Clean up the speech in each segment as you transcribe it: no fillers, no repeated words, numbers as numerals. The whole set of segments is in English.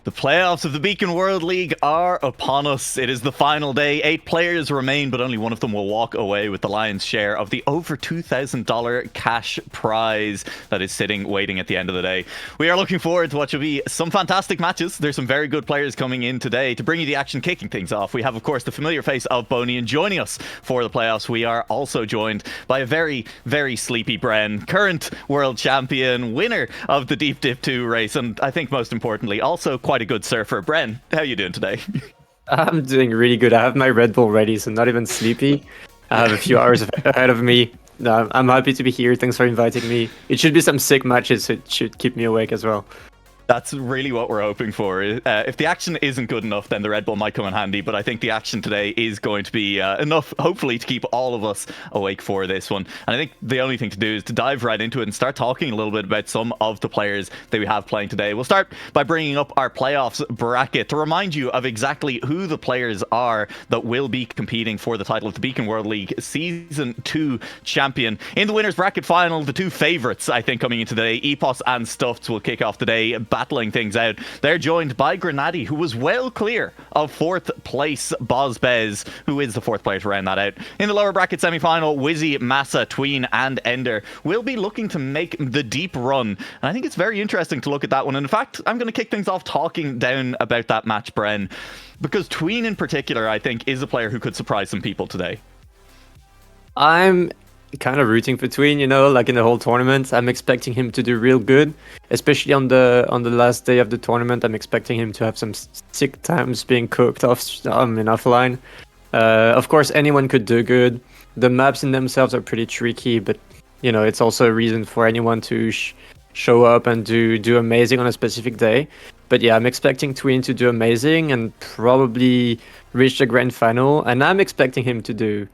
The playoffs of the Beacon World League are upon us. It is the final day. 8 players remain, but only one of them will walk away with the lion's share of the over $2,000 cash prize that is sitting waiting at the end of the day. We are looking forward to what should be some fantastic matches. There's some very good players coming in today to bring you the action. Kicking things off, we have, of course, the familiar face of Boney, and joining us for the playoffs, we are also joined by a very, very sleepy Bren, current world champion, winner of the Deep Dip 2 race, and I think most importantly, also quite a good surfer. Bren, how are you doing today? I'm doing really good. I have my Red Bull ready, so not even sleepy. I have a few hours ahead of me. I'm happy to be here. Thanks for inviting me. It should be some sick matches, so it should keep me awake as well. That's really what we're hoping for. If the action isn't good enough, then the Red Bull might come in handy, but I think the action today is going to be enough, hopefully, to keep all of us awake for this one. And I think the only thing to do is to dive right into it and start talking a little bit about some of the players that we have playing today. We'll start by bringing up our playoffs bracket to remind you of exactly who the players are that will be competing for the title of the Beacon World League Season 2 champion. In the winners bracket final, the two favorites, I think, coming into today, Epos and Stuffed, will kick off today, battling things out. They're joined by Grenady, who was well clear of 4th place Bozbez, who is the 4th player to round that out. In the lower bracket semi-final, Wizzy, Massa, Tween and Ender will be looking to make the deep run. And I think it's very interesting to look at that one. And in fact, I'm going to kick things off talking down about that match, Bren, because Tween in particular, I think, is a player who could surprise some people today. I'm kind of rooting for Tween, like in the whole tournament. I'm expecting him to do real good, especially on the last day of the tournament. I'm expecting him to have some sick times being cooked offline. Of course, anyone could do good. The maps in themselves are pretty tricky, but it's also a reason for anyone to show up and do amazing on a specific day. But yeah, I'm expecting Tween to do amazing and probably reach the grand final, and I'm expecting him to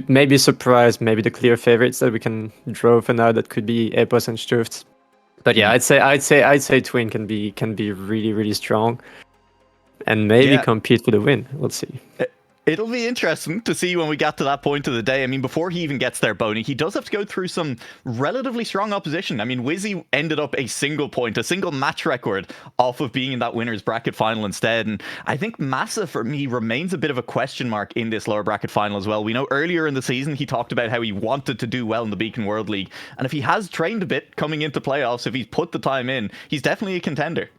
maybe surprise maybe the clear favorites that we can draw for now. That could be Epos and Stuft. But yeah, I'd say Tween can be really, really strong and maybe compete for the win. We'll see. It'll be interesting to see when we get to that point of the day. I mean, before he even gets there, Boney, he does have to go through some relatively strong opposition. I mean, Wizzy ended up a single match record off of being in that winner's bracket final instead. And I think Massa, for me, remains a bit of a question mark in this lower bracket final as well. We know earlier in the season, he talked about how he wanted to do well in the Beacon World League. And if he has trained a bit coming into playoffs, if he's put the time in, he's definitely a contender.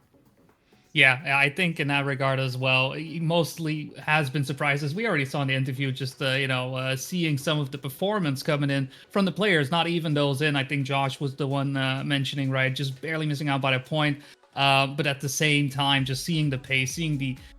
Yeah, I think in that regard as well, he mostly has been surprised, as we already saw in the interview, just, seeing some of the performance coming in from the players, not even those in. I think Josh was the one mentioning, right, just barely missing out by a point. But at the same time, just seeing the pace, seeing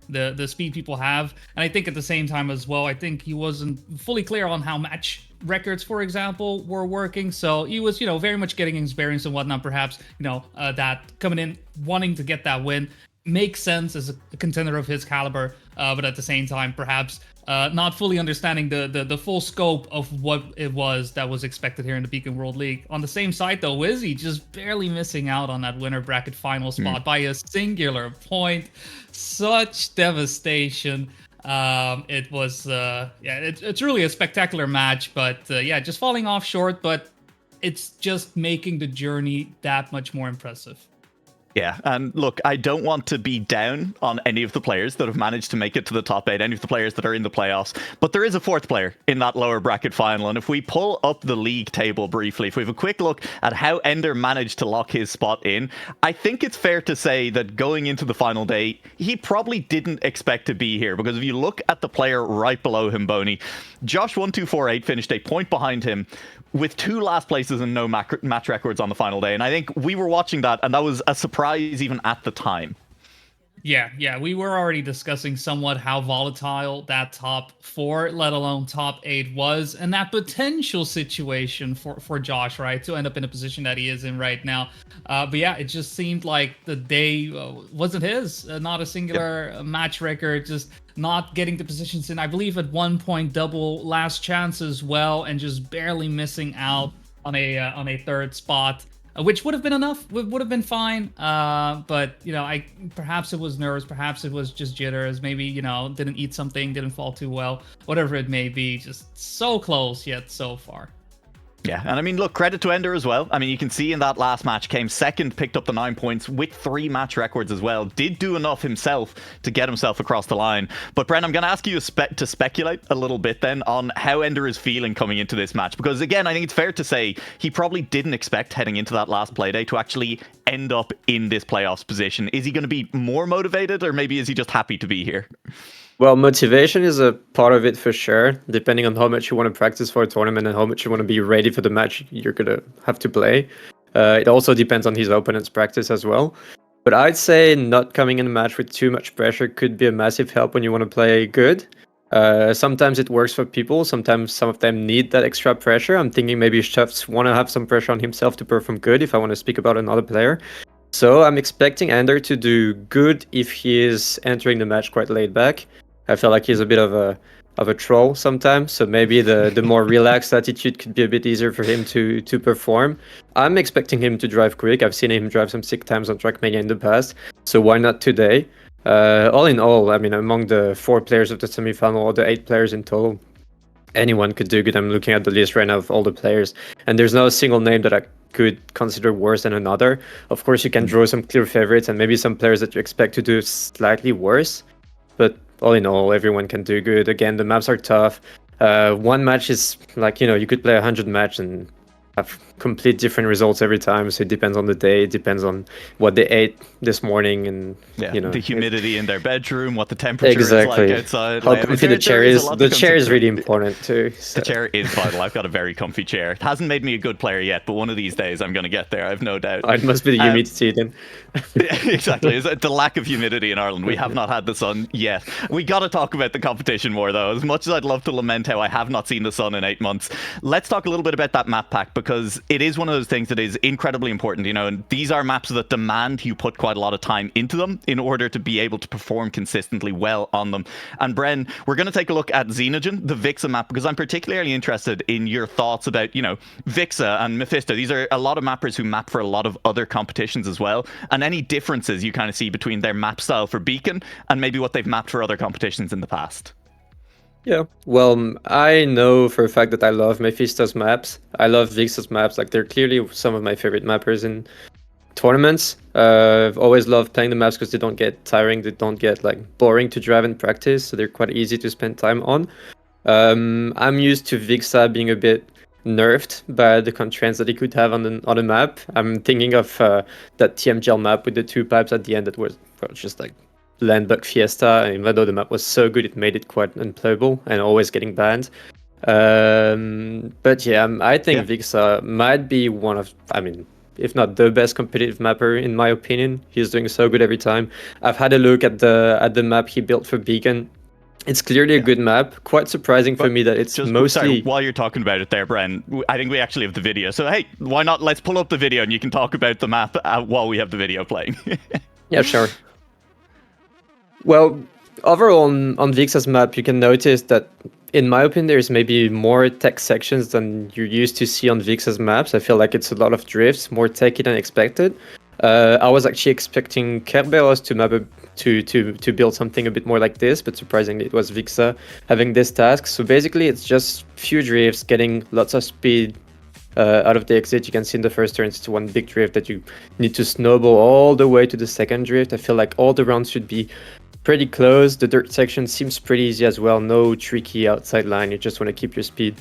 the speed people have. And I think at the same time as well, I think he wasn't fully clear on how match records, for example, were working. So he was, very much getting experience and whatnot, perhaps, that coming in, wanting to get that win. Makes sense as a contender of his caliber, but at the same time, perhaps not fully understanding the full scope of what it was that was expected here in the Beacon World League. On the same side, though, Wizzy just barely missing out on that winner bracket final spot by a singular point. Such devastation. It was, it's really a spectacular match, but just falling off short, but it's just making the journey that much more impressive. Yeah, and look, I don't want to be down on any of the players that have managed to make it to the top 8, any of the players that are in the playoffs, but there is a 4th player in that lower bracket final, and if we pull up the league table briefly, if we have a quick look at how Ender managed to lock his spot in, I think it's fair to say that going into the final day, he probably didn't expect to be here, because if you look at the player right below him, Boney, Josh1248 finished a point behind him, with 2 last places and no match records on the final day. And I think we were watching that, and that was a surprise even at the time. Yeah, we were already discussing somewhat how volatile that top 4, let alone top 8 was, and that potential situation for Josh, right, to end up in a position that he is in right now. But yeah, it just seemed like the day wasn't his, not a singular match record, just not getting the positions in. I believe at one point double last chance as well, and just barely missing out on a 3rd spot. Which would have been enough, would have been fine. But, perhaps it was nerves, perhaps it was just jitters, maybe, didn't eat something, didn't fall too well, whatever it may be. Just so close, yet so far. Yeah, and I mean, look, credit to Ender as well. I mean, you can see in that last match, came second, picked up the 9 points with 3 match records as well. Did do enough himself to get himself across the line. But Bren, I'm going to ask you to speculate a little bit then on how Ender is feeling coming into this match. Because again, I think it's fair to say he probably didn't expect heading into that last playday to actually end up in this playoffs position. Is he going to be more motivated, or maybe is he just happy to be here? Well, motivation is a part of it for sure, depending on how much you want to practice for a tournament and how much you want to be ready for the match you're going to have to play. It also depends on his opponent's practice as well. But I'd say not coming in a match with too much pressure could be a massive help when you want to play good. Sometimes it works for people. Sometimes some of them need that extra pressure. I'm thinking maybe Chefs want to have some pressure on himself to perform good, if I want to speak about another player. So I'm expecting Ender to do good if he is entering the match quite laid back. I feel like he's a bit of a troll sometimes, so maybe the more relaxed attitude could be a bit easier for him to perform. I'm expecting him to drive quick. I've seen him drive some sick times on Trackmania in the past, so why not today? All in all, I mean, among the 4 players of the semifinal, or the 8 players in total, anyone could do good. I'm looking at the list right now of all the players, and there's no single name that I could consider worse than another. Of course, you can draw some clear favorites and maybe some players that you expect to do slightly worse, but all in all, everyone can do good. Again, the maps are tough. One match is like, you could play 100 match and have complete different results every time. So it depends on the day. It depends on what they ate this morning, and the humidity in their bedroom, what the temperature is like outside. How comfy the chair is. The chair is really important too. So. The chair is vital. I've got a very comfy chair. It hasn't made me a good player yet, but one of these days I'm going to get there. I've no doubt. It must be the humidity then. Exactly. It's the lack of humidity in Ireland. We have not had the sun yet. We got to talk about the competition more though. As much as I'd love to lament how I have not seen the sun in 8 months, let's talk a little bit about that map pack, because it is one of those things that is incredibly important, and these are maps that demand you put quite a lot of time into them in order to be able to perform consistently well on them. And Bren, we're going to take a look at Xenogen, the Vixa map, because I'm particularly interested in your thoughts about, Vixa and Mephisto. These are a lot of mappers who map for a lot of other competitions as well, and any differences you kind of see between their map style for Beacon and maybe what they've mapped for other competitions in the past. Yeah, well, I know for a fact that I love Mephisto's maps. I love Vixa's maps. Like, they're clearly some of my favorite mappers in tournaments. I've always loved playing the maps because they don't get tiring. They don't get boring to drive and practice. So they're quite easy to spend time on. I'm used to Vixa being a bit nerfed by the constraints that he could have on the map. I'm thinking of that TMGL map with the 2 pipes at the end that was just Landbug Fiesta, and even though the map was so good, it made it quite unplayable and always getting banned. But yeah, I think Vixa might be one of, if not the best competitive mapper in my opinion. He's doing so good every time. I've had a look at the map he built for Beacon. It's clearly a good map. Quite surprising for me that it's just mostly... Sorry, while you're talking about it there, Bren, I think we actually have the video. So hey, why not? Let's pull up the video and you can talk about the map while we have the video playing. Yeah, sure. Well, overall on Vixa's map, you can notice that, in my opinion, there's maybe more tech sections than you used to see on Vixa's maps. I feel like it's a lot of drifts, more techy than expected. I was actually expecting Kerberos to map to build something a bit more like this, but surprisingly it was Vixa having this task. So basically it's just few drifts, getting lots of speed out of the exit. You can see in the first turn it's one big drift that you need to snowball all the way to the second drift. I feel like all the rounds should be pretty close. The dirt section seems pretty easy as well. No tricky outside line. You just want to keep your speed,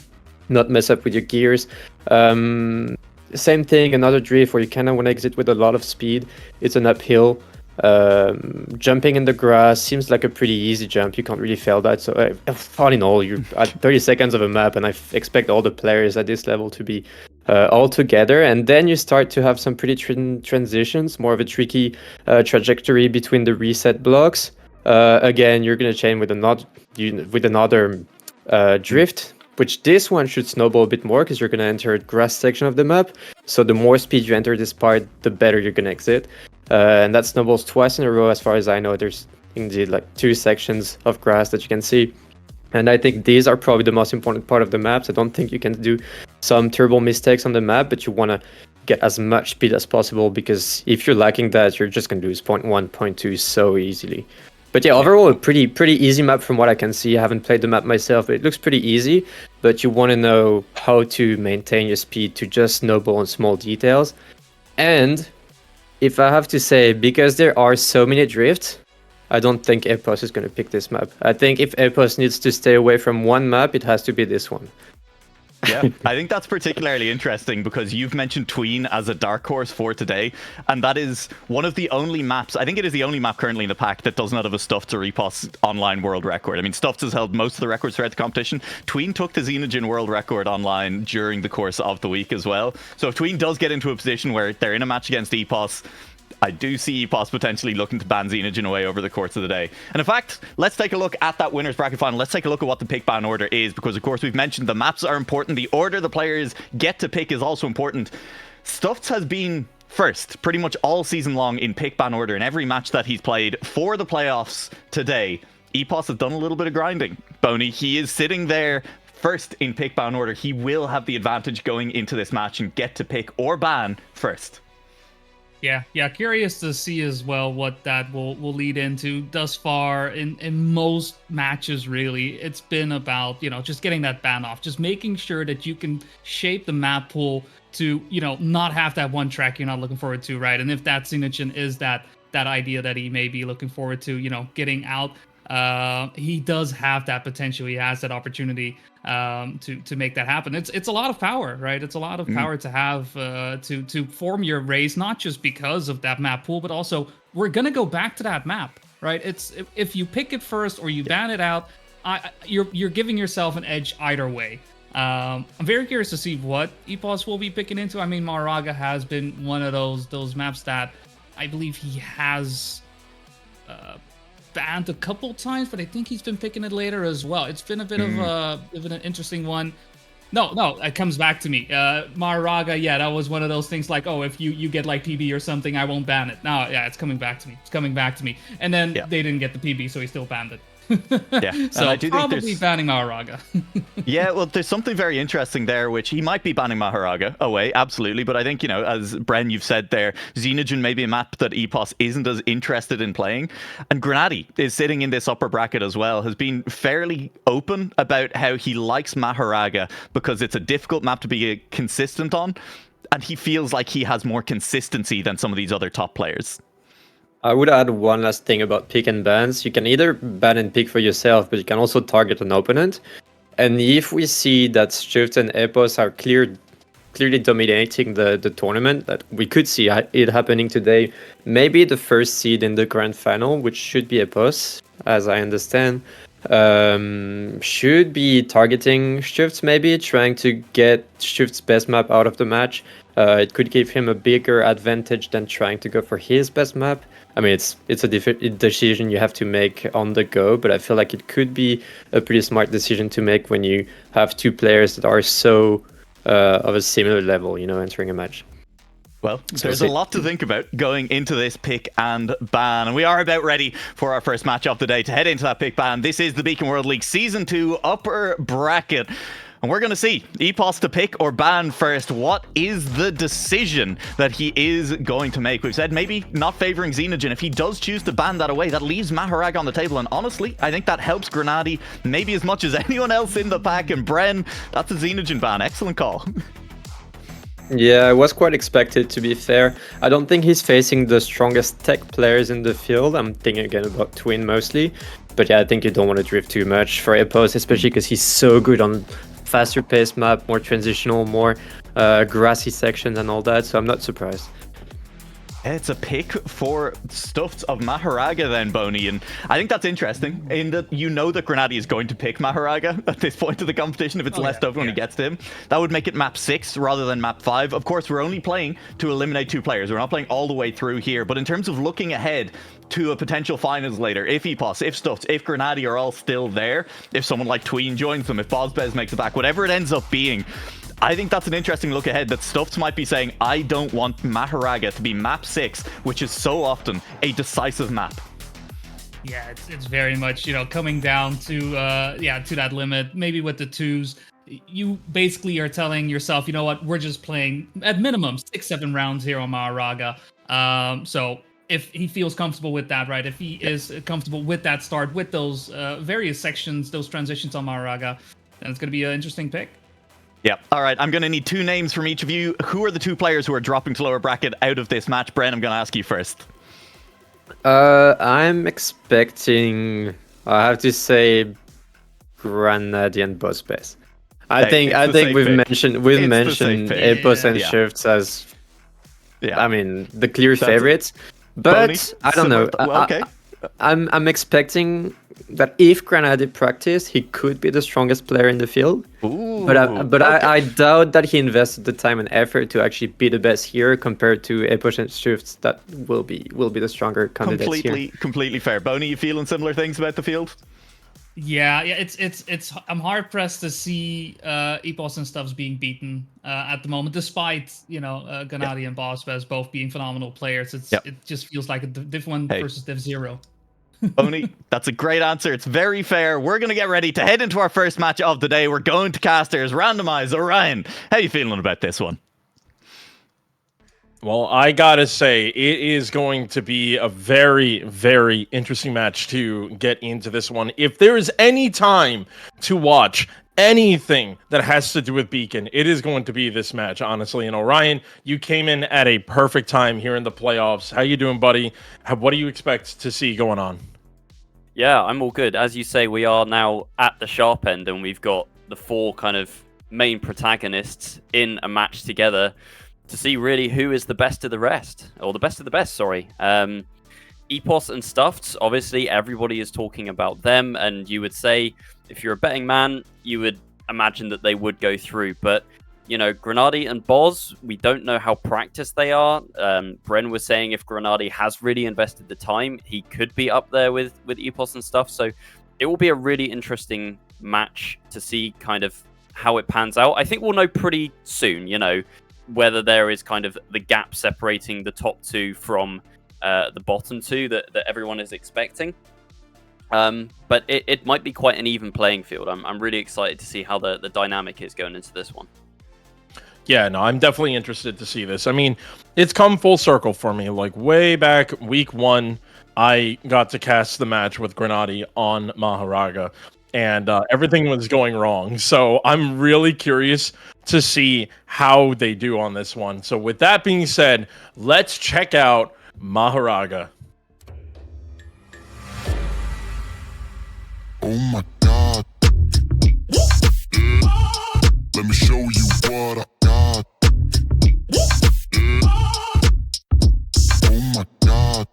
not mess up with your gears. Same thing, another drift where you kind of want to exit with a lot of speed. It's an uphill. Jumping in the grass seems like a pretty easy jump. You can't really fail that. So all in all, you're at 30 seconds of a map, and I expect all the players at this level to be all together. And then you start to have some pretty transitions, more of a tricky trajectory between the reset blocks. Again, you're going to chain with another drift, which this one should snowball a bit more because you're going to enter a grass section of the map. So the more speed you enter this part, the better you're going to exit. And that snowballs twice in a row as far as I know. There's indeed 2 sections of grass that you can see. And I think these are probably the most important part of the maps. I don't think you can do some terrible mistakes on the map, but you want to get as much speed as possible, because if you're lacking that, you're just going to lose 0.1, 0.2 so easily. But yeah, overall, a pretty easy map from what I can see. I haven't played the map myself, but it looks pretty easy. but you want to know how to maintain your speed to just snowball on small details. And if I have to say, because there are so many drifts, I don't think Epos is going to pick this map. I think if Epos needs to stay away from one map, it has to be this one. Yeah, I think that's particularly interesting because you've mentioned Tween as a dark horse for today, and that is one of the only maps, I think it is the only map currently in the pack that does not have a Stuffed to Repos online world record. I mean, Stuffed has held most of the records throughout the competition. Tween took the Xenogen world record online during the course of the week as well. So if Tween does get into a position where they're in a match against Epos, I do see Epos potentially looking to ban Xenogen away over the course of the day. And in fact, let's take a look at that winners bracket final. Let's take a look at what the pick ban order is, because of course we've mentioned the maps are important. The order the players get to pick is also important. Stuffed has been first pretty much all season long in pick ban order in every match that he's played for the playoffs today. Epos has done a little bit of grinding. Boney, he is sitting there first in pick ban order. He will have the advantage going into this match and get to pick or ban first. Yeah, curious to see as well what that will lead into. Thus far, in most matches, really, it's been about, just getting that ban off, just making sure that you can shape the map pool to, not have that one track you're not looking forward to, right? And if that Xenogen is that idea that he may be looking forward to, getting out, he does have that potential. He has that opportunity to make that happen. It's a lot of power, right? It's a lot of power to have to form your race, not just because of that map pool, but also we're gonna go back to that map, right? It's if you pick it first or you ban it out, you're giving yourself an edge either way. I'm very curious to see what Epos will be picking into. I mean, Maharaga has been one of those maps that I believe he has banned a couple times, but I think he's been picking it later as well. It's been a bit of an interesting one. No, it comes back to me. Maharaga, yeah, that was one of those things like, oh, if you get like PB or something, I won't ban it. No, yeah, it's coming back to me. And then they didn't get the PB, so he still banned it. Yeah, so and I do probably think banning Maharaga. Yeah, well, there's something very interesting there, which he might be banning Maharaga away, absolutely. But I think, as Bren, you've said there, Xenogen may be a map that Epos isn't as interested in playing. And Grenady is sitting in this upper bracket as well, has been fairly open about how he likes Maharaga because it's a difficult map to be consistent on. And he feels like he has more consistency than some of these other top players. I would add one last thing about pick and bans. You can either ban and pick for yourself, but you can also target an opponent. And if we see that Stuffed and Epos are clearly dominating the tournament, that we could see it happening today, maybe the first seed in the grand final, which should be Epos, as I understand, should be targeting Stuffed, maybe trying to get Stuffed's best map out of the match. It could give him a bigger advantage than trying to go for his best map. I mean, it's a decision you have to make on the go, but I feel like it could be a pretty smart decision to make when you have two players that are so of a similar level, entering a match. Well, there's a lot to think about going into this pick and ban, and we are about ready for our first match of the day to head into that pick ban. This is the Beacon World League Season 2 upper bracket. And we're going to see Epos to pick or ban first. What is the decision that he is going to make? We've said maybe not favoring Xenogen. If he does choose to ban that away, that leaves Maharaga on the table. And honestly, I think that helps Grenady maybe as much as anyone else in the pack. And Bren, that's a Xenogen ban. Excellent call. Yeah, it was quite expected, to be fair. I don't think he's facing the strongest tech players in the field. I'm thinking again about Tween mostly. But yeah, I think you don't want to drift too much for Epos, especially because he's so good on faster paced map, more transitional, more grassy sections and all that, so I'm not surprised. It's a pick for Stuffed of Maharaga then, Boney, and I think that's interesting in that that Grenady is going to pick Maharaga at this point of the competition if it's left open when he gets to him. That would make it map 6 rather than map 5. Of course, we're only playing to eliminate 2 players. We're not playing all the way through here, but in terms of looking ahead to a potential finals later, if Epos, if Stuffed, if Grenady are all still there, if someone like Tween joins them, if Bozbez makes it back, whatever it ends up being, I think that's an interesting look ahead that Stuffed might be saying, I don't want Maharaga to be map 6, which is so often a decisive map. Yeah, it's very much, coming down to that limit, maybe with the 2s. You basically are telling yourself, you know what, we're just playing at minimum 6-7 rounds here on Maharaga. So if he feels comfortable with that, right? If he is comfortable with that start, with those various sections, those transitions on Maharaga, and it's going to be an interesting pick. Yeah. All right. I'm going to need 2 names from each of you. Who are the 2 players who are dropping to lower bracket out of this match? Bren, I'm going to ask you first. I'm expecting, I have to say, Granadi and Bospes. I think we've mentioned Epos and Shifts as, I mean, the clear favorites. But Boney, I don't know. Okay. I'm expecting that if Granadi practiced, he could be the strongest player in the field. Ooh, But I doubt that he invested the time and effort to actually be the best here compared to Epos and Shifts that will be the stronger candidates here. Completely fair. Boney, you feeling similar things about the field? Yeah, it's. I'm hard pressed to see Epos and Stuffs being beaten at the moment, despite Gennady and Bospes both being phenomenal players. It just feels like a Div 1 versus Div 0. Boney, that's a great answer. It's very fair. We're going to get ready to head into our first match of the day. We're going to casters, randomize. Orion, how you feeling about this one? Well, I gotta say, it is going to be a very, very interesting match to get into this one. If there is any time to watch anything that has to do with Beacon, it is going to be this match, honestly. And Orion, you came in at a perfect time here in the playoffs. How you doing, buddy? What do you expect to see going on? Yeah, I'm all good. As you say, we are now at the sharp end, and we've got the 4 kind of main protagonists in a match together to see really who is the best of the rest, or the best of the best, sorry. Epos and Stuffed, obviously everybody is talking about them, and you would say, if you're a betting man, you would imagine that they would go through. But, Grenady and Boz, we don't know how practiced they are. Bren was saying if Grenady has really invested the time, he could be up there with Epos and stuff. So it will be a really interesting match to see kind of how it pans out. I think we'll know pretty soon, whether there is kind of the gap separating the top 2 from the bottom 2 that everyone is expecting. But it might be quite an even playing field. I'm really excited to see how the dynamic is going into this one. Yeah, no, I'm definitely interested to see this. I mean, it's come full circle for me. Like, way back week 1, I got to cast the match with Grenady on Maharaga, and everything was going wrong. So I'm really curious to see how they do on this one. So with that being said, let's check out Maharaga. Oh my God. Let me show you what I got. Oh my God.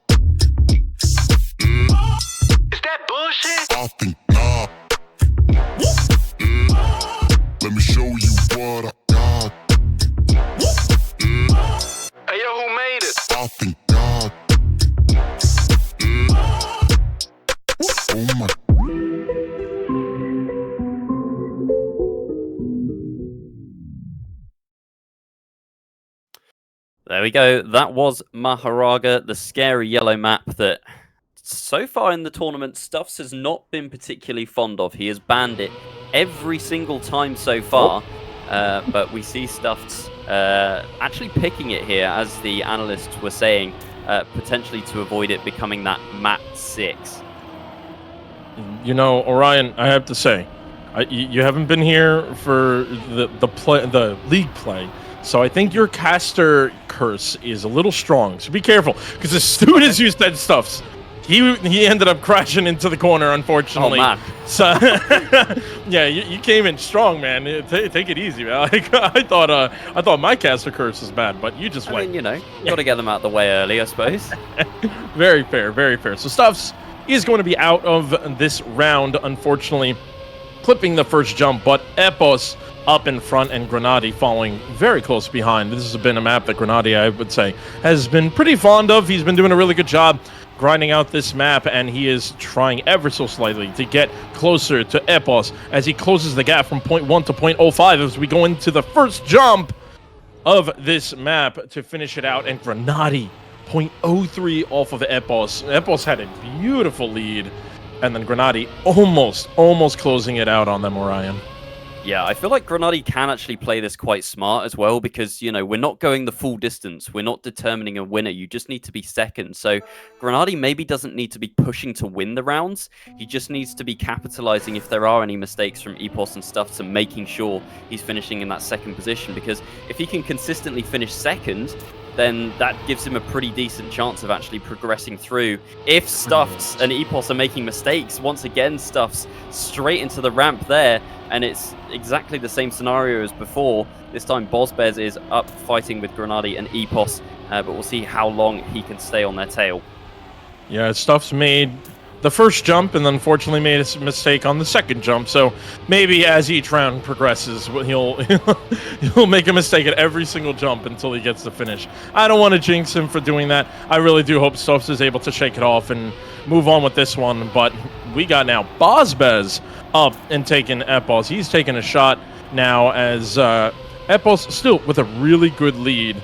Is that bullshit? I think not. Let me show you what I got. Hey, yo, who made it? I think God. Oh my. There we go. That was Maharaga, the scary yellow map that so far in the tournament Stuffs has not been particularly fond of. He has banned it every single time so far, but we see Stuffs actually picking it here, as the analysts were saying, potentially to avoid it becoming that map 6. Orion, I have to say, you haven't been here for the league play. So I think your caster curse is a little strong. So be careful, because as soon as you said Stuffs, he ended up crashing into the corner, unfortunately. Oh man! So yeah, you came in strong, man. Take it easy, man. I thought my caster curse was bad, but you just went. You got to get them out of the way early, I suppose. Very fair, very fair. So Stuffs is going to be out of this round, unfortunately, clipping the first jump, but Epos up in front and Grenady following very close behind. This has been a map that Grenady, I would say, has been pretty fond of. He's been doing a really good job grinding out this map, and he is trying ever so slightly to get closer to Epos as he closes the gap from 0.1 to 0.05 as we go into the first jump of this map to finish it out. And Grenady 0.03 off of Epos. Epos had a beautiful lead, and then Grenady almost closing it out on them, Orion. Yeah, I feel like Grenady can actually play this quite smart as well because, you know, we're not going the full distance. We're not determining a winner. You just need to be second. So Grenady maybe doesn't need to be pushing to win the rounds. He just needs to be capitalizing if there are any mistakes from Epos and stuff to making sure he's finishing in that second position. Because if he can consistently finish second, then that gives him a pretty decent chance of actually progressing through. If Stuffs and Epos are making mistakes, once again, Stuffs straight into the ramp there, and it's exactly the same scenario as before. This time, Bozbez is up fighting with Grenady and Epos, but we'll see how long he can stay on their tail. Yeah, Stuffs made the first jump and unfortunately made a mistake on the second jump. So maybe as each round progresses, he'll make a mistake at every single jump until he gets to finish. I don't want to jinx him for doing that. I really do hope Stuffs is able to shake it off and move on with this one. But we got now Bozbez up and taking Epos. He's taking a shot now as Epos still with a really good lead.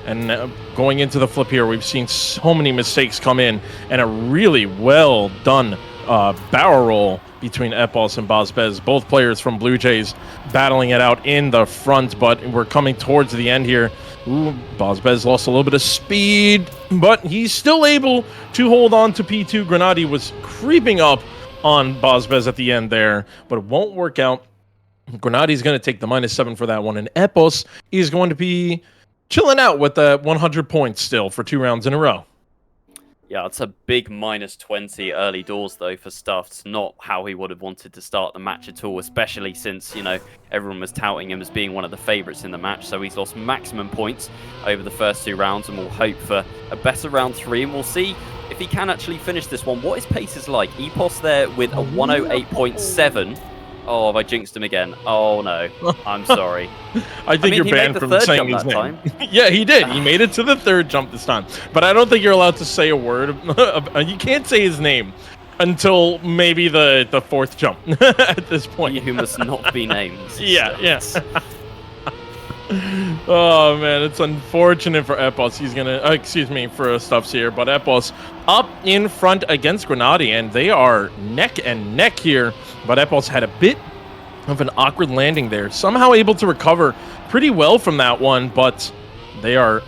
And going into the flip here, we've seen so many mistakes come in and a really well done barrel roll between Epos and Bozbez. Both players from Blue Jays battling it out in the front, but we're coming towards the end here. Ooh, Bozbez lost a little bit of speed, but he's still able to hold on to P2. Grenady was creeping up on Bozbez at the end there, but it won't work out. Grenady's going to take the -7 for that one, and Epos is going to be chilling out with the 100 points still for 2 rounds in a row. Yeah, it's a big -20 early doors, though, for Stuffs. Not how he would have wanted to start the match at all, especially since, you know, everyone was touting him as being one of the favourites in the match. So he's lost maximum points over the first 2 rounds, and we'll hope for a better round 3, and we'll see if he can actually finish this one. What his pace is like. Epos there with a 108.7. Oh, have I jinxed him again? Oh, no. I'm sorry. I think you're banned from saying his name. Yeah, he did. He made it to the 3rd jump this time. But I don't think you're allowed to say a word. You can't say his name until maybe the 4th jump at this point. Who must not be named. Yeah, yes. Oh, man, it's unfortunate for Epos. He's going to, excuse me, for Stuffs here. But Epos up in front against Grenady, and they are neck and neck here. But Epos had a bit of an awkward landing there. Somehow able to recover pretty well from that one, but they are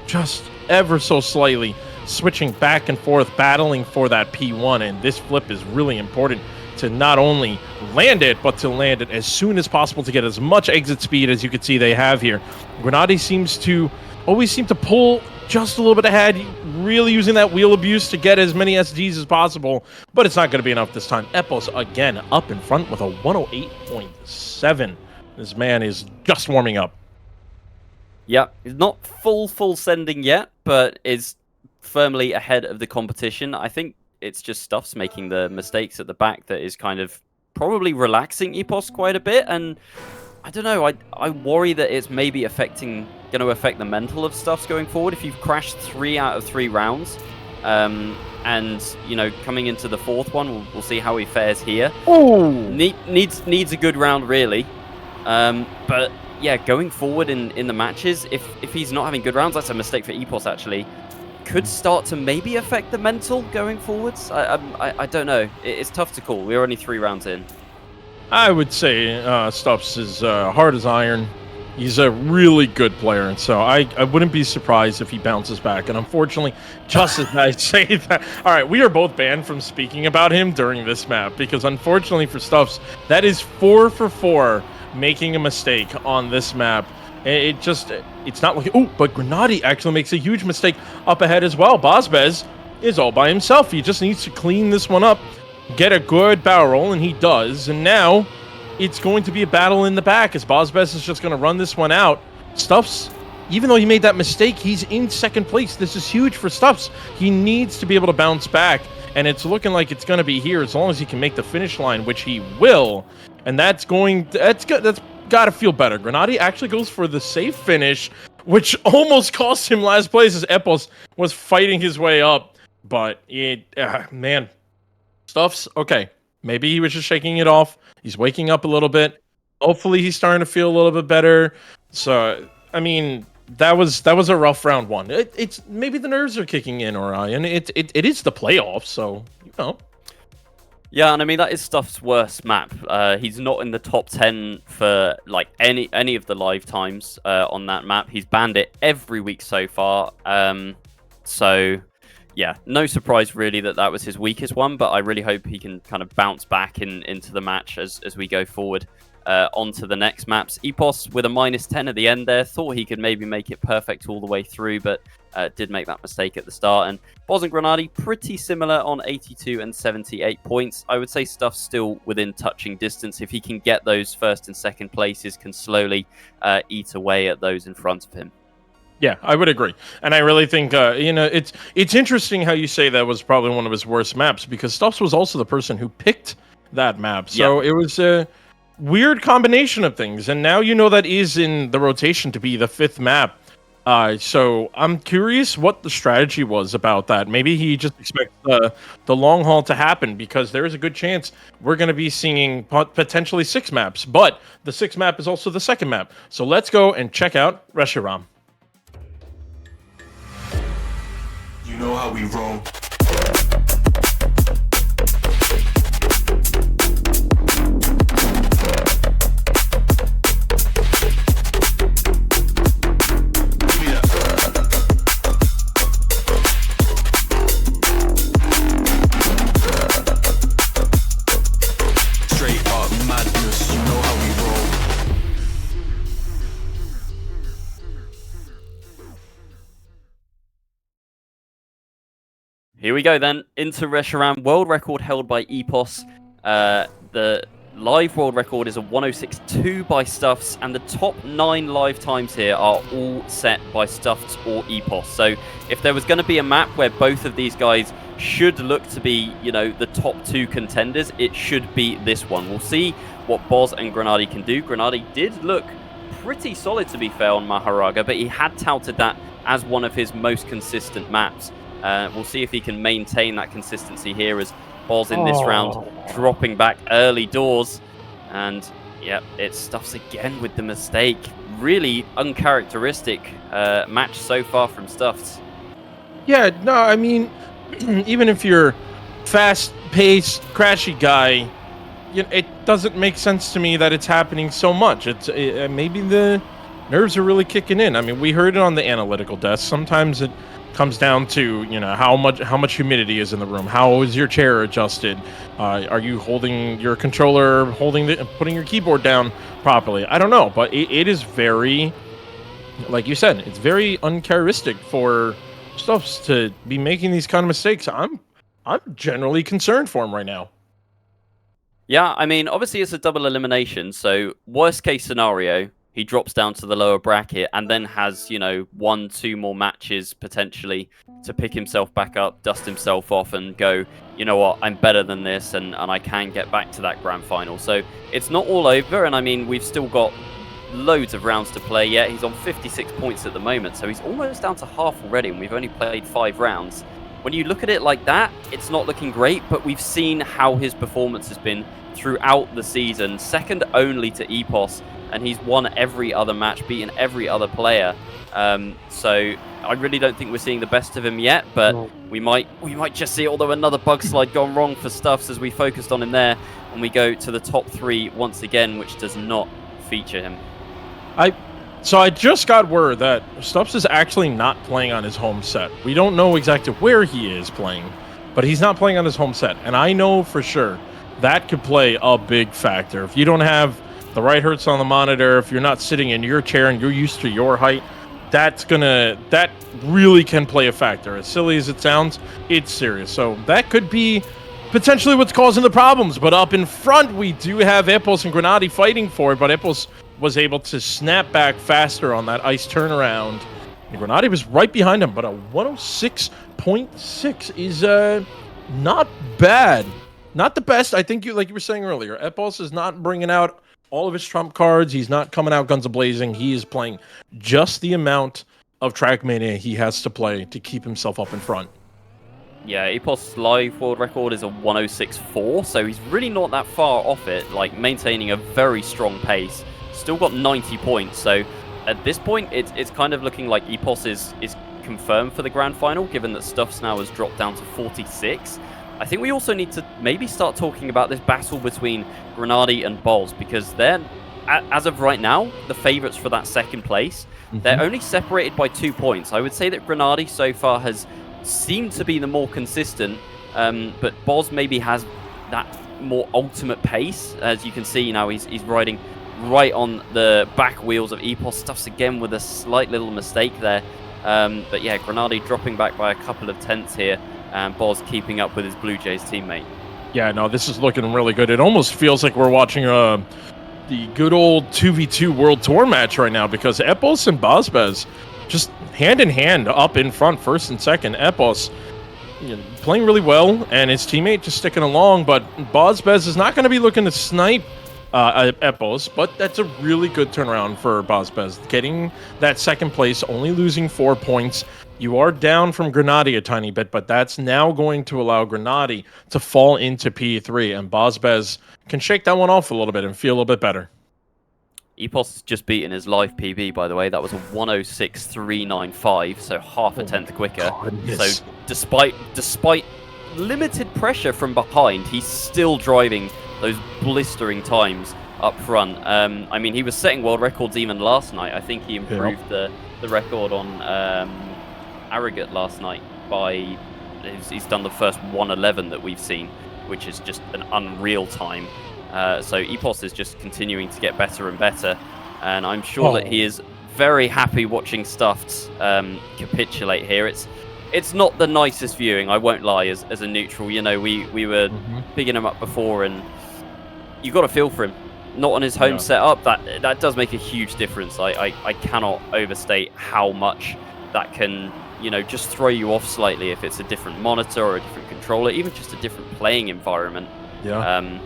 just ever so slightly switching back and forth, battling for that P1. And this flip is really important to not only land it, but to land it as soon as possible to get as much exit speed as you can see they have here. Grenady seems to always seem to pull just a little bit ahead, really using that wheel abuse to get as many SDs as possible, but it's not going to be enough this time. Epos again up in front with a 108.7. This man is just warming up. Yeah, he's not full sending yet, but is firmly ahead of the competition. I think it's just Stuffs making the mistakes at the back that is kind of probably relaxing Epos quite a bit, and I don't know, I worry that it's maybe going to affect the mental of Stuffs going forward. If you've crashed 3 out of 3 rounds, and, you know, coming into the 4th one, we'll see how he fares here. Oh, Needs a good round, really. But, yeah, going forward in the matches, if he's not having good rounds, that's a mistake for Epos, actually. Could start to maybe affect the mental going forwards. I don't know. It's tough to call. We're only 3 rounds in. I would say Stuffs is hard as iron. He's a really good player, and so I wouldn't be surprised if he bounces back. And unfortunately, just as I say that, all right, we are both banned from speaking about him during this map, because unfortunately for Stuffs, that is 4 for 4 making a mistake on this map. It's not like, oh, but Grenady actually makes a huge mistake up ahead as well. Bozbez is all by himself. He just needs to clean this one up, get a good barrel roll, and he does. And now it's going to be a battle in the back as Bozbez is just going to run this one out. Stuffs, even though he made that mistake, he's in 2nd place. This is huge for Stuffs. He needs to be able to bounce back, and it's looking like it's going to be here as long as he can make the finish line, which he will. And that's got to feel better. Grenady actually goes for the safe finish, which almost cost him last place as Epos was fighting his way up. But man, Stuffs, okay. Maybe he was just shaking it off. He's waking up a little bit. Hopefully he's starting to feel a little bit better. So, I mean, that was a rough round 1. It's maybe the nerves are kicking in, Orion. It is the playoffs, so, you know. Yeah, and I mean that is Stuff's worst map. He's not in the top 10 for like any of the live times on that map. He's banned it every week so far. So yeah, no surprise really that was his weakest one, but I really hope he can kind of bounce back into the match as we go forward onto the next maps. Epos with a -10 at the end there, thought he could maybe make it perfect all the way through, but did make that mistake at the start. And Boz and Grenady pretty similar on 82 and 78 points. I would say Stuff's still within touching distance. If he can get those first and second places, can slowly eat away at those in front of him. Yeah, I would agree, and I really think it's interesting how you say that was probably one of his worst maps, because Stuffs was also the person who picked that map, so It was a weird combination of things, and now you know that is in the rotation to be the 5th map. So I'm curious what the strategy was about that. Maybe he just expects the long haul to happen, because there is a good chance we're going to be seeing potentially 6 maps, but the 6th map is also the 2nd map. So let's go and check out Reshiram. You know how we roll. Straight up madness, you know how we roll. Here we go then, into Reshiram. World record held by Epos. The live world record is a 106.2 by Stuffs, and the top 9 live times here are all set by Stuffs or Epos. So if there was going to be a map where both of these guys should look to be, the top 2 contenders, it should be this one. We'll see what Boz and Grenady can do. Grenady did look pretty solid, to be fair, on Maharaga, but he had touted that as one of his most consistent maps. We'll see if he can maintain that consistency here, as Boz in this round dropping back early doors. And yeah, it Stuffs again with the mistake. Really uncharacteristic match so far from Stuffs. Yeah, no, I mean, even if you're fast-paced, crashy guy, it doesn't make sense to me that it's happening so much. Maybe the nerves are really kicking in. I mean, we heard it on the analytical desk. Sometimes it comes down to how much humidity is in the room. How is your chair adjusted? Are you holding your controller, putting your keyboard down properly? I don't know, but it is very, like you said, it's very uncharacteristic for Stuffs to be making these kind of mistakes. I'm generally concerned for him right now. Yeah, I mean, obviously it's a double elimination, so worst case scenario, he drops down to the lower bracket and then has, 1-2 more matches potentially to pick himself back up, dust himself off and go, you know what, I'm better than this and I can get back to that grand final. So it's not all over, and I mean, we've still got loads of rounds to play yet. He's on 56 points at the moment, so he's almost down to half already, and we've only played 5 rounds. When you look at it like that, it's not looking great, but we've seen how his performance has been throughout the season, second only to Epos, and he's won every other match, beaten every other player. So I really don't think we're seeing the best of him yet, but we might just see, although another bug slide gone wrong for Stuffs as we focused on him there, and we go to the top 3 once again, which does not feature him. So I just got word that Stuffs is actually not playing on his home set. We don't know exactly where he is playing, but he's not playing on his home set. And I know for sure that could play a big factor. If you don't have the right hertz on the monitor, if you're not sitting in your chair and you're used to your height, that really can play a factor. As silly as it sounds, it's serious. So that could be potentially what's causing the problems. But up in front, we do have Epos and Grenady fighting for it, but Epos was able to snap back faster on that ice turnaround. And Grenady was right behind him, but a 106.6 is not bad. Not the best. I think, like you were saying earlier, Epos is not bringing out all of his trump cards. He's not coming out guns a-blazing. He is playing just the amount of Trackmania he has to play to keep himself up in front. Yeah, Epos' live world record is a 106.4, so he's really not that far off it, like maintaining a very strong pace. Still got 90 points, so at this point, it's kind of looking like Epos is confirmed for the grand final, given that Stuffs now has dropped down to 46. I think we also need to maybe start talking about this battle between Grenady and Boz, because they're, as of right now, the favourites for that second place. They're only separated by 2 points. I would say that Grenady so far has seemed to be the more consistent, but Boz maybe has that more ultimate pace. As you can see now, he's riding right on the back wheels of Epos. Stuffs again with a slight little mistake there. But yeah, Grenady dropping back by a couple of tenths here, and Boz keeping up with his Blue Jays teammate. Yeah, no, this is looking really good. It almost feels like we're watching the good old 2v2 World Tour match right now, because Epos and Bozbez just hand in hand up in front, first and second. Epos playing really well, and his teammate just sticking along, but Bozbez is not going to be looking to snipe Epos, but that's a really good turnaround for Bozbez. Getting that second place, only losing 4 points. You are down from Grenady a tiny bit, but that's now going to allow Grenady to fall into P3, and Bozbez can shake that one off a little bit and feel a little bit better. Epos has just beaten his live PB, by the way. That was a 106.395, so half a tenth quicker. Goodness. So despite limited pressure from behind, he's still driving those blistering times up front. I mean, he was setting world records even last night. I think he improved the record on Arrogate last night by... He's done the first 111 that we've seen, which is just an unreal time. So Epos is just continuing to get better and better, and I'm sure that he is very happy watching Stuffed capitulate here. It's not the nicest viewing, I won't lie, as a neutral. You know, we were bigging him up before, and you got to feel for him. Not on his home setup, that does make a huge difference. I cannot overstate how much that can, you know, just throw you off slightly if it's a different monitor or a different controller, even just a different playing environment. Yeah.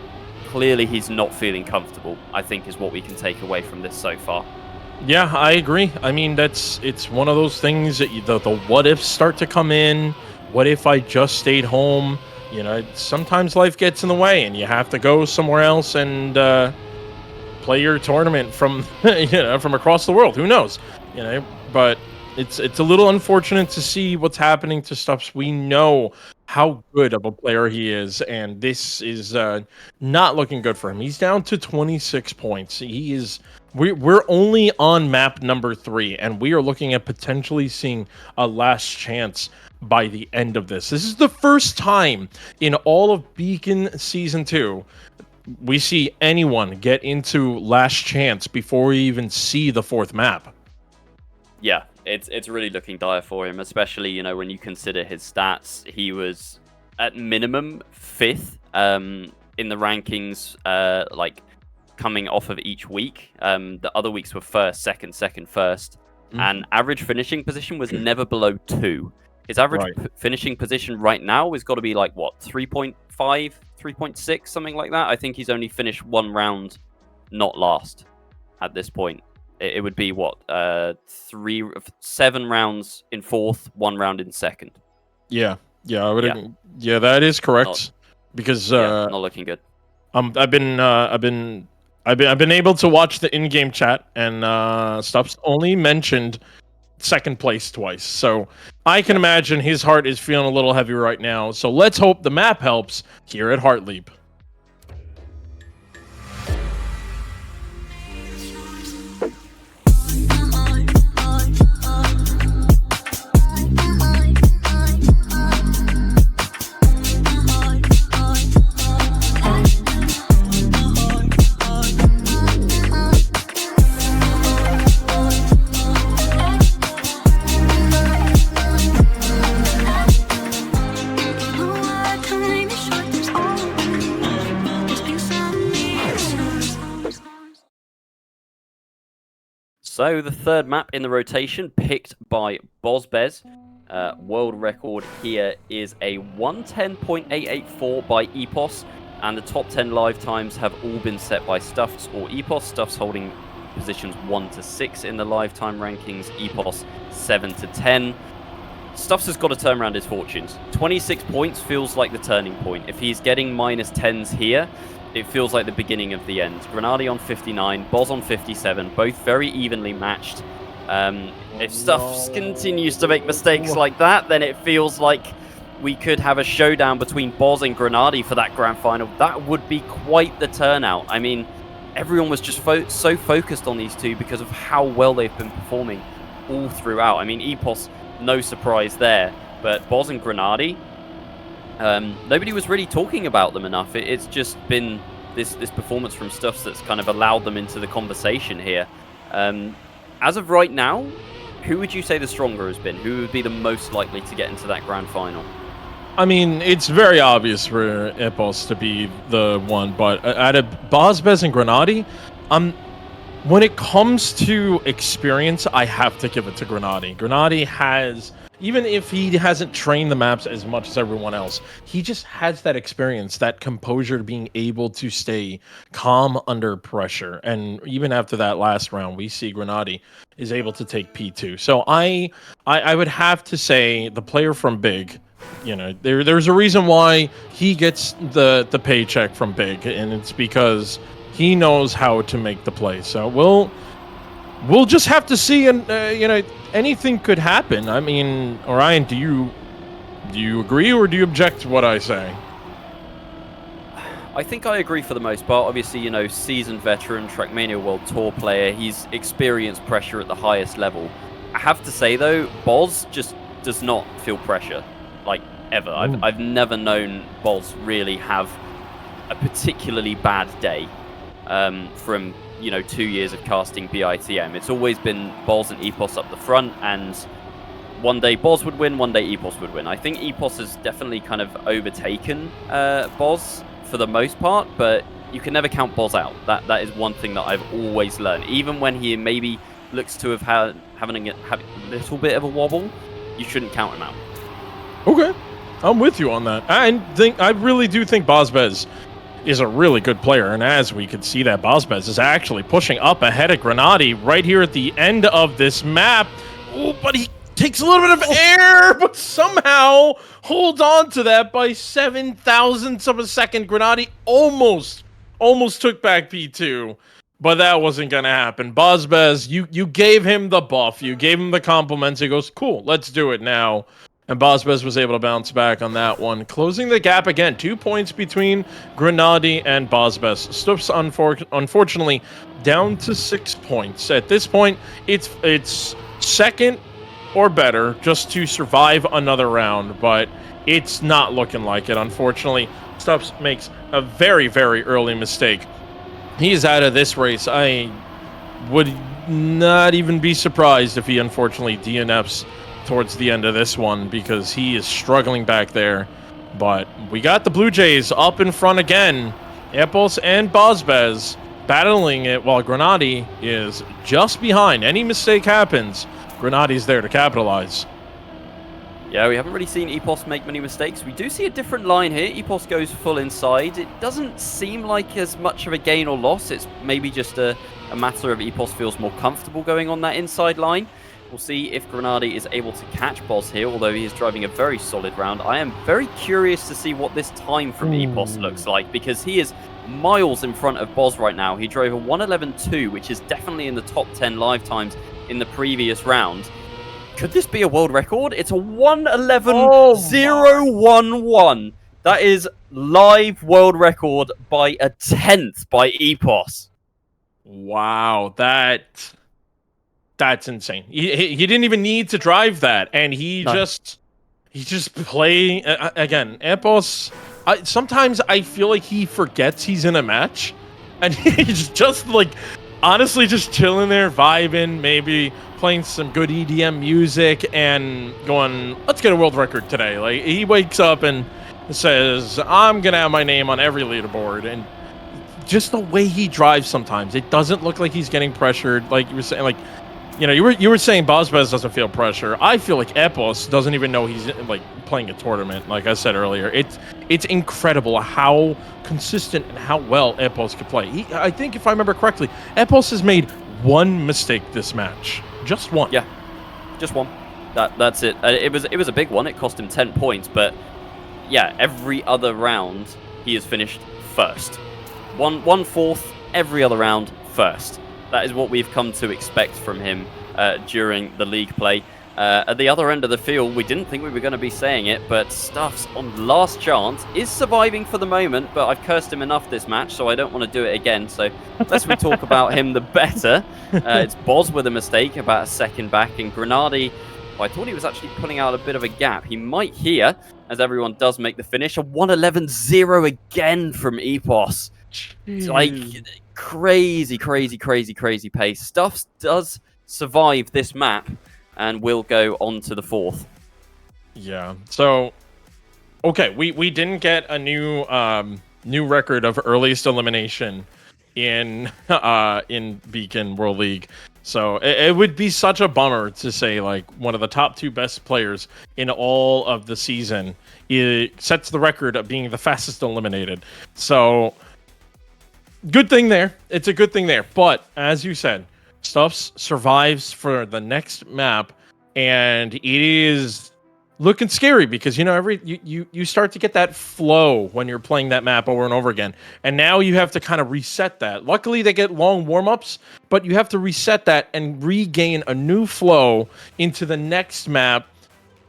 Clearly he's not feeling comfortable, I think, is what we can take away from this so far. Yeah, I agree. I mean, it's one of those things that the what ifs start to come in. What if I just stayed home? You know, sometimes life gets in the way, and you have to go somewhere else and play your tournament from from across the world. Who knows? You know, but it's a little unfortunate to see what's happening to Stuffs. We know how good of a player he is, and this is not looking good for him. He's down to 26 points. We're only on map number 3, and we are looking at potentially seeing a last chance by the end of this. This is the first time in all of Beacon Season 2 we see anyone get into last chance before we even see the 4th map. Yeah, it's really looking dire for him, especially, you know, when you consider his stats. He was at minimum 5th in the rankings, like coming off of each week. The other weeks were 1st, 2nd, 1st, and average finishing position was never below 2. His average finishing position right now has got to be like, what, 3.5, 3.6, something like that. I think he's only finished 1 round not last at this point. It would be what, 7 rounds in 4th, 1 round in 2nd. Yeah, I would. Yeah, that is correct. Because not looking good. I've been able to watch the in-game chat, and Stuff's only mentioned 2nd place twice. So I can imagine his heart is feeling a little heavy right now. So let's hope the map helps here at Heartleap. So the 3rd map in the rotation, picked by Bozbez. World record here is a 110.884 by Epos, and the top 10 live times have all been set by Stuffs or Epos. Stuffs holding positions 1 to 6 in the live time rankings, Epos 7 to 10. Stuffs has got to turn around his fortunes. 26 points feels like the turning point. If he's getting -10s here, it feels like the beginning of the end. Grenady on 59, Boz on 57, both very evenly matched. If Stuffs continues to make mistakes like that, then it feels like we could have a showdown between Boz and Grenady for that grand final. That would be quite the turnout. I mean, everyone was just so focused on these two because of how well they've been performing all throughout. I mean, EPOS, no surprise there, but Boz and Grenady, nobody was really talking about them enough. It's just been this performance from Stuffs that's kind of allowed them into the conversation here. As of right now, who would you say the stronger has been? Who would be the most likely to get into that grand final? I mean, it's very obvious for EPOS to be the one, but out of Bozbez and Grenady, when it comes to experience, I have to give it to Grenady. Grenady has, even if he hasn't trained the maps as much as everyone else, he just has that experience, that composure, being able to stay calm under pressure. And even after that last round, we see Grenady is able to take P2. So I would have to say the player from Big, you know, there's a reason why he gets the paycheck from Big, and it's because he knows how to make the play. So we'll just have to see, and you know, anything could happen. I mean, Orion, do you agree or do you object to what I say? I think I agree for the most part. Obviously, you know, seasoned veteran, Trackmania World Tour player. He's experienced pressure at the highest level. I have to say, though, Boz just does not feel pressure, like, ever. I've never known Boz really have a particularly bad day from, you know, 2 years of casting BITM. It's always been Boz and EPOS up the front, and one day Boz would win, one day EPOS would win. I think EPOS has definitely kind of overtaken Boz for the most part, but you can never count Boz out. That is one thing that I've always learned. Even when he maybe looks to have having a little bit of a wobble, you shouldn't count him out. Okay, I'm with you on that. I really do think Bozbez is a really good player, and as we could see, that Bozbez is actually pushing up ahead of Grenady right here at the end of this map. Ooh, but he takes a little bit of air, but somehow holds on to that by 7 thousandths of a second. Grenady almost took back P2, but that wasn't gonna happen. Bozbez, you gave him the buff, you gave him the compliments. He goes, cool, let's do it now. And Bozbez was able to bounce back on that one, closing the gap again. 2 points between Grenady and Bozbez. Stuffs, unfortunately, down to 6 points. At this point, it's second or better just to survive another round, but it's not looking like it. Unfortunately, Stuffs makes a very, very early mistake. He's out of this race. I would not even be surprised if he unfortunately DNFs towards the end of this one, because he is struggling back there. But we got the Blue Jays up in front again. EPOS and Bozbez battling it, while Grenady is just behind. Any mistake happens, Grenady's there to capitalize. Yeah, we haven't really seen EPOS make many mistakes. We do see a different line here. EPOS goes full inside. It doesn't seem like as much of a gain or loss. It's maybe just a matter of EPOS feels more comfortable going on that inside line. We'll see if Grenady is able to catch Boz here, although he is driving a very solid round. I am very curious to see what this time from EPOS looks like, because he is miles in front of Boz right now. He drove a 1:11.2, which is definitely in the top 10 live times in the previous round. Could this be a world record? It's a 1:11.011. That is live world record by a 10th by EPOS. Wow, that's insane. He didn't even need to drive that, and he just play again. EPOS. Sometimes I feel like he forgets he's in a match, and he's just like honestly just chilling there, vibing, maybe playing some good EDM music, and going, "Let's get a world record today." Like, he wakes up and says, "I'm gonna have my name on every leaderboard," and just the way he drives sometimes, it doesn't look like he's getting pressured. Like you were saying, like, you know, you were saying Bozbez doesn't feel pressure. I feel like EPOS doesn't even know he's like playing a tournament. Like I said earlier, it's incredible how consistent and how well EPOS can play. I think if I remember correctly, EPOS has made one mistake this match, just one. Yeah, just one. That's it. It was a big one. It cost him 10 points, but yeah, every other round he has finished first. One fourth every other round first. That is what we've come to expect from him during the league play. At the other end of the field, we didn't think we were going to be saying it, but Stuffs on last chance is surviving for the moment, but I've cursed him enough this match, so I don't want to do it again. So the less we talk about him, the better. It's Boz with a mistake about a second back, and Grenady, I thought he was actually pulling out a bit of a gap. He might here, as everyone does make the finish. A 1:11.0 again from Epos. It's like crazy pace. Stuffs does survive this map and will go on to the 4th. Yeah. So, okay, we didn't get a new record of earliest elimination in Beacon World League. So it would be such a bummer to say like one of the top 2 best players in all of the season sets the record of being the fastest eliminated. So good thing there. It's a good thing there. But as you said, Stuffs survives for the next map, and it is looking scary because you start to get that flow when you're playing that map over and over again, and now you have to kind of reset that. Luckily, they get long warm-ups, but you have to reset that and regain a new flow into the next map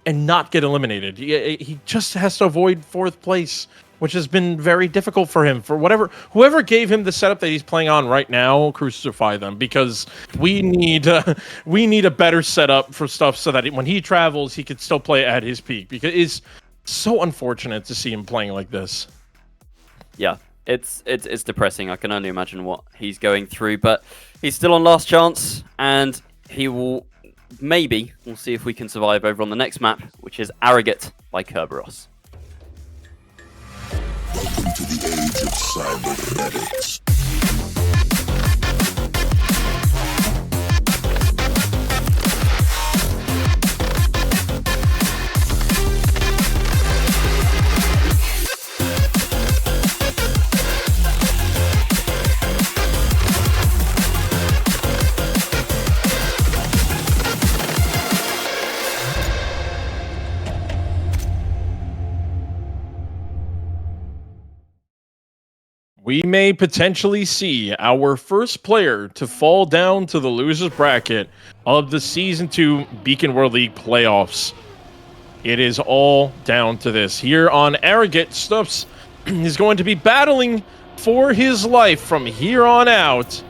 and not get eliminated. He just has to avoid 4th place, which has been very difficult for him. For whoever gave him the setup that he's playing on right now, crucify them, because we need a better setup for stuff so that when he travels, he can still play at his peak. Because it's so unfortunate to see him playing like this. Yeah, it's depressing. I can only imagine what he's going through, but he's still on last chance, and he will we'll see if we can survive over on the next map, which is Arrogate by Kerberos. Welcome to the age of cybernetics. We may potentially see our first player to fall down to the losers bracket of the Season 2 Beacon World League playoffs. It is all down to this. Here on Arrogate, Stuffs is going to be battling for his life from here on out.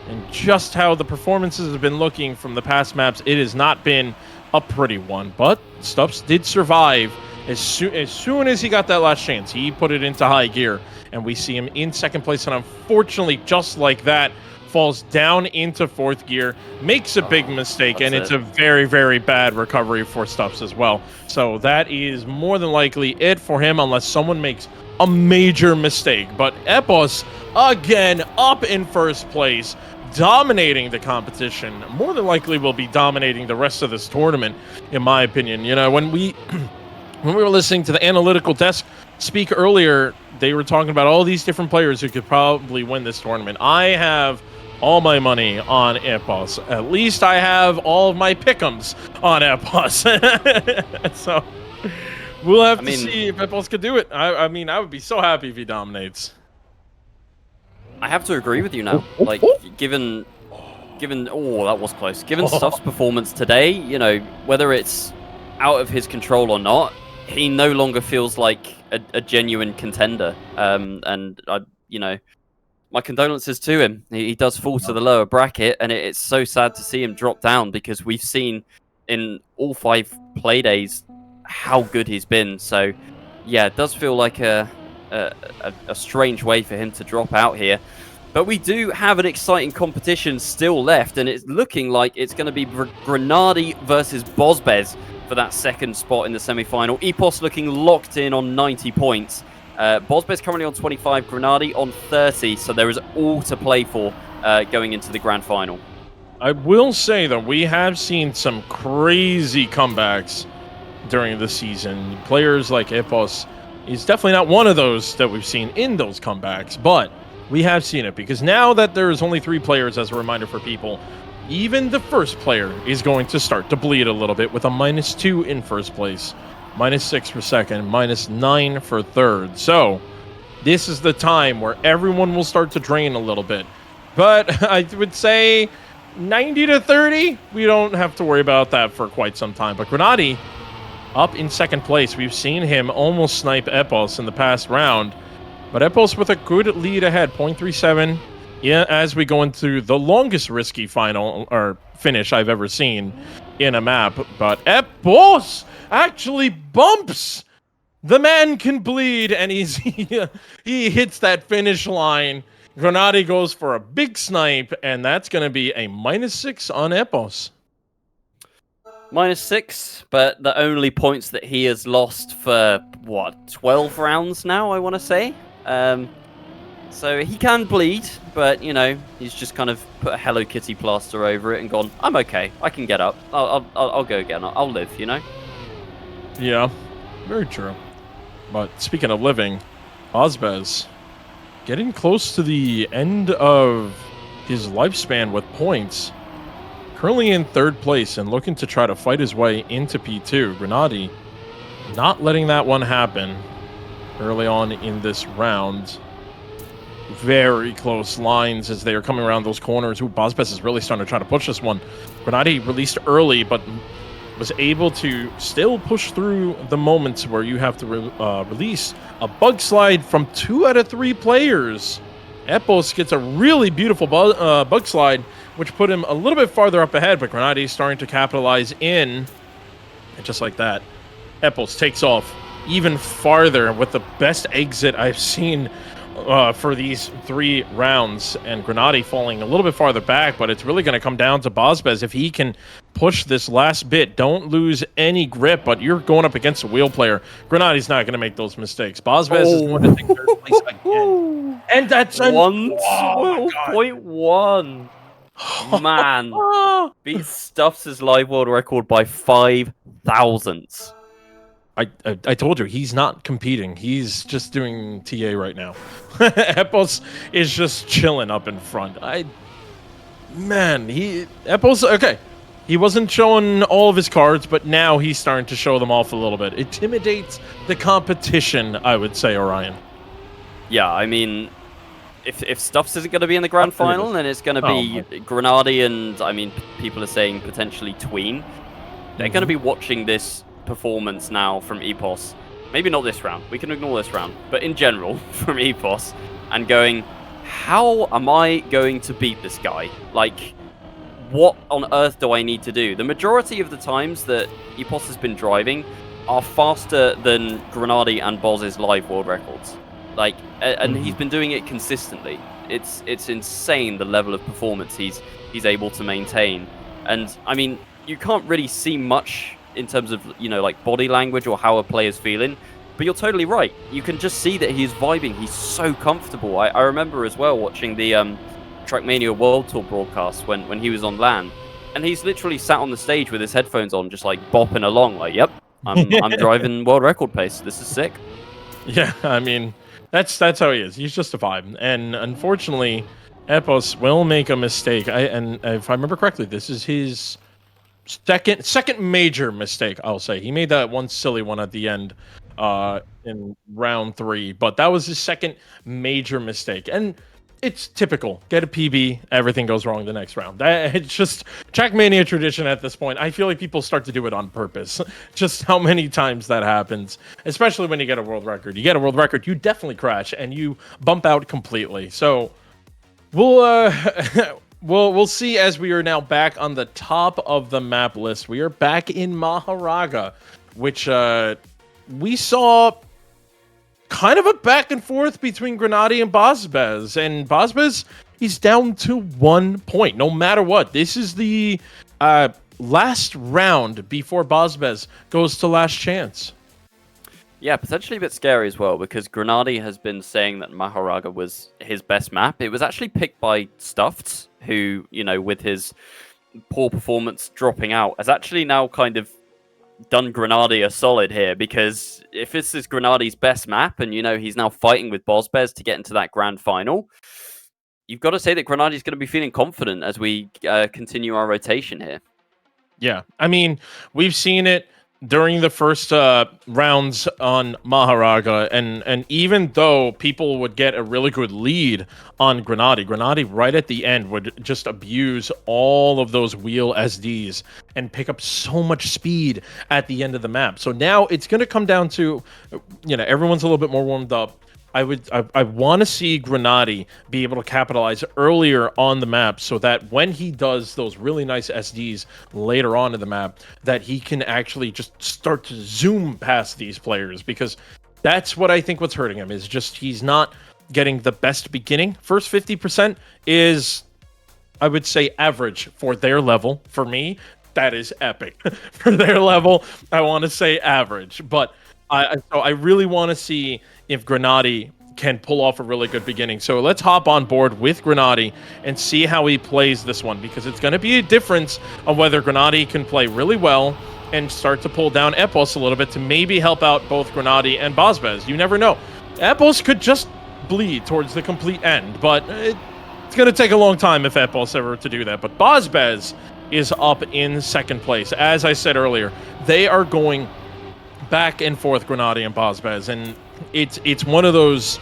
And just how the performances have been looking from the past maps, it has not been a pretty one. But Stuffs did survive as soon as he got that last chance. He put it into high gear. And we see him in 2nd place, and unfortunately, just like that, falls down into 4th gear, makes a big mistake, and it's a very, very bad recovery for Stuffs as well. So that is more than likely it for him, unless someone makes a major mistake. But Epos, again, up in 1st place, dominating the competition. More than likely will be dominating the rest of this tournament, in my opinion. When we were listening to the analytical desk speak earlier, they were talking about all these different players who could probably win this tournament. I have all my money on Epos. At least I have all of my pick'ems on Epos. So we'll have to see if Epos could do it. I would be so happy if he dominates. I have to agree with you now. Like, given that was close. Given Stuff's performance today, whether it's out of his control or not, he no longer feels like a genuine contender. And my condolences to him. He does fall to the lower bracket, and it's so sad to see him drop down because we've seen in all 5 play days how good he's been. So yeah, it does feel like a strange way for him to drop out here. But we do have an exciting competition still left, and it's looking like it's going to be Grenady versus Bozbez for that 2nd spot in the semi-final. Epos looking locked in on 90 points. Bozbez currently on 25, Grenady on 30, so there is all to play for going into the grand final. I will say that we have seen some crazy comebacks during the season. Players like Epos is definitely not one of those that we've seen in those comebacks, but we have seen it because now that there's only 3 players, as a reminder for people, even the 1st player is going to start to bleed a little bit with a -2 in 1st place, -6 for 2nd, -9 for 3rd. So this is the time where everyone will start to drain a little bit. But I would say 90-30. We don't have to worry about that for quite some time. But Grenady up in second place. We've seen him almost snipe Epos in the past round. But Epos with a good lead ahead, 0.37. Yeah, as we go into the longest risky final or finish I've ever seen in a map. But Epos actually bumps. The man can bleed, and he hits that finish line. Grenady goes for a big snipe, and that's going to be a -6 on Epos. -6, but the only points that he has lost for, 12 rounds now, I want to say. So he can bleed, but, he's just kind of put a Hello Kitty plaster over it and gone, I'm okay, I can get up. I'll go again, I'll live, Yeah, very true. But speaking of living, Ozbez getting close to the end of his lifespan with points. Currently in third place and looking to try to fight his way into P2. Grenady not letting that one happen early on in this round. Very close lines as they are coming around those corners. Ozbez is really starting to try to push this one. Grenady released early, but was able to still push through the moments where you have to release a bug slide from 2 out of 3 players. Epos gets a really beautiful bug slide, which put him a little bit farther up ahead, but Grenady is starting to capitalize in. And just like that, Epos takes off even farther with the best exit I've seen for these 3 rounds, and Grenady falling a little bit farther back, but it's really going to come down to Ozbez if he can push this last bit. Don't lose any grip, but you're going up against a wheel player. Grenady's not going to make those mistakes. Ozbez is going to take third place again. And that's 112.1. Man. Beats Stuffs' live world record by 5 thousandths. I told you, he's not competing. He's just doing TA right now. Epos is just chilling up in front. Epos, okay. He wasn't showing all of his cards, but now he's starting to show them off a little bit. Intimidates the competition, I would say, Orion. Yeah, I mean, if Stuffs isn't going to be in the grand final, then it's going to be Grenady and, people are saying potentially Tween. They're going to be watching this performance now from Epos. Maybe not this round. We can ignore this round. But in general, from Epos, and going, how am I going to beat this guy? Like, what on earth do I need to do? The majority of the times that Epos has been driving are faster than Grenady and Boz's live world records. Like, and he's been doing it consistently. It's insane the level of performance he's able to maintain. And you can't really see much in terms of, like body language or how a player's feeling, but you're totally right. You can just see that he's vibing. He's so comfortable. I remember as well watching the Trackmania World Tour broadcast when he was on LAN, and he's literally sat on the stage with his headphones on, just like bopping along, like, yep, I'm driving world record pace. This is sick. Yeah, that's how he is. He's just a vibe, and unfortunately, Epos will make a mistake. And if I remember correctly, this is his second major mistake, I'll say. He made that one silly one at the end in round 3, but that was his second major mistake. And it's typical. Get a PB, everything goes wrong the next round. It's just Trackmania tradition at this point. I feel like people start to do it on purpose. Just how many times that happens, especially when you get a world record. You get a world record, you definitely crash, and you bump out completely. So We'll see as we are now back on the top of the map list. We are back in Maharaga, which we saw kind of a back and forth between Grenady and Ozbez. And Ozbez, he's down to 1 point, no matter what. This is the last round before Ozbez goes to last chance. Yeah, potentially a bit scary as well, because Grenady has been saying that Maharaga was his best map. It was actually picked by Stuffed, who, with his poor performance dropping out, has actually now kind of done Grenady a solid here, because if this is Grenady's best map, and, he's now fighting with Ozbez to get into that grand final, you've got to say that Grenady's going to be feeling confident as we continue our rotation here. Yeah, we've seen it during the first rounds on Maharaga, and even though people would get a really good lead on Grenade right at the end would just abuse all of those wheel SDs and pick up so much speed at the end of the map. So now it's going to come down to, everyone's a little bit more warmed up. I want to see Grenade be able to capitalize earlier on the map so that when he does those really nice SDs later on in the map, that he can actually just start to zoom past these players, because that's what I think what's hurting him is just he's not getting the best beginning. First 50% is, I would say, average for their level. For me, that is epic. For their level, I want to say average, but I really want to see if Grenade can pull off a really good beginning. So let's hop on board with Grenade and see how he plays this one, because it's going to be a difference of whether Grenade can play really well and start to pull down Epos a little bit to maybe help out both Grenade and Bozbez. You never know. Epos could just bleed towards the complete end, but it's going to take a long time if Epos ever to do that. But Bozbez is up in second place. As I said earlier, they are going back and forth, Grenade and Bozbez, and it's one of those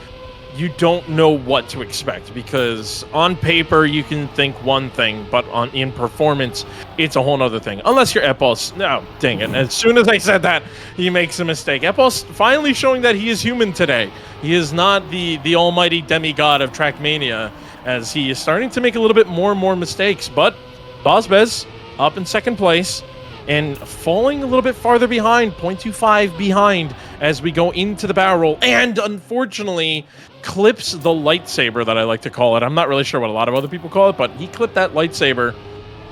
you don't know what to expect, because on paper you can think one thing, but in performance it's a whole other thing. Unless you're Epos. No, dang it. As soon as I said that, he makes a mistake. Epos finally showing that he is human today. He is not the almighty demigod of Trackmania, as he is starting to make a little bit more and more mistakes. But Bozbez up in second place and falling a little bit farther behind, 0.25 behind as we go into the barrel roll, and unfortunately clips the lightsaber that I like to call it. I'm not really sure what a lot of other people call it, but he clipped that lightsaber,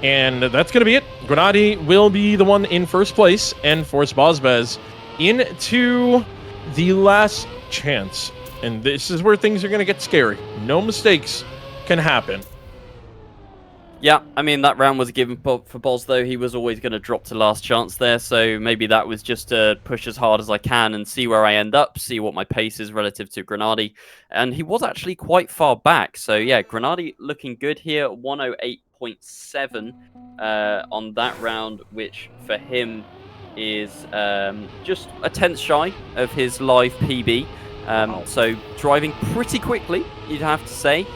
and that's going to be it. Grenade will be the one in first place and force Bozbez into the last chance. And this is where things are going to get scary. No mistakes can happen. Yeah, I mean, that round was given for Boz, though. He was always going to drop to last chance there, so maybe that was just to push as hard as I can and see where I end up, see what my pace is relative to Grenade. And he was actually quite far back, so yeah, Grenade looking good here, 108.7 on that round, which for him is just a tenth shy of his live PB. So driving pretty quickly, you'd have to say.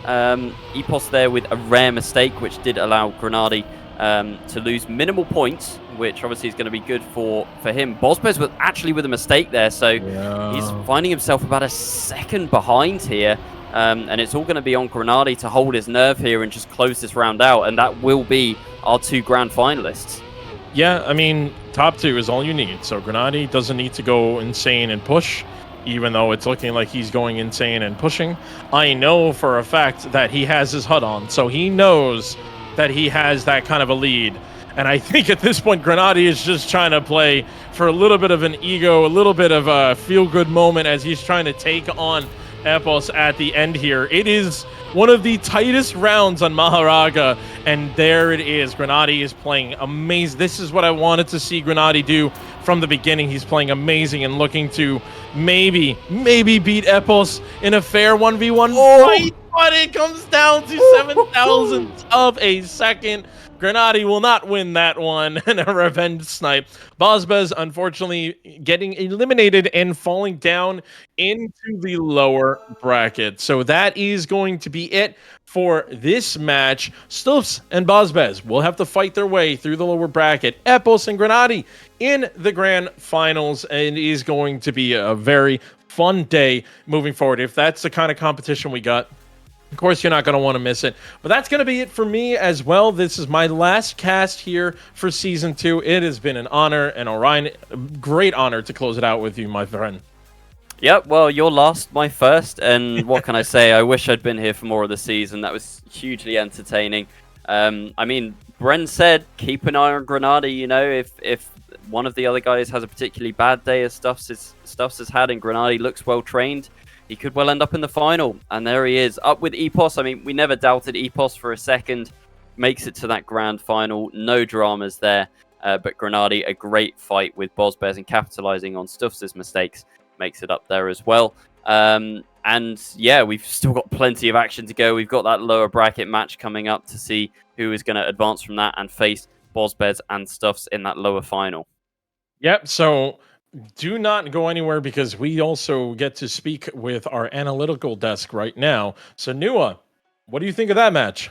Epos there with a rare mistake, which did allow Grenade to lose minimal points, which obviously is going to be good for him. Bozbez was actually with a mistake there, so he's finding himself about a second behind here, and it's all going to be on Grenade to hold his nerve here and just close this round out, and that will be our two grand finalists. Yeah, I mean, top two is all you need, so Grenade doesn't need to go insane and push. Even though it's looking like he's going insane and pushing, I know for a fact that he has his HUD on, so he knows that he has that kind of a lead. And I think at this point, Grenade is just trying to play for a little bit of an ego, a little bit of a feel-good moment as he's trying to take on Epos at the end here. It is one of the tightest rounds on Maharaga, and there it is. Grenade is playing amazing. This is what I wanted to see Grenade do from the beginning. He's playing amazing and looking to maybe beat Epos in a fair 1v1 fight, but it comes down to 7,000ths of a second. Grenade will not win that one in a revenge snipe. Bozbez, unfortunately, getting eliminated and falling down into the lower bracket. So that is going to be it for this match. Stuffs and Bozbez will have to fight their way through the lower bracket. Epos and Grenade in the grand finals, and it is going to be a very fun day moving forward. If that's the kind of competition we got, of course, you're not going to want to miss it. But that's going to be it for me as well. This is my last cast here for Season 2. It has been an honor, and Orion, great honor to close it out with you, my friend. Yep, well, you're last, my first, and what can I say? I wish I'd been here for more of the season. That was hugely entertaining. I mean, Bren said, keep an eye on Grenade, you know, if one of the other guys has a particularly bad day as Stuffs has had, and Grenade looks well-trained, he could well end up in the final, and there he is, up with Epos. I mean, we never doubted Epos for a second. Makes it to that grand final, no dramas there. But Grenade, a great fight with Bozbez and capitalizing on Stuffs' mistakes, makes it up there as well. And yeah, we've still got plenty of action to go. We've got that lower bracket match coming up to see who is going to advance from that and face Bozbez and Stuffs in that lower final. Yep. So do not go anywhere because we also get to speak with our analytical desk right now. So Nua, what do you think of that match?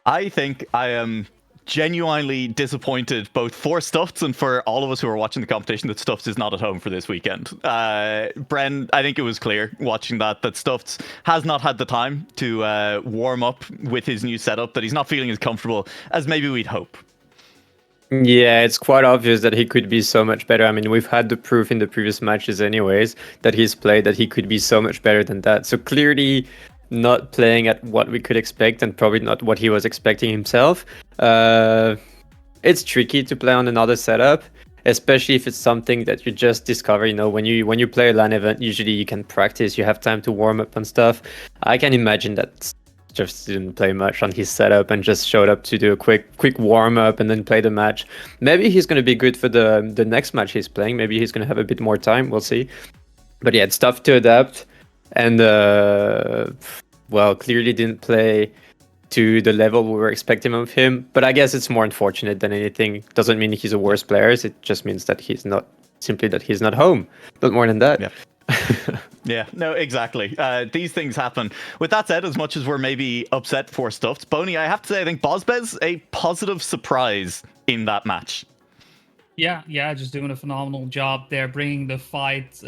I think I am genuinely disappointed both for Stuffs and for all of us who are watching the competition that Stuffs is not at home for this weekend. Bren, I think it was clear watching that Stuffs has not had the time to warm up with his new setup, that he's not feeling as comfortable as maybe we'd hope. Yeah, it's quite obvious that he could be so much better. I mean, we've had the proof in the previous matches anyways that he's played that he could be so much better than that. So clearly not playing at what we could expect and probably not what he was expecting himself. It's tricky to play on another setup, especially if it's something that you just discover. You know, when you play a LAN event, usually you can practice, you have time to warm up and stuff. I can imagine that just didn't play much on his setup and just showed up to do a quick warm up and then play the match. Maybe he's going to be good for the next match he's playing. Maybe he's going to have a bit more time. We'll see. But yeah, it's tough to adapt. And well, clearly didn't play to the level we were expecting of him. But I guess it's more unfortunate than anything. Doesn't mean he's a worse player. It just means that he's not home. Not more than that. Yeah. Yeah, no, exactly. These things happen. With that said, as much as we're maybe upset for Stuffs, Boney, I have to say I think Bozbez a positive surprise in that match. Yeah, just doing a phenomenal job there, bringing the fight.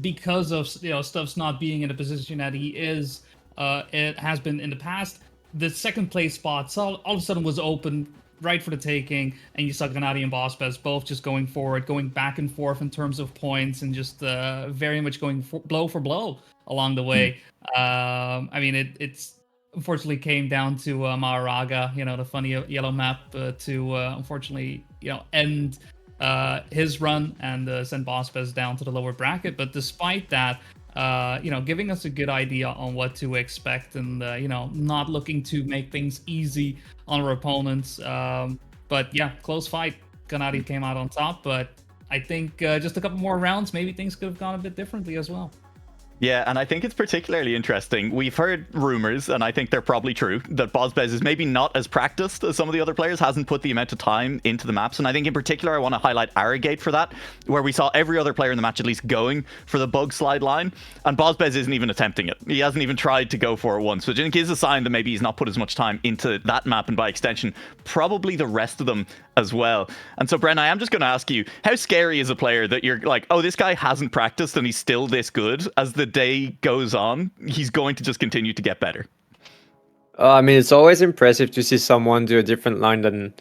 Because of Stuffs not being in the position that he is, it has been in the past. The second place spot all of a sudden was open right for the taking, and you saw Granati and Bozbez both just going forward, going back and forth in terms of points, and just very much going blow for blow along the way. I mean, it's unfortunately came down to Maharaga, the funny yellow map, to unfortunately, end his run and send Bozbez down to the lower bracket. But despite that, giving us a good idea on what to expect, and not looking to make things easy on our opponents. But yeah, close fight. Granati came out on top, but I think just a couple more rounds, maybe things could have gone a bit differently as well. Yeah, and I think it's particularly interesting. We've heard rumors, and I think they're probably true, that Bozbez is maybe not as practiced as some of the other players, hasn't put the amount of time into the maps. And I think in particular, I want to highlight Arrogate for that, where we saw every other player in the match at least going for the bug slide line, and Bozbez isn't even attempting it. He hasn't even tried to go for it once, which I think is a sign that maybe he's not put as much time into that map, and by extension, probably the rest of them as well. And so, Bren, I am just going to ask you, how scary is a player that you're like, oh, this guy hasn't practiced and he's still this good? As the day goes on, he's going to just continue to get better. I mean, it's always impressive to see someone do a different line than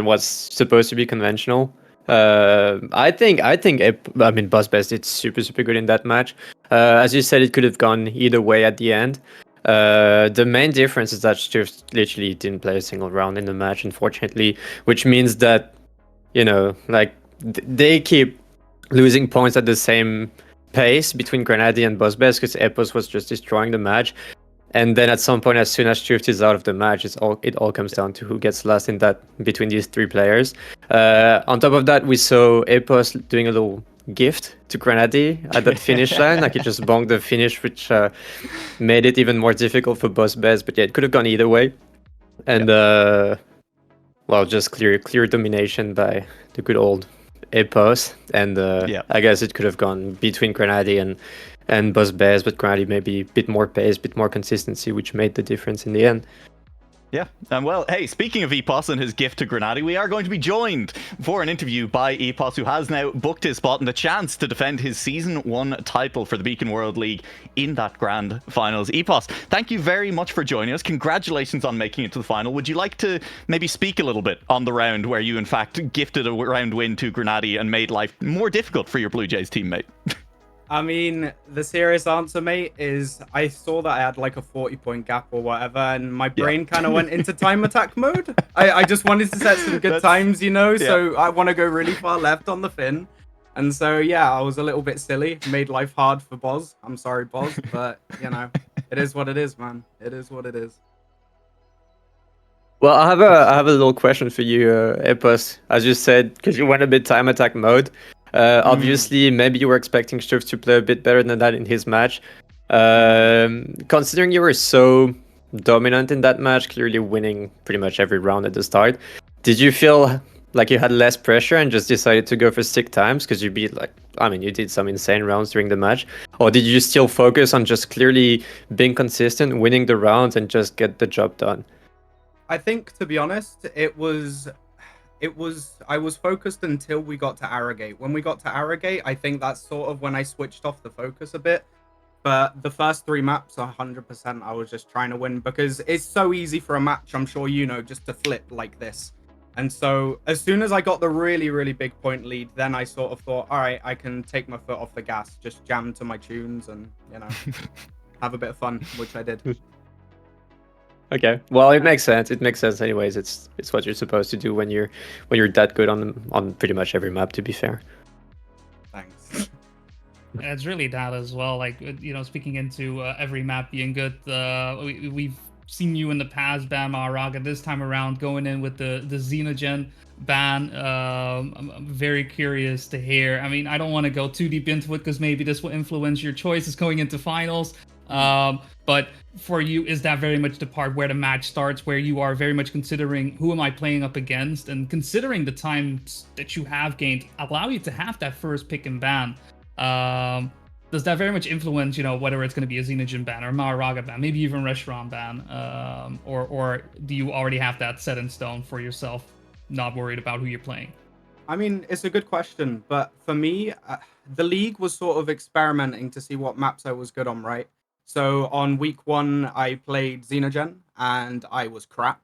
what's supposed to be conventional. I think Bozbez did super good in that match. As you said, it could have gone either way at the end. The main difference is that Stuffs literally didn't play a single round in the match, unfortunately, which means that they keep losing points at the same pace between Granati and Bozbez, because Epos was just destroying the match. And then at some point, as soon as Stuffs is out of the match, it all comes down to who gets last in that between these three players. On top of that, we saw Epos doing a little gift to Granati at that finish line. Like, he just bonked the finish, which made it even more difficult for Bozbez. But yeah, it could have gone either way. And just clear domination by the good old Epos. And I guess it could have gone between Granati and Bozbez, but Granati maybe a bit more pace, a bit more consistency, which made the difference in the end. Yeah, and well, hey, speaking of Epos and his gift to Granati, we are going to be joined for an interview by Epos, who has now booked his spot and the chance to defend his Season 1 title for the Beacon World League in that grand finals. Epos, thank you very much for joining us. Congratulations on making it to the final. Would you like to maybe speak a little bit on the round where you, in fact, gifted a round win to Granati and made life more difficult for your Blue Jays teammate? I mean, the serious answer, mate, is I saw that I had like a 40-point gap or whatever, and my brain kind of went into time attack mode. I just wanted to set some good times, so I want to go really far left on the fin. And so, yeah, I was a little bit silly, made life hard for Boz. I'm sorry, Boz, but, it is what it is, man. It is what it is. Well, I have a little question for you, Epos. As you said, because you went a bit time attack mode. Obviously, maybe you were expecting Stuffs to play a bit better than that in his match. Considering you were so dominant in that match, clearly winning pretty much every round at the start, did you feel Like you had less pressure and just decided to go for 6 times because you beat you did some insane rounds during the match? Or did you still focus on just clearly being consistent, winning the rounds and just get the job done? I think, to be honest, I was focused until we got to Arrogate. When we got to Arrogate, I think that's sort of when I switched off the focus a bit. But the first 3 maps, 100%, I was just trying to win because it's so easy for a match, I'm sure you know, just to flip like this. And so as soon as I got the really, really big point lead, then I sort of thought, all right, I can take my foot off the gas, just jam to my tunes and, have a bit of fun, which I did. Okay, well, it makes sense. It makes sense, anyways. It's what you're supposed to do when you're that good on pretty much every map. To be fair. Thanks. It's really that as well. Like, speaking into every map being good, we've seen you in the past ban Maharaga. This time around, going in with the Xenogen ban. I'm very curious to hear. I mean, I don't want to go too deep into it because maybe this will influence your choices going into finals. But for you, is that very much the part where the match starts, where you are very much considering who am I playing up against, and considering the times that you have gained allow you to have that first pick and ban? Does that very much influence, whether it's going to be a Xenogen ban or Maharaga ban, maybe even Restaurant ban, or do you already have that set in stone for yourself, not worried about who you're playing? I mean, it's a good question, but for me, the league was sort of experimenting to see what maps I was good on, right? So on week 1, I played Xenogen, and I was crap.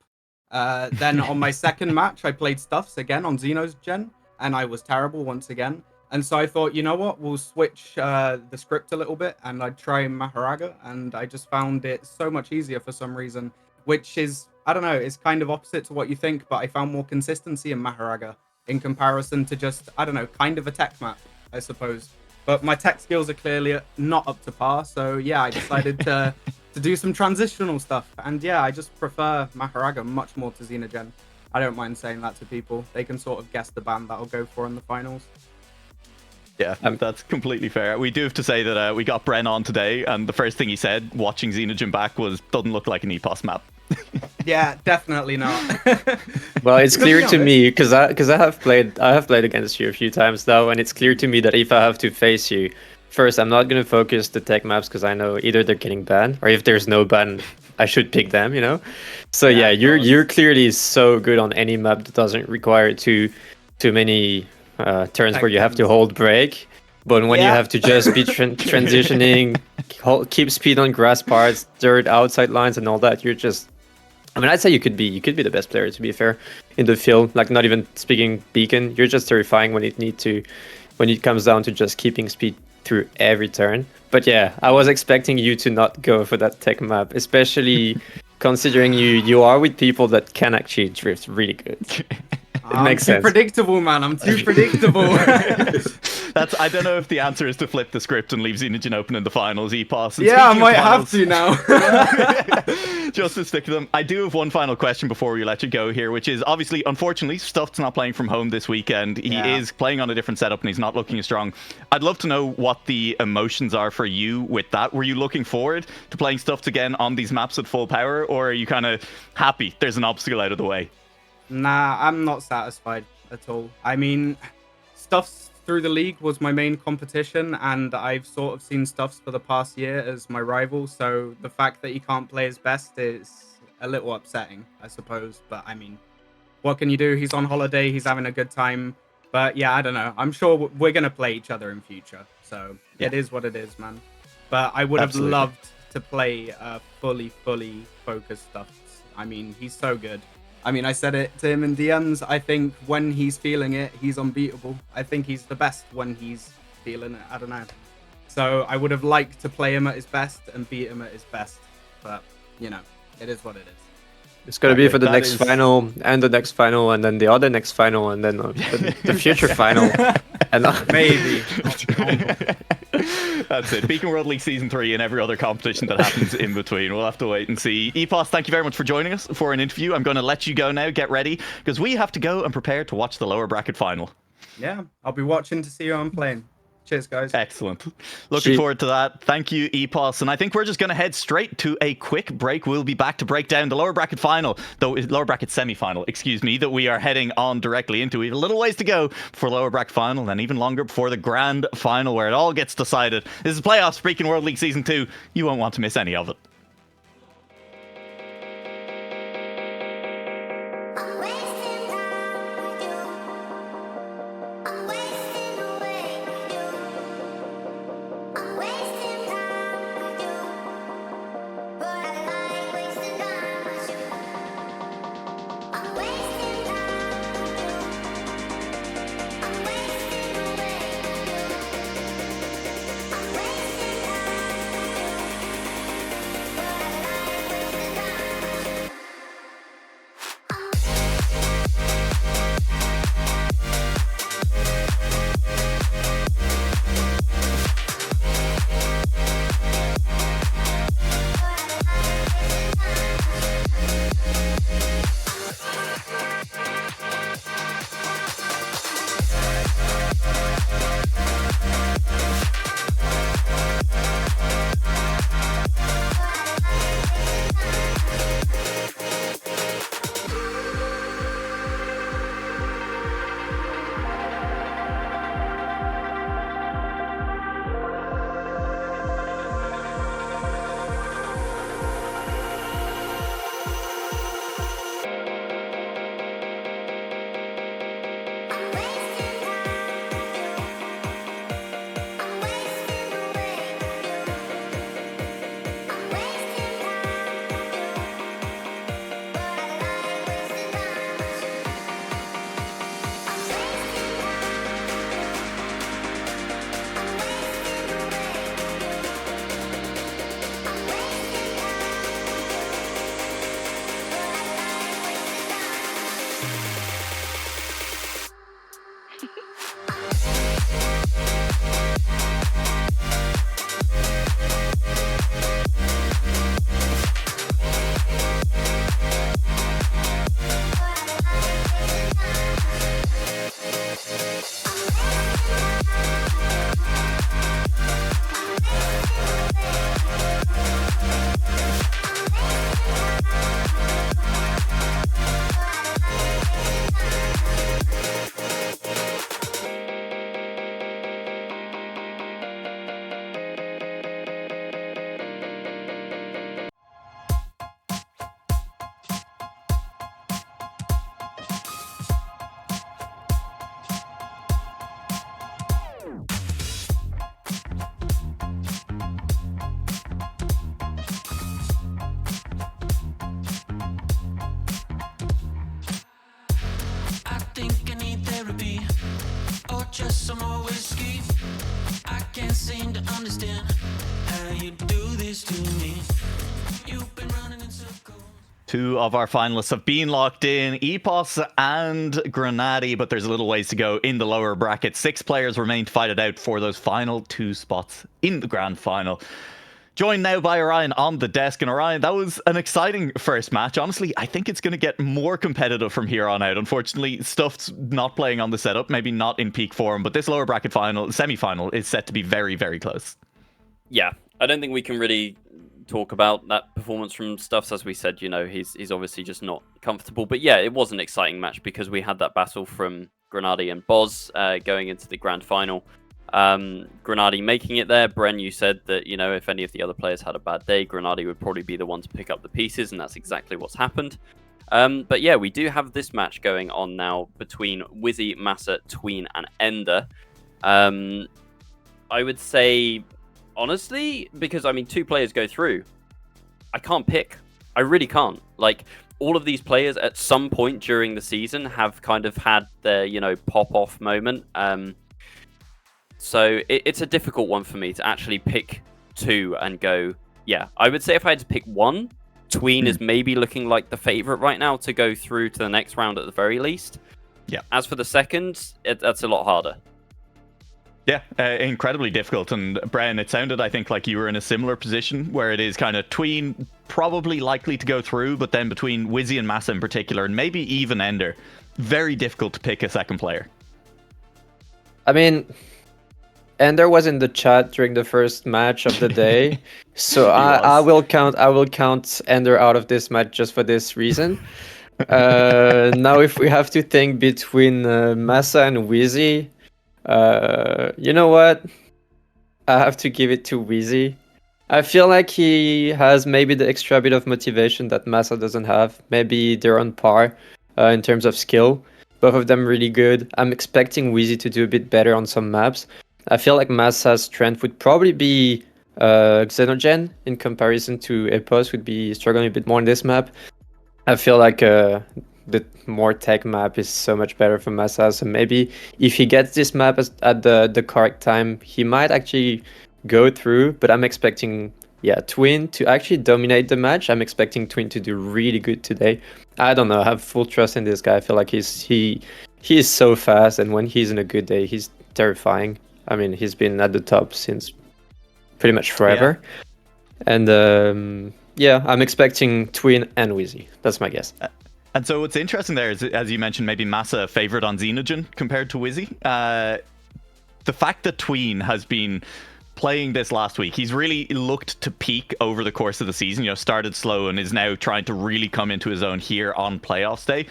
Then on my second match, I played Stuffs again on Xenogen, and I was terrible once again. And so I thought, you know what, we'll switch the script a little bit, and I'd try Maharaga, and I just found it so much easier for some reason, which is, I don't know, it's kind of opposite to what you think, but I found more consistency in Maharaga in comparison to just, I don't know, kind of a tech map, I suppose. But my tech skills are clearly not up to par, so yeah, I decided to do some transitional stuff. And yeah, I just prefer Maharaga much more to Xenogen. I don't mind saying that to people. They can sort of guess the band that I'll go for in the finals. Yeah, that's completely fair. We do have to say that we got Bren on today, and the first thing he said, watching Xenogen back, was doesn't look like an EPOS map. Yeah, definitely not. Well, it's clear to me because I have played against you a few times now, and it's clear to me that if I have to face you, first I'm not gonna focus the tech maps because I know either they're getting banned or if there's no ban, I should pick them. So yeah, you're clearly so good on any map that doesn't require too many turns where you have to hold break. But when you have to just be transitioning, keep speed on grass parts, dirt, outside lines, and all that, you're just. I mean, I'd say you could be the best player, to be fair, in the field. Like, not even speaking Beacon, you're just terrifying when it comes down to just keeping speed through every turn. But yeah, I was expecting you to not go for that tech map, especially considering you are with people that can actually drift really good. It makes sense. I'm too predictable, man. I'm too predictable. I don't know if the answer is to flip the script and leave Xenogen open in the finals, EPOS. Yeah, I might have to now. Just to stick to them. I do have one final question before we let you go here, which is obviously, unfortunately, Stuff's not playing from home this weekend. He is playing on a different setup and he's not looking as strong. I'd love to know what the emotions are for you with that. Were you looking forward to playing Stuffs again on these maps at full power, or are you kind of happy there's an obstacle out of the way? Nah, I'm not satisfied at all. I mean, Stuffs through the league was my main competition, and I've sort of seen Stuffs for the past year as my rival, so the fact that he can't play his best is a little upsetting, I suppose. But I mean, what can you do? He's on holiday, he's having a good time. But yeah, I don't know. I'm sure we're going to play each other in future, so it is what it is, man. But I would have loved to play fully focused Stuffs. I mean, he's so good. I mean, I said it to him in DMs. I think when he's feeling it, he's unbeatable. I think he's the best when he's feeling it. I don't know. So I would have liked to play him at his best and beat him at his best. But, it is what it is. It's going to be for the next final, and the next final, and then the other next final, and then the future final. And maybe. That's it. Beacon World League Season 3 and every other competition that happens in between. We'll have to wait and see. EPOS, thank you very much for joining us for an interview. I'm going to let you go now. Get ready, because we have to go and prepare to watch the lower bracket final. Yeah, I'll be watching to see who I'm playing. Cheers, guys. Excellent. Looking forward to that. Thank you, EPOS. And I think we're just going to head straight to a quick break. We'll be back to break down the lower bracket final, lower bracket semi-final, excuse me, that we are heading on directly into. We have a little ways to go before lower bracket final, and even longer before the grand final, where it all gets decided. This is Playoffs Freaking World League Season 2. You won't want to miss any of it. just some more whiskey. I can't seem to understand how you do this to me. You've been running in circles. Two of our finalists have been locked in, EPOS and Grenady, but there's a little ways to go in the lower bracket. 6 players remain to fight it out for those final 2 spots in the grand final. Joined now by Orion on the desk. And Orion, that was an exciting first match. Honestly, I think it's going to get more competitive from here on out. Unfortunately, Stuff's not playing on the setup, maybe not in peak form, but this lower bracket final, semi-final, is set to be very, very close. Yeah, I don't think we can really talk about that performance from Stuffs. As we said, you know, he's obviously just not comfortable. But yeah, it was an exciting match because we had that battle from Grenady and Boz going into the grand final. Grenady making it there. Bren, you said that, you know, if any of the other players had a bad day, Grenady would probably be the one to pick up the pieces, and that's exactly what's happened. But yeah, we do have this match going on now between Wizzy, Massa, Tween, and Ender. I would say, honestly, because, I mean, 2 players go through, I can't pick. I really can't. Like, all of these players at some point during the season have kind of had their, you know, pop-off moment. So it's a difficult one for me to actually pick 2 and go, yeah. I would say if I had to pick 1, Tween is maybe looking like the favorite right now to go through to the next round at the very least. Yeah. As for the second, that's a lot harder. Yeah, incredibly difficult. And Bren, it sounded, I think, like you were in a similar position where it is kind of Tween probably likely to go through, but then between Wizzy and Massa in particular, and maybe even Ender, very difficult to pick a second player. I mean, Ender was in the chat during the first match of the day, so I was. will count Ender out of this match just for this reason. Now, if we have to think between Massa and Wheezy, you know what? I have to give it to Wheezy. I feel like he has maybe the extra bit of motivation that Massa doesn't have. Maybe they're on par in terms of skill. Both of them really good. I'm expecting Wheezy to do a bit better on some maps. I feel like Massa's strength would probably be Xenogen in comparison to Epos, would be struggling a bit more on this map. I feel like the more tech map is so much better for Massa. So maybe if he gets this map at the correct time, he might actually go through. But I'm expecting, Twin to actually dominate the match. I'm expecting Twin to do really good today. I don't know. I have full trust in this guy. I feel like he is so fast, and when he's in a good day, he's terrifying. I mean, he's been at the top since pretty much forever. Yeah. And I'm expecting Twin and Wheezy. That's my guess. And so what's interesting there is, as you mentioned, maybe Massa favored on Xenogen compared to Wheezy. The fact that Tween has been playing this last week, he's really looked to peak over the course of the season, started slow and is now trying to really come into his own here on playoffs day.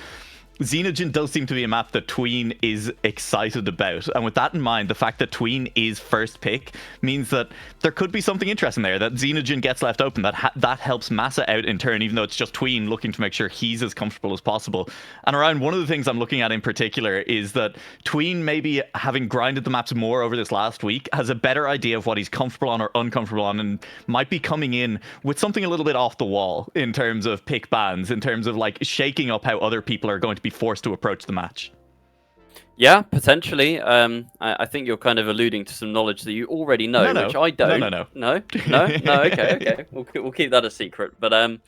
Xenogen does seem to be a map that Tween is excited about. And with that in mind, the fact that Tween is first pick means that there could be something interesting there, that Xenogen gets left open, that helps Massa out in turn, even though it's just Tween looking to make sure he's as comfortable as possible. And around one of the things I'm looking at in particular is that Tween, maybe having grinded the maps more over this last week, has a better idea of what he's comfortable on or uncomfortable on, and might be coming in with something a little bit off the wall in terms of pick bans, in terms of like shaking up how other people are going to be forced to approach the match. Yeah, potentially. I think you're kind of alluding to some knowledge that you already know, which I don't. No. Okay. We'll keep that a secret. But I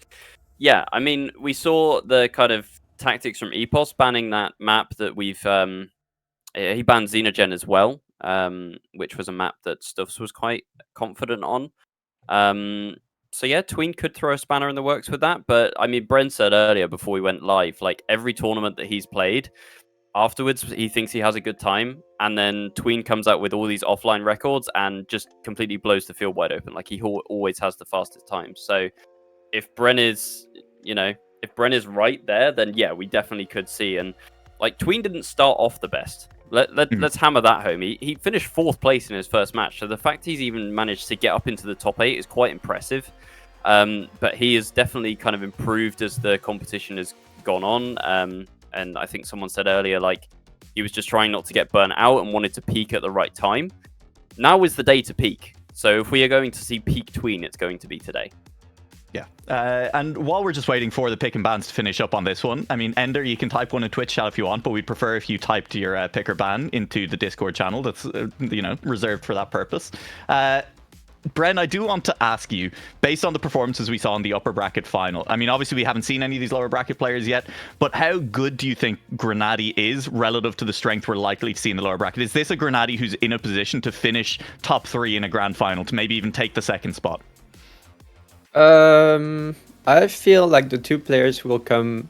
mean, we saw the kind of tactics from Epos banning that map that we've. He banned Xenogen as well, which was a map that Stuffs was quite confident on. So yeah, Tween could throw a spanner in the works with that, but I mean, Bren said earlier before we went live, like every tournament that he's played, afterwards he thinks he has a good time, and then Tween comes out with all these offline records and just completely blows the field wide open. Like he always has the fastest time. So if Bren is, right there, then yeah, we definitely could see. And like Tween didn't start off the best. Let's hammer that home. He finished 4th place in his first match, so the fact he's even managed to get up into the top 8 is quite impressive. But he has definitely kind of improved as the competition has gone on. And I think someone said earlier, like, he was just trying not to get burnt out and wanted to peak at the right time. Now is the day to peak. So if we are going to see peak Tween, it's going to be today. Yeah. And while we're just waiting for the pick and bans to finish up on this one, I mean, Ender, you can type one in Twitch chat if you want, but we'd prefer if you typed your pick or ban into the Discord channel that's, reserved for that purpose. Bren, I do want to ask you, based on the performances we saw in the upper bracket final, I mean, obviously we haven't seen any of these lower bracket players yet, but how good do you think Grenady is relative to the strength we're likely to see in the lower bracket? Is this a Grenady who's in a position to finish top 3 in a grand final, to maybe even take the 2nd spot? I feel like the 2 players who will come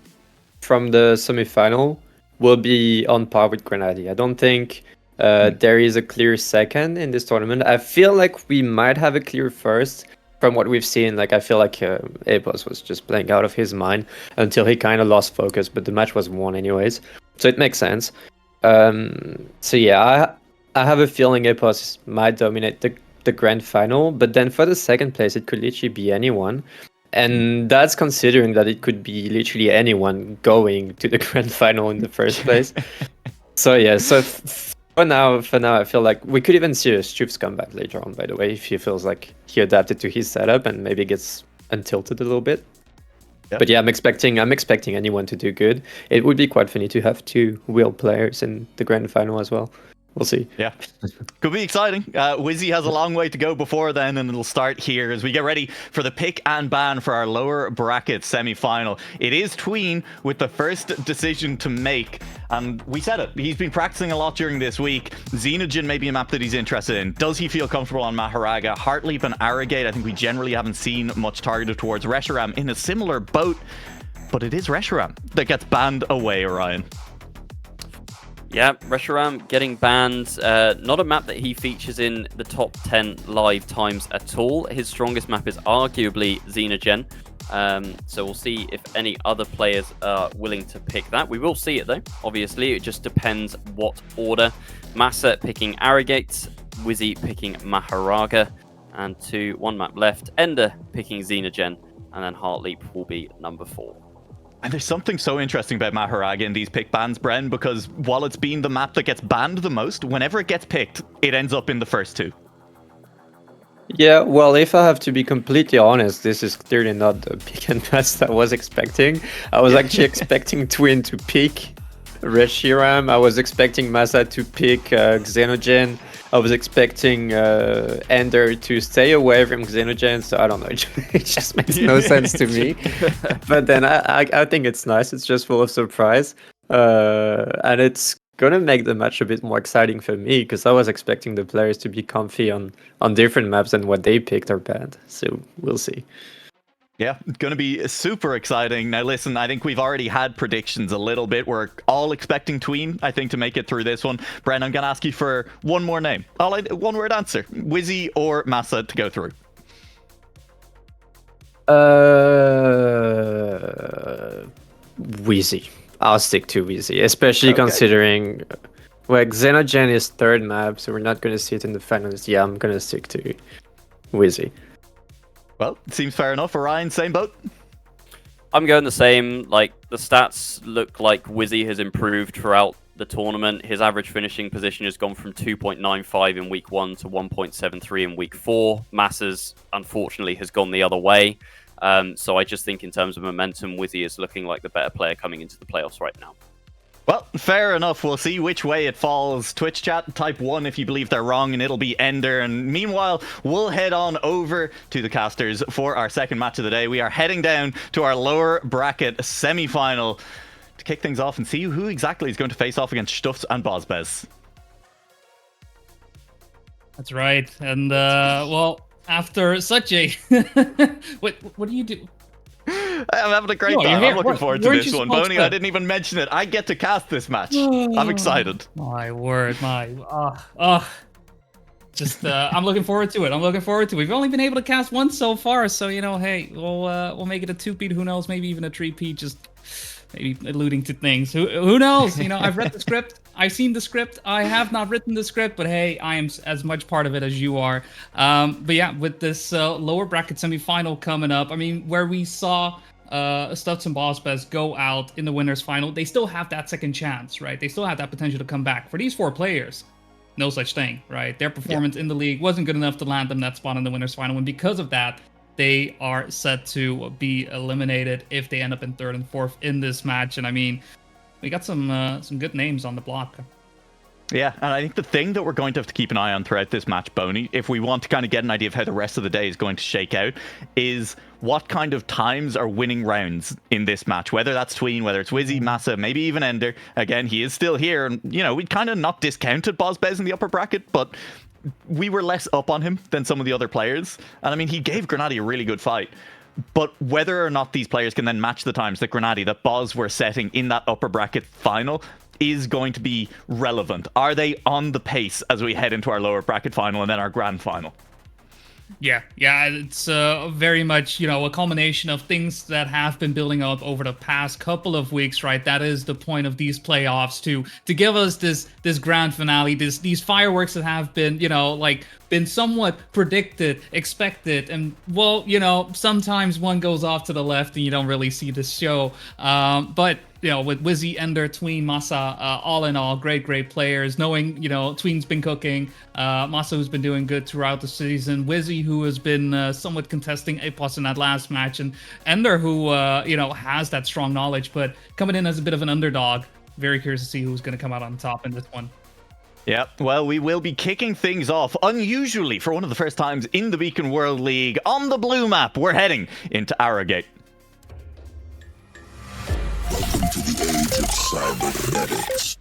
from the semi-final will be on par with Grenady. I don't think there is a clear 2nd in this tournament. I feel like we might have a clear 1st from what we've seen. Like, I feel like Epos was just playing out of his mind until he kind of lost focus, but the match was won anyways, so it makes sense. So yeah, I have a feeling Epos might dominate the grand final, but then for the 2nd place it could literally be anyone, and that's considering that it could be literally anyone going to the grand final in the first place. So yeah, so for now I feel like we could even see a Stoops comeback later on, by the way, if he feels like he adapted to his setup and maybe gets untilted a little bit. Yep. But yeah, I'm expecting anyone to do good. It would be quite funny to have 2 wheel players in the grand final as well. We'll see. Yeah, could be exciting. Wizzy has a long way to go before then, and it'll start here as we get ready for the pick and ban for our lower bracket semi-final. It is Tween with the first decision to make, and we said it, he's been practicing a lot during this week. Xenogen may be a map that he's interested in. Does he feel comfortable on Maharaga? Heartleap and Arrogate, I think we generally haven't seen much targeted towards Reshiram in a similar boat, but it is Reshiram that gets banned away, Orion. Yeah, Reshiram getting banned. Not a map that he features in the top 10 live times at all. His strongest map is arguably Xenogen. So we'll see if any other players are willing to pick that. We will see it though. Obviously, it just depends what order. Massa picking Arrogate, Wizzy picking Maharaga, and one map left. Ender picking Xenogen, and then Heartleap will be number 4. And there's something so interesting about Maharaga in these pick bans, Bren, because while it's been the map that gets banned the most, whenever it gets picked, it ends up in the first 2. Yeah, well, if I have to be completely honest, this is clearly not the pick and pass I was expecting. I was actually expecting Twin to pick Reshiram. I was expecting Massa to pick Xenogen. I was expecting Ender to stay away from Xenogen, so I don't know. It just makes no sense to me. But then I think it's nice. It's just full of surprise. And it's going to make the match a bit more exciting for me, because I was expecting the players to be comfy on different maps than what they picked or banned. So we'll see. Yeah, it's going to be super exciting. Now, listen, I think we've already had predictions a little bit. We're all expecting Tween, I think, to make it through this one. Bren, I'm going to ask you for one more name. One-word answer. Wizzy or Massa to go through? Wizzy. I'll stick to Wizzy, especially considering... Well, Xenogen is 3rd map, so we're not going to see it in the finals. Yeah, I'm going to stick to Wizzy. Well, it seems fair enough. Orion, same boat? I'm going the same. Like, the stats look like Wizzy has improved throughout the tournament. His average finishing position has gone from 2.95 in week 1 to 1.73 in week 4. Massa's, unfortunately, has gone the other way. So I just think in terms of momentum, Wizzy is looking like the better player coming into the playoffs right now. Well, fair enough. We'll see which way it falls. Twitch chat, type 1 if you believe they're wrong, and it'll be Ender. And meanwhile, we'll head on over to the casters for our second match of the day. We are heading down to our lower bracket semi-final to kick things off and see who exactly is going to face off against Stuffs and Bozbez. That's right. And, well, after such a... what do you do? I'm having a great time. I'm looking forward to this one. Boney, I didn't even mention it. I get to cast this match. I'm excited. My word, just I'm looking forward to it. We've only been able to cast one so far, so hey, we'll make it a 2-peat. Who knows? Maybe even a 3-peat. Just maybe alluding to things. Who knows? I've read the script. I've seen the script. I have not written the script, but hey, I am as much part of it as you are. But yeah, with this lower bracket semifinal coming up, I mean, where we saw Stuffs and Bozbez go out in the winners final, they still have that second chance, right? They still have that potential to come back. For these 4 players, no such thing, right? Their performance in the league wasn't good enough to land them that spot in the winners final, and because of that, they are set to be eliminated if they end up in 3rd and 4th in this match. And I mean, we got some good names on the block. Yeah, and I think the thing that we're going to have to keep an eye on throughout this match, Boney, if we want to kind of get an idea of how the rest of the day is going to shake out, is what kind of times are winning rounds in this match. Whether that's Tween, whether it's Wizzy, Massa, maybe even Ender. Again, he is still here, and we'd kind of not discounted Bozbez in the upper bracket, but we were less up on him than some of the other players. And I mean, he gave Grenady a really good fight. But whether or not these players can then match the times that Grenady, that Boz were setting in that upper bracket final is going to be relevant. Are they on the pace as we head into our lower bracket final and then our grand final? Yeah, it's very much, a culmination of things that have been building up over the past couple of weeks, right? That is the point of these playoffs, to give us this grand finale, these fireworks that have been, been somewhat predicted, expected, and well, sometimes one goes off to the left and you don't really see this show. But with Wizzy, Ender, Tween, Massa, all in all, great players. Knowing, Tween's been cooking, Massa who's been doing good throughout the season, Wizzy who has been somewhat contesting A+ in that last match, and Ender who, has that strong knowledge, but coming in as a bit of an underdog. Very curious to see who's going to come out on top in this one. Yeah, well, we will be kicking things off, unusually, for one of the first times in the Beacon World League. On the blue map, we're heading into Arrogate. Welcome to the age of cybernetics.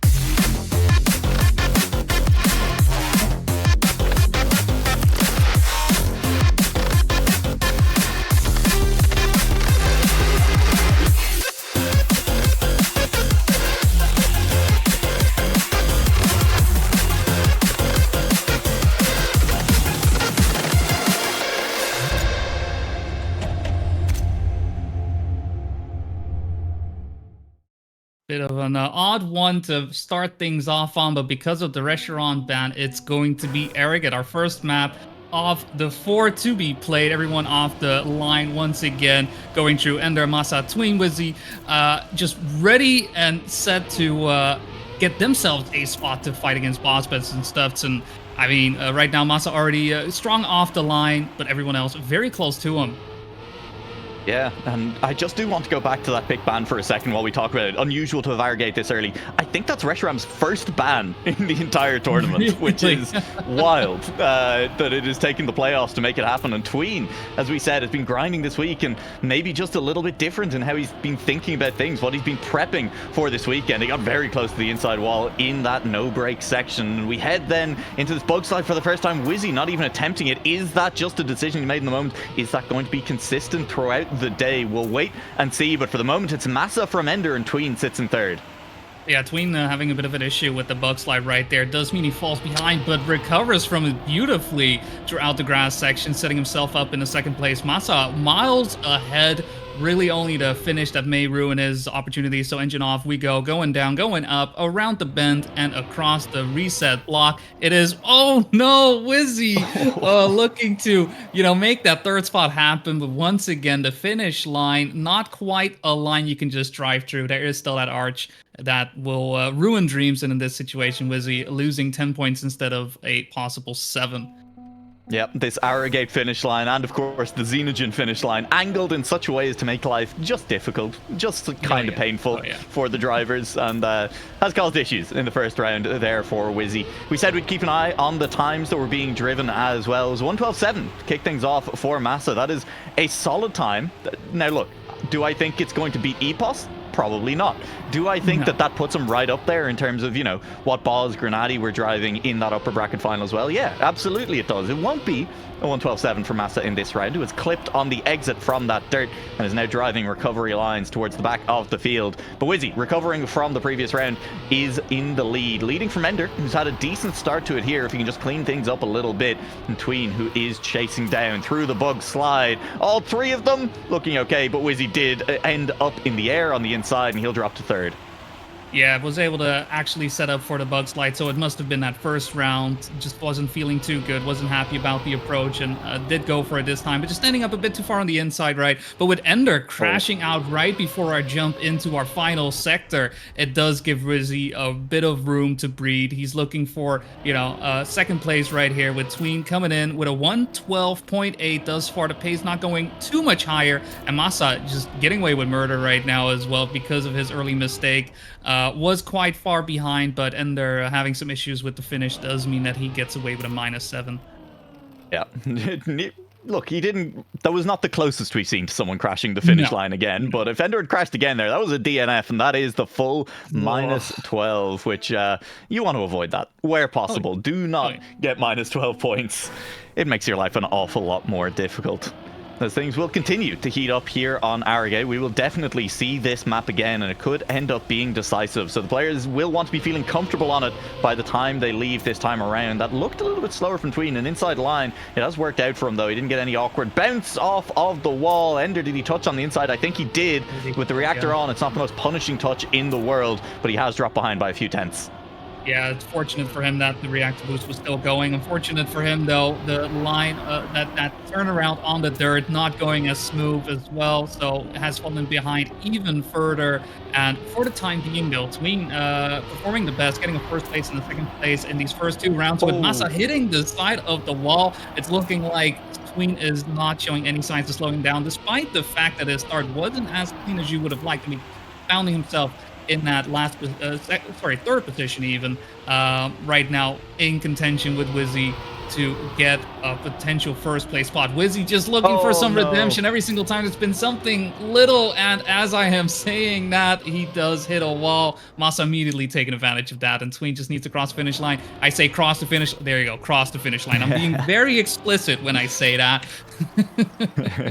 Bit of an odd one to start things off on, but because of the Reshiram ban, it's going to be Eric at our first map of the 4 to be played. Everyone off the line once again, going through Ender, Masa, Tween, Wizzy, just ready and set to get themselves a spot to fight against boss bets and stuff. And I mean, right now Masa already strong off the line, but everyone else very close to him. Yeah, and I just do want to go back to that pick ban for a second while we talk about it. Unusual to have Arrogate this early. I think that's Reshiram's first ban in the entire tournament, Really? which is wild that it has taken the playoffs to make it happen. And Tween, as we said, has been grinding this week and maybe just a little bit different in how he's been thinking about things, what he's been prepping for this weekend. He got very close to the inside wall in that no-break section. And we head then into this bug slide for the first time. Wizzy not even attempting it. Is that just a decision he made in the moment? Is that going to be consistent throughout the day? We'll wait and see, but for the moment it's Masa from Ender and Tween sits in third. Yeah, Tween having a bit of an issue with the bug slide right there. Does mean he falls behind, but recovers from it beautifully throughout the grass section, setting himself up in the second place. Masa miles ahead, really only to finish that may ruin his opportunity. So engine off we go, going down, going up, around the bend and across the reset block. It is, oh no, Wizzy looking to, make that third spot happen. But once again, the finish line, not quite a line you can just drive through. There is still that arch that will ruin dreams. And in this situation, Wizzy losing 10 points instead of a possible 7. Yep, this Arrogate finish line and of course the Xenogen finish line angled in such a way as to make life just difficult, just kind of painful for the drivers, and has caused issues in the first round there for Wizzy. We said we'd keep an eye on the times that were being driven as well. It was 1:12.7 to kick things off for Masa. That is a solid time. Now look, do I think it's going to beat EPOS? Probably not. Do I think that puts him right up there in terms of, what Boz, Grenady were driving in that upper bracket final as well? Yeah, absolutely it does. It won't be a 1:12.7 for Masa in this round, who was clipped on the exit from that dirt and is now driving recovery lines towards the back of the field. But Wizzy, recovering from the previous round, is in the lead, leading from Ender, who's had a decent start to it here if he can just clean things up a little bit, and Tween, who is chasing down through the bug slide. All three of them looking okay, but Wizzy did end up in the air on the inside, and he'll drop to third. Yeah, was able to actually set up for the bug slide, so it must have been that first round. Just wasn't feeling too good, wasn't happy about the approach, and did go for it this time, but just ending up a bit too far on the inside, right? But with Ender crashing out right before our jump into our final sector, it does give Wizzy a bit of room to breathe. He's looking for, second place right here with Tween coming in with a 1:12.8 thus far. The pace not going too much higher, and Masa just getting away with murder right now as well because of his early mistake. Was quite far behind, but Ender having some issues with the finish does mean that he gets away with a -7. Yeah. Look, that was not the closest we've seen to someone crashing the finish line again, but if Ender had crashed again there, that was a DNF, and that is the full -12, which you want to avoid that where possible. Do not get -12 points. It makes your life an awful lot more difficult. As things will continue to heat up here on Arrogate, we will definitely see this map again, and it could end up being decisive. So the players will want to be feeling comfortable on it by the time they leave this time around. That looked a little bit slower from Tween, an inside line. It has worked out for him, though. He didn't get any awkward bounce off of the wall. Ender, did he touch on the inside? I think he did. With the reactor on, it's not the most punishing touch in the world, but he has dropped behind by a few tenths. Yeah, it's fortunate for him that the reactor boost was still going. Unfortunate for him, though, the line, that turnaround on the dirt not going as smooth as well, so it has fallen behind even further. And for the time being, though, Tween performing the best, getting a first place and a second place in these first 2 rounds. With Masa hitting the side of the wall, it's looking like Tween is not showing any signs of slowing down, despite the fact that his start wasn't as clean as you would have liked. I mean, founding himself in that third position even, right now in contention with Wizzy to get a potential first place spot. Wizzy just looking for some redemption every single time. It's been something little, and as I am saying that, he does hit a wall. Masa immediately taking advantage of that, and Tween just needs to cross the finish line. I say cross the finish. There you go, cross the finish line. I'm being very explicit when I say that.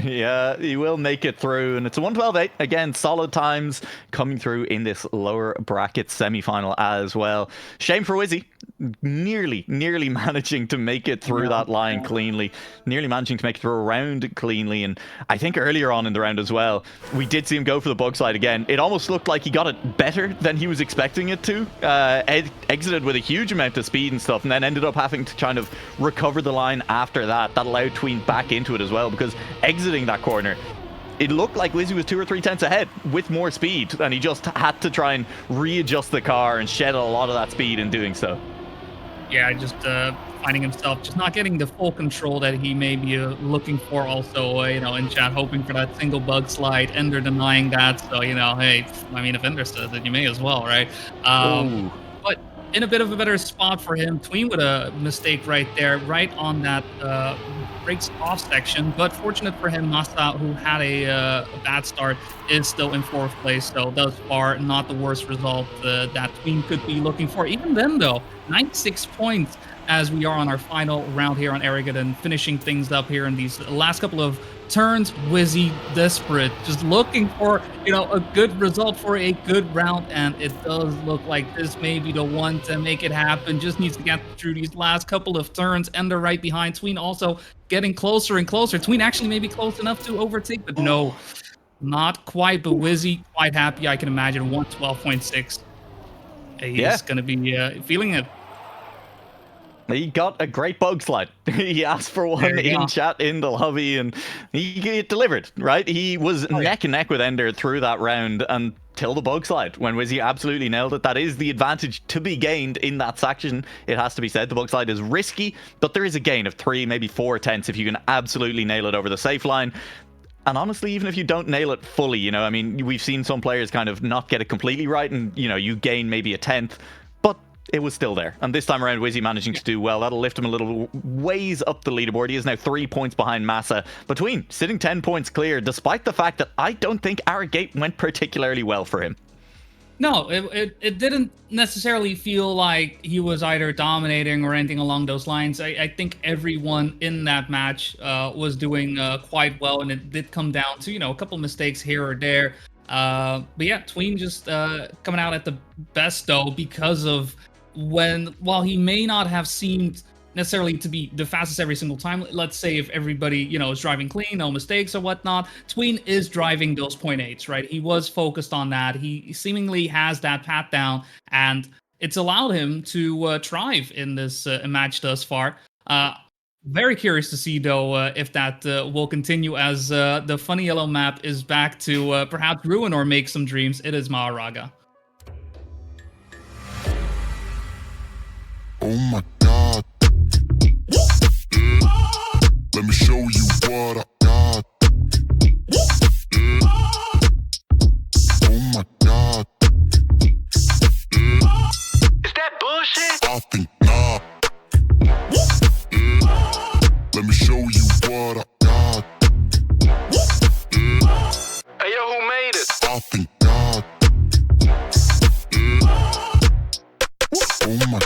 Yeah, he will make it through, and it's a 1:12.8. Again, solid times coming through in this lower bracket semi-final as well. Shame for Wizzy, nearly managing to make it through that line. cleanly, nearly managing to make it through a round cleanly. And I think earlier on in the round as well, we did see him go for the bug slide again. It almost looked like he got it better than he was expecting it to. Exited with a huge amount of speed and stuff, and then ended up having to kind of recover the line after that. That allowed Tween back into it as well, because exiting that corner, it looked like Wizzy was 2 or 3 tenths ahead with more speed, and he just had to try and readjust the car and shed a lot of that speed in doing so. Yeah, just finding himself just not getting the full control that he may be looking for. Also, in chat, hoping for that single bug slide. Ender denying that. So, hey, I mean, if Ender says it, you may as well, right? But in a bit of a better spot for him. Tween with a mistake right there, right on that breaks off section. But fortunate for him, Masa, who had a bad start, is still in 4th place. So thus far, not the worst result that Tween could be looking for. Even then, though, 96 points as we are on our final round here on Arrogant, finishing things up here in these last couple of turns. Wizzy desperate, just looking for a good result for a good round, and it does look like this may be the one to make it happen. Just needs to get through these last couple of turns. Ender right behind. Tween also getting closer and closer. Tween actually may be close enough to overtake, but no, not quite. But Wizzy quite happy, I can imagine. 112.6. He's gonna be feeling it. He got a great bug slide. He asked for one in chat in the lobby, and he delivered, right? He was neck and neck with Ender through that round until the bug slide, when Wizzy absolutely nailed it. That is the advantage to be gained in that section. It has to be said, the bug slide is risky, but there is a gain of 3, maybe 4 tenths if you can absolutely nail it over the safe line. And honestly, even if you don't nail it fully, I mean, we've seen some players kind of not get it completely right, and, you gain maybe a tenth, but it was still there. And this time around, Wizzy managing to do well. That'll lift him a little ways up the leaderboard. He is now 3 points behind Masa. Between sitting 10 points clear, despite the fact that I don't think Arrogate went particularly well for him. No, it didn't necessarily feel like he was either dominating or anything along those lines. I think everyone in that match was doing quite well, and it did come down to, a couple mistakes here or there. But yeah, Tween just coming out at the best, though, because of while he may not have seemed necessarily to be the fastest every single time. Let's say if everybody, is driving clean, no mistakes or whatnot, Tween is driving those 0.8s, right? He was focused on that. He seemingly has that pat down, and it's allowed him to thrive in this match thus far. Very curious to see, though, if that will continue as the Funny Yellow map is back to perhaps ruin or make some dreams. It is Maharaga. Oh my god. Let me show you what I got. Oh my god. Is that bullshit? I think not. Let me show you what I got. Hey, yo, who made it? I think not. Oh my.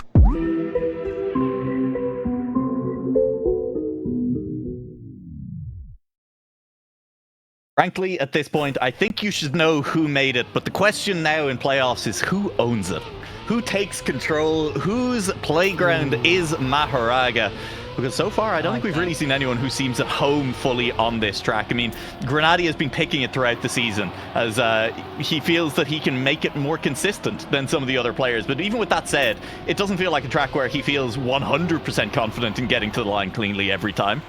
Frankly, at this point, I think you should know who made it, but the question now in playoffs is who owns it? Who takes control? Whose playground is Maharaga? Because so far, I don't think we've really seen anyone who seems at home fully on this track. I mean, Grenady has been picking it throughout the season as he feels that he can make it more consistent than some of the other players. But even with that said, it doesn't feel like a track where he feels 100% confident in getting to the line cleanly every time.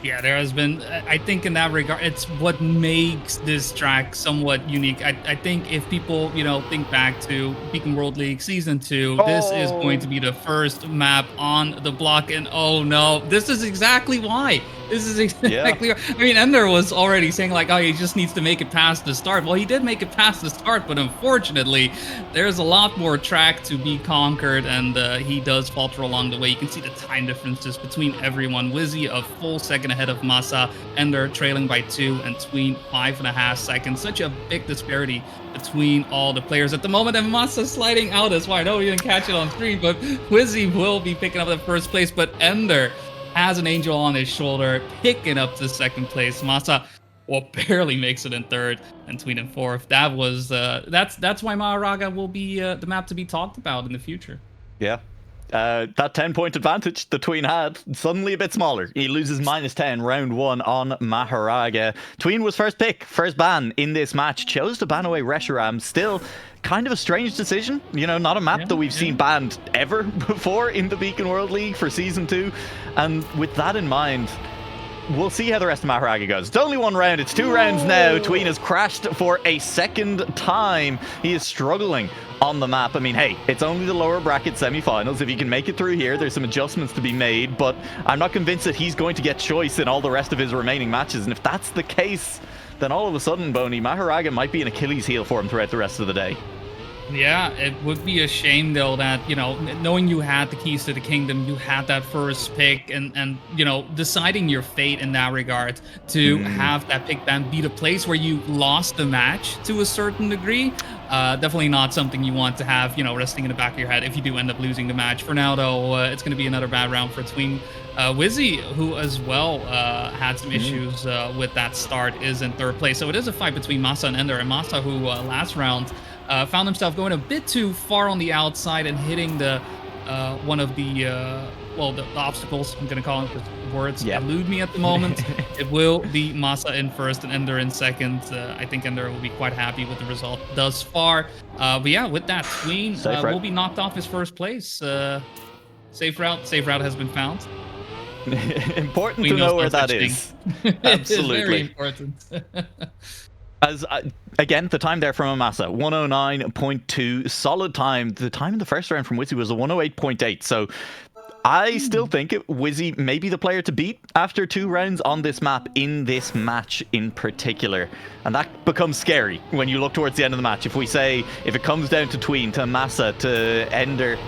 Yeah, there has been, I think in that regard, it's what makes this track somewhat unique. I think if people, think back to Beacon World League Season 2, this is going to be the first map on the block, and oh no, this is exactly why. This is exactly I mean, Ender was already saying like, oh, he just needs to make it past the start. Well, he did make it past the start, but unfortunately, there's a lot more track to be conquered, and he does falter along the way. You can see the time differences between everyone. Wizzy a full second ahead of Masa, Ender trailing by 2, and Tween 5.5 seconds. Such a big disparity between all the players at the moment, and Masa sliding out as well. I know we didn't catch it on screen, but Wizzy will be picking up the first place, but Ender has an angel on his shoulder, picking up the second place. Masa barely makes it in third, and Tween in fourth. That was that's why Maharaga will be the map to be talked about in the future. Yeah. that 10-point advantage the Tween had suddenly a bit smaller. He loses -10 round 1 on Mahoraga. Tween was first pick, first ban in this match, chose to ban away Reshiram. Still kind of a strange decision, you know, not a map that we've seen banned ever before in the Beacon World League for Season 2. And with that in mind, we'll see how the rest of Mahoraga goes. It's only one round. It's 2 rounds now. Tween has crashed for a second time. He is struggling on the map. I mean, hey, it's only the lower bracket semifinals. If he can make it through here, there's some adjustments to be made, but I'm not convinced that he's going to get choice in all the rest of his remaining matches. And if that's the case, then all of a sudden, Boney, Mahoraga might be an Achilles heel for him throughout the rest of the day. Yeah, it would be a shame though that, you know, knowing you had the keys to the kingdom, you had that first pick, and you know, deciding your fate in that regard, to have that pick ban be the place where you lost the match to a certain degree. Definitely not something you want to have, you know, resting in the back of your head if you do end up losing the match. For now though, it's going to be another bad round for Tween. Wizzy, who as well had some issues with that start, is in third place. So it is a fight between Masa and Ender, and Masa, who last round found himself going a bit too far on the outside and hitting the one of the the obstacles, I'm gonna call it, because words elude me at the moment. It will be Masa in first and Ender in second. I think Ender will be quite happy with the result thus far. But yeah, with that, Tween will be knocked off his first place. Safe route has been found. Important to know where that is. Absolutely. It's very important. As again, the time there from Amasa, 109.2, solid time. The time in the first round from Wizzy was a 108.8. So I still think Wizzy may be the player to beat after 2 rounds on this map in this match in particular. And that becomes scary when you look towards the end of the match. If we say, if it comes down to Tween, to Masa, to Ender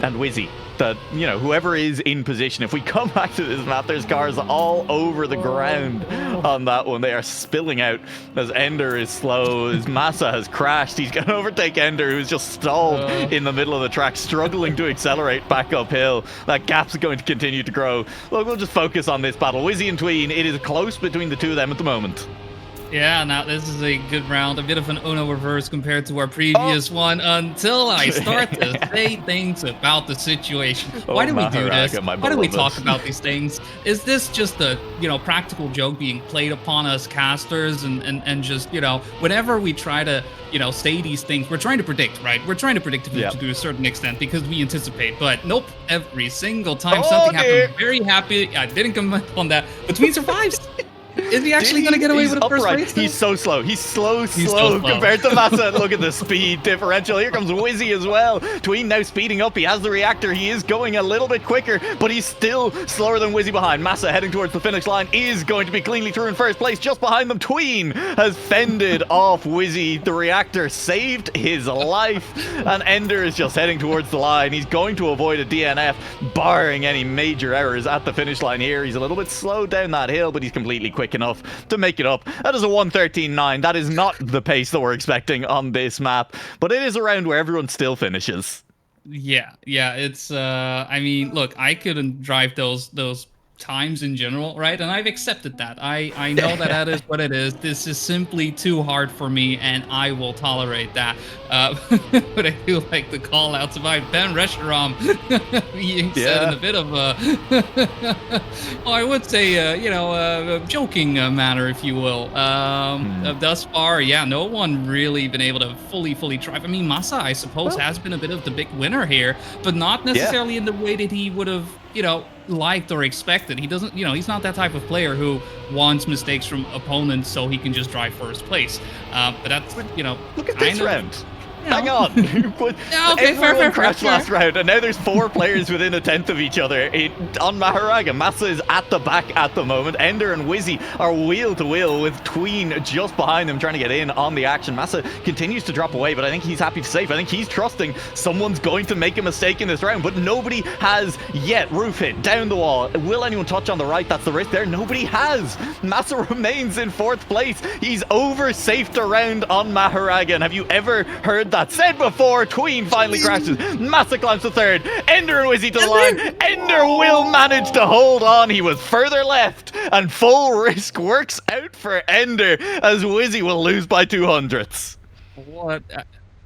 and Wizzy, that, you know, whoever is in position, if we come back to this map, there's cars all over the ground on that one. They are spilling out as Ender is slow, as Masa has crashed. He's going to overtake Ender, who's just stalled in the middle of the track, struggling to accelerate back uphill. That gap's going to continue to grow. Look, we'll just focus on this battle. Wizzy and Tween, it is close between the two of them at the moment. Yeah, now this is a good round, a bit of an Uno reverse compared to our previous one, until I start to say things about the situation. Why do we do this? Why do we talk about these things? Is this just a, you know, practical joke being played upon us casters, and just, you know, whenever we try to, you know, say these things, we're trying to predict, right? We're trying to predict the future to a certain extent because we anticipate, but nope, every single time something happens, very happy. I didn't comment on that. But Tween survives. Is he actually going to get away with a first place? He's so slow. He's slow compared to Masa. Look at the speed differential. Here comes Wizzy as well. Tween now speeding up. He has the reactor. He is going a little bit quicker, but he's still slower than Wizzy behind. Masa heading towards the finish line is going to be cleanly through in first place. Just behind them, Tween has fended off Wizzy. The reactor saved his life, and Ender is just heading towards the line. He's going to avoid a DNF, barring any major errors at the finish line here. He's a little bit slow down that hill, but he's completely quick enough to make it up. That is a 113.9. That is not the pace that we're expecting on this map, but it is a round where everyone still finishes. Yeah, it's I mean, look, I couldn't drive those times in general, right? And I've accepted that. I know that is what it is. This is simply too hard for me, and I will tolerate that. But I do like the call outs about Ben Reshiram being said in a bit of a, well, I would say, you know, a joking manner, if you will. Thus far, no one really been able to fully drive. I mean, Masa, I suppose, has been a bit of the big winner here, but not necessarily in the way that he would have, you know, liked or expected. He doesn't, you know, he's not that type of player who wants mistakes from opponents so he can just drive first place. But that's, you know, look at this round. Hang on. Fair. Crashed last round, and now there's 4 players within a tenth of each other on Mahoraga. Masa is at the back at the moment. Ender and Wizzy are wheel to wheel with Tween just behind them trying to get in on the action. Masa continues to drop away, but I think he's happy to save. I think he's trusting someone's going to make a mistake in this round, but nobody has yet. Roof hit down the wall. Will anyone touch on the right? That's the risk there. Nobody has. Masa remains in 4th place. He's over-safed around on Mahoraga. And have you ever heard that said before? Tween finally crashes. Masa climbs to 3rd. Ender and Wizzy to the line. Ender will manage to hold on. He was further left, and full risk works out for Ender as Wizzy will lose by 200ths. What?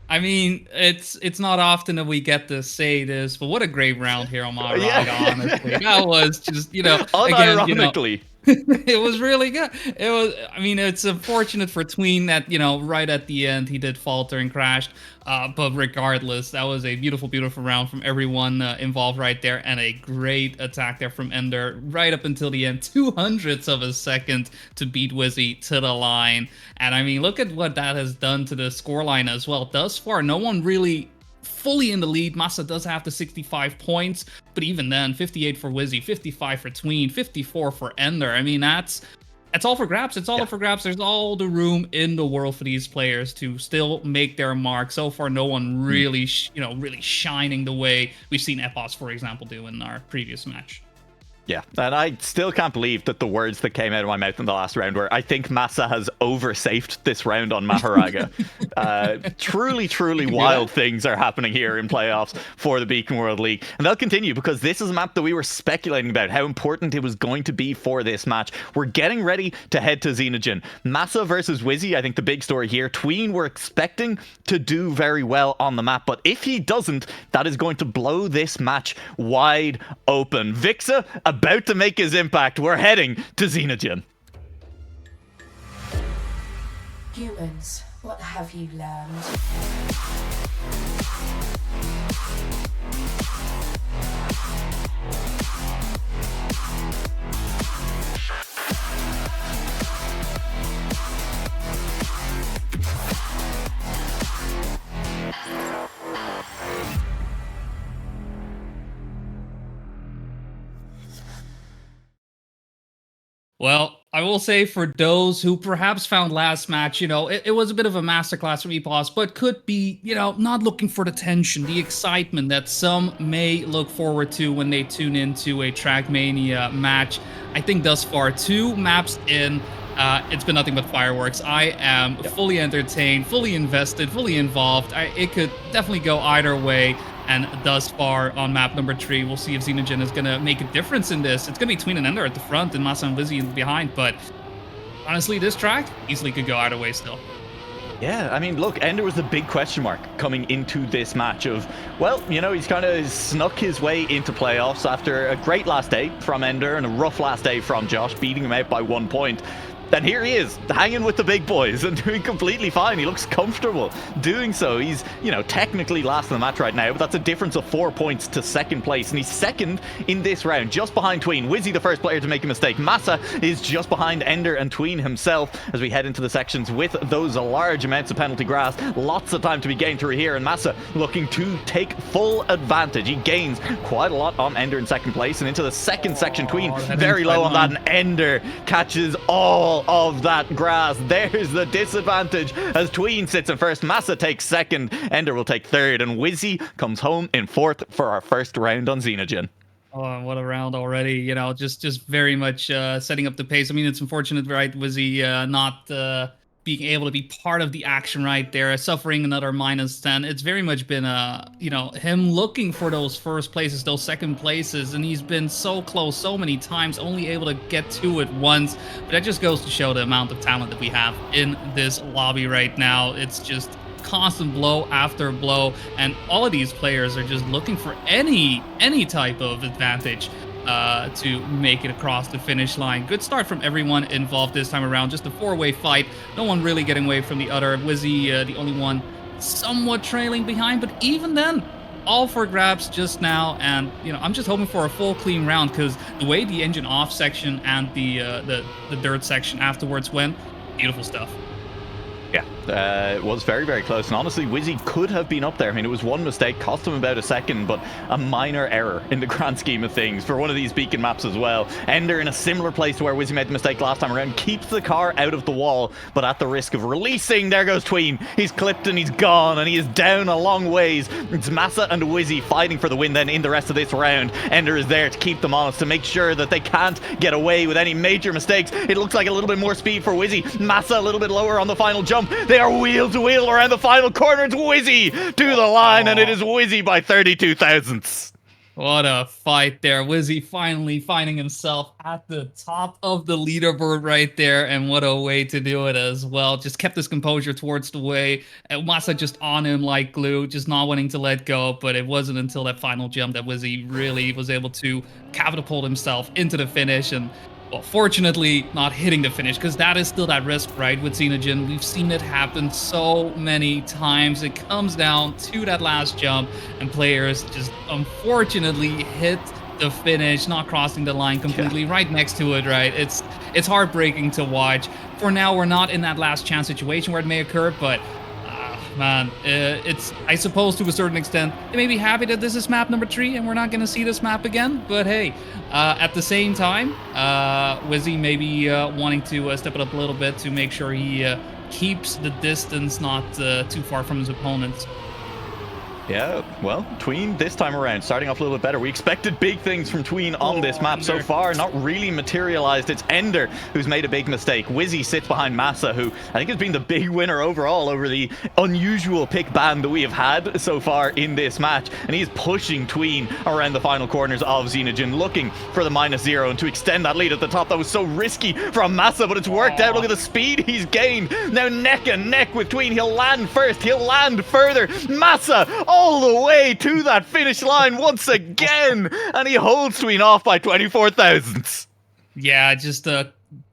I mean, it's not often that we get to say this, but what a great round here on my ride, honestly. That was just, again, Unironically. it was really good. It was. I mean, it's unfortunate for Tween that right at the end he did falter and crashed. But regardless, that was a beautiful, beautiful round from everyone involved right there, and a great attack there from Ender right up until the end, 200ths of a second to beat Wizzy to the line. And I mean, look at what that has done to the scoreline as well. Thus far, no one really fully in the lead. Masa does have the 65 points, but even then, 58 for Wizzy, 55 for Tween, 54 for Ender. I mean, that's all for grabs. It's all up for grabs. There's all the room in the world for these players to still make their mark. So far, no one really, really shining the way we've seen Epos, for example, do in our previous match. Yeah, and I still can't believe that the words that came out of my mouth in the last round were, I think Masa has oversafed this round on Mahoraga. Truly wild things are happening here in playoffs for the Beacon World League. And they'll continue because this is a map that we were speculating about, how important it was going to be for this match. We're getting ready to head to Xenogen. Masa versus Wizzy, I think the big story here. Tween we're expecting to do very well on the map, but if he doesn't, that is going to blow this match wide open. Vixa, about to make his impact. We're heading to Xenogen. Humans, what have you learned? Well, I will say for those who perhaps found last match, it was a bit of a masterclass from Epos, but could be, not looking for the tension, the excitement that some may look forward to when they tune into a Trackmania match. I think thus far, 2 maps in, it's been nothing but fireworks. I am fully entertained, fully invested, fully involved. It could definitely go either way. And thus far on map number 3, we'll see if Xenogen is going to make a difference in this. It's going to be Tween and Ender at the front and Masa and Wizzy behind. But honestly, this track easily could go either way still. Yeah, I mean, look, Ender was the big question mark coming into this match of, well, he's kind of snuck his way into playoffs after a great last day from Ender and a rough last day from Josh, beating him out by 1 point. Then here he is, hanging with the big boys and doing completely fine. He looks comfortable doing so. He's, technically last in the match right now, but that's a difference of 4 points to second place. And he's second in this round, just behind Tween. Wizzy, the first player to make a mistake. Masa is just behind Ender and Tween himself as we head into the sections with those large amounts of penalty grass. Lots of time to be gained through here, and Masa looking to take full advantage. He gains quite a lot on Ender in second place, and into the second section, Tween very low on that, and Ender catches all of that grass. There's the disadvantage as Tween sits in first, Masa takes second, Ender will take third, and Wizzy comes home in fourth for our first round on Xenogen. Oh, what a round already, just very much setting up the pace. I mean, it's unfortunate, right, Wizzy not being able to be part of the action right there, suffering another -10. It's very much been, him looking for those first places, those second places, and he's been so close so many times, only able to get to it once. But that just goes to show the amount of talent that we have in this lobby right now. It's just constant blow after blow, and all of these players are just looking for any type of advantage to make it across the finish line. Good start from everyone involved this time around. Just a 4-way fight. No one really getting away from the other. Wizzy, the only one somewhat trailing behind, but even then, all for grabs just now. And I'm just hoping for a full clean round, because the way the engine off section and the dirt section afterwards went, beautiful stuff. Yeah, it was very, very close. And honestly, Wizzy could have been up there. I mean, it was one mistake, cost him about a second, but a minor error in the grand scheme of things for one of these beacon maps as well. Ender in a similar place to where Wizzy made the mistake last time around, keeps the car out of the wall, but at the risk of releasing, there goes Tween. He's clipped and he's gone, and he is down a long ways. It's Masa and Wizzy fighting for the win then in the rest of this round. Ender is there to keep them honest, to make sure that they can't get away with any major mistakes. It looks like a little bit more speed for Wizzy. Masa a little bit lower on the final jump. They are wheel to wheel around the final corner. It's Wizzy to the line, and it is Wizzy by 32 thousandths. What a fight there. Wizzy finally finding himself at the top of the leaderboard right there. And what a way to do it as well. Just kept his composure towards the way. And Masa just on him like glue, just not wanting to let go. But it wasn't until that final jump that Wizzy really was able to catapult himself into the finish. And well, fortunately, not hitting the finish, because that is still that risk, right, with Xenogen. We've seen it happen so many times. It comes down to that last jump, and players just unfortunately hit the finish, not crossing the line completely, right next to it, right? It's heartbreaking to watch. For now, we're not in that last chance situation where it may occur, but man, it's, I suppose, to a certain extent, they may be happy that this is map number 3 and we're not going to see this map again. But hey, at the same time, Wizzy may be wanting to step it up a little bit to make sure he keeps the distance not too far from his opponents. Yeah, well, Tween this time around starting off a little bit better. We expected big things from Tween on this map. So far, not really materialized. It's Ender who's made a big mistake. Wizzy sits behind Masa, who I think has been the big winner overall over the unusual pick ban that we have had so far in this match. And he's pushing Tween around the final corners of Xenogen, looking for the -0 and to extend that lead at the top. That was so risky from Masa, but it's worked out. Look at the speed he's gained. Now neck and neck with Tween. He'll land first. He'll land further. Masa all the way to that finish line once again, and he holds Tween off by 24 thousandths. Yeah, just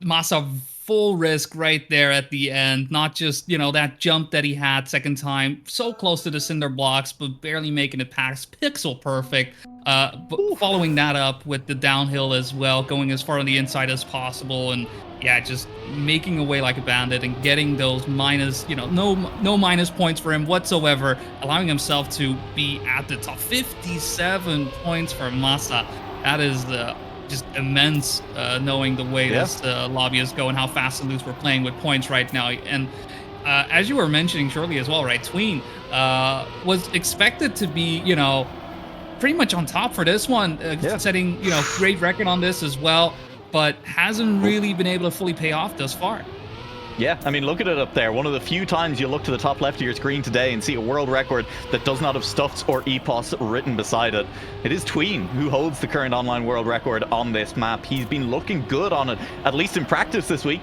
Masa full risk right there at the end. Not just, you know, that jump that he had second time, so close to the cinder blocks, but barely making it past pixel perfect. But following that up with the downhill as well, going as far on the inside as possible, and yeah, just making away like a bandit and getting those minus, you know, no minus points for him whatsoever, allowing himself to be at the top. 57 points for Masa. That is just immense, knowing the way this lobby is going, how fast and loose we're playing with points right now. And as you were mentioning shortly as well, right, Tween was expected to be, you know, pretty much on top for this one, setting, you know, great record on this as well, but hasn't really been able to fully pay off thus far. Yeah, I mean, look at it up there. One of the few times you look to the top left of your screen today and see a world record that does not have Stuffs or EPOS written beside it. It is Tween who holds the current online world record on this map. He's been looking good on it, at least in practice this week.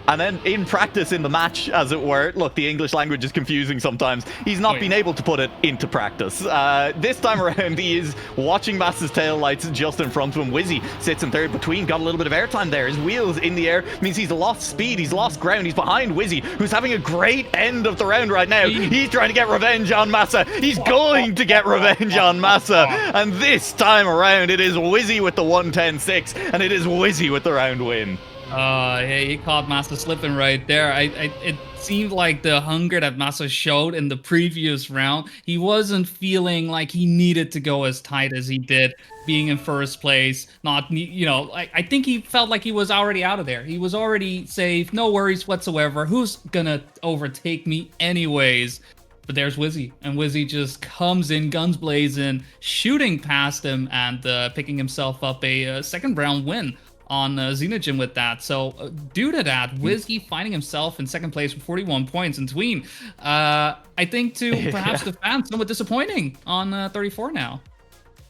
And then in practice, in the match, as it were, look, the English language is confusing sometimes. He's not been able to put it into practice. This time around, he is watching Masa's tail lights just in front of him. Wizzy sits in third between, got a little bit of airtime there. His wheels in the air means he's lost speed, he's lost ground. He's behind Wizzy, who's having a great end of the round right now. He's trying to get revenge on Masa. He's going to get revenge on Masa. And this time around, it is Wizzy with the 110.6, and it is Wizzy with the round win. Hey, he caught Masa slipping right there. It seemed like the hunger that Masa showed in the previous round, he wasn't feeling like he needed to go as tight as he did, being in first place. Not, you know, I think he felt like he was already out of there. He was already safe, no worries whatsoever. Who's gonna overtake me anyways? But there's Wizzy, and Wizzy just comes in, guns blazing, shooting past him, and picking himself up a second round win on Xenogen with that. So due to that, Wizzy finding himself in second place with 41 points, and Tween, I think to perhaps the fans, somewhat disappointing on 34 now.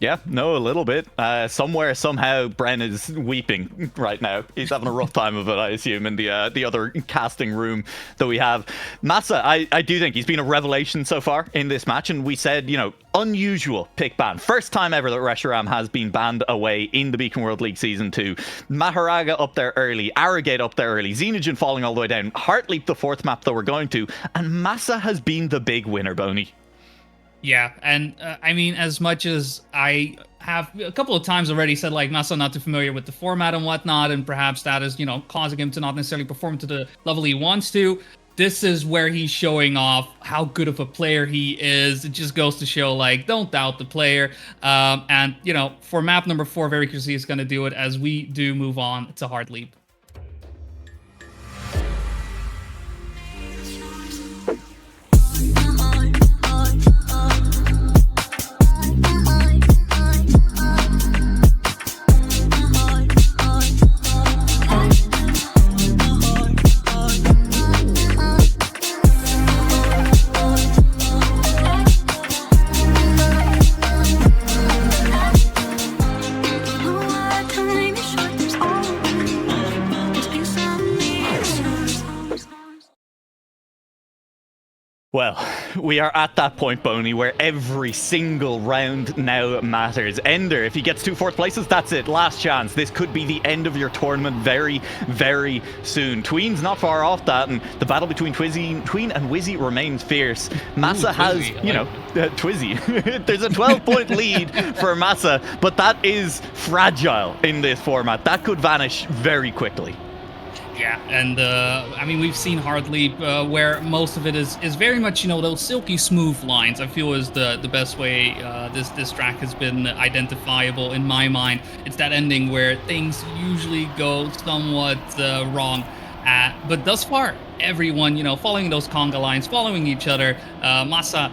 Yeah, no, a little bit. Somewhere, somehow, Bren is weeping right now. He's having a rough time of it, I assume, in the other casting room that we have. Masa, I do think he's been a revelation so far in this match, and we said, you know, unusual pick ban. First time ever that Reshiram has been banned away in the Beacon World League Season 2. Maharaga up there early, Arrogate up there early, Xenogen falling all the way down, Heartleap the fourth map that we're going to, and Masa has been the big winner, Boney. Yeah, and I mean, as much as I have a couple of times already said, like, Masa not too familiar with the format and whatnot, and perhaps that is, you know, causing him to not necessarily perform to the level he wants to, this is where he's showing off how good of a player he is. It just goes to show, like, don't doubt the player. And, you know, for map number 4, very curious is going to do it as we do move on to Heartleap. Well, we are at that point, Boney, where every single round now matters. Ender, if he gets 2 fourth places, that's it. Last chance. This could be the end of your tournament very, very soon. Tween's not far off that, and the battle between Tween and Wizzy remains fierce. Massa has, you know, Twizzy. There's a 12-point lead for Massa, but that is fragile in this format. That could vanish very quickly. Yeah, and I mean, we've seen Hard Leap where most of it is very much, you know, those silky smooth lines. I feel is the best way this track has been identifiable in my mind. It's that ending where things usually go somewhat wrong. But thus far, everyone, you know, following those conga lines, following each other, Massa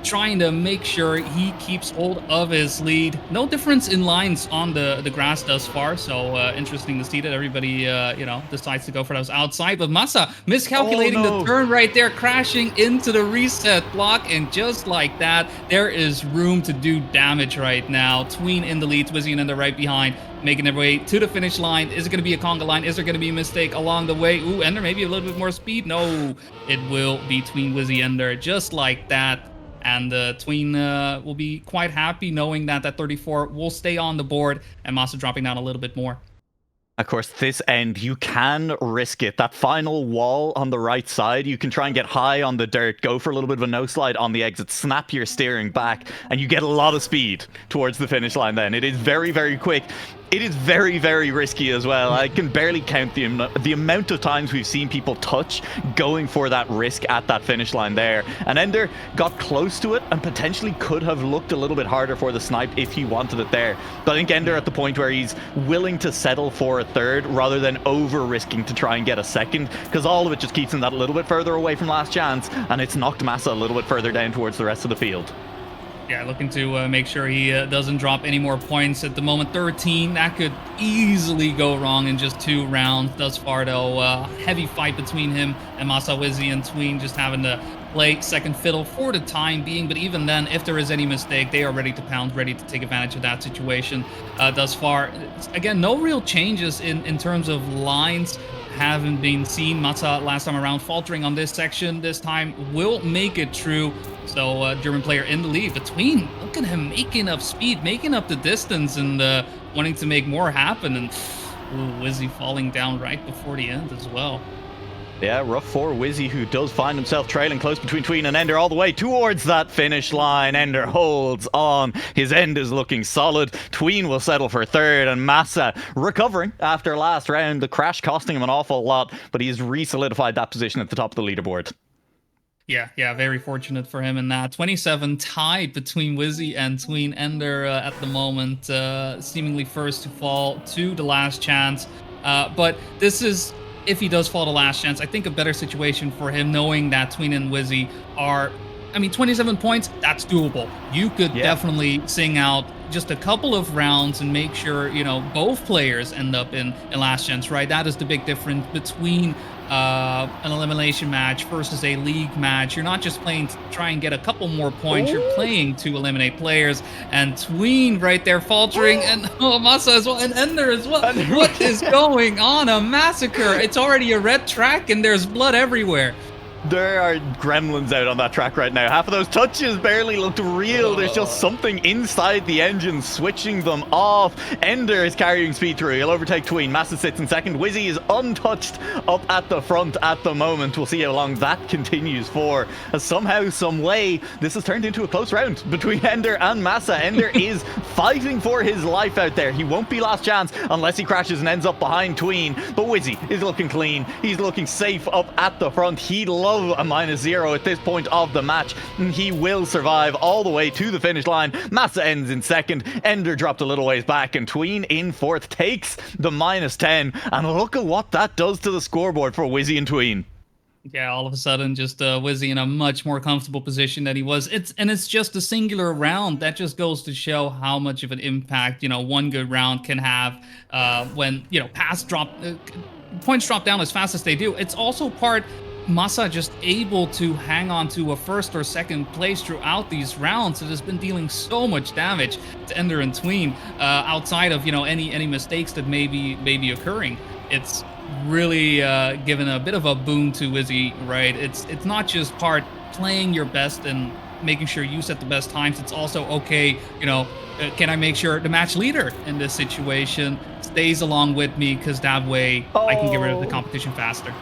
trying to make sure he keeps hold of his lead. No difference in lines on the grass thus far, so interesting to see that everybody, you know, decides to go for those outside. But Massa miscalculating the turn right there, crashing into the reset block, and just like that, there is room to do damage right now. Tween in the lead, Twizzy and Ender right behind, making their way to the finish line. Is it going to be a conga line? Is there going to be a mistake along the way? Ooh, Ender maybe a little bit more speed. No, it will be Tween, Wizzy, Ender, just like that. And Tween will be quite happy knowing that that 34 will stay on the board and Massa dropping down a little bit more. Of course, this end, you can risk it. That final wall on the right side, you can try and get high on the dirt, go for a little bit of a no-slide on the exit, snap your steering back, and you get a lot of speed towards the finish line then. It is very, very quick. It is very, very risky as well. I can barely count the amount of times we've seen people touch going for that risk at that finish line there. And Ender got close to it and potentially could have looked a little bit harder for the snipe if he wanted it there. But I think Ender at the point where he's willing to settle for a third rather than over-risking to try and get a second, because all of it just keeps him that little bit further away from last chance, and it's knocked Massa a little bit further down towards the rest of the field. Yeah, looking to make sure he doesn't drop any more points at the moment. 13, that could easily go wrong in just 2 rounds. Thus far, though, heavy fight between him and Massa, Wizzy, and Tween, just having to play second fiddle for the time being. But even then, if there is any mistake, they are ready to pound, ready to take advantage of that situation. Thus far, again, no real changes in terms of lines haven't been seen. Massa last time around faltering on this section. This time will make it through. So German player in the lead. But Tween, look at him making up speed, making up the distance, and wanting to make more happen. And Wizzy falling down right before the end as well. Yeah, rough for Wizzy, who does find himself trailing close between Tween and Ender all the way towards that finish line. Ender holds on. His end is looking solid. Tween will settle for third, and Massa recovering after last round. The crash costing him an awful lot, but he's re-solidified that position at the top of the leaderboard. Yeah, very fortunate for him in that. 27 tied between Wizzy and Tween. Ender at the moment seemingly first to fall to the last chance. But this is, if he does fall to last chance, I think a better situation for him, knowing that Tween and Wizzy are, I mean, 27 points, that's doable. You could definitely sing out just a couple of rounds and make sure, you know, both players end up in last chance, right? That is the big difference between an elimination match versus a league match. You're not just playing to try and get a couple more points, you're playing to eliminate players. And Tween right there faltering, and Massa as well, and Ender as well. What is going on? A massacre. It's already a red track and there's blood everywhere. There are gremlins out on that track right now. Half of those touches barely looked real. There's just something inside the engine switching them off. Ender is carrying speed through. He'll overtake Tween. Massa sits in second. Wizzy is untouched up at the front at the moment. We'll see how long that continues for. Somehow, some way, this has turned into a close round between Ender and Massa. Ender is fighting for his life out there. He won't be last chance unless he crashes and ends up behind Tween. But Wizzy is looking clean. He's looking safe up at the front. He loves a -0 at this point of the match. He will survive all the way to the finish line. Massa ends in second. Ender dropped a little ways back, and Tween in fourth takes the -10. And look at what that does to the scoreboard for Wizzy and Tween. Yeah, all of a sudden, just Wizzy in a much more comfortable position than he was. It's just a singular round. That just goes to show how much of an impact, you know, one good round can have when, you know, points drop down as fast as they do. It's also part Massa just able to hang on to a first or second place throughout these rounds. It has been dealing so much damage to Ender and Tween outside of, you know, any mistakes that may be occurring. It's really given a bit of a boon to Wizzy, right? It's not just part playing your best and making sure you set the best times. It's also okay, can I make sure the match leader in this situation stays along with me, because that way I can get rid of the competition faster.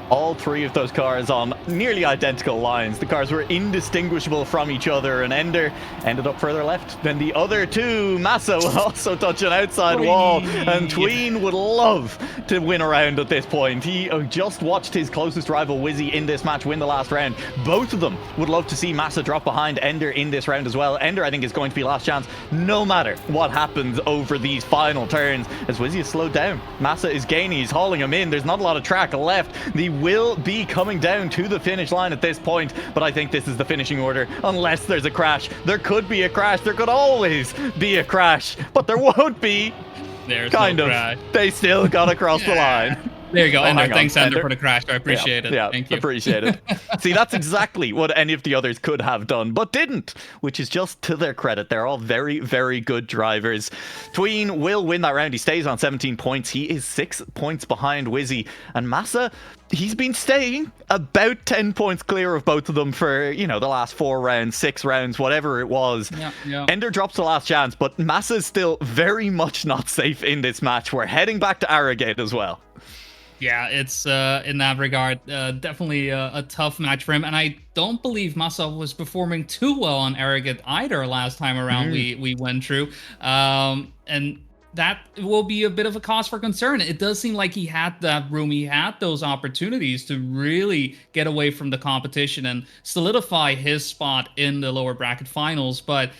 All three of those cars on nearly identical lines. The cars were indistinguishable from each other, and Ender ended up further left than the other two. Massa will also touch an outside wall, and Tween would love to win a round at this point. He just watched his closest rival, Wizzy, in this match win the last round. Both of them would love to see Massa drop behind Ender in this round as well. Ender, I think, is going to be last chance, no matter what happens over these final turns, as Wizzy is slowed down. Massa is gaining, he's hauling him in. There's not a lot of track left. The will be coming down to the finish line at this point, but I think this is the finishing order, unless there's a crash. There could be a crash. There could always be a crash, but there won't be. There's kind no of. Crash. They still got across the line. There you go, Ender. Hang on, Thanks, Ender, for the crash. I appreciate it. Yeah, Thank you. Appreciate it. See, that's exactly what any of the others could have done, but didn't, which is just to their credit. They're all very, very good drivers. Tween will win that round. He stays on 17 points. He is 6 points behind Wizzy. And Massa, he's been staying about 10 points clear of both of them for, the last 4 rounds, 6 rounds, whatever it was. Yeah. Ender drops the last chance, but Massa's still very much not safe in this match. We're heading back to Arrogate as well. Yeah, it's in that regard definitely a tough match for him, and I don't believe Massa was performing too well on Arrogate either last time around we went through, and that will be a bit of a cause for concern. It does seem like he had that room, he had those opportunities to really get away from the competition and solidify his spot in the lower bracket finals, but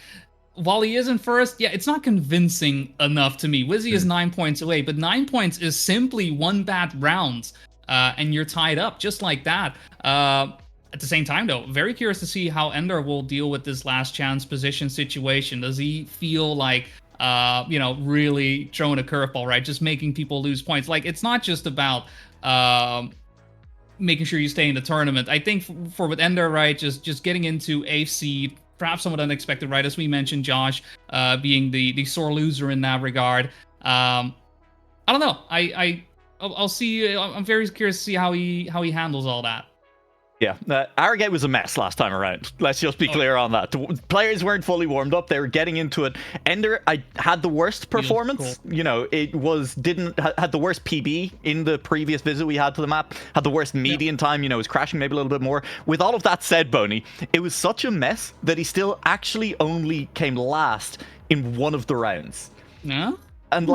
while he is in first, it's not convincing enough to me. Wizzy is 9 points away, but 9 points is simply one bad round, and you're tied up just like that. At the same time, though, very curious to see how Ender will deal with this last chance position situation. Does he feel like, really throwing a curveball, right? Just making people lose points. Like, it's not just about making sure you stay in the tournament. I think for with Ender, right, just getting into a seed, perhaps somewhat unexpected, right? As we mentioned, Josh being the sore loser in that regard. I don't know. I'll see. I'm very curious to see how he handles all that. Yeah, Arrogate was a mess last time around. Let's just be clear on that. The players weren't fully warmed up. They were getting into it. Ender, I had the worst performance. Cool. It had the worst PB in the previous visit we had to the map. Had the worst median time. Was crashing maybe a little bit more. With all of that said, Boney, it was such a mess that he still actually only came last in one of the rounds. Yeah. And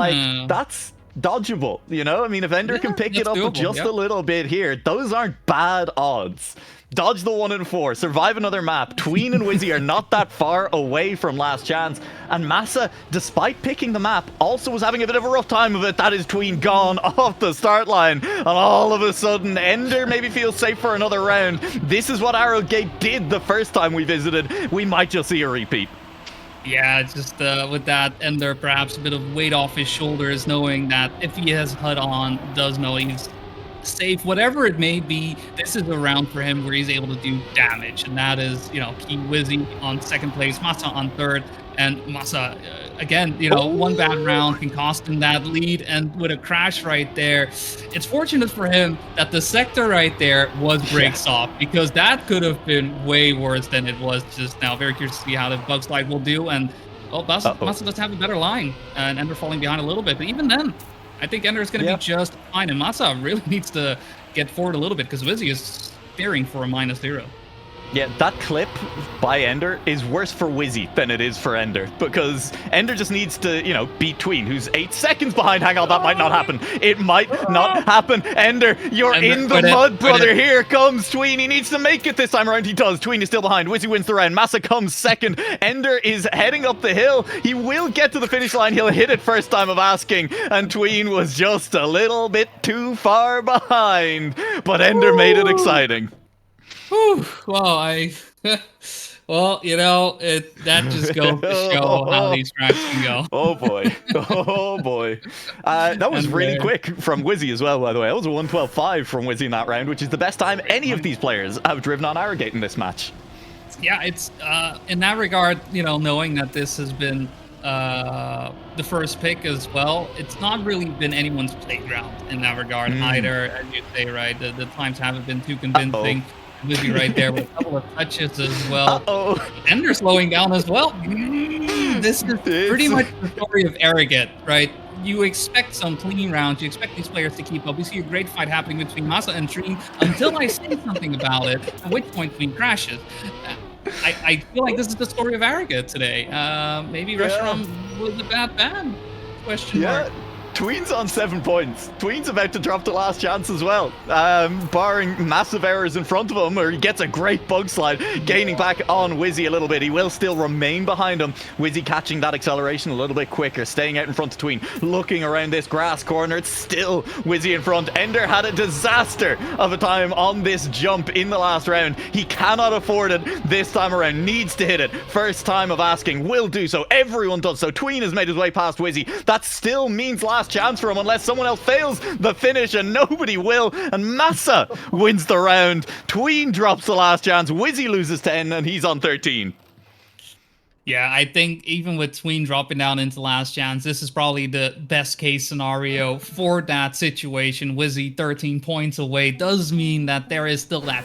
that's dodgeable, I mean, if Ender can pick it up doable, just a little bit here, those aren't bad odds. Dodge the 1 in 4, survive another map. Tween and Wizzy are not that far away from last chance, and Massa, despite picking the map, also was having a bit of a rough time of it. That is Tween gone off the start line, and all of a sudden Ender maybe feels safe for another round. This is what Arrogate did the first time we visited. We might just see a repeat. Yeah, just with that, Ender perhaps a bit of weight off his shoulders, knowing that if he has HUD on, does know he's safe, whatever it may be. This is a round for him where he's able to do damage, and that is, Key Wizzy on second place, Massa on third, and Massa again, one bad round can cost him that lead, and with a crash right there, it's fortunate for him that the sector right there was breaks off, because that could have been way worse than it was just now. Very curious to see how the bug slide will do, and Massa does have a better line, and Ender falling behind a little bit, but even then, I think Ender is going to be just fine, and Massa really needs to get forward a little bit, because Wizzy is staring for a -0. Yeah, that clip by Ender is worse for Wizzy than it is for Ender, because Ender just needs to, beat Tween, who's 8 seconds behind. Hang on, that might not happen. It might not happen. Ender, you're in the mud, brother. Here comes Tween. He needs to make it this time around. He does. Tween is still behind. Wizzy wins the round. Massa comes second. Ender is heading up the hill. He will get to the finish line. He'll hit it first time of asking, and Tween was just a little bit too far behind, but Ender made it exciting. Whew. Well, that just goes to show how these tracks can go. Oh boy. That was really quick from Wizzy as well, by the way. That was a 1:12.5 from Wizzy in that round, which is the best time any of these players have driven on Arrogate in this match. Yeah, it's in that regard, knowing that this has been the first pick as well, it's not really been anyone's playground in that regard either, as you say, right? The times haven't been too convincing. Wizzy right there with a couple of touches as well. Uh-oh. Ender slowing down as well. This is pretty much the story of Arrogant, right? You expect some clean rounds. You expect these players to keep up. We see a great fight happening between Masa and Tween until I say something about it, at which point Tween crashes. I feel like this is the story of Arrogant today. Maybe Reshiram was a bad ban? Question mark. Tween's on 7 points. Tween's about to drop the last chance as well. Barring massive errors in front of him, or he gets a great bug slide, gaining back on Wizzy a little bit. He will still remain behind him. Wizzy catching that acceleration a little bit quicker, staying out in front of Tween, looking around this grass corner. It's still Wizzy in front. Ender had a disaster of a time on this jump in the last round. He cannot afford it this time around. Needs to hit it. First time of asking, will do so. Everyone does so. Tween has made his way past Wizzy. That still means last chance for him unless someone else fails the finish, and nobody will. And Masa wins the round. Tween drops the last chance. Wizzy loses 10 and he's on 13. Yeah, I think even with Tween dropping down into last chance, this is probably the best case scenario for that situation. Wizzy 13 points away does mean that there is still that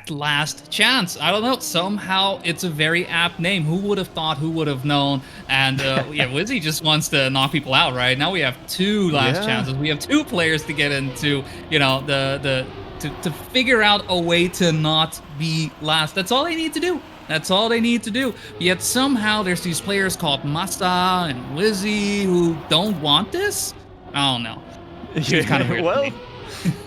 last chance. I don't know, somehow it's a very apt name. Who would have thought, who would have known? And yeah, Wizzy just wants to knock people out, right? Now we have 2 last chances. We have 2 players to get into, you know, to figure out a way to not be last. That's all they need to do. That's all they need to do. Yet somehow there's these players called Masa and Wizzy who don't want this. I don't know. It's kind of weird. Well,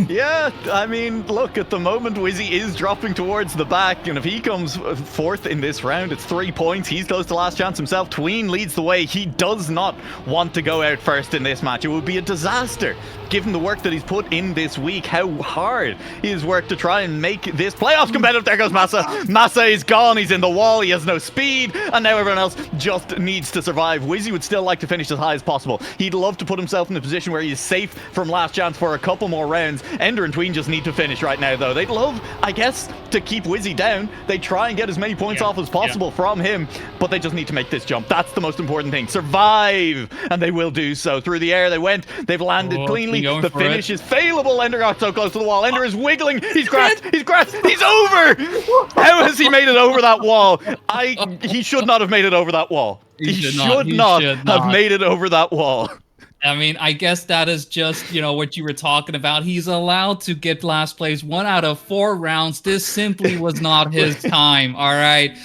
yeah, I mean, look, at the moment, Wizzy is dropping towards the back, and if he comes fourth in this round, it's 3 points. He's close to last chance himself. Tween leads the way. He does not want to go out first in this match. It would be a disaster, given the work that he's put in this week, how hard he has worked to try and make this playoffs competitive. There goes Masa. Masa is gone. He's in the wall. He has no speed, and now everyone else just needs to survive. Wizzy would still like to finish as high as possible. He'd love to put himself in a position where he's safe from last chance for a couple more rounds. Ender and Tween just need to finish right now, though. They'd love, I guess, to keep Wizzy down. They try and get as many points off as possible from him, but they just need to make this jump. That's the most important thing. Survive, and they will do so. Through the air they went. They've landed cleanly. The finish is failable. Ender got so close to the wall. Ender is wiggling. He's grasped. He's grasped. He's over. How has he made it over that wall? He should not have made it over that wall. He should not have made it over that wall. I mean, I guess that is just, you know, what you were talking about. He's allowed to get last place 1 out of 4 rounds. This simply was not his time, all right?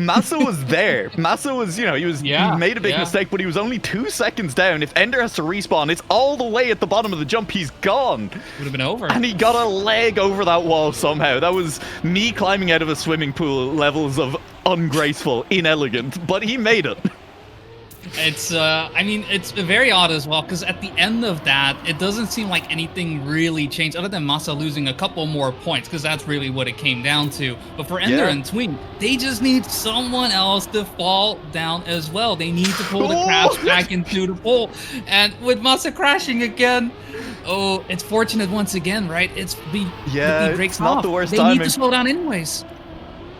Masa was there. Masa was, you know, he made a big mistake, but he was only 2 seconds down. If Ender has to respawn, it's all the way at the bottom of the jump. He's gone. Would have been over. And he got a leg over that wall somehow. That was me climbing out of a swimming pool levels of ungraceful, inelegant, but he made it. It's, I mean, it's very odd as well, because at the end of that, it doesn't seem like anything really changed, other than Masa losing a couple more points, because that's really what it came down to. But for Ender and Tween, they just need someone else to fall down as well. They need to pull the crabs back into the pool. And with Masa crashing again, it's fortunate once again, right? It's not the worst They timing. need to slow down anyways.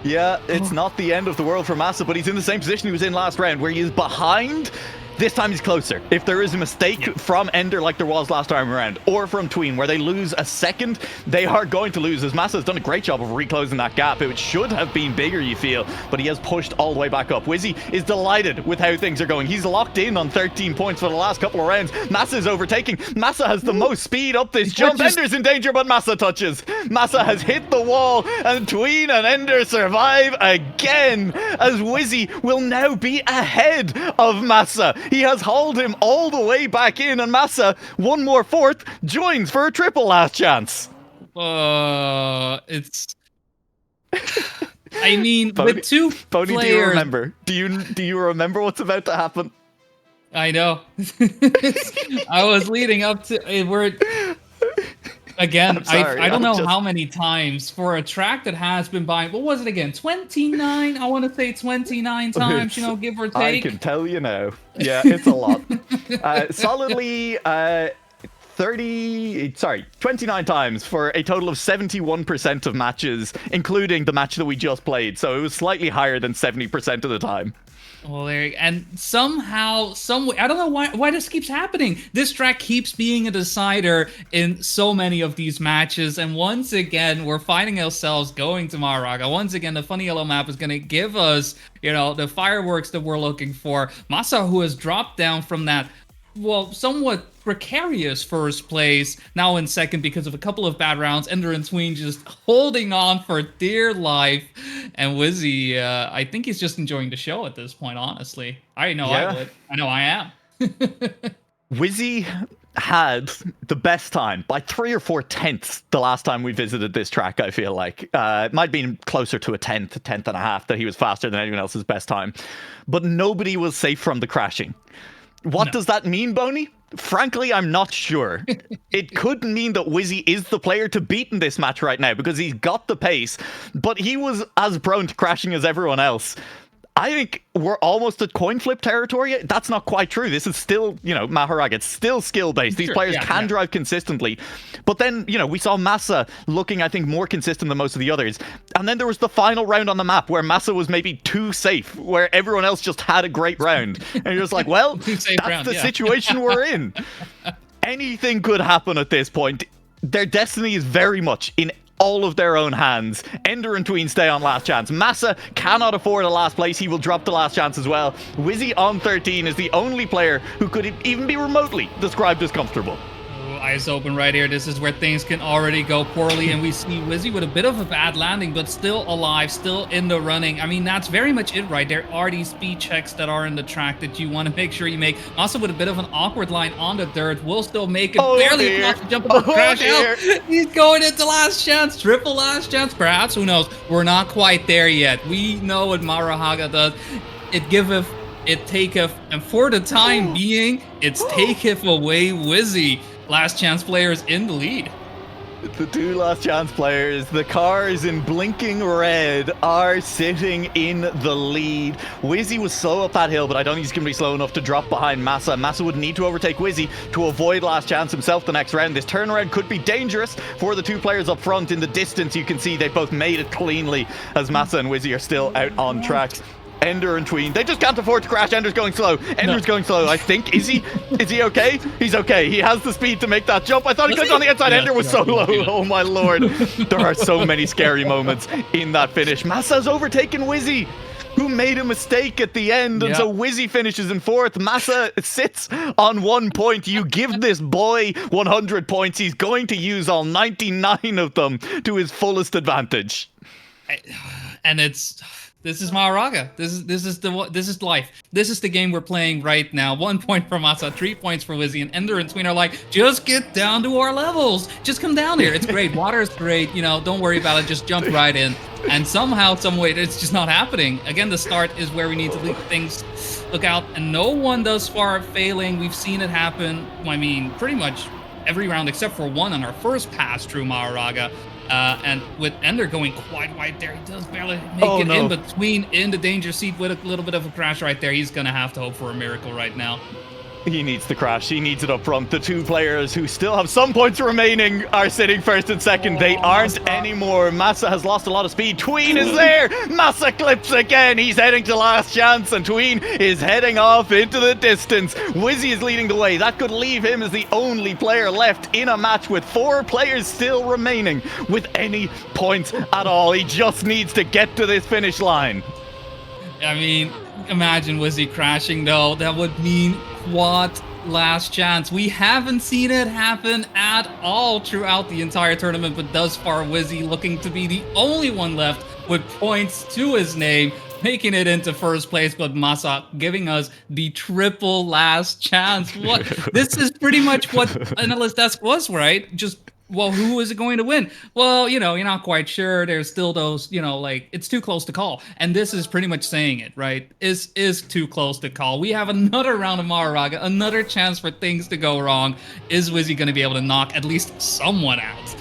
Yeah, it's not the end of the world for Masa, but he's in the same position he was in last round, where he is behind. This time he's closer. If there is a mistake from Ender like there was last time around, or from Tween, where they lose a second, they are going to lose, as Masa has done a great job of reclosing that gap. It should have been bigger, you feel, but he has pushed all the way back up. Wizzy is delighted with how things are going. He's locked in on 13 points for the last couple of rounds. Masa is overtaking. Masa has the most speed up this jump. Ender's in danger, but Masa touches. Masa has hit the wall, and Tween and Ender survive again, as Wizzy will now be ahead of Masa. He has hauled him all the way back in, and Masa, one more fourth, joins for a triple last chance. It's... I mean, Pony, with 2 Pony, players... do you remember? Do you remember what's about to happen? I know. I was leading up to... Again, I don't know how many times for a track that has been buying, what was it again? 29? I want to say 29 times, you know, give or take. I can tell you now. Yeah, it's a lot. Solidly 29 times for a total of 71% of matches, including the match that we just played. So it was slightly higher than 70% of the time. Well, and somehow, some way, I don't know why this keeps happening. This track keeps being a decider in so many of these matches, and once again, we're finding ourselves going to Maharaga. Once again, the Funny Yellow map is going to give us, the fireworks that we're looking for. Masa, who has dropped down from that, somewhat precarious first place, now in second because of a couple of bad rounds. Ender and Tween just holding on for dear life. And Wizzy, I think he's just enjoying the show at this point, honestly. I know I would. I know I am. Wizzy had the best time by 3 or 4 tenths the last time we visited this track, I feel like. It might be closer to a tenth and a half that he was faster than anyone else's best time. But nobody was safe from the crashing. What does that mean, Boney? Frankly, I'm not sure. It could mean that Wizzy is the player to beat in this match right now because he's got the pace, but he was as prone to crashing as everyone else. I think we're almost at coin flip territory. That's not quite true. This is still, Maharaga. It's still skill-based. These players can drive consistently. But then, we saw Masa looking, I think, more consistent than most of the others. And then there was the final round on the map where Masa was maybe too safe, where everyone else just had a great round. And you're just like, well, that's the situation we're in. Anything could happen at this point. Their destiny is very much in all of their own hands. Ender and Tween stay on last chance. Masa cannot afford a last place. He will drop the last chance as well. Wizzy on 13 is the only player who could even be remotely described as comfortable. Eyes open right here. This is where things can already go poorly, and we see Wizzy with a bit of a bad landing, but still alive, still in the running. I mean, that's very much it right there. Are these speed checks that are in the track that you want to make sure you make. Also with a bit of an awkward line on the dirt, will still make it. Barely enough to jump above crash out. He's going into last chance, triple last chance, perhaps. Who knows? We're not quite there yet. We know what Maharaga does. It giveth, it taketh, and for the time being, it's taketh away Wizzy. Last chance players in the lead. The 2 last chance players, the cars in blinking red, are sitting in the lead. Wizzy was slow up that hill, but I don't think he's going to be slow enough to drop behind Masa. Masa would need to overtake Wizzy to avoid last chance himself the next round. This turnaround could be dangerous for the 2 players up front. In the distance, you can see they both made it cleanly as Masa and Wizzy are still out on tracks. Ender and Tween, they just can't afford to crash. Ender's going slow. Ender's going slow, I think. Is he okay? He's okay. He has the speed to make that jump. I thought he could on the outside. Ender was so low. Oh my lord. There are so many scary moments in that finish. Masa's overtaken Wizzy, who made a mistake at the end, and so Wizzy finishes in 4th. Masa sits on 1 point. You give this boy 100 points. He's going to use all 99 of them to his fullest advantage. And this is Maharaga. This is life. This is the game we're playing right now. 1 point for Masa, 3 points for Wizzy, and Ender and Tween are like, just get down to our levels. Just come down here. It's great. Water is great. Don't worry about it. Just jump right in. And somehow, some way, it's just not happening. Again, the start is where we need to leave things look out, and no one thus far failing. We've seen it happen. I mean, pretty much every round except for one on our first pass through Maharaga. And with Ender going quite wide there, he does barely make it in between in the danger seat with a little bit of a crash right there. He's going to have to hope for a miracle right now. He needs the crash. He needs it up front. The 2 players who still have some points remaining are sitting 1st and 2nd. They aren't anymore. Masa has lost a lot of speed. Tween is there. Masa clips again. He's heading to last chance, and Tween is heading off into the distance. Wizzy is leading the way. That could leave him as the only player left in a match with 4 players still remaining with any points at all. He just needs to get to this finish line. I mean, imagine Wizzy crashing, though. That would mean what last chance? We haven't seen it happen at all throughout the entire tournament, but thus far, Wizzy looking to be the only one left with points to his name, making it into 1st place, but Masa giving us the triple last chance. What? This is pretty much what Analyst Desk was, right? Just, well, who is it going to win? Well, you're not quite sure. There's still those, it's too close to call. And this is pretty much saying it, right? Is too close to call. We have another round of Maharaga, another chance for things to go wrong. Is Wizzy going to be able to knock at least someone out?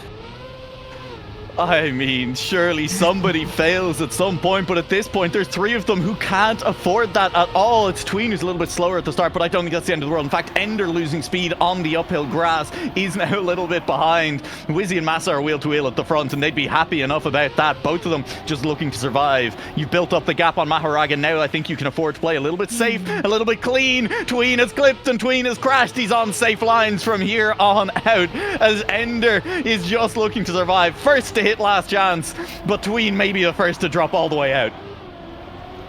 I mean, surely somebody fails at some point, but at this point, there's 3 of them who can't afford that at all. It's Tween who's a little bit slower at the start, but I don't think that's the end of the world. In fact, Ender losing speed on the uphill grass is now a little bit behind. Wizzy and Massa are wheel to wheel at the front, and they'd be happy enough about that. Both of them just looking to survive. You've built up the gap on Maharag, and now I think you can afford to play a little bit safe, a little bit clean. Tween has clipped and Tween has crashed. He's on safe lines from here on out, as Ender is just looking to survive. First to hit last chance, but Tween may be the first to drop all the way out.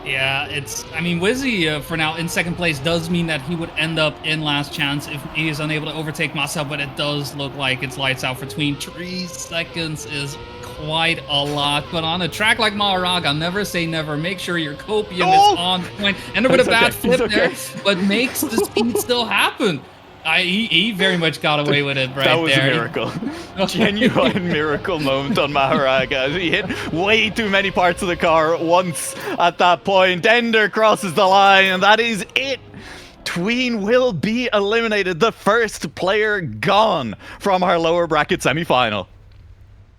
Yeah, I mean, Wizzy for now in second place does mean that he would end up in last chance if he is unable to overtake Massa, but it does look like it's lights out for Tween. 3 seconds is quite a lot, but on a track like Maharag, I'll never say never. Make sure your copium is on point. Ender with a bad flip there, but makes the speed still happen. He very much got away with it right there. That was a miracle. Genuine miracle moment on Maharag. He hit way too many parts of the car at once at that point. Ender crosses the line, and that is it. Tween will be eliminated. The first player gone from our lower bracket semi-final.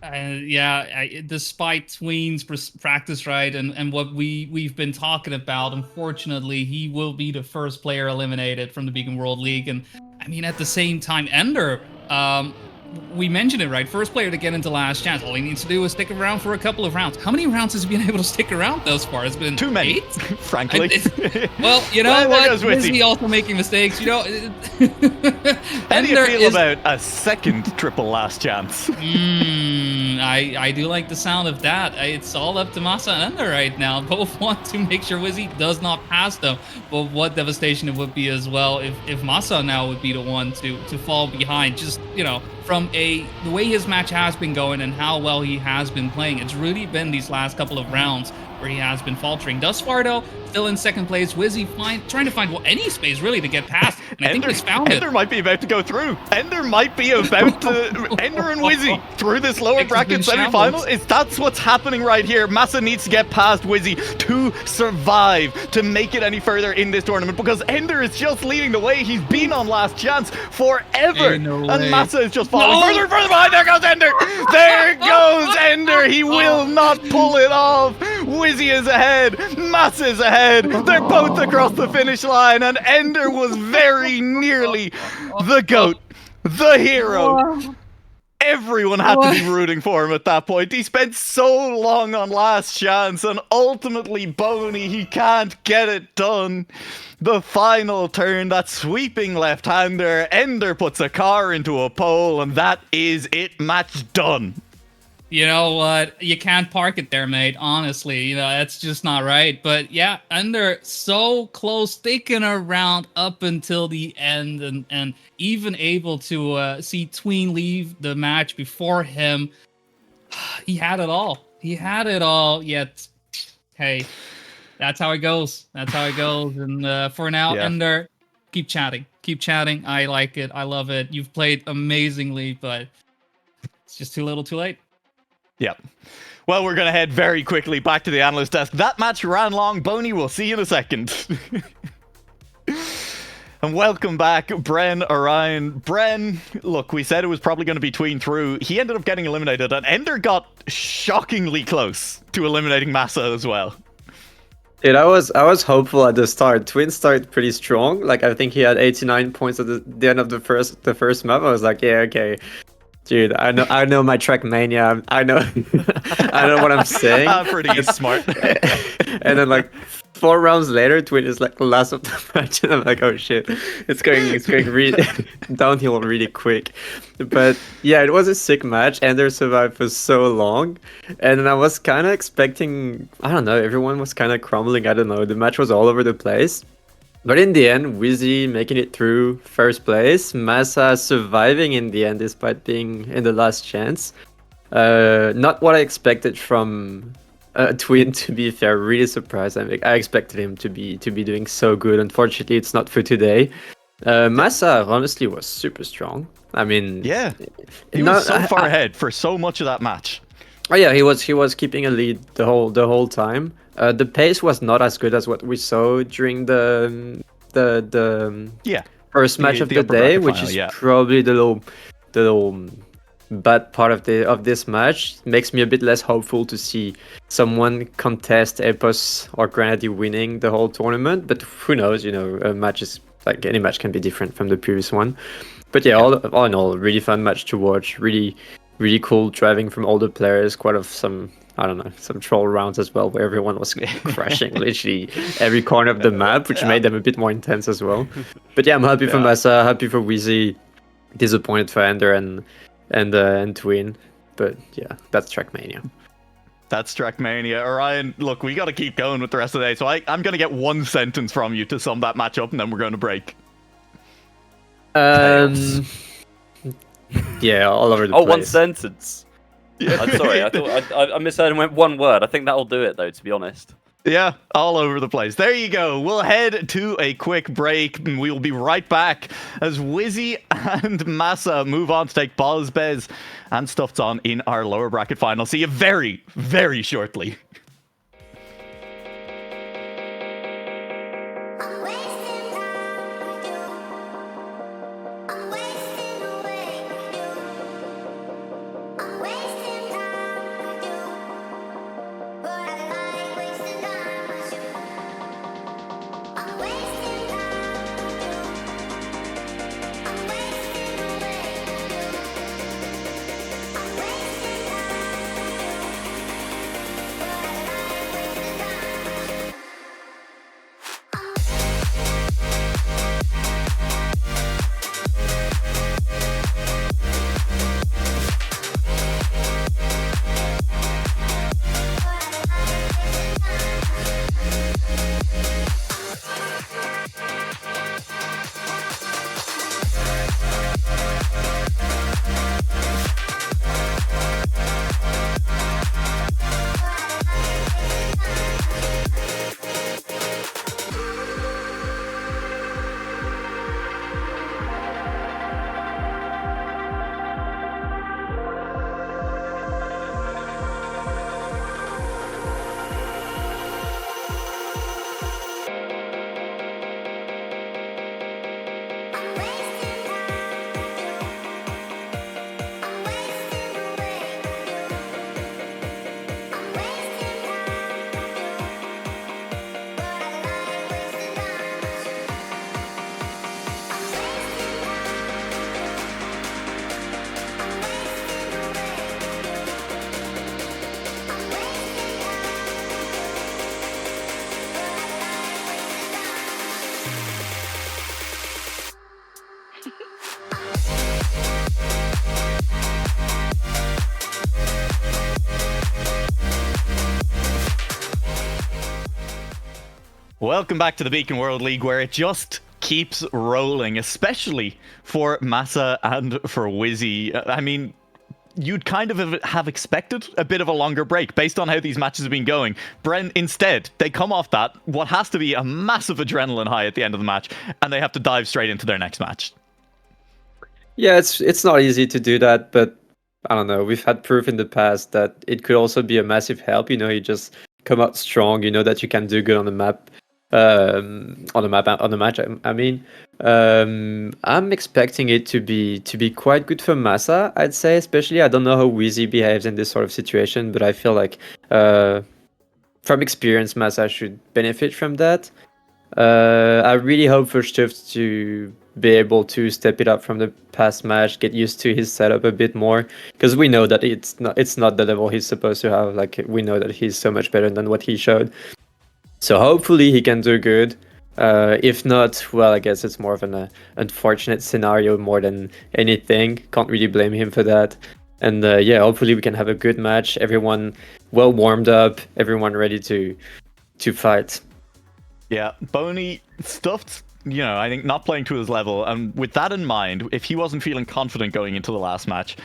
Despite Tween's practice right and what we've been talking about, unfortunately, he will be the first player eliminated from the Beacon World League. And I mean, at the same time, Ender, we mentioned it, right? First player to get into last chance. All he needs to do is stick around for a couple of rounds. How many rounds has he been able to stick around thus far? It's been too many, 8? frankly. Well, you know what? Is he also making mistakes? You know, how do you feel about a second triple last chance? I do like the sound of that. It's all up to Massa and Ender right now. Both want to make sure Wizzy does not pass them. But what devastation it would be as well if Massa now would be the one to fall behind. Just, you know, from the way his match has been going and how well he has been playing. It's really been these last couple of rounds where he has been faltering. Thus far, though, still in second place. Wizzy trying to find any space really to get past. And I think he's found it. Ender might be about to go through. Ender might be about to Ender and Wizzy through this lower bracket semi-final. That's what's happening right here. Massa needs to get past Wizzy to survive, to make it any further in this tournament, because Ender is just leading the way. He's been on last chance forever. And Massa is just falling further and further behind. There goes Ender. There goes Ender. He will not pull it off. Wizzy is ahead. Massa is ahead. They're both across the finish line, and Ender was very nearly the GOAT, the hero. Everyone had to be rooting for him at that point. He spent so long on last chance, and ultimately, Boney, he can't get it done. The final turn, that sweeping left-hander, Ender puts a car into a pole, and that is it. Match done. You know what? You can't park it there, mate. Honestly, you know, that's just not right. But yeah, Ender so close, sticking around up until the end, and even able to see Tween leave the match before him. He had it all. He had it all. Yet, hey, that's how it goes. That's how it goes. And for now, Ender, keep chatting. Keep chatting. I like it. I love it. You've played amazingly, but it's just too little, too late. Yep. Well, we're going to head very quickly back to the analyst desk. That match ran long. Boney, we'll see you in a second. And welcome back, Bren, Orion. Bren, look, we said it was probably going to be Tween through. He ended up getting eliminated, and Ender got shockingly close to eliminating Massa as well. Dude, I was hopeful at the start. Tween started pretty strong. Like, I think he had 89 points at the end of the first map. I was like, yeah, okay. Dude, I know my Trackmania. I know what I'm saying. I'm pretty smart. And then like 4 rounds later, Tween is like the last of the match, and I'm like, oh shit, it's going really downhill really quick. But yeah, it was a sick match. Ender survived for so long, and then I was kind of expecting, I don't know, everyone was kind of crumbling. I don't know, the match was all over the place. But in the end, Wizzy making it through first place, Massa surviving in the end despite being in the last chance. Not what I expected from Tween, to be fair. Really surprised. I expected him to be doing so good. Unfortunately, it's not for today. Massa honestly was super strong. I mean, yeah, he was so far ahead for so much of that match. Oh yeah, he was keeping a lead the whole time. The pace was not as good as what we saw during the first match of the day, which is probably the little bad part of this match. It makes me a bit less hopeful to see someone contest Epos or Grenady winning the whole tournament. But who knows? A match is like any match can be different from the previous one. But yeah, all in all, really fun match to watch. Really, really cool driving from all the players. Quite of some, I don't know, some troll rounds as well, where everyone was crashing literally every corner of the map, which made them a bit more intense as well. But yeah, I'm happy for Massa, happy for Wheezy, disappointed for Ender and Twin. But yeah, that's Trackmania. That's Trackmania. Orion, look, we got to keep going with the rest of the day. So I'm going to get one sentence from you to sum that match up, and then we're going to break. Yeah, all over the Oh, place. one sentence. Yeah. I'm sorry, I thought I misheard and went one word. I think that'll do it, though, to be honest. Yeah, all over the place. There you go. We'll head to a quick break, and we will be right back as Wizzy and Massa move on to take Bozbez and Stuffed on in our lower bracket final. See you very, very shortly. Welcome back to the Beacon World League, where it just keeps rolling, especially for Massa and for Wizzy. I mean, you'd kind of have expected a bit of a longer break based on how these matches have been going. Bren, instead, they come off that, what has to be a massive adrenaline high at the end of the match, and they have to dive straight into their next match. Yeah, it's not easy to do that, but I don't know. We've had proof in the past that it could also be a massive help. You just come out strong. You know that you can do good on the map. On the match. I mean, I'm expecting it to be quite good for Massa. I'd say, especially. I don't know how Wheezy behaves in this sort of situation, but I feel like, from experience, Massa should benefit from that. I really hope for Stuff to be able to step it up from the past match, get used to his setup a bit more, because we know that it's not the level he's supposed to have. Like, we know that he's so much better than what he showed. So hopefully he can do good. If not, well, I guess it's more of an unfortunate scenario more than anything. Can't really blame him for that. And yeah, hopefully we can have a good match. Everyone well warmed up. Everyone ready to fight. Yeah, Boney, Stuffed, I think not playing to his level. And with that in mind, if he wasn't feeling confident going into the last match,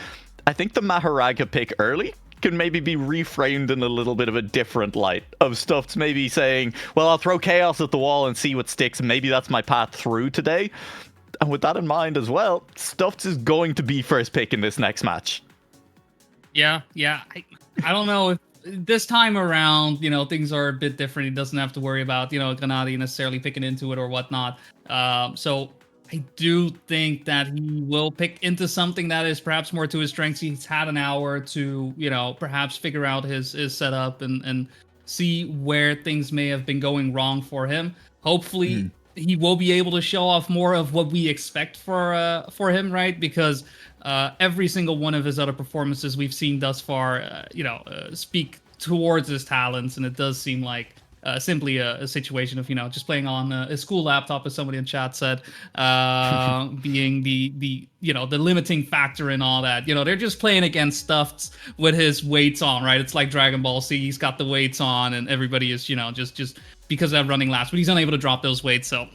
I think the Maharaga pick early can maybe be reframed in a little bit of a different light, of Stuffed maybe saying, well, I'll throw Chaos at the wall and see what sticks, and maybe that's my path through today. And with that in mind as well, Stuffed is going to be first pick in this next match. Yeah. I don't know if this time around, things are a bit different. He doesn't have to worry about, Gennady necessarily picking into it or whatnot. So I do think that he will pick into something that is perhaps more to his strengths. He's had an hour to, perhaps figure out his setup and see where things may have been going wrong for him. Hopefully, he will be able to show off more of what we expect for him, right? Because every single one of his other performances we've seen thus far, speak towards his talents, and it does seem like simply a situation of just playing on a school laptop, as somebody in chat said, being the limiting factor in all that. They're just playing against stuffs with his weights on, right? It's like Dragon Ball Z. He's got the weights on, and everybody is just because of that running laps, but he's unable to drop those weights. So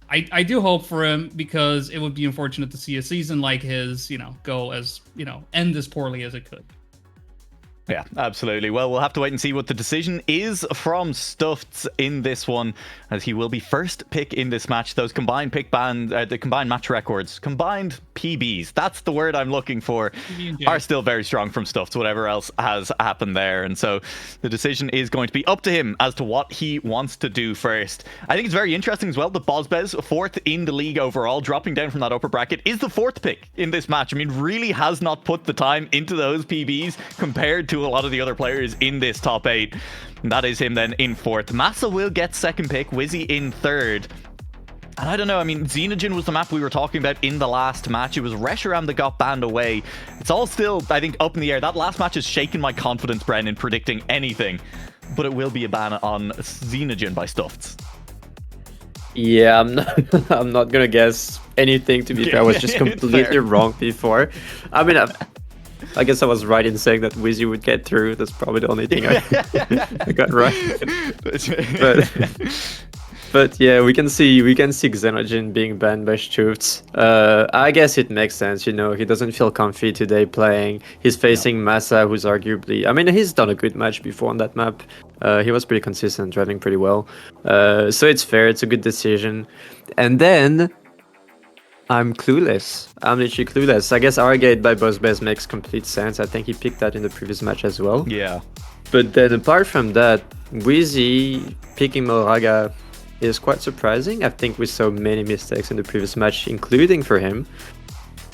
I do hope for him, because it would be unfortunate to see a season like his go as end as poorly as it could. Yeah, absolutely. Well, we'll have to wait and see what the decision is from Stuffed in this one, as he will be first pick in this match. Those combined the combined match records, combined PBs, that's the word I'm looking for, are still very strong from Stuffed, whatever else has happened there. And so the decision is going to be up to him as to what he wants to do first. I think it's very interesting as well that Bozbez, fourth in the league overall, dropping down from that upper bracket, is the fourth pick in this match. I mean, really has not put the time into those PBs compared to a lot of the other players in this top 8. And that is him then in fourth. Massa will get second pick, Wizzy in third. And I don't know, I mean, Xenogen was the map we were talking about in the last match. It was Reshiram that got banned away. It's all still, I think, up in the air. That last match has shaken my confidence, Bren, in predicting anything. But it will be a ban on Xenogen by Stuffed. Yeah, I'm not gonna guess anything, to be fair. I was just completely wrong before. I mean, I guess I was right in saying that Wizzy would get through. That's probably the only thing I got right. But yeah, we can see Xenogen being banned by Stuft. I guess it makes sense. He doesn't feel comfy today playing. He's facing Massa, who's arguably, I mean, he's done a good match before on that map. He was pretty consistent, driving pretty well. So it's fair. It's a good decision. And then I'm clueless. I'm literally clueless. I guess Argate by Bozbez makes complete sense. I think he picked that in the previous match as well. Yeah. But then apart from that, Wizzy picking Moraga is quite surprising. I think we saw many mistakes in the previous match, including for him.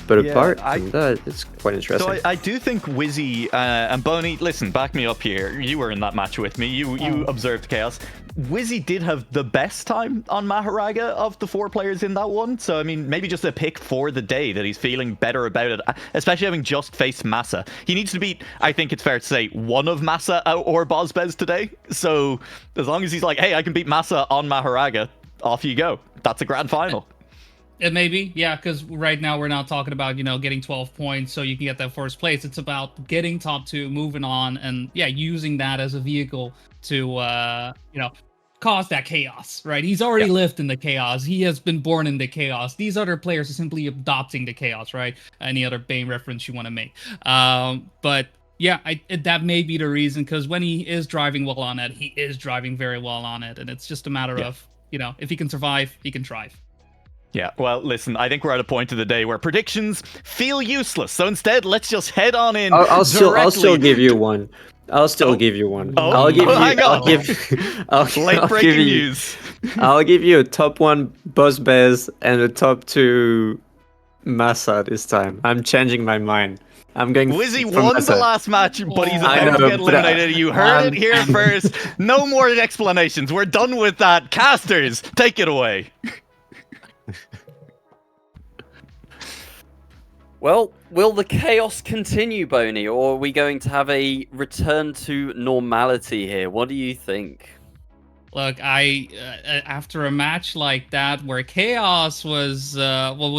But apart from that, it's quite interesting. So I do think Wizzy and Boney, listen, back me up here. You were in that match with me. You observed chaos. Wizzy did have the best time on Maharaga of the 4 players in that one. So, I mean, maybe just a pick for the day that he's feeling better about it, especially having just faced Massa. He needs to beat, I think it's fair to say, one of Massa or Bozbez today. So, as long as he's like, hey, I can beat Massa on Maharaga, off you go. That's a grand final. It may be, yeah, because right now we're not talking about, getting 12 points so you can get that first place. It's about getting top 2, moving on, and, using that as a vehicle to, cause that chaos, right? He's already lived in the chaos. He has been born in the chaos. These other players are simply adopting the chaos, right? Any other Bane reference you want to make. But yeah, that may be the reason, because when he is driving well on it, he is driving very well on it. And it's just a matter of, if he can survive, he can thrive. Yeah, well, listen, I think we're at a point of the day where predictions feel useless. So instead, let's just head on in. I'll still give you one. I'll give you one. I'll give you a top 1 Bozbez and a top 2 Massa this time. I'm changing my mind. I'm going. Wizzy won the last match, but he's about to get eliminated. You heard it here first. No more explanations. We're done with that. Casters, take it away. Well, will the chaos continue, Boney, or are we going to have a return to normality here? What do you think? Look, after a match like that where chaos was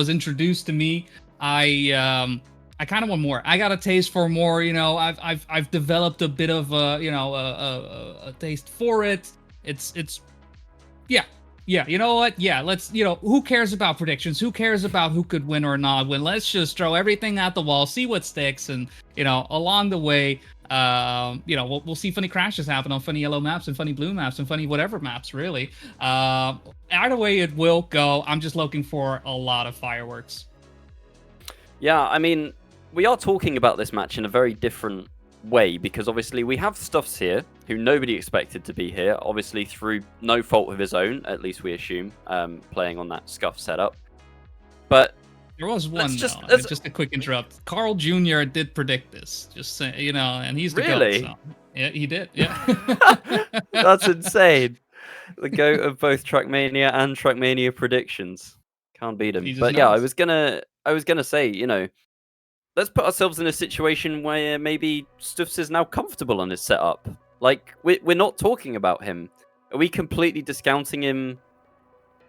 introduced to me, I kind of want more. I got a taste for more. I've developed a bit of a taste for it. Yeah, you know what? Yeah, let's, who cares about predictions? Who cares about who could win or not win? Let's just throw everything at the wall, see what sticks, and, along the way, we'll see funny crashes happen on funny yellow maps and funny blue maps and funny whatever maps, really. Either way it will go, I'm just looking for a lot of fireworks. Yeah, I mean, we are talking about this match in a very different way, because obviously we have Stuffs here who nobody expected to be here, obviously through no fault of his own, at least we assume, playing on that Scuff setup. But There was one, just- though. let's- Just a quick interrupt. Carl Jr. did predict this. Just say, and he's the Really? GOAT. So. Yeah, he did. Yeah. that's insane. The GOAT of both Trackmania and Trackmania predictions. Can't beat him. He just But yeah, I knows. was gonna say, let's put ourselves in a situation where maybe Stuffs is now comfortable on his setup. Like, we're not talking about him. Are we completely discounting him?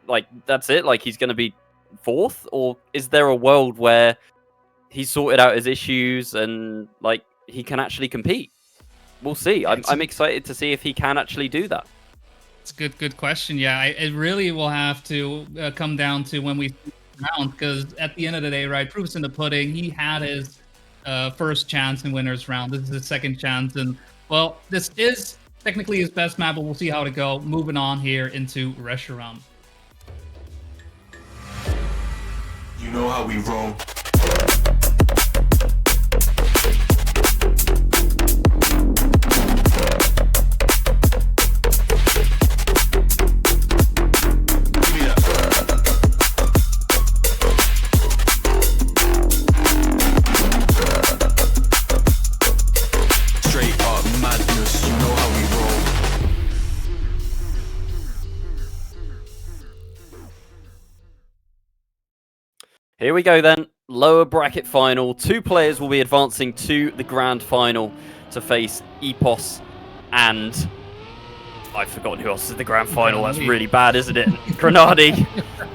Like, that's it? Like, he's going to be fourth? Or is there a world where he's sorted out his issues and, like, he can actually compete? We'll see. I'm excited to see if he can actually do that. It's a good question. Yeah, it really will have to come down to when we round, because at the end of the day, right, proof's in the pudding. He had his first chance in winners round. This is his second chance, and well, this is technically his best map, but we'll see how to go. Moving on here into Reshiram. You know how we roll. Give me that. Straight up madness, you know how we roll. Here we go then. Lower bracket final. 2 players will be advancing to the grand final to face Epos and... I've forgotten who else is the grand final. That's Grenade. really bad, isn't it? Grenade.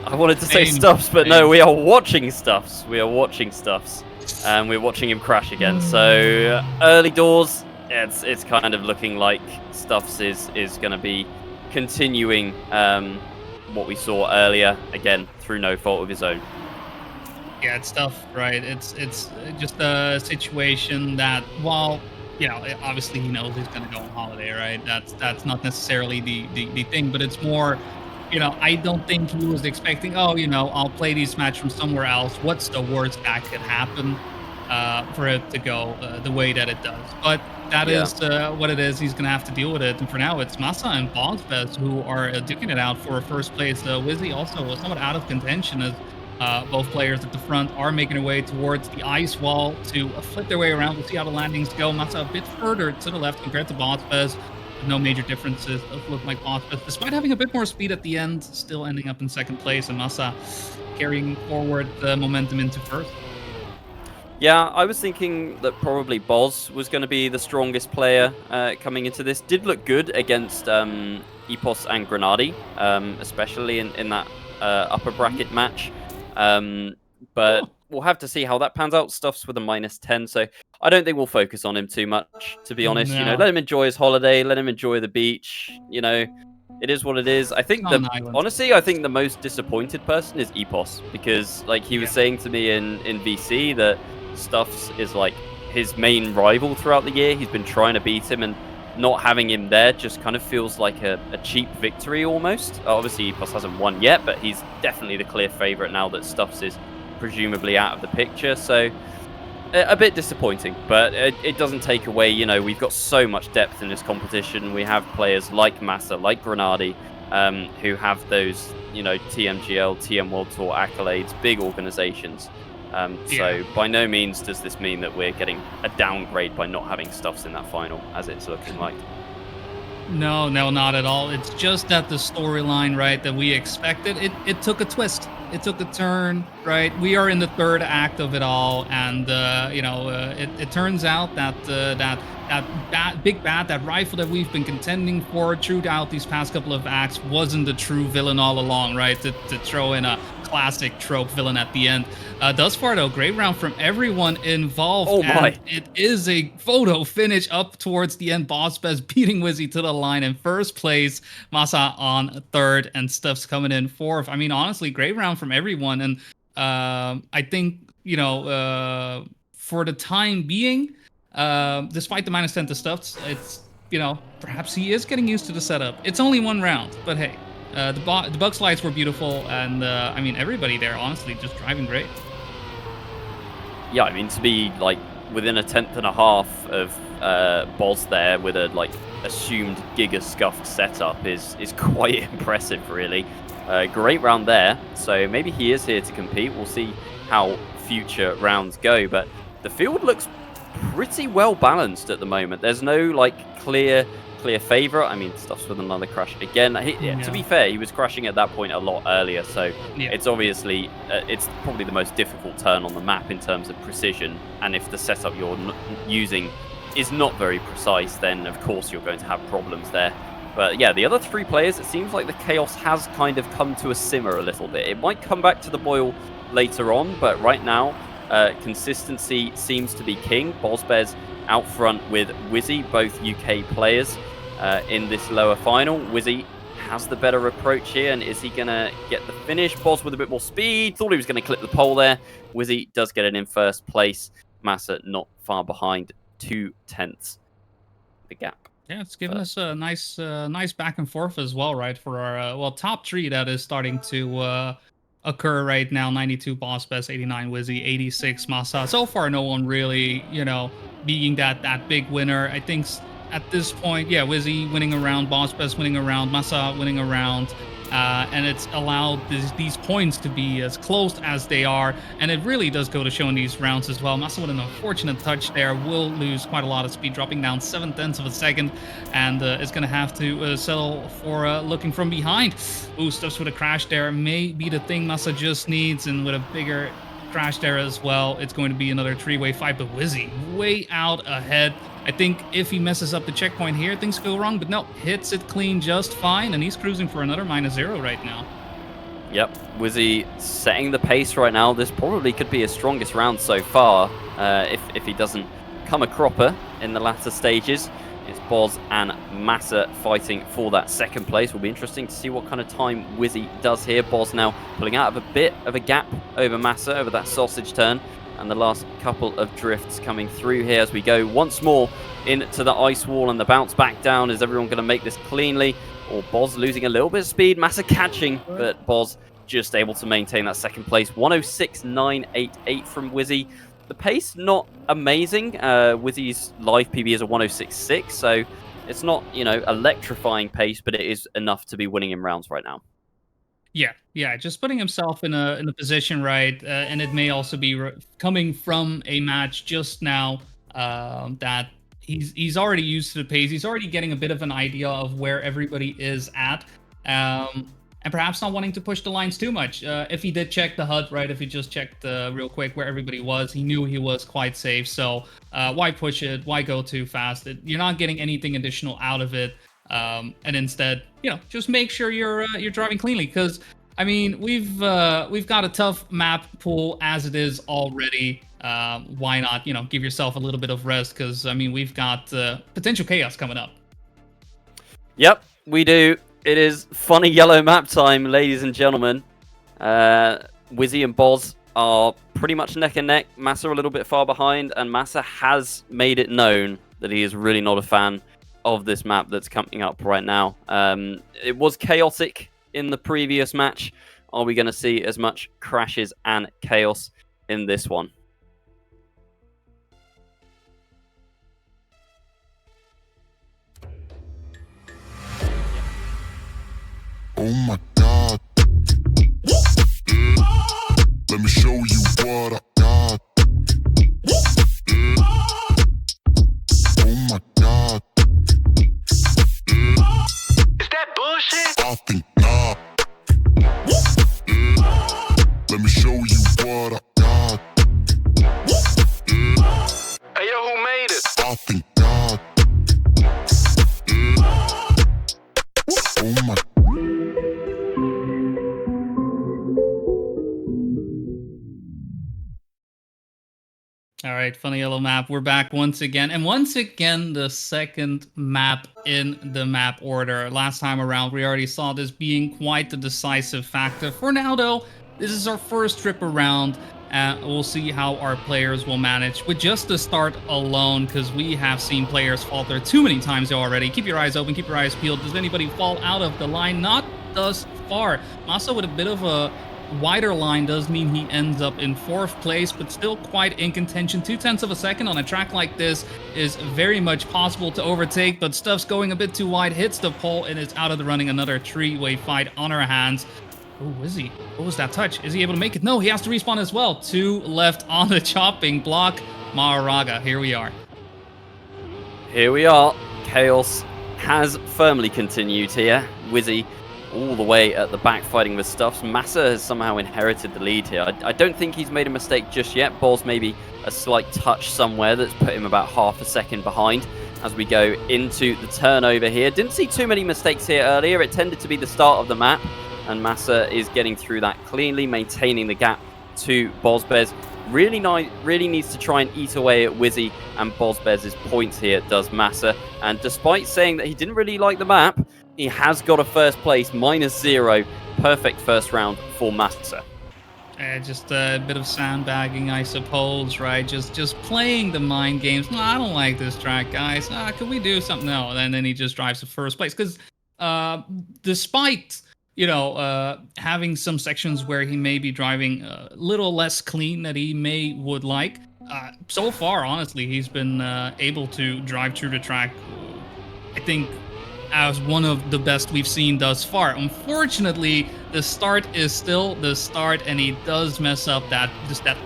I wanted to say Pain. Stuffs, but no, Pain. we are watching Stuffs. We are watching Stuffs. And we're watching him crash again. So, early doors, it's kind of looking like Stuffs is going to be continuing what we saw earlier, again, through no fault of his own. Yeah, it's tough, right? It's just a situation that, while obviously he knows he's going to go on holiday, right? That's not necessarily the thing, but it's more, I don't think he was expecting, I'll play these matches from somewhere else. What's the worst that could happen for it to go the way that it does? But that is what it is. He's going to have to deal with it. And for now, it's Masa and Bozfest who are duking it out for first place. Wizzy also was somewhat out of contention as both players at the front are making their way towards the ice wall to flip their way around. We'll see how the landings go. Masa a bit further to the left compared to Bozfest. No major differences. Does look like Bozfest, despite having a bit more speed at the end, still ending up in second place. And Masa carrying forward the momentum into first. Yeah, I was thinking that probably Boz was going to be the strongest player coming into this. Did look good against Epos and Grenade, especially in that upper bracket match. But we'll have to see how that pans out. Stuffs with a -10, so I don't think we'll focus on him too much, to be honest. No. Let him enjoy his holiday, let him enjoy the beach. It is what it is. I think On an island. honestly, I think the most disappointed person is Epos, because like he was saying to me in VC that Stuffs is like his main rival throughout the year. He's been trying to beat him, and not having him there just kind of feels like a cheap victory almost. Obviously, Epos hasn't won yet, but he's definitely the clear favorite now that Stuffs is presumably out of the picture. So a bit disappointing, but it doesn't take away, we've got so much depth in this competition. We have players like Masa, like Grenade, who have those, TMGL, TM World Tour accolades, big organizations. So by no means does this mean that we're getting a downgrade by not having Stuffs in that final, as it's looking like. No, not at all. It's just that the storyline, right, that we expected, it took a twist. It took a turn, right? We are in the third act of it all, and it turns out that big bad, that rifle that we've been contending for throughout these past couple of acts wasn't the true villain all along, right? To throw in a classic trope villain at the end. Thus far, though, great round from everyone involved. Oh my! And it is a photo finish up towards the end. Bozfest beating Wizzy to the line in first place. Masa on third, and Stuffs coming in fourth. I mean, honestly, great round from everyone. And I think, for the time being, despite the -10 to Stuffs, it's, perhaps he is getting used to the setup. It's only one round, but hey. The bug slides were beautiful, and everybody there, honestly, just driving great. Yeah, I mean, to be like within a 10th and a half of Boz there with a like assumed Giga scuffed setup is quite impressive, really. Great round there, so maybe he is here to compete. We'll see how future rounds go, but the field looks pretty well balanced at the moment. There's no like clear favorite. I mean, Stuffs with another crash again. To be fair, he was crashing at that point a lot earlier, so it's obviously it's probably the most difficult turn on the map in terms of precision, and if the setup you're using is not very precise, then of course you're going to have problems there. But yeah, the other 3 players, it seems like the chaos has kind of come to a simmer a little bit. It might come back to the boil later on, but right now, consistency seems to be king. Bozbez out front with Wizzy, both UK players in this lower final. Wizzy has the better approach here, and is he going to get the finish? Boz with a bit more speed. Thought he was going to clip the pole there. Wizzy does get it in first place. Massa not far behind, 2/10 the gap. Yeah, it's given us a nice back and forth as well, right? For our top 3 that is starting to occur right now. 92 Bozbez, 89 Wizzy, 86 Massa. So far, no one really, being that big winner. I think at this point, yeah, Wizzy winning around, Bozbez winning around, Massa winning around, and it's allowed these points to be as close as they are, and it really does go to show in these rounds as well. Massa with an unfortunate touch there will lose quite a lot of speed, dropping down 0.7 of a second, and is going to have to settle for looking from behind. Ooh, Stuffs with a crash there may be the thing Massa just needs, and with a bigger crash there as well, it's going to be another 3-way fight, but Wizzy way out ahead. I think if he messes up the checkpoint here, things go wrong, but no, hits it clean just fine, and he's cruising for another -0 right now. Yep, Wizzy setting the pace right now. This probably could be his strongest round so far, if he doesn't come a cropper in the latter stages. It's Boz and Massa fighting for that second place. Will be interesting to see what kind of time Wizzy does here. Boz now pulling out of a bit of a gap over Massa over that sausage turn. And the last couple of drifts coming through here as we go once more into the ice wall and the bounce back down. Is everyone going to make this cleanly? Or Boz losing a little bit of speed? Massa catching, but Boz just able to maintain that second place. 106.988 from Wizzy. The pace not amazing. Wizzy's live PB is a 106.6, so it's not, electrifying pace, but it is enough to be winning in rounds right now. Yeah, just putting himself in a position, right, and it may also be coming from a match just now that he's already used to the pace. He's already getting a bit of an idea of where everybody is at, and perhaps not wanting to push the lines too much. If he did check the HUD, right, if he just checked real quick where everybody was, he knew he was quite safe. So why push it? Why go too fast? You're not getting anything additional out of it. And instead, just make sure you're driving cleanly, because I mean we've got a tough map pool as it is already. Why not give yourself a little bit of rest, because I mean we've got potential chaos coming up. Yep, we do. It is funny yellow map time, ladies and gentlemen. Wizzy and Boz are pretty much neck and neck. Massa a little bit far behind, and Massa has made it known that he is really not a fan of this map that's coming up right now. It was chaotic in the previous match. Are we going to see as much crashes and chaos in this one? Oh my God. Let me show you what I got. Oh my God. Is that bullshit? I think not. Let me show you what I got. Hey, yo, who made it? I think God. Oh my. All right, Funny Yellow Map. We're back once again. And once again, the second map in the map order. Last time around, we already saw this being quite the decisive factor. For now, though, this is our first trip around. We'll see how our players will manage with just the start alone, because we have seen players falter too many times already. Keep your eyes open, keep your eyes peeled. Does anybody fall out of the line? Not thus far. Massa with a bit of a wider line does mean he ends up in 4th place, but still quite in contention. 0.2 of a second on a track like this is very much possible to overtake, but Stuff's going a bit too wide, hits the pole, and is out of the running. Another 3-way fight on our hands. Oh, Wizzy. What was that touch? Is he able to make it? No, he has to respawn as well. 2 left on the chopping block. Maharaga, here we are. Here we are. Chaos has firmly continued here. Wizzy all the way at the back fighting with Stuffs. Massa has somehow inherited the lead here. I don't think he's made a mistake just yet. Boz maybe a slight touch somewhere that's put him about half a second behind as we go into the turnover here. Didn't see too many mistakes here earlier. It tended to be the start of the map, and Massa is getting through that cleanly, maintaining the gap to Bozbez. Really needs to try and eat away at Wizzy and Bozbez's points here, does Massa. And despite saying that he didn't really like the map, he has got a first place, -0. Perfect first round for Massa. Just a bit of sandbagging, I suppose, right? Just playing the mind games. No, I don't like this track, guys. Could we do something? No, and then he just drives to first place. Because despite, having some sections where he may be driving a little less clean that he would like, so far, honestly, he's been able to drive through the track, I think, as one of the best we've seen thus far. Unfortunately, the start is still the start, and he does mess up that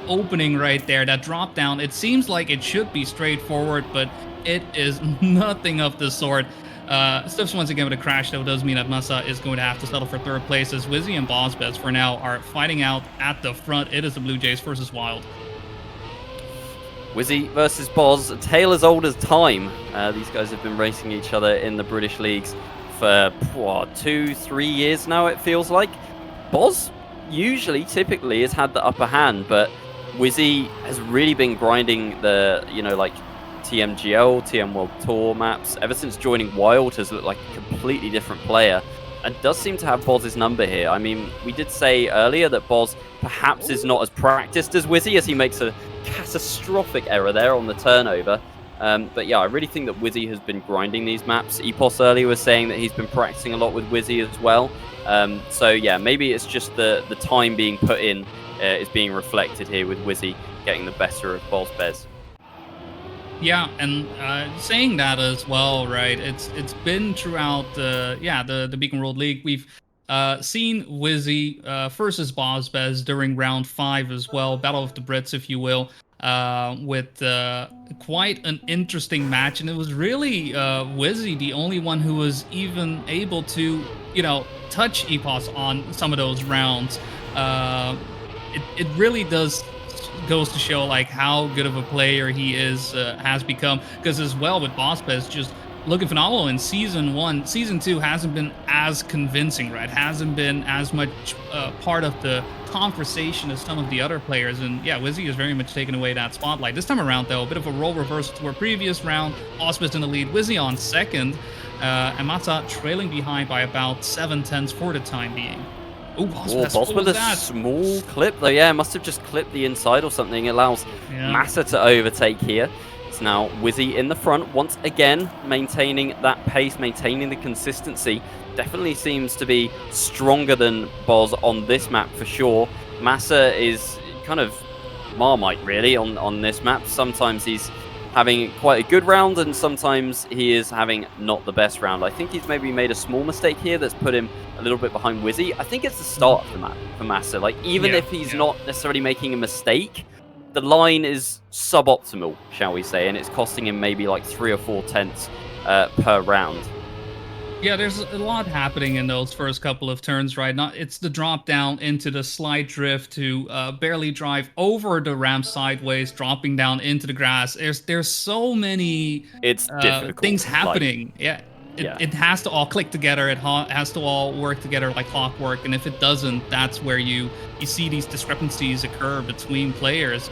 opening right there, that drop down. It seems like it should be straightforward, but it is nothing of the sort. Stuffs once again with a crash, though, does mean that Massa is going to have to settle for third place, as Wizzy and Bozbez for now are fighting out at the front. It is the Blue Jays versus Wild. Wizzy versus Boz, a tale as old as time. These guys have been racing each other in the British leagues for 2-3 years now, it feels like. Boz typically has had the upper hand, but Wizzy has really been grinding the, TMGL, TM World Tour maps. Ever since joining Wild, has looked like a completely different player, and does seem to have Boz's number here. I mean, we did say earlier that Boz perhaps is not as practiced as Wizzy, as he makes a catastrophic error there on the turnover. But yeah, I really think that Wizzy has been grinding these maps. Epos earlier was saying that he's been practicing a lot with Wizzy as well. So yeah, maybe it's just the time being put in is being reflected here with Wizzy getting the better of Bozbez. Yeah, and saying that as well, right? It's been throughout the Beacon World League. We've seen Wizzy versus Bozbez during round 5 as well, Battle of the Brits, if you will, with quite an interesting match. And it was really Wizzy, the only one who was even able to, touch Epos on some of those rounds. It really goes to show like how good of a player he has become, because as well with Bozbez just looking phenomenal in season 1. Season 2 hasn't been as convincing, right? Hasn't been as much part of the conversation as some of the other players, and yeah, Wizzy has very much taken away that spotlight. This time around, though, a bit of a role reversal to our previous round. Bozbez in the lead, Wizzy on second, and Massa trailing behind by about 7/10 for the time being. Oh, Bozbez with a small clip though. Yeah, must have just clipped the inside or something. It allows Massa to overtake here. It's now Wizzy in the front once again, maintaining that pace, maintaining the consistency. Definitely seems to be stronger than Boz on this map for sure. Massa is kind of Marmite really on this map. Sometimes he's having quite a good round, and sometimes he is having not the best round. I think he's maybe made a small mistake here that's put him a little bit behind Wizzy. I think it's the start of the map for Massa. Like, even if he's not necessarily making a mistake, the line is suboptimal, shall we say, and it's costing him maybe like 3 or 4 tenths per round. Yeah, there's a lot happening in those first couple of turns, right? It's the drop down into the slide drift to barely drive over the ramp sideways, dropping down into the grass. There's so many things happening. It has to all click together. It has to all work together like clockwork. And if it doesn't, that's where you see these discrepancies occur between players.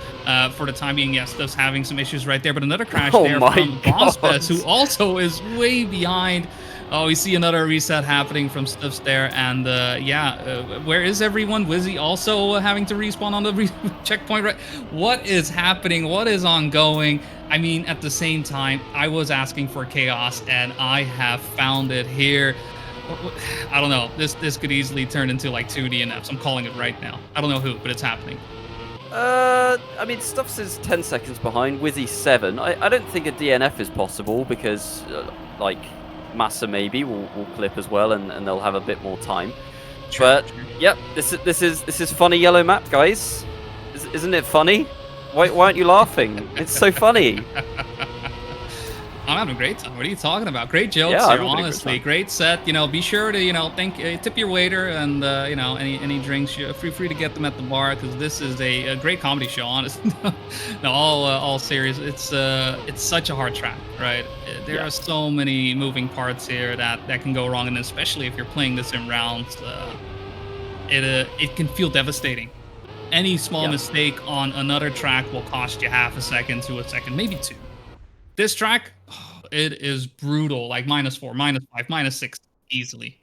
For the time being, yes, Stuff's having some issues right there. But another crash there from Bozbez, who also is way behind. Oh, we see another reset happening from Stuffs there. And where is everyone? Wizzy also having to respawn on the checkpoint, right? What is happening? What is ongoing? I mean, at the same time, I was asking for chaos, and I have found it here. I don't know. This could easily turn into like 2 DNFs. I'm calling it right now. I don't know who, but it's happening. I mean, Stuffs is 10 seconds behind. Wizzy 7. I don't think a DNF is possible because, Massa maybe will clip as well, and they'll have a bit more time. But yep, this is funny yellow map, guys. Isn't it funny? Why aren't you laughing? It's so funny. I'm having a great time. What are you talking about? Great jokes Yeah, here, I'm having a good honestly. time. Great set. Be sure to, tip your waiter and, any drinks. Feel free to get them at the bar because this is a great comedy show, honestly. No, all serious. It's such a hard track, right? There are so many moving parts here that can go wrong, and especially if you're playing this in rounds, it can feel devastating. Any small mistake on another track will cost you half a second to a second, maybe 2. This track, it is brutal, like -4, -5, -6 easily.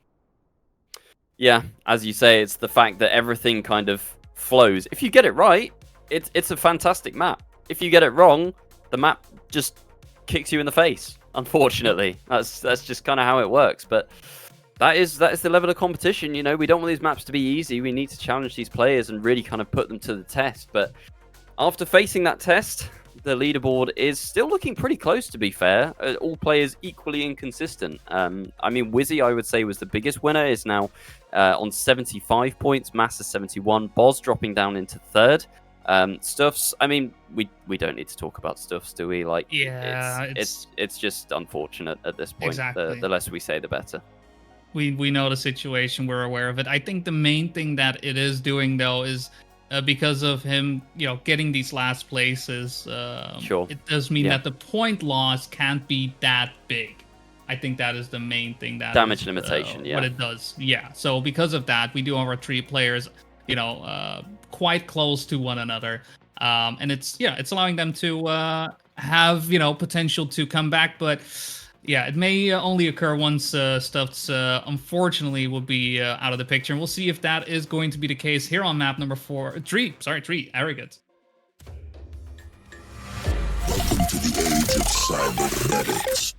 Yeah, as you say, it's the fact that everything kind of flows. If you get it right, it's a fantastic map. If you get it wrong, the map just kicks you in the face. Unfortunately, that's just kind of how it works. But that is the level of competition. We don't want these maps to be easy. We need to challenge these players and really kind of put them to the test. But after facing that test, the leaderboard is still looking pretty close, to be fair. All players equally inconsistent. Wizzy, I would say, was the biggest winner, is now on 75 points. Massa 71. Boz dropping down into 3rd. Stuffs, we don't need to talk about Stuffs, do we? It's just unfortunate at this point. Exactly. The less we say, the better. We know the situation. We're aware of it. I think the main thing that it is doing, though, is because of him, getting these last places. Sure. It does mean that the point loss can't be that big. I think that is the main thing. That damage is, limitation. What it does. Yeah. So because of that, we do have our 3 players, quite close to one another, and it's allowing them to have potential to come back, but. Yeah, it may only occur once Stuffs, unfortunately, will be out of the picture. And we'll see if that is going to be the case here on map number 3, Arrogant. Welcome to the age of cybernetics.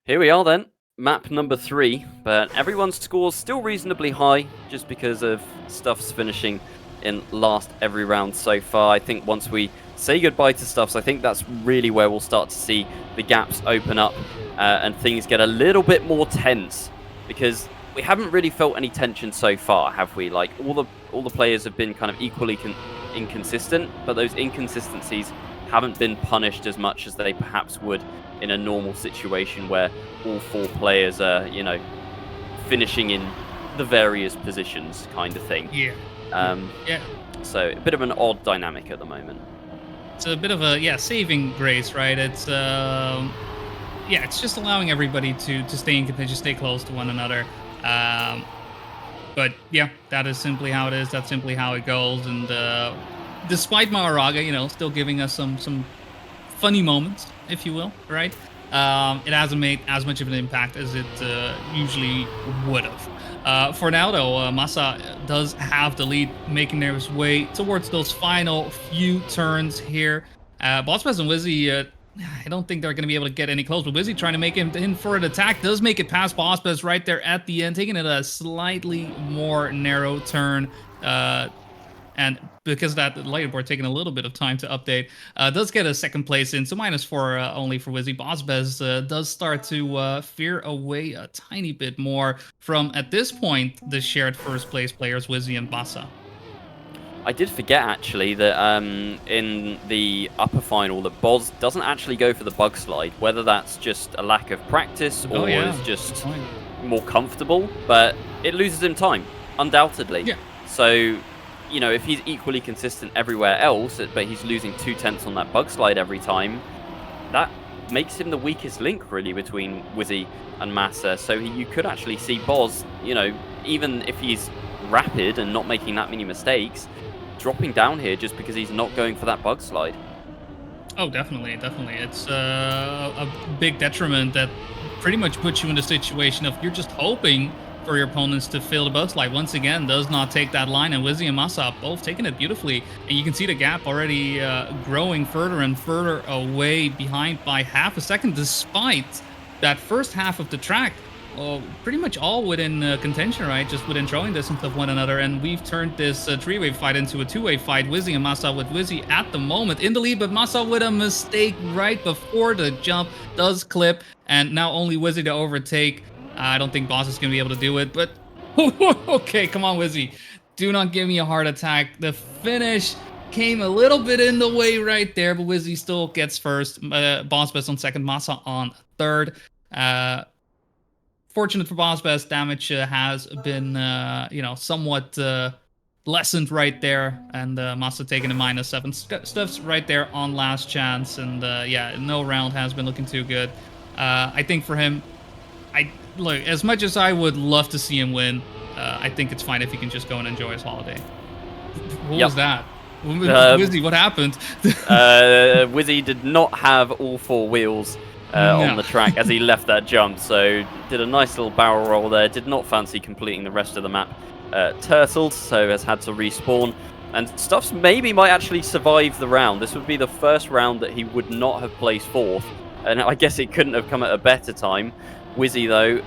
Here we are then, map number 3, but everyone's scores still reasonably high just because of Stuffs finishing in last every round so far. I think once we say goodbye to Stuffs, I think that's really where we'll start to see the gaps open up and things get a little bit more tense, because we haven't really felt any tension so far, have we? Like, all the players have been kind of equally inconsistent, but those inconsistencies haven't been punished as much as they perhaps would in a normal situation where all 4 players are, finishing in the various positions kind of thing. Yeah. So a bit of an odd dynamic at the moment. It's a bit of a saving grace, right? It's it's just allowing everybody to stay in contention, stay close to one another. But yeah, that is simply how it is. That's simply how it goes. And despite Mahoraga, still giving us some funny moments, if you will, right? It hasn't made as much of an impact as it usually would have. For now, though, Massa does have the lead, making their way towards those final few turns here. Bospez and Wizzy, I don't think they're going to be able to get any close, but Wizzy trying to make him in for an attack does make it past Bospez right there at the end, taking it a slightly more narrow turn. And because of that, the leaderboard taking a little bit of time to update, does get a 2nd place in, so -4 only for Wizzy. Bospez does start to fear away a tiny bit more from, at this point, the shared 1st place players, Wizzy and Massa. I did forget, actually, that in the upper final, that Boz doesn't actually go for the bug slide, whether that's just a lack of practice or is just more comfortable, but it loses him time, undoubtedly. Yeah. So, if he's equally consistent everywhere else, but he's losing 2/10 on that bug slide every time, that makes him the weakest link, really, between Wizzy and Massa. So you could actually see Boz, even if he's rapid and not making that many mistakes, dropping down here just because he's not going for that bug slide. Oh, definitely. It's a big detriment that pretty much puts you in the situation of you're just hoping for your opponents to fill the bug slide. Once again, does not take that line, and Wizzy and Masa both taking it beautifully. And you can see the gap already growing further and further away behind by half a second, despite that first half of the track. Pretty much all within contention, right? Just within throwing distance of one another. And we've turned this three-way fight into a two-way fight. Wizzy and Masa, with Wizzy at the moment in the lead, but Masa with a mistake right before the jump does clip. And now only Wizzy to overtake. I don't think Boss is going to be able to do it, but okay, come on, Wizzy. Do not give me a heart attack. The finish came a little bit in the way right there, but Wizzy still gets first. Boss Best on second, Masa on third. Fortunate for Boss Best, damage has been, somewhat lessened right there, and Masa taking a -7. Stuff's right there on last chance, and no round has been looking too good. I think for him, look, as much as I would love to see him win, I think it's fine if he can just go and enjoy his holiday. What was that? Wizzy, what happened? Wizzy did not have all four wheels on the track as he left that jump, so did a nice little barrel roll there. Did not fancy completing the rest of the map. Turtled, so has had to respawn. And Stuffs maybe might actually survive the round. This would be the first round that he would not have placed fourth, and I guess it couldn't have come at a better time. Wizzy, though,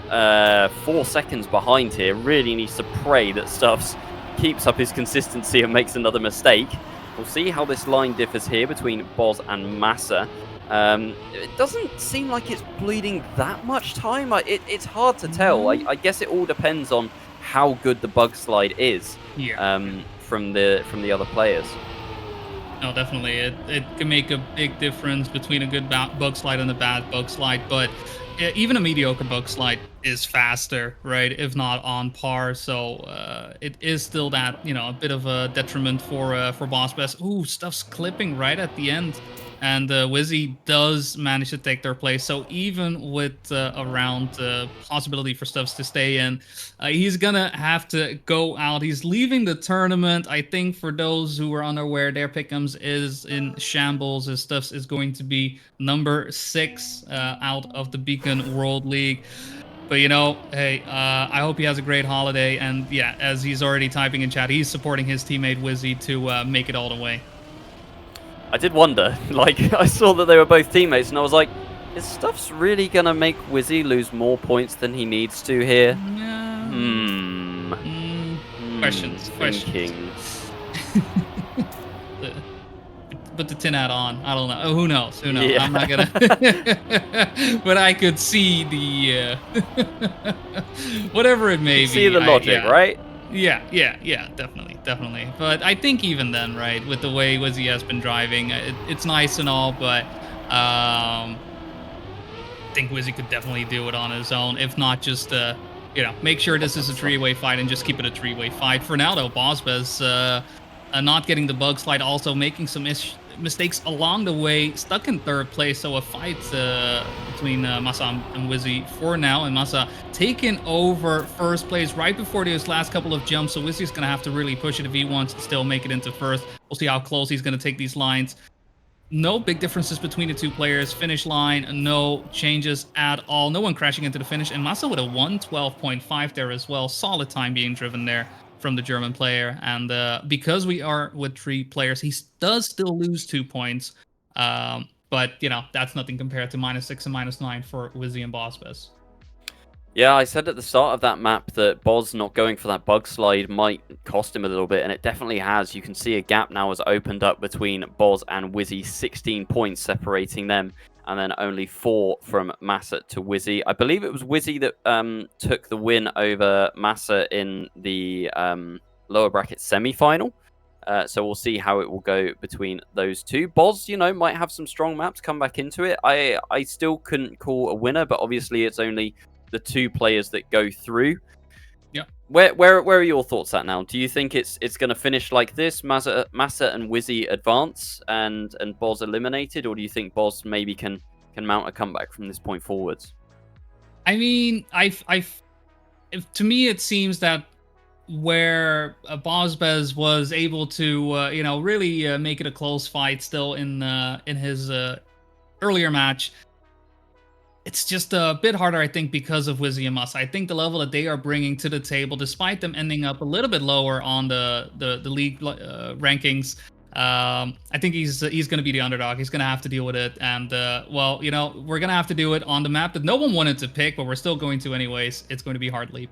4 seconds behind here, really needs to pray that Stuffs keeps up his consistency and makes another mistake. We'll see how this line differs here between Boz and Masa. It doesn't seem like it's bleeding that much time. It's hard to tell. I guess it all depends on how good the bug slide is from the other players. No, definitely. It can make a big difference between a good bug slide and a bad bug slide, but even a mediocre bug slide is faster, right? If not on par. So it is still that, a bit of a detriment for Boss Best. Ooh, Stuff's clipping right at the end. And Wizzy does manage to take their place. So even with around possibility for Stuffs to stay in, he's gonna have to go out. He's leaving the tournament. I think for those who are unaware, their pick'ems is in shambles. His Stuffs is going to be number 6 out of the Beacon World League. But hey, I hope he has a great holiday. And yeah, as he's already typing in chat, he's supporting his teammate Wizzy to make it all the way. I did wonder, I saw that they were both teammates, and I was like, is Stuffs really going to make Wizzy lose more points than he needs to here? Questions. Put the tin hat on. I don't know. Who knows? Yeah. I'm not going to... But I could see the... whatever it may be. See the logic, right? Yeah, definitely. But I think even then, right, with the way Wizzy has been driving, it's nice and all, but I think Wizzy could definitely do it on his own, if not just, make sure this is a three-way fight and just keep it a three-way fight. For now, though, Bosbez not getting the bug slide, also making some mistakes along the way, stuck in third place, so a fight between Masa and Wizzy for now, and Masa taking over first place right before those last couple of jumps, so Wizzy's gonna have to really push it if he wants to still make it into first. We'll see how close he's gonna take these lines. No big differences between the two players. Finish line, no changes at all. No one crashing into the finish, and Masa with a 1:12.5 there as well. Solid time being driven there from the German player, and because we are with 3 players, he does still lose 2 points, but that's nothing compared to -6 and -9 for Wizzy and Bosbez. Yeah, I said at the start of that map that Boz not going for that bug slide might cost him a little bit, and it definitely has. You can see a gap now has opened up between Boz and Wizzy, 16 points separating them, and then only 4 from Masa to Wizzy. I believe it was Wizzy that took the win over Masa in the lower bracket semi-final. So we'll see how it will go between those two. Boz, might have some strong maps come back into it. I still couldn't call a winner, but obviously it's only the 2 players that go through. Yeah. Where are your thoughts at now? Do you think it's going to finish like this? Masa and Wizzy advance and Boz eliminated, or do you think Boz maybe can mount a comeback from this point forwards? I mean, to me it seems that where Bosbez was able to really make it a close fight still in his earlier match, it's just a bit harder, I think, because of Wizzy and Masa. I think the level that they are bringing to the table, despite them ending up a little bit lower on the league rankings, I think he's going to be the underdog. He's going to have to deal with it. And, well, you know, we're going to have to do it on the map that no one wanted to pick, but we're still going to anyways. It's going to be Hard Leap.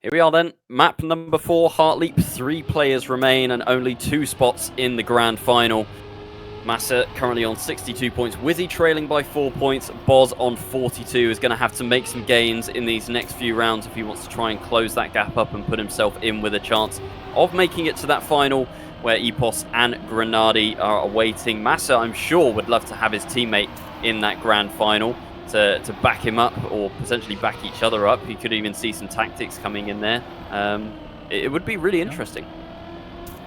Here we are then, map number 4, Heartleap. 3 players remain and only 2 spots in the grand final. Masa currently on 62 points, Wizzy trailing by 4 points, Boz on 42 is going to have to make some gains in these next few rounds if he wants to try and close that gap up and put himself in with a chance of making it to that final where Epos and Grenady are awaiting. Masa, I'm sure, would love to have his teammate in that grand final to back him up or potentially back each other up. You could even see some tactics coming in there. It would be really interesting.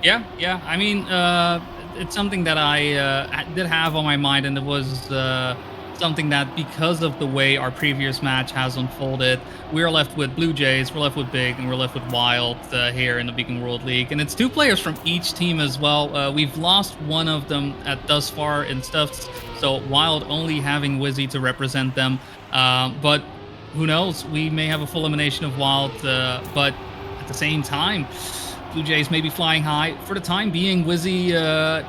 Yeah. I mean, it's something that I did have on my mind, and it was something that, because of the way our previous match has unfolded, we're left with Blue Jays, we're left with Big, and we're left with Wild here in the Beacon World League. And it's 2 players from each team as well. We've lost one of them thus far in Stuffs, so Wild only having Wizzy to represent them. But who knows? We may have a full elimination of Wild, but at the same time, Blue Jays may be flying high. For the time being, Wizzy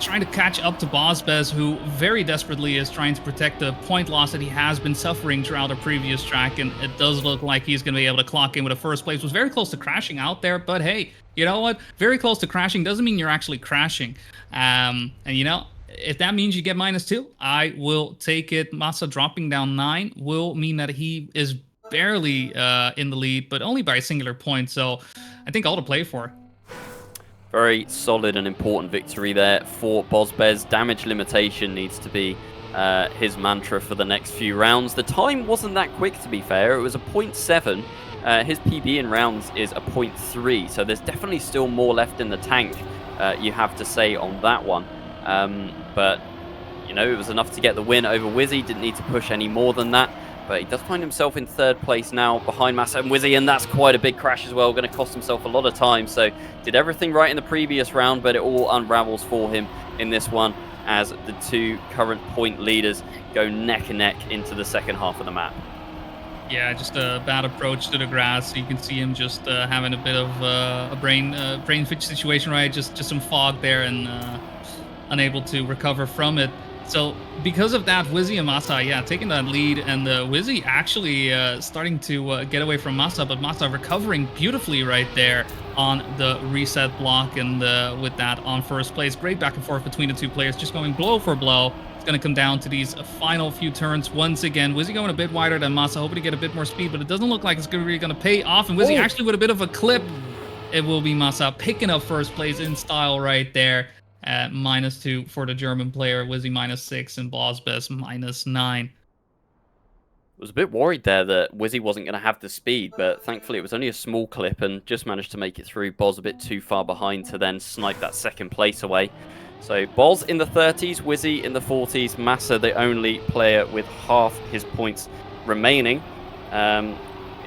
trying to catch up to Bozbez, who very desperately is trying to protect the point loss that he has been suffering throughout the previous track, and it does look like he's going to be able to clock in with a first place. Was very close to crashing out there, but hey, you know what? Very close to crashing doesn't mean you're actually crashing. And you know, if that means you get -2, I will take it. Masa dropping down 9 will mean that he is barely in the lead, but only by a singular point, so I think all to play for. Very solid and important victory there for Bozbez. Damage limitation needs to be his mantra for the next few rounds. The time wasn't that quick, to be fair. It was a 0.7. His PB in rounds is a 0.3, so there's definitely still more left in the tank, you have to say, on that one. But, you know, it was enough to get the win over Wizzy. Didn't need to push any more than that. But he does find himself in 3rd place now behind Masa and Wizzy, and that's quite a big crash as well. Going to cost himself a lot of time. So did everything right in the previous round, but it all unravels for him in this one as the 2 current point leaders go neck and neck into the second half of the map. Yeah, just a bad approach to the grass. You can see him just having a bit of a brain fidget situation, right? Just some fog there and unable to recover from it. So because of that, Wizzy and Masa, yeah, taking that lead, and Wizzy actually starting to get away from Masa, but Masa recovering beautifully right there on the reset block, and with that on first place. Great back and forth between the 2 players, just going blow for blow. It's going to come down to these final few turns once again. Wizzy going a bit wider than Masa, hoping to get a bit more speed, but it doesn't look like it's really going to pay off, and Wizzy actually with a bit of a clip. It will be Masa picking up first place in style right there. At -2 for the German player, Wizzy -6, and Bozbez -9. Was a bit worried there that Wizzy wasn't going to have the speed, but thankfully it was only a small clip and just managed to make it through. Boz a bit too far behind to then snipe that 2nd place away. So Boz in the 30s, Wizzy in the 40s, Masa the only player with half his points remaining.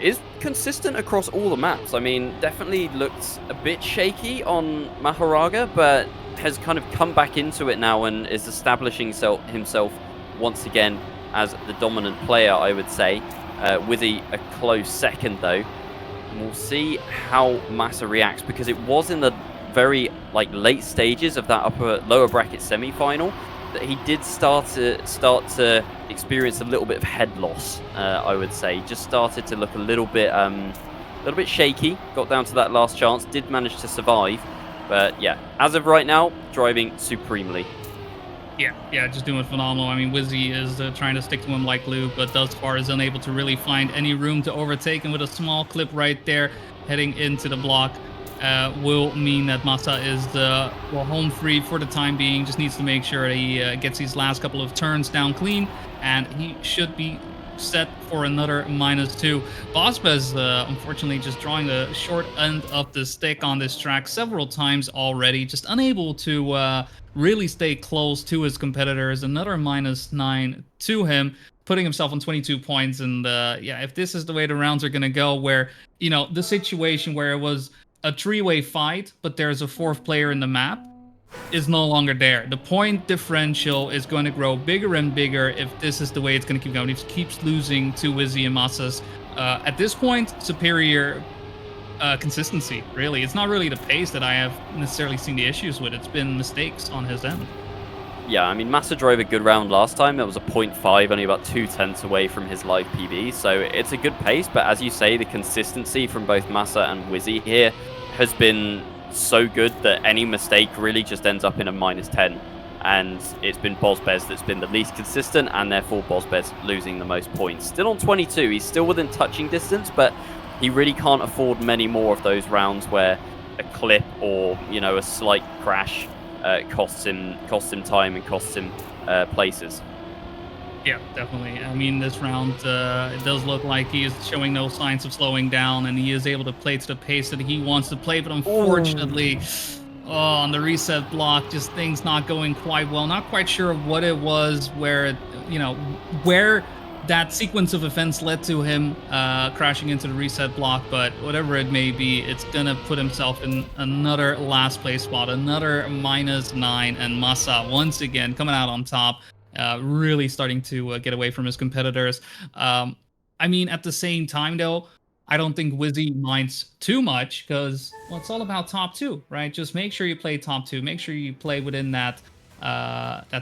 Is consistent across all the maps. I mean, definitely looked a bit shaky on Mahoraga, but has kind of come back into it now and is establishing himself once again as the dominant player, I would say. Wizzy a close 2nd though. And we'll see how Masa reacts, because it was in the very late stages of that lower bracket semi-final that he did start to experience a little bit of head loss. I would say just started to look a little bit shaky. Got down to that last chance, did manage to survive. But yeah, as of right now, driving supremely. Yeah, just doing phenomenal. I mean, Wizzy is trying to stick to him like glue, but thus far is unable to really find any room to overtake him with a small clip right there, heading into the block. will mean that Masa is home free for the time being. Just needs to make sure that he gets these last couple of turns down clean, and he should be set for another -2. Bospez, unfortunately, just drawing the short end of the stick on this track several times already, just unable to really stay close to his competitors. Another -9 to him, putting himself on 22 points. And yeah, if this is the way the rounds are going to go, where, you know, the situation where it was a three-way fight, but there's a fourth player in the map, is no longer there. The point differential is going to grow bigger and bigger if this is the way it's going to keep going. If he keeps losing to Wizzy and Masa's, at this point, superior consistency, really. It's not really the pace that I have necessarily seen the issues with. It's been mistakes on his end. Yeah, I mean, Masa drove a good round last time. It was a 0.5, only about 0.2 away from his live PB, so it's a good pace. But as you say, the consistency from both Masa and Wizzy here has been so good that any mistake really just ends up in a -10. And it's been Bozbez that's been the least consistent, and therefore Bozbez losing the most points. Still on 22, he's still within touching distance, but he really can't afford many more of those rounds where a clip or, you know, a slight crash costs him time and costs him places. Yeah, definitely. I mean, this round, it does look like he is showing no signs of slowing down, and he is able to play to the pace that he wants to play. But unfortunately, on the reset block, just things not going quite well. Not quite sure what it was, where that sequence of events led to him crashing into the reset block. But whatever it may be, it's gonna put himself in another last place spot, another -9, and Masa once again coming out on top. Really starting to get away from his competitors. I mean, at the same time, though, I don't think Wizzy minds too much, because, well, it's all about top 2, right? Just make sure you play top 2. Make sure you play within that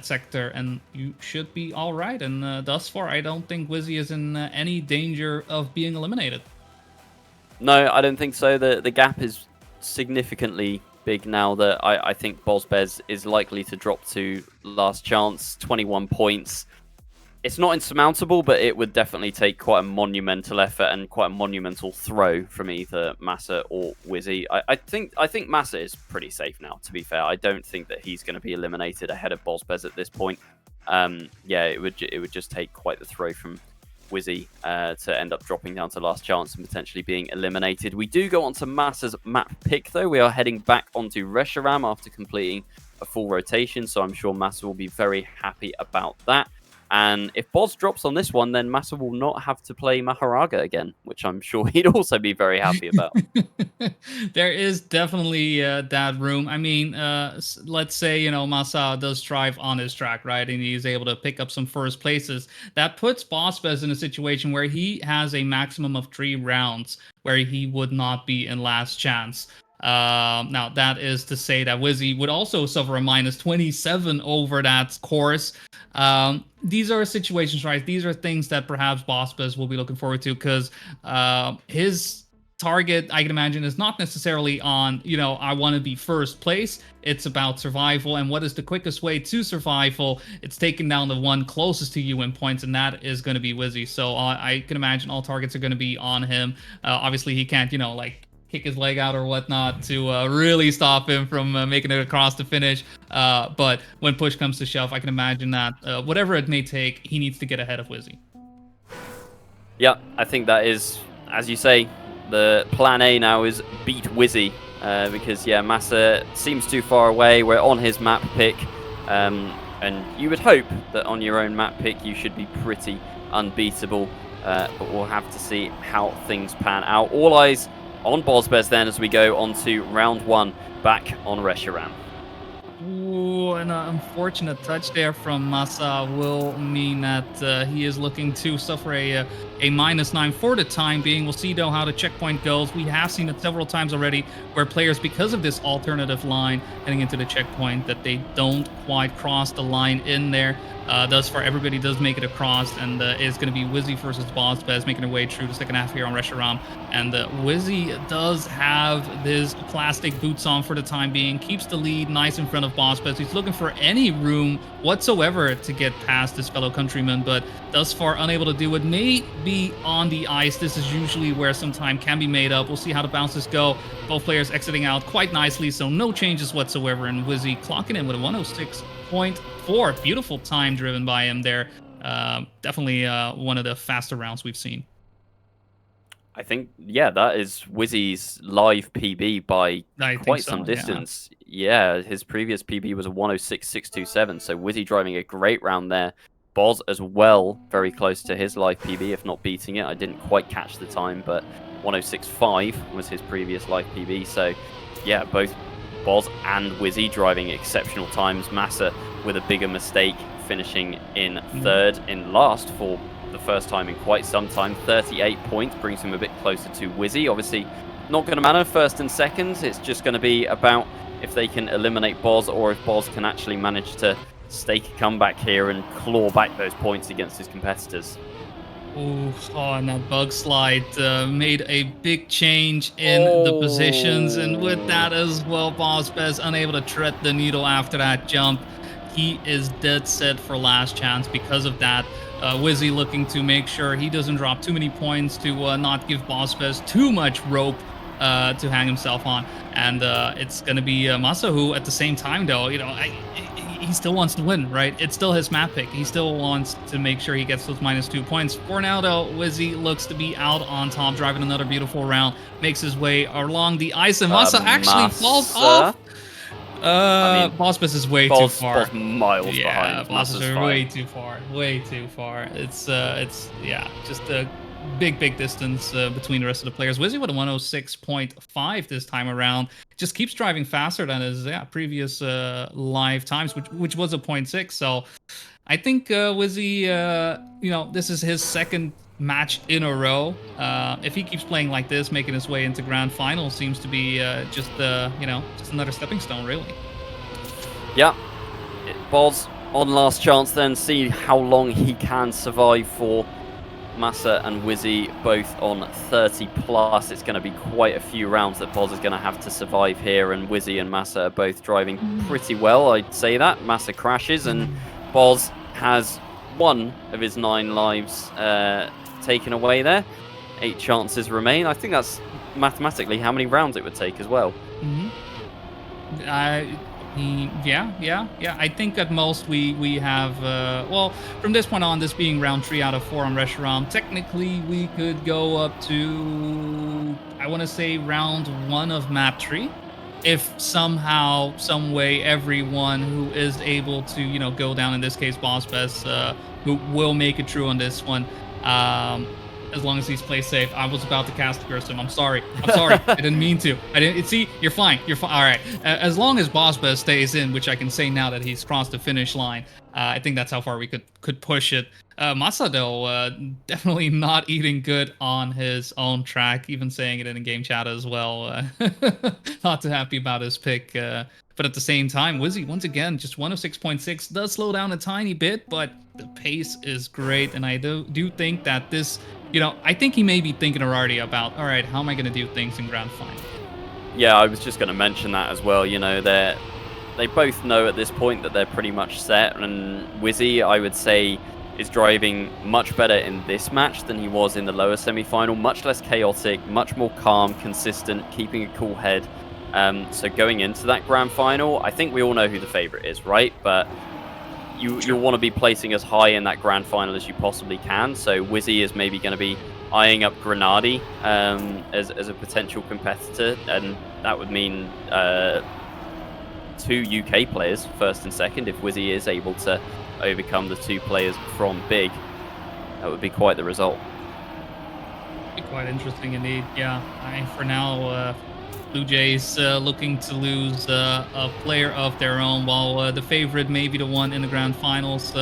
sector, and you should be all right. And thus far, I don't think Wizzy is in any danger of being eliminated. No, I don't think so. The gap is significantly big now that I think Bozbez is likely to drop to last chance, 21 points. It's not insurmountable, but it would definitely take quite a monumental effort and quite a monumental throw from either Masa or Wizzy. I think Masa is pretty safe now, to be fair. I don't think that he's going to be eliminated ahead of Bozbez at this point. Yeah, it would just take quite the throw from Wizzy to end up dropping down to last chance and potentially being eliminated. We do go on to Masa's map pick, though. We are heading back onto Reshiram after completing a full rotation, so I'm sure Masa will be very happy about that. And if Boz drops on this one, then Masa will not have to play Maharaga again, which I'm sure he'd also be very happy about. There is definitely that room. I mean, let's say, you know, Masa does thrive on his track, right? And he's able to pick up some first places. That puts Bozbez in a situation where he has a maximum of 3 rounds where he would not be in last chance. Now, that is to say that Wizzy would also suffer a -27 over that course. These are situations, right? These are things that perhaps Bozbez will be looking forward to, because his target, I can imagine, is not necessarily on, you know, I want to be first place. It's about survival, and what is the quickest way to survival? It's taking down the one closest to you in points, and that is going to be Wizzy. So I can imagine all targets are going to be on him. Obviously, he can't, you know, like, kick his leg out or whatnot to really stop him from making it across the finish. But when push comes to shove, I can imagine that whatever it may take, he needs to get ahead of Wizzy. Yeah, I think that is, as you say, the plan A now is beat Wizzy. Because, yeah, Masa seems too far away. We're on his map pick. And you would hope that on your own map pick, you should be pretty unbeatable. But we'll have to see how things pan out. All eyes on Bozbez then as we go on to round 1 back on Reshiram. Ooh, an unfortunate touch there from Masa will mean that he is looking to suffer a -9 for the time being. We'll see, though, how the checkpoint goes. We have seen it several times already where players, because of this alternative line heading into the checkpoint, that they don't quite cross the line in there. Thus far, everybody does make it across, and it's going to be Wizzy versus BozBez making their way through the second half here on Reshiram. And Wizzy does have this plastic boots on for the time being, keeps the lead nice in front of BozBez. He's looking for any room whatsoever to get past his fellow countryman, but thus far unable to do it. Maybe on the ice, this is usually where some time can be made up. We'll see how the bounces go. Both players exiting out quite nicely, so no changes whatsoever, and Wizzy clocking in with a 106.4. Beautiful time driven by him there. Definitely one of the faster rounds we've seen. I think, yeah, that is Wizzy's live PB by quite some distance. Yeah, his previous PB was a 106.627, so Wizzy driving a great round there. Boz as well, very close to his live PB, if not beating it. I didn't quite catch the time, but 106.5 was his previous live PB. So, yeah, both Boz and Wizzy driving exceptional times. Massa with a bigger mistake, finishing in third in last for the first time in quite some time. 38 points brings him a bit closer to Wizzy. Obviously, not going to matter first and second. It's just going to be about if they can eliminate Boz, or if Boz can actually manage to stake a comeback here and claw back those points against his competitors. Ooh, and that bug slide made a big change in the positions, and with that as well, BozBez unable to tread the needle after that jump. He is dead set for last chance because of that. Wizzy looking to make sure he doesn't drop too many points to not give BozBez too much rope to hang himself on. And it's going to be Massa, who at the same time, though, you know, he still wants to win, right? It's still his map pick. He still wants to make sure he gets those -2 points. For now, though, Wizzy looks to be out on top, driving another beautiful round, makes his way along the ice, and Massa actually falls off. I mean, BozBez is way too far. Boz miles behind. Yeah, BozBez is way too far. Way too far. It's yeah, just a big distance between the rest of the players. Wizzy with a 106.5 this time around. Just keeps driving faster than his previous live times, which was a 0.6. So I think Wizzy, you know, this is his second match in a row. If he keeps playing like this, making his way into grand final seems to be just you know, just another stepping stone, really. Yeah, Boz on last chance then, see how long he can survive for. Massa and Wizzy both on 30 plus. It's going to be quite a few rounds that Boz is going to have to survive here, and Wizzy and Massa are both driving pretty well, I'd say that. Massa crashes, and Boz has one of his 9 lives taken away there. 8 chances remain. I think that's mathematically how many rounds it would take as well. Yeah. I think at most we have well, from this point on, this being round 3 out of 4 on Reshiram, technically we could go up to, I want to say, round 1 of map 3, if somehow, some way, everyone who is able to, you know, go down, in this case BozBez, who will make it through on this one, as long as he's played safe. I was about to cast curse him. I'm sorry. I didn't mean to. I didn't. See, you're fine. All right. As long as BozBez stays in, which I can say now that he's crossed the finish line, I think that's how far we could push it. Massa, though, definitely not eating good on his own track, even saying it in a game chat as well. Not too happy about his pick. But at the same time, Wizzy, once again, just 106.6, does slow down a tiny bit, but the pace is great. And I do think that this, you know, I think he may be thinking already about, all right, how am I going to do things in grand final? Yeah, I was just going to mention that as well. You know, they both know at this point that they're pretty much set. And Wizzy, I would say, is driving much better in this match than he was in the lower semi-final. Much less chaotic, much more calm, consistent, keeping a cool head. So going into that grand final, I think we all know who the favorite is, right? But you'll want to be placing as high in that grand final as you possibly can. So Wizzy is maybe going to be eyeing up Grenady as a potential competitor, and that would mean 2 UK players, first and second, if Wizzy is able to overcome the 2 players from Big. That would be quite the result. Be quite interesting indeed. Yeah, for now, Blue Jays looking to lose a player of their own, while the favorite may be the one in the grand finals.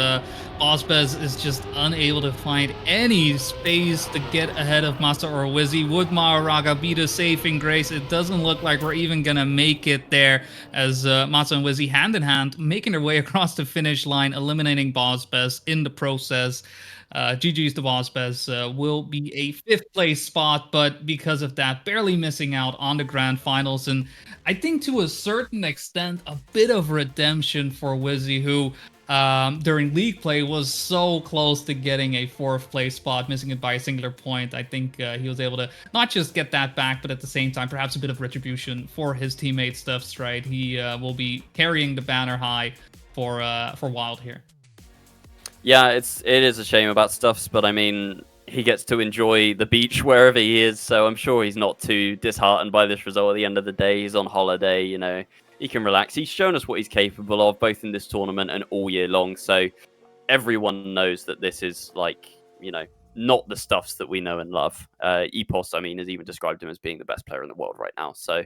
Ozbez is just unable to find any space to get ahead of Masa or Wizzy. Would Maharaga be the saving grace? It doesn't look like we're even gonna make it there, as Masa and Wizzy hand in hand making their way across the finish line, eliminating Bozbez in the process. GG's to Bozbez will be a 5th place spot, but because of that, barely missing out on the grand finals. And I think to a certain extent, a bit of redemption for Wizzy, who during league play was so close to getting a 4th place spot, missing it by a singular point. I think he was able to not just get that back, but at the same time, perhaps a bit of retribution for his teammate Stuffs, right? He will be carrying the banner high for Wild here. Yeah, it is a shame about Stuffs, but I mean, he gets to enjoy the beach wherever he is, so I'm sure he's not too disheartened by this result at the end of the day. He's on holiday, you know, he can relax. He's shown us what he's capable of, both in this tournament and all year long, so everyone knows that this is, like, you know, not the Stuffs that we know and love. Epos, I mean, has even described him as being the best player in the world right now, so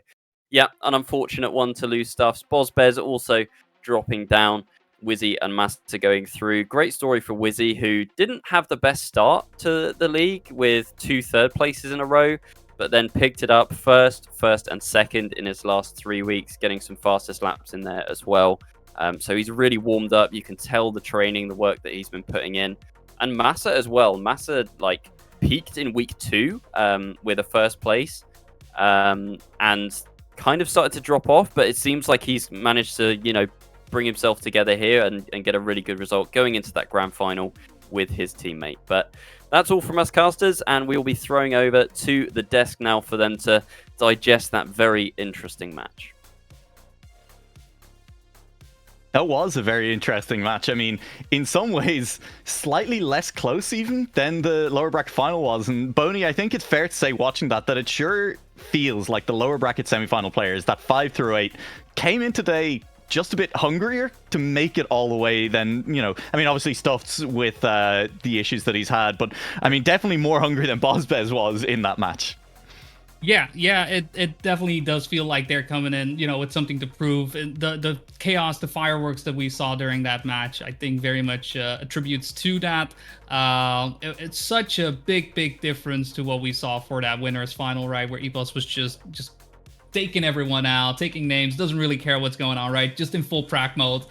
yeah, an unfortunate one to lose Stuffs. Bozbez also dropping down. Wizzy and Masa going through. Great story for Wizzy, who didn't have the best start to the league with 2 third places in a row, but then picked it up first, and second in his last 3 weeks, getting some fastest laps in there as well. So he's really warmed up. You can tell the training, the work that he's been putting in. And Masa as well. Masa, like, peaked in week 2 with a 1st place and kind of started to drop off, but it seems like he's managed to, you know, bring himself together here and get a really good result going into that grand final with his teammate. But that's all from us, casters, and we'll be throwing over to the desk now for them to digest that very interesting match. That was a very interesting match. I mean, in some ways, slightly less close even than the lower bracket final was. And Boney, I think it's fair to say, watching that it sure feels like the lower bracket semi-final players, that 5 through 8, came in today just a bit hungrier to make it all the way than, you know, I mean, obviously Stuffs with the issues that he's had, but I mean, definitely more hungry than Bozbez was in that match. Yeah, it definitely does feel like they're coming in, you know, with something to prove. The chaos, the fireworks that we saw during that match, I think very much attributes to that. It's such a big difference to what we saw for that winners final, right, where Epos was just taking everyone out, taking names, doesn't really care what's going on, right? Just in full prac mode.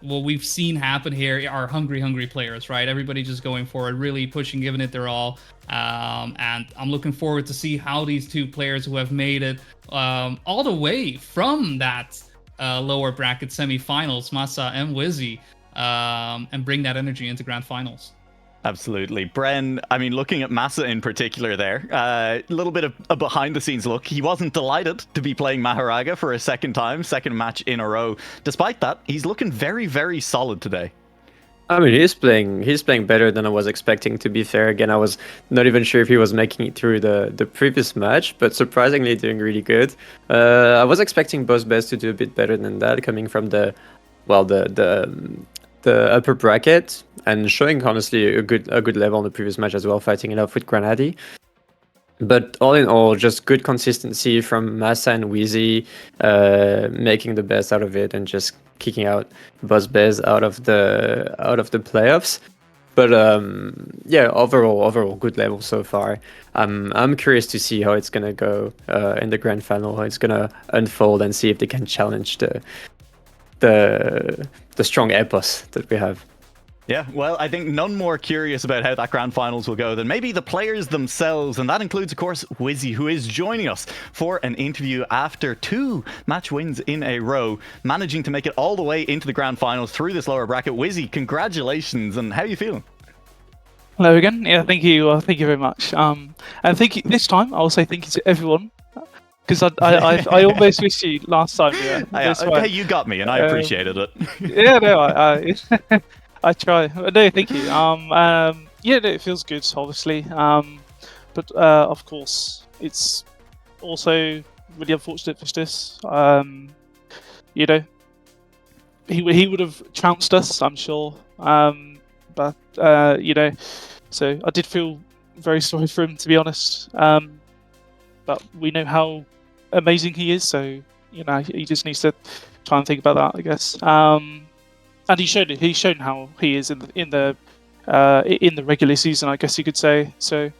What we've seen happen here are hungry players, right? Everybody just going forward, really pushing, giving it their all. And I'm looking forward to see how these 2 players who have made it all the way from that lower bracket semifinals, Masa and Wizzy, and bring that energy into grand finals. Absolutely. Bren, I mean, looking at Masa in particular there, a little bit of a behind-the-scenes look. He wasn't delighted to be playing Maharaga for a second match in a row. Despite that, he's looking very solid today. I mean, he's playing better than I was expecting, to be fair. Again, I was not even sure if he was making it through the previous match, but surprisingly doing really good. I was expecting Bozbez to do a bit better than that, coming from the upper bracket and showing honestly a good level in the previous match as well, fighting it off with Granadi. But all in all, just good consistency from Masa and Wizzy, making the best out of it and just kicking out Bozbez out of the playoffs. But yeah, overall good level so far. I'm curious to see how it's gonna go in the grand final, how it's gonna unfold, and see if they can challenge the strong Epos that we have. Yeah, well, I think none more curious about how that grand finals will go than maybe the players themselves, and that includes, of course, Wizzy, who is joining us for an interview after 2 match wins in a row, managing to make it all the way into the grand finals through this lower bracket. Wizzy, congratulations, and how are you feeling? Hello again. Yeah, thank you very much. And thank you this time. I'll say thank you to everyone, because I almost missed you last time. Yeah, hey, you got me, and I appreciated it. Yeah, no, I try. No, thank you. Yeah, no, it feels good, obviously. But of course, it's also really unfortunate for Stis. You know, he would have trounced us, I'm sure. But you know, so I did feel very sorry for him, to be honest. but we know how amazing he is. So he just needs to try and think about that, I guess. And he's shown how he is in the regular season, I guess you could say. So,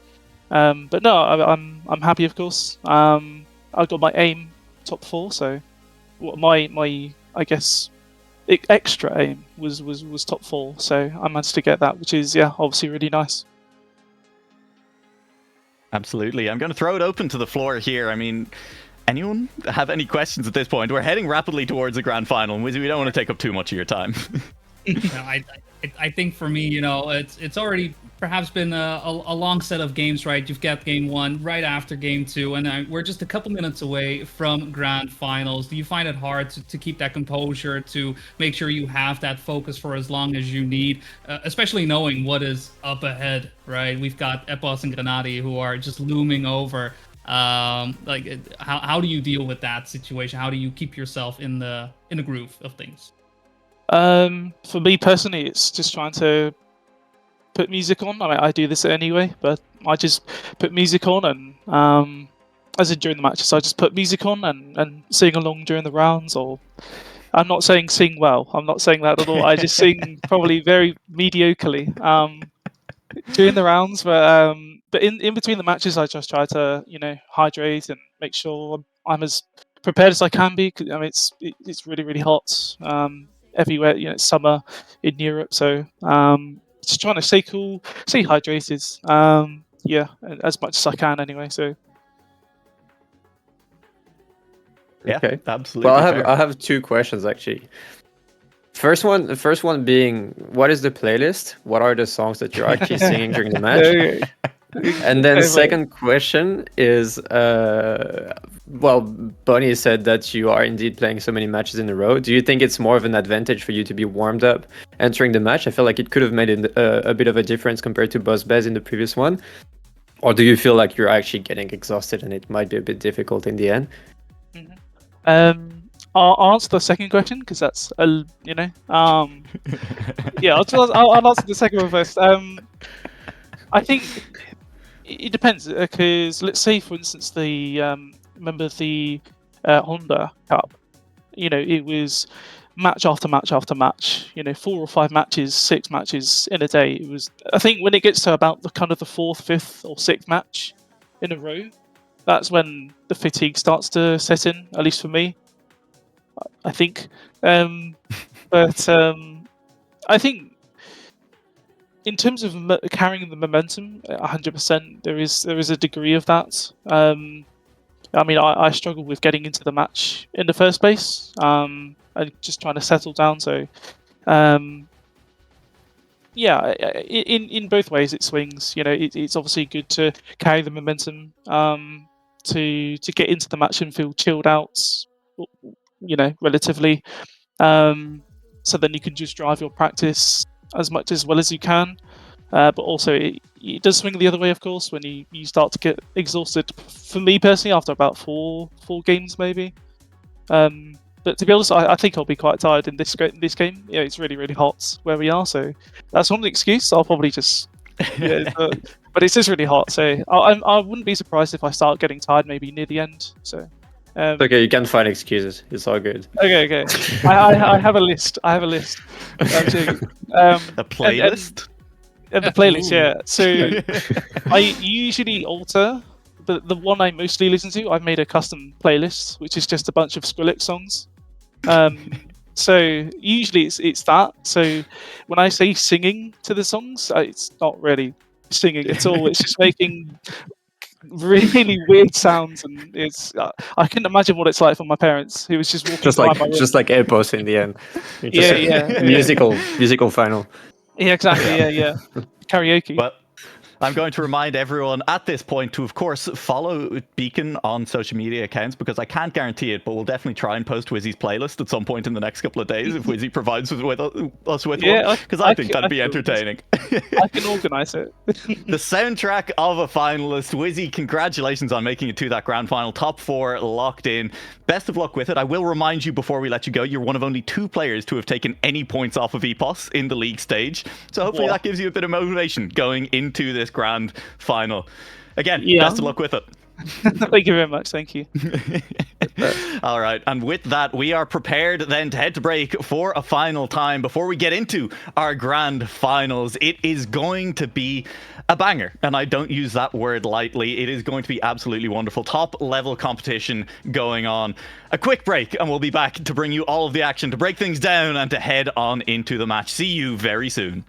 but no, I'm happy, of course. I got my aim top 4, so my I guess extra aim was top 4, so I managed to get that, which is obviously really nice. Absolutely. I'm going to throw it open to the floor here. I mean, anyone have any questions at this point? We're heading rapidly towards the grand final, and Wizzy, we don't want to take up too much of your time. I think for me, it's already perhaps been a long set of games, right? You've got game 1 right after game 2, and we're just a couple minutes away from grand finals. Do you find it hard to keep that composure, to make sure you have that focus for as long as you need, especially knowing what is up ahead, right? We've got Epos and Grenade who are just looming over. How do you deal with that situation? How do you keep yourself in the groove of things? For me personally, it's just trying to put music on. I mean, I do this anyway, but I just put music on, and as in during the matches, I just put music on and sing along during the rounds. Or I'm not saying sing well. I'm not saying that at all. I just sing probably very mediocrely during the rounds. But in between the matches, I just try to hydrate and make sure I'm as prepared as I can be. I mean, it's really, really hot everywhere. It's summer in Europe, so just trying to stay cool, stay hydrated. As much as I can anyway. So okay, absolutely. Well, I have 2 questions actually. The first one being, what is the playlist? What are the songs that you're actually singing during the match? And then second question is, Bonnie said that you are indeed playing so many matches in a row. Do you think it's more of an advantage for you to be warmed up entering the match? I feel like it could have made a bit of a difference compared to BuzzBez in the previous one. Or do you feel like you're actually getting exhausted and it might be a bit difficult in the end? I'll answer the second question because that's I'll answer the second one first. I think it depends, because let's say, for instance, remember the Honda Cup. It was match after match after match. 4 or 5 matches, 6 matches in a day. It was. I think when it gets to about the 4th, 5th, or 6th match in a row, that's when the fatigue starts to set in. At least for me, I think. But I think, in terms of carrying the momentum, 100%, there is a degree of that. I mean, I struggled with getting into the match in the first place, and just trying to settle down. So, in both ways it swings. It's obviously good to carry the momentum, to get into the match and feel chilled out, relatively. So then you can just drive your practice as well as you can, but also it does swing the other way, of course, when you start to get exhausted. For me personally, after about four games maybe, but to be honest, I think I'll be quite tired in this game. It's really, really hot where we are, so that's not an excuse. I'll probably just but it's just really hot, so I wouldn't be surprised if I start getting tired maybe near the end. So okay, you can find excuses. It's all good. Okay. I have a list. A playlist? And the playlist, yeah. So I usually alter the one I mostly listen to. I've made a custom playlist, which is just a bunch of Skrillex songs. So usually it's that. So when I say singing to the songs, it's not really singing at all. It's just making really weird sounds, and it's I couldn't imagine what it's like for my parents, who was just walking by my room. Just like Epos in the end. Musical final. Yeah, exactly. Yeah. Karaoke. But I'm going to remind everyone at this point to, of course, follow Beacon on social media accounts, because I can't guarantee it, but we'll definitely try and post Wizzy's playlist at some point in the next couple of days if Wizzy provides us with one, because I think that'd be entertaining. I can organise it. The soundtrack of a finalist. Wizzy, congratulations on making it to that grand final. Top 4 locked in. Best of luck with it. I will remind you before we let you go, you're one of only 2 players to have taken any points off of EPOS in the league stage. So hopefully that gives you a bit of motivation going into this grand final. Again, best of luck with it. Thank you very much. Thank you. All right, and with that, we are prepared then to head to break for a final time before we get into our grand finals. It is going to be a banger, and I don't use that word lightly. It is going to be absolutely wonderful. Top level competition going on. A quick break, and we'll be back to bring you all of the action, to break things down, and to head on into the match. See you very soon.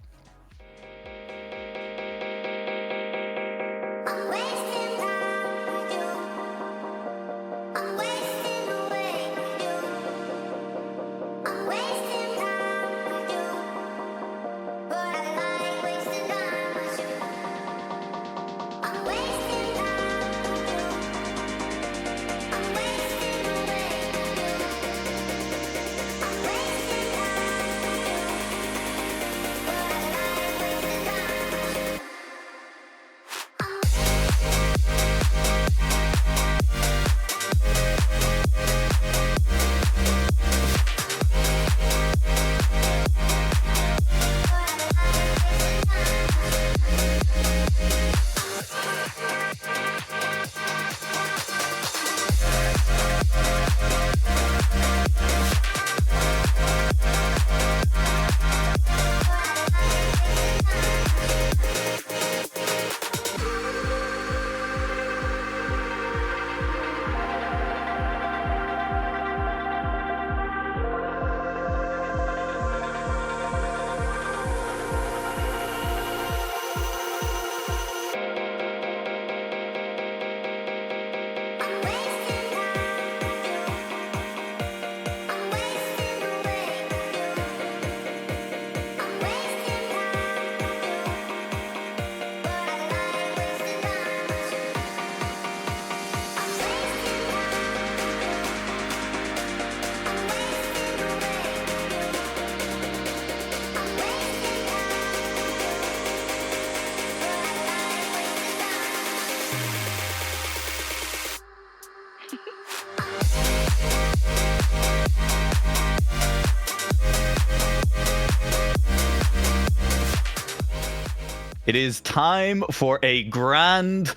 It is time for a grand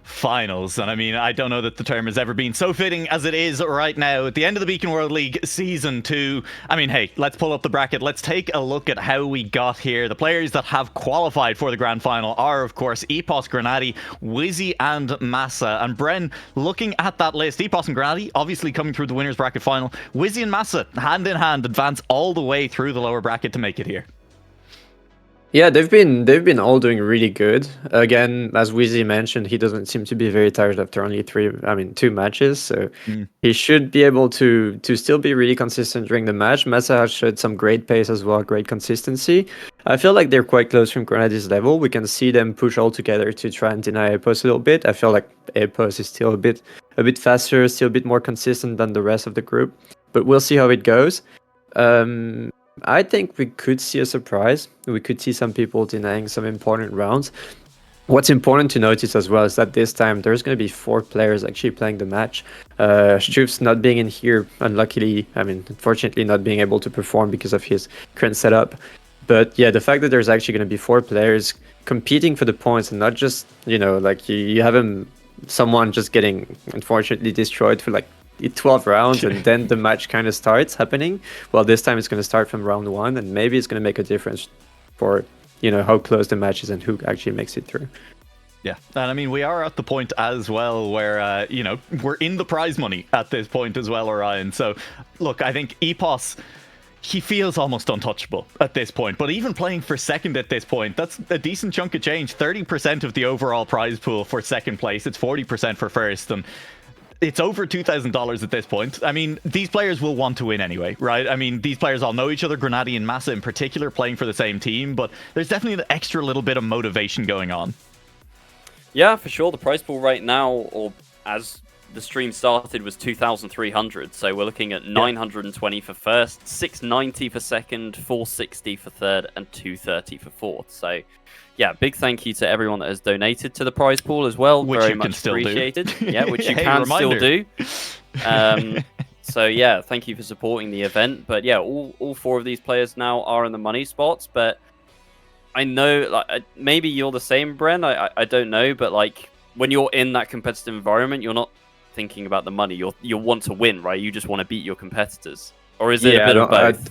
finals. And I mean, I don't know that the term has ever been so fitting as it is right now at the end of the Beacon World League Season 2. I mean, hey, let's pull up the bracket. Let's take a look at how we got here. The players that have qualified for the grand final are, of course, Epos, Grenady, Wizzy, and Massa. And Bren, looking at that list, Epos and Grenady obviously coming through the winners bracket final. Wizzy and Massa, hand in hand, advance all the way through the lower bracket to make it here. Yeah, they've been all doing really good. Again, as Wizzy mentioned, he doesn't seem to be very tired after only 2 matches, so he should be able to still be really consistent during the match. Massa has showed some great pace as well, great consistency. I feel like they're quite close from Grenady's level. We can see them push all together to try and deny Epos a little bit. I feel like Epos is still a bit faster, still a bit more consistent than the rest of the group, but we'll see how it goes. I think we could see a surprise. We could see some people denying some important rounds. What's important to notice as well is that this time there's going to be 4 players actually playing the match. Struf's not being in here, unfortunately not being able to perform because of his current setup. But yeah, the fact that there's actually going to be 4 players competing for the points and not just, you have someone just getting unfortunately destroyed for 12 rounds and then the match kind of starts happening. Well, this time it's going to start from round 1 and maybe it's going to make a difference for how close the match is and who actually makes it through. Yeah, and I mean, we are at the point as well where, we're in the prize money at this point as well, Orion. So, look, I think Epos, he feels almost untouchable at this point. But even playing for second at this point, that's a decent chunk of change. 30% of the overall prize pool for second place. It's 40% for first. And it's over $2,000 at this point. I mean, these players will want to win anyway, right? I mean, these players all know each other, Grenady and Massa in particular, playing for the same team, but there's definitely an extra little bit of motivation going on. Yeah, for sure. The prize pool right now, or as the stream started, was 2,300. So we're looking at 920 for first, 690 for second, 460 for third, and 230 for fourth. So yeah, big thank you to everyone that has donated to the prize pool as well. Which very you much can still appreciated. do. Yeah, which you Hey, can reminder. still do. So yeah, thank you for supporting the event. But yeah, all 4 of these players now are in the money spots. But I know, maybe you're the same, Bren. I don't know, but when you're in that competitive environment, you're not thinking about the money. You want to win, right? You just want to beat your competitors. Or is it a bit of both?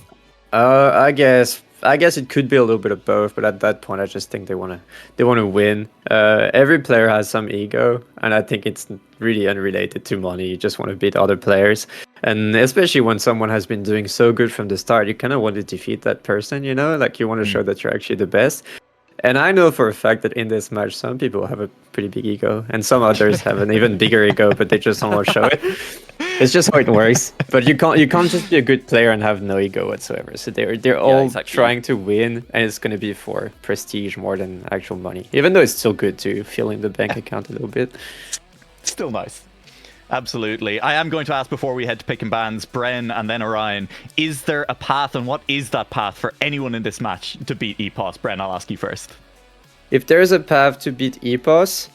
I guess it could be a little bit of both, but at that point, I just think they want to win. Every player has some ego, and I think it's really unrelated to money. You just want to beat other players, and especially when someone has been doing so good from the start, you kind of want to defeat that person. You know, like you want to show that you're actually the best. And I know for a fact that in this match, some people have a pretty big ego, and some others have an even bigger ego, but they just don't want to show it. It's just how it works. But you can't just be a good player and have no ego whatsoever. So they're all trying to win, and it's going to be for prestige more than actual money. Even though it's still good to fill in the bank account a little bit. Still nice. Absolutely. I am going to ask before we head to pick and bans, Bren and then Orion, is there a path, and what is that path for anyone in this match to beat EPOS? Bren, I'll ask you first. If there's a path to beat EPOS,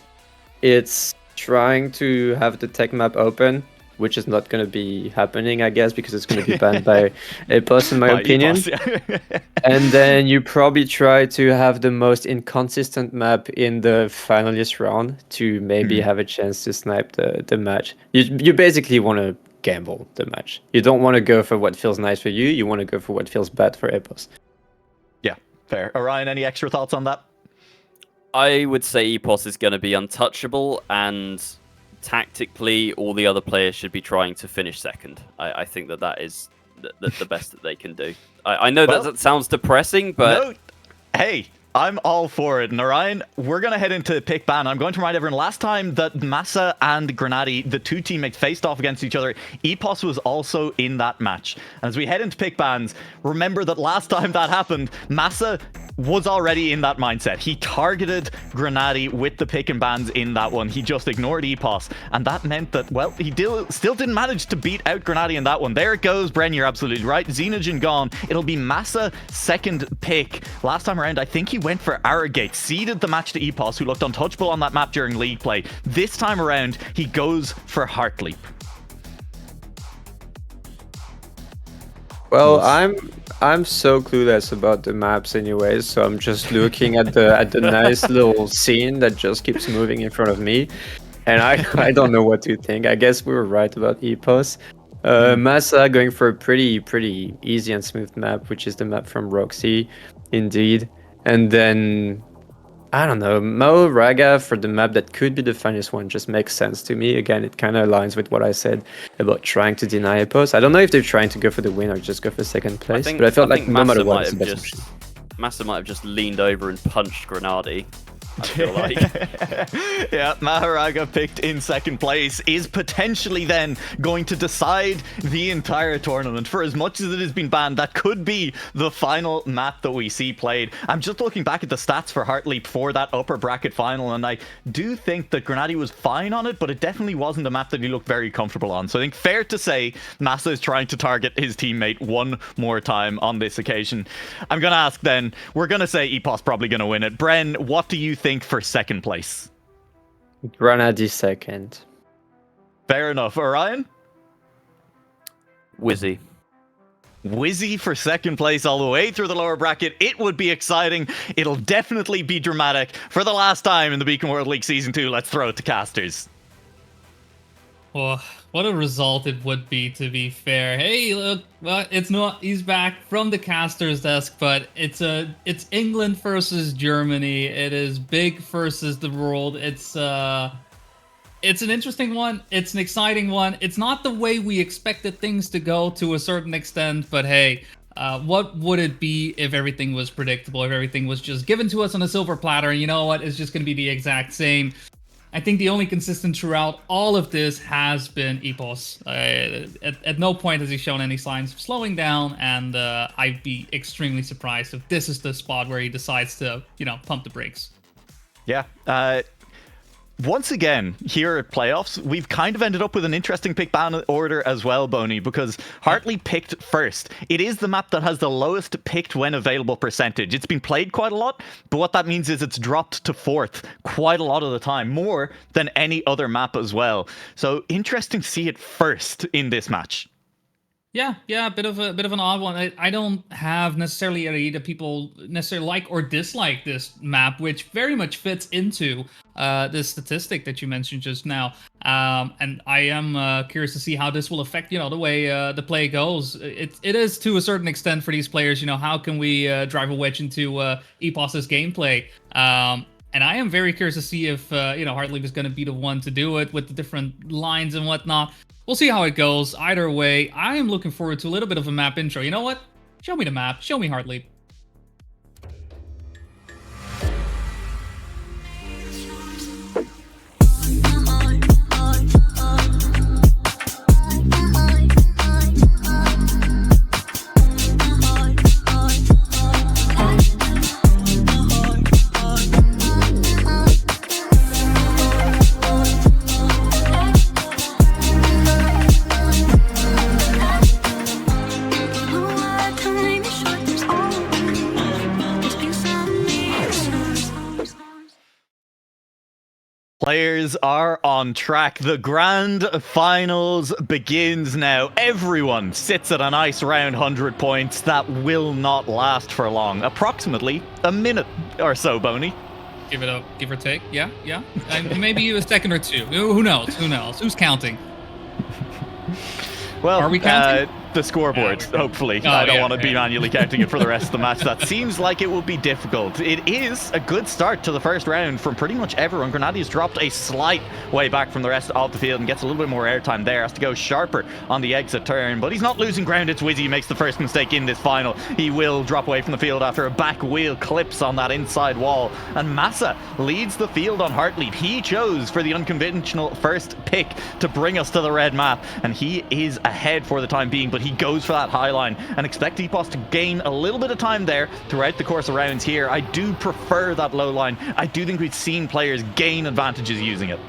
it's trying to have the tech map open, which is not going to be happening, I guess, because it's going to be banned by EPOS, in my opinion. EPOS, yeah. And then you probably try to have the most inconsistent map in the finalist round to maybe have a chance to snipe the match. You basically want to gamble the match. You don't want to go for what feels nice for you. You want to go for what feels bad for EPOS. Yeah, fair. Orion, any extra thoughts on that? I would say EPOS is going to be untouchable, and tactically, all the other players should be trying to finish second. I think that is the best that they can do. I know that sounds depressing, but... No. Hey, I'm all for it. And Orion, we're going to head into pick ban. I'm going to remind everyone, last time that Massa and Grenady, the two teammates, faced off against each other, EPOS was also in that match. And as we head into pick bans, remember that last time that happened, Massa was already in that mindset. He targeted Grenady with the pick and bans in that one. He just ignored EPOS, and that meant that, well, he still didn't manage to beat out Grenady in that one. There it goes, Bren, you're absolutely right. Xenogen gone. It'll be Massa second pick. Last time around, I think he went for Arrogate, ceded the match to EPOS, who looked untouchable on that map during league play. This time around, he goes for Heartleap. Well, I'm so clueless about the maps anyways, so I'm just looking at the nice little scene that just keeps moving in front of me, and I don't know what to think. I guess we were right about EPOS. Massa going for a pretty easy and smooth map, which is the map from Roxy, indeed. And then, I don't know, Mao Raga for the map that could be the funniest one just makes sense to me. Again, it kind of aligns with what I said about trying to deny EPOS. I don't know if they're trying to go for the win or just go for second place, but I felt like no matter what, it's the best option. Massa might have just leaned over and punched Grenady. I feel like. Yeah, Maharaga picked in second place is potentially then going to decide the entire tournament. For as much as it has been banned, that could be the final map that we see played. I'm just looking back at the stats for Heartleap for that upper bracket final, and I do think that Grenady was fine on it, but it definitely wasn't a map that he looked very comfortable on. So I think fair to say Massa is trying to target his teammate one more time on this occasion. I'm going to ask then, we're going to say EPOS probably going to win it. Bren, what do you think for second place? Grenady second. Fair enough. Orion? Wizzy. Wizzy for second place all the way through the lower bracket. It would be exciting. It'll definitely be dramatic. For the last time in the Beacon World League Season 2, let's throw it to casters. Well, what a result it would be, to be fair. Hey, look, well, it's not. He's back from the caster's desk, but it's England versus Germany. It is big versus the world. It's an interesting one. It's an exciting one. It's not the way we expected things to go to a certain extent, but hey, what would it be if everything was predictable? If everything was just given to us on a silver platter? You know what? It's just going to be the exact same. I think the only consistent throughout all of this has been EPOS. At no point has he shown any signs of slowing down, and I'd be extremely surprised if this is the spot where he decides to, pump the brakes. Yeah. Once again, here at playoffs, we've kind of ended up with an interesting pick ban order as well, Boney, because Heartleap picked first. It is the map that has the lowest picked when available percentage. It's been played quite a lot, but what that means is it's dropped to fourth quite a lot of the time, more than any other map as well. So interesting to see it first in this match. Yeah, a bit of an odd one. I don't have necessarily any that people necessarily like or dislike this map, which very much fits into this statistic that you mentioned just now. And I am curious to see how this will affect, the way the play goes. It is to a certain extent for these players. How can we drive a wedge into EPOS's gameplay? And I am very curious to see if Heartleaf is going to be the one to do it with the different lines and whatnot. We'll see how it goes. Either way, I am looking forward to a little bit of a map intro. You know what? Show me the map. Show me Heartleaf. Players are on track. The grand finals begins now. Everyone sits at a nice round 100 points that will not last for long. Approximately a minute or so, Boney. Give it up, give or take. Yeah. Maybe a second or two. Who knows? Who's counting? Well, are we counting? The scoreboard, hopefully. I don't want to be manually counting it for the rest of the match. That seems like it will be difficult. It is a good start to the first round from pretty much everyone. Grenadier has dropped a slight way back from the rest of the field and gets a little bit more airtime there. Has to go sharper on the exit turn, but he's not losing ground. It's Wizzy who makes the first mistake in this final. He will drop away from the field after a back wheel clips on that inside wall. And Massa leads the field on Heartleaf. He chose for the unconventional first pick to bring us to the red map, and he is ahead for the time being, but he goes for that high line and expect EPOS to gain a little bit of time there throughout the course of rounds here. I do prefer that low line. I do think we've seen players gain advantages using it.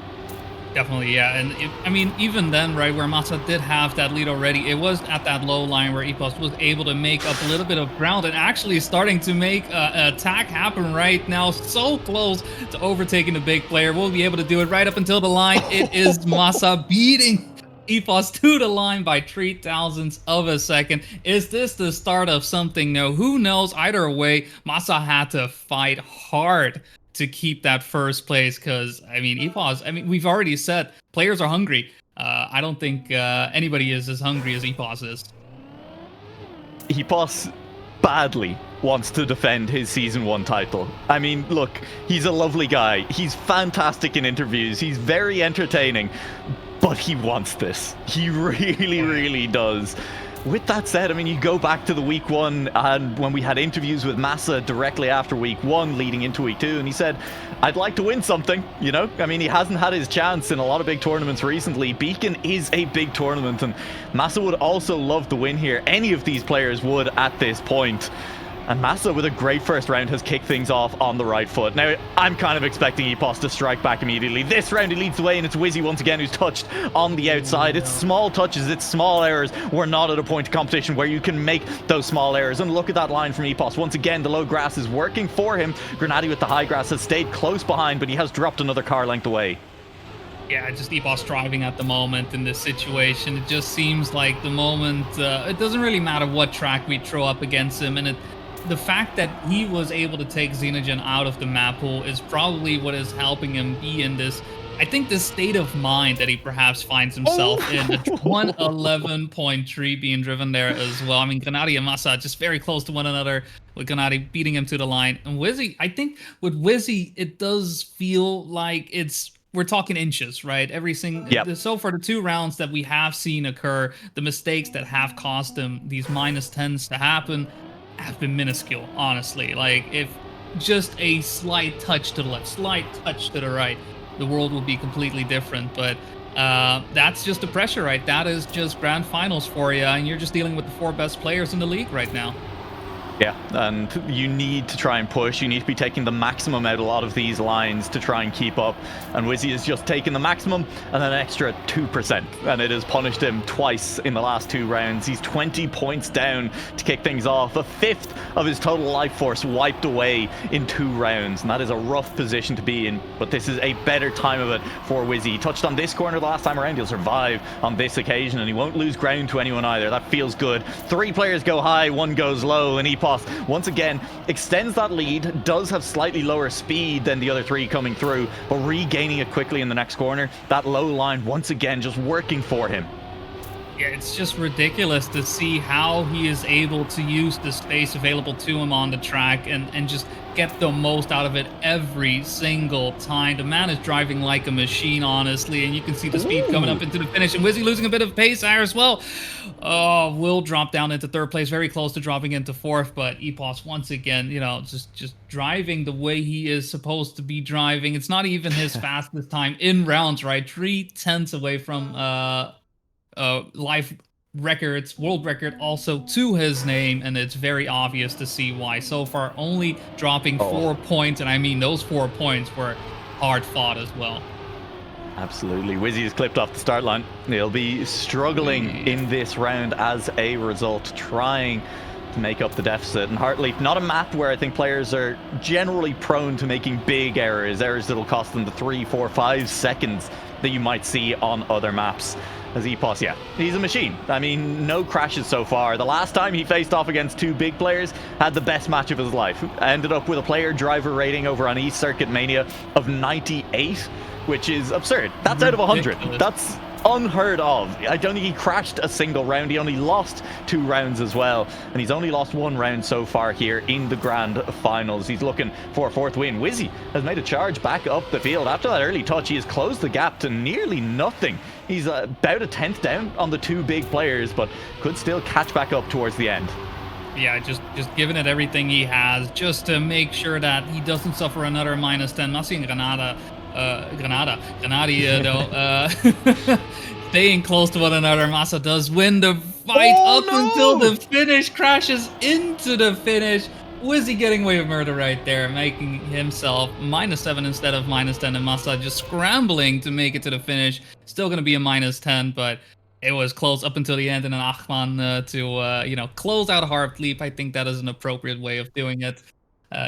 Definitely, yeah. And even then, right, where Massa did have that lead already, it was at that low line where EPOS was able to make up a little bit of ground and actually starting to make an attack happen right now. So close to overtaking the big player. We'll be able to do it right up until the line. It is Massa beating EPOS to the line by 0.003 of a second. Is this the start of something? No, who knows? Either way, Massa had to fight hard to keep that first place because, EPOS, we've already said players are hungry. I don't think anybody is as hungry as EPOS is. EPOS badly wants to defend his Season 1 title. Look, he's a lovely guy. He's fantastic in interviews. He's very entertaining. But he wants this. He really, really does. With that said, you go back to the week 1 and when we had interviews with Massa directly after week 1 leading into week 2, and he said, I'd like to win something, He hasn't had his chance in a lot of big tournaments recently. Beacon is a big tournament, and Massa would also love to win here. Any of these players would at this point. And Massa, with a great first round, has kicked things off on the right foot. Now, I'm kind of expecting EPOS to strike back immediately. This round, he leads the way, and it's Wizzy once again who's touched on the outside. It's small touches, it's small errors. We're not at a point of competition where you can make those small errors. And look at that line from EPOS. Once again, the low grass is working for him. Grenadier with the high grass has stayed close behind, but he has dropped another car length away. Yeah, just EPOS driving at the moment in this situation. It just seems like the moment, it doesn't really matter what track we throw up against him, and the fact that he was able to take Xenogen out of the map pool is probably what is helping him be in this, I think, this state of mind that he perhaps finds himself in. The 111.3 being driven there as well. Grenadier and Massa just very close to one another, with Grenadier beating him to the line. And Wizzy, I think with Wizzy, it does feel like we're talking inches, right? So for the 2 rounds that we have seen occur, the mistakes that have caused them these -10s to happen have been minuscule, honestly. Like, if just a slight touch to the left, slight touch to the right, the world will be completely different. But that's just the pressure, right? That is just grand finals for you, and you're just dealing with the 4 best players in the league right now. Yeah, and you need to try and push. You need to be taking the maximum out of a lot of these lines to try and keep up. And Wizzy has just taken the maximum and then an extra 2%. And it has punished him twice in the last 2 rounds. He's 20 points down to kick things off. A fifth of his total life force wiped away in 2 rounds. And that is a rough position to be in. But this is a better time of it for Wizzy. He touched on this corner the last time around. He'll survive on this occasion. And he won't lose ground to anyone either. That feels good. 3 players go high, 1 goes low. And Epos once again extends that lead, does have slightly lower speed than the other 3 coming through, but regaining it quickly in the next corner. That low line once again just working for him. Yeah, it's just ridiculous to see how he is able to use the space available to him on the track and just get the most out of it every single time. The man is driving like a machine, honestly, and you can see the speed coming up into the finish, and Wizzy losing a bit of pace there as well. Oh, will drop down into 3rd place, very close to dropping into 4th, but Epos once again, you know, just driving the way he is supposed to be driving. It's not even his fastest time in rounds, right? 3/10 away from life records, world record also to his name, and it's very obvious to see why. So far only dropping 4 points, and I mean those 4 points were hard fought as well. Absolutely. Wizzy is clipped off the start line. He'll be struggling in this round as a result, trying to make up the deficit. And Heartleaf, not a map where I think players are generally prone to making big errors that'll cost them the 3, 4, 5 seconds that you might see on other maps. As Epos, yeah, he's a machine. I mean, no crashes so far. The last time he faced off against 2 big players, had the best match of his life. Ended up with a player driver rating over on East Circuit Mania of 98, which is absurd. That's out of 100. That's unheard of. I don't think he crashed a single round. He only lost 2 rounds as well, and he's only lost 1 round so far here in the grand finals. He's looking for a 4th win. Wizzy has made a charge back up the field. After that early touch, he has closed the gap to nearly nothing. He's about a 10th down on the 2 big players, but could still catch back up towards the end. Yeah, just giving it everything he has, just to make sure that he doesn't suffer another -10. Not seeing Granada, though, staying close to one another. Massa does win the fight until the finish, crashes into the finish. Wizzy getting away with murder right there, making himself -7 instead of -10, and Massa just scrambling to make it to the finish. Still going to be a -10, but it was close up until the end, and an Achman to close out Heartleaf. I think that is an appropriate way of doing it.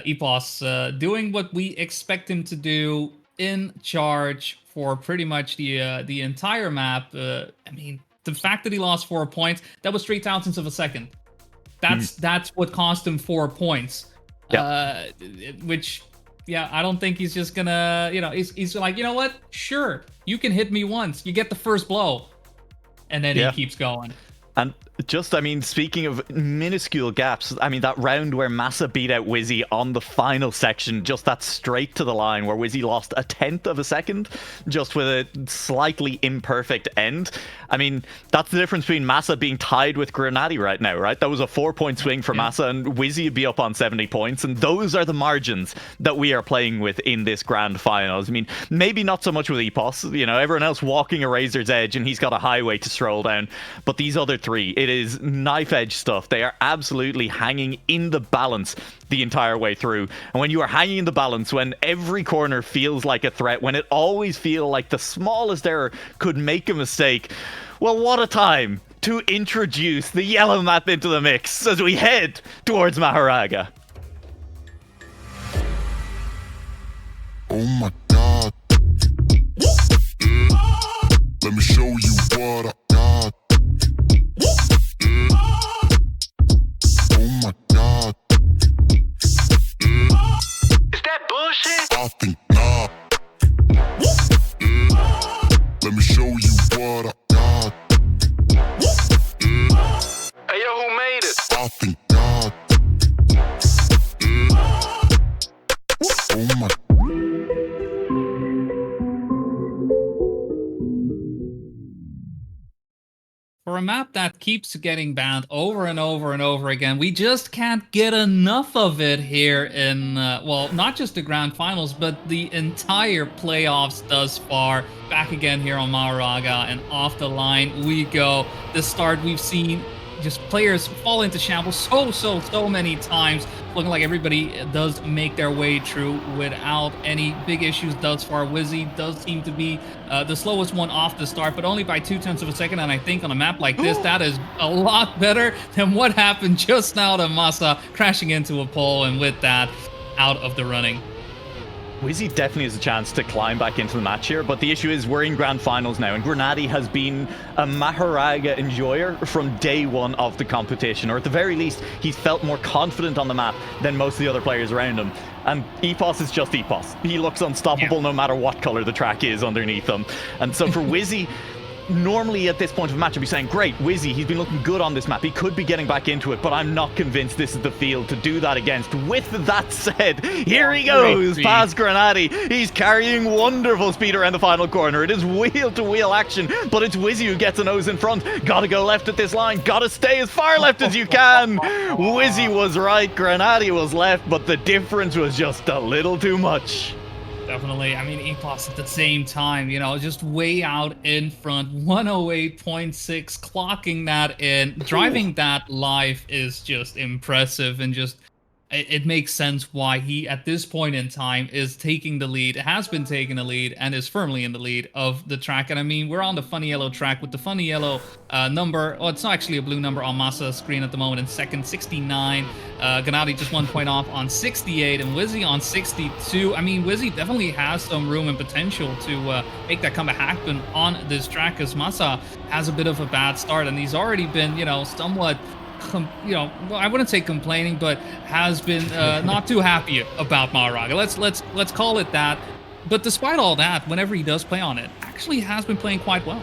Epos doing what we expect him to do, in charge for pretty much the entire map. I mean, the fact that he lost 4 points, that was 0.003 of a second. That's what cost him 4 points. Yeah. Which, yeah, I don't think he's just gonna, he's like, you know what? Sure, you can hit me once. You get the first blow. And then he keeps going. And just, I mean, speaking of minuscule gaps, I mean, that round where Massa beat out Wizzy on the final section, just that straight to the line where Wizzy lost a 10th of a second, just with a slightly imperfect end. I mean, that's the difference between Massa being tied with Granati right now, right? That was a 4-point swing for Massa, and Wizzy would be up on 70 points, and those are the margins that we are playing with in this grand finals. I mean, maybe not so much with Epos, everyone else walking a razor's edge, and he's got a highway to stroll down, but these other 3, it is knife edge stuff. They are absolutely hanging in the balance the entire way through. And when you are hanging in the balance, when every corner feels like a threat, when it always feels like the smallest error could make a mistake, well, what a time to introduce the yellow map into the mix as we head towards Maharaga. Oh my god. Let me show you what I got. Oh my god. Is that bullshit? I think not. Let me show you what I got. Hey, yo, who made it? I think not. Oh my. For a map that keeps getting banned over and over and over again, we just can't get enough of it here in, well, not just the grand finals, but the entire playoffs thus far. Back again here on Maharaga, and off the line we go. The start we've seen just players fall into shambles so many times. Looking like everybody does make their way through without any big issues thus far. Wizzy does seem to be the slowest one off the start, but only by 0.2 of a second. And I think on a map like this, that is a lot better than what happened just now to Masa crashing into a pole, and with that, out of the running. Wizzy definitely has a chance to climb back into the match here, but the issue is we're in grand finals now, and Grenady has been a Mahoraga enjoyer from day one of the competition, or at the very least, he's felt more confident on the map than most of the other players around him. And Epos is just Epos. He looks unstoppable no matter what color the track is underneath him. And so for Wizzy, normally at this point of the match, I'd be saying, great, Wizzy, he's been looking good on this map. He could be getting back into it, but I'm not convinced this is the field to do that against. With that said, here he goes past Grenady. He's carrying wonderful speed around the final corner. It is wheel-to-wheel action, but it's Wizzy who gets a nose in front. Gotta go left at this line. Gotta stay as far left as you can. Wizzy was right, Grenady was left, but the difference was just a little too much. Definitely. I mean, Epos at the same time, you know, just way out in front, 108.6, clocking that in. Driving that live is just impressive, and just it makes sense why he, at this point in time, is taking the lead, has been taking the lead, and is firmly in the lead of the track. And I mean, we're on the funny yellow track with the funny yellow number. Oh, it's not actually a blue number on Masa's screen at the moment. In second, 69. Gennady just 1 point off on 68, and Wizzy on 62. I mean, Wizzy definitely has some room and potential to make that comeback happen on this track, because Masa has a bit of a bad start, and he's already been, you know, somewhat well, I wouldn't say complaining, but has been not too happy about Mahoraga. Let's call it that. But despite all that, whenever he does play on it, actually has been playing quite well.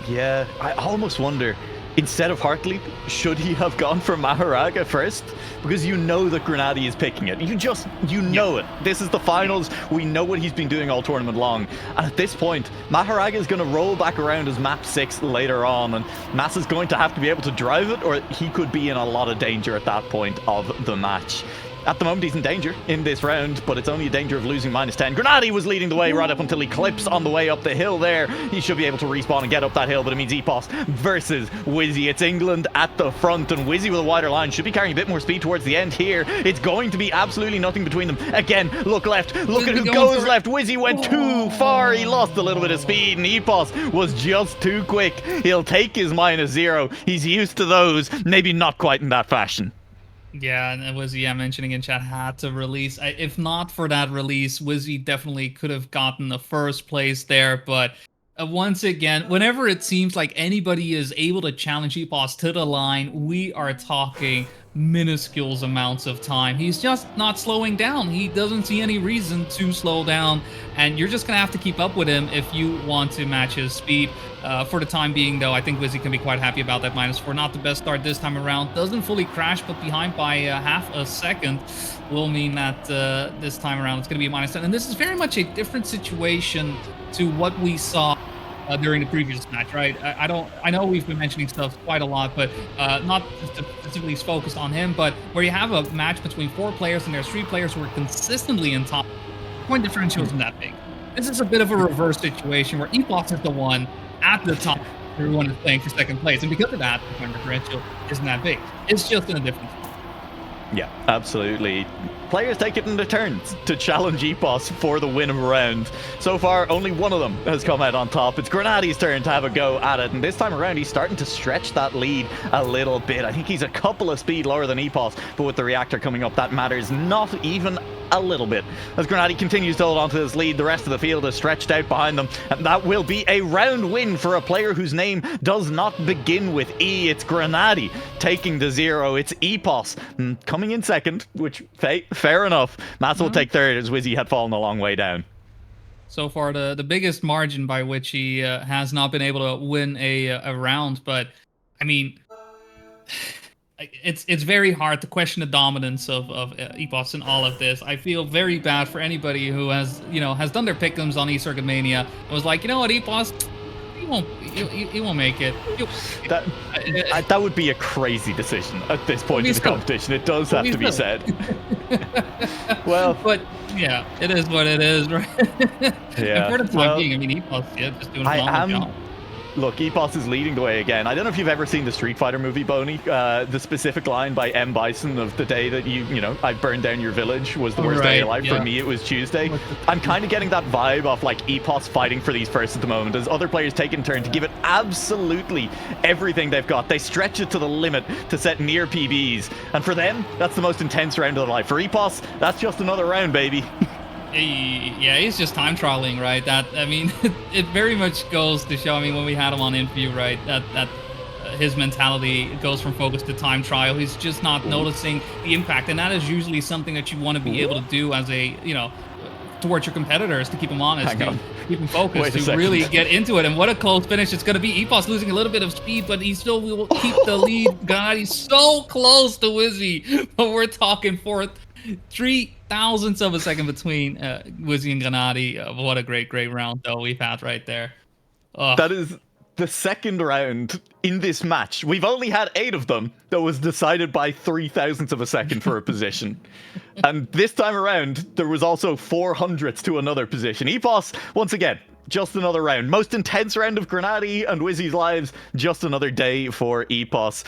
Yeah, I almost wonder, instead of Heartleap, should he have gone for Mahoraga first? Because you know that Grenady is picking it. You know it. This is the finals. We know what he's been doing all tournament long. And at this point, Mahoraga is going to roll back around as map 6 later on, and Masa's going to have to be able to drive it, or he could be in a lot of danger at that point of the match. At the moment, he's in danger in this round, but it's only a danger of losing -10. Grenady was leading the way right up until he clips on the way up the hill there. He should be able to respawn and get up that hill, but it means Epos versus Wizzy. It's England at the front, and Wizzy with a wider line should be carrying a bit more speed towards the end here. It's going to be absolutely nothing between them. Again, look left. Look at who goes left. Wizzy went too far. He lost a little bit of speed, and Epos was just too quick. He'll take his -0. He's used to those, maybe not quite in that fashion. Yeah, and Wizzy, mentioning in chat, had to release. If not for that release, Wizzy definitely could have gotten the first place there. But once again, whenever it seems like anybody is able to challenge Epos to the line, we are talking minuscule amounts of time. He's just not slowing down. He doesn't see any reason to slow down, and you're just gonna have to keep up with him if you want to match his speed. For the time being, though, I think Wizzy can be quite happy about that -4. Not the best start this time around. Doesn't fully crash, but behind by half a second will mean that this time around it's going to be a -10. And this is very much a different situation to what we saw during the previous match, right? I know we've been mentioning stuff quite a lot, but not specifically focused on him, but where you have a match between 4 players and there's 3 players who are consistently in top, point differential isn't that big. This is a bit of a reverse situation where Epos is the one at the top. Everyone is playing for second place, and because of that, the point differential isn't that big. It's just in a different spot. Yeah, absolutely. Players take it in their turns to challenge Epos for the win of a round. So far, only one of them has come out on top. It's Grenady's turn to have a go at it, and this time around, he's starting to stretch that lead a little bit. I think he's a couple of speed lower than Epos, but with the reactor coming up, that matters not even a little bit. As Grenady continues to hold on to this lead, the rest of the field is stretched out behind them, and that will be a round win for a player whose name does not begin with E. It's Grenady taking the 0. It's Epos coming in second, which fair enough. Masa will take third, as Wizzy had fallen a long way down. So far, the biggest margin by which he has not been able to win a round, but I mean, it's very hard to question the dominance of Epos in all of this. I feel very bad for anybody who has done their pick'ems on eCircuit Mania and was like, you know what, Epos, he won't make it. That would be a crazy decision at this point in the competition. It does have to be said. Well, but yeah, it is what it is, right? Yeah. And for the time being, I mean, Epos, just doing a phenomenal job. look, EPOS is leading the way again. I don't know if you've ever seen the Street Fighter movie, Boney. The specific line by M. Bison of the day that I burned down your village was the worst day of your life. Yeah. For me, it was Tuesday. I'm kind of getting that vibe off like EPOS fighting for these firsts at the moment as other players take in turn to give it absolutely everything they've got. They stretch it to the limit to set near PBs. And for them, that's the most intense round of their life. For EPOS, that's just another round, baby. Yeah, he's just time trialing, right? It very much goes to show. I mean, when we had him on interview, right, that his mentality goes from focus to time trial. He's just not noticing the impact, and that is usually something that you want to be able to do as a, towards your competitors, to keep them honest, to keep them focused, to really get into it. And what a close finish it's going to be. EPOS losing a little bit of speed, but he still will keep the lead. God, he's so close to Wizzy, but we're talking fourth. 0.003 of a second between Wizzy and Granati. What a great round, though, we've had right there. That is the second round in this match. We've only had 8 of them that was decided by 0.003 of a second for a position. And this time around, there was also 0.04 to another position. EPOS, once again, just another round. Most intense round of Granati and Wizzy's lives. Just another day for EPOS.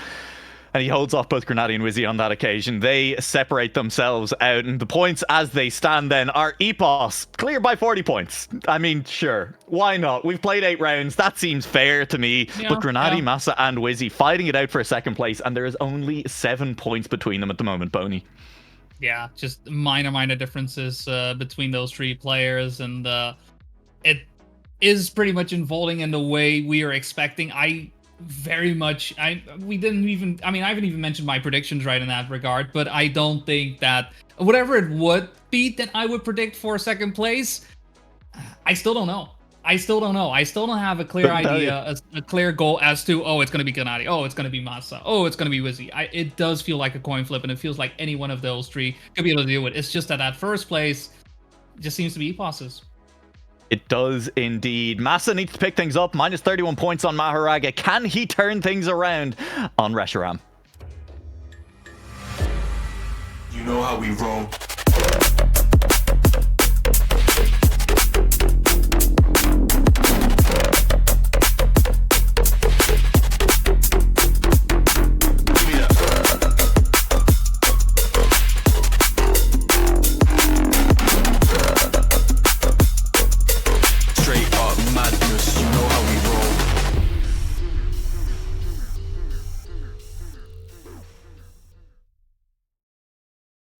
And he holds off both Granati and Wizzy on that occasion. They separate themselves out, and the points as they stand then are EPOS clear by 40 points. I mean, sure, why not? We've played 8 rounds. That seems fair to me. But Granati, Massa, and Wizzy fighting it out for a second place, and there is only 7 points between them at the moment, Boney. Yeah, just minor differences between those 3 players, and it is pretty much unfolding in the way we are expecting. I haven't even mentioned my predictions right in that regard, but I don't think that whatever it would be that I would predict for second place, I still don't know. I still don't have a clear idea, a clear goal as to, it's going to be Granati, it's going to be Massa, it's going to be Wizzy. It does feel like a coin flip, and it feels like any one of those 3 could be able to do it. It's just that first place just seems to be EPOS's. It does indeed. Massa needs to pick things up. Minus 31 points on Maharage. Can he turn things around on Reshiram? You know how we roll.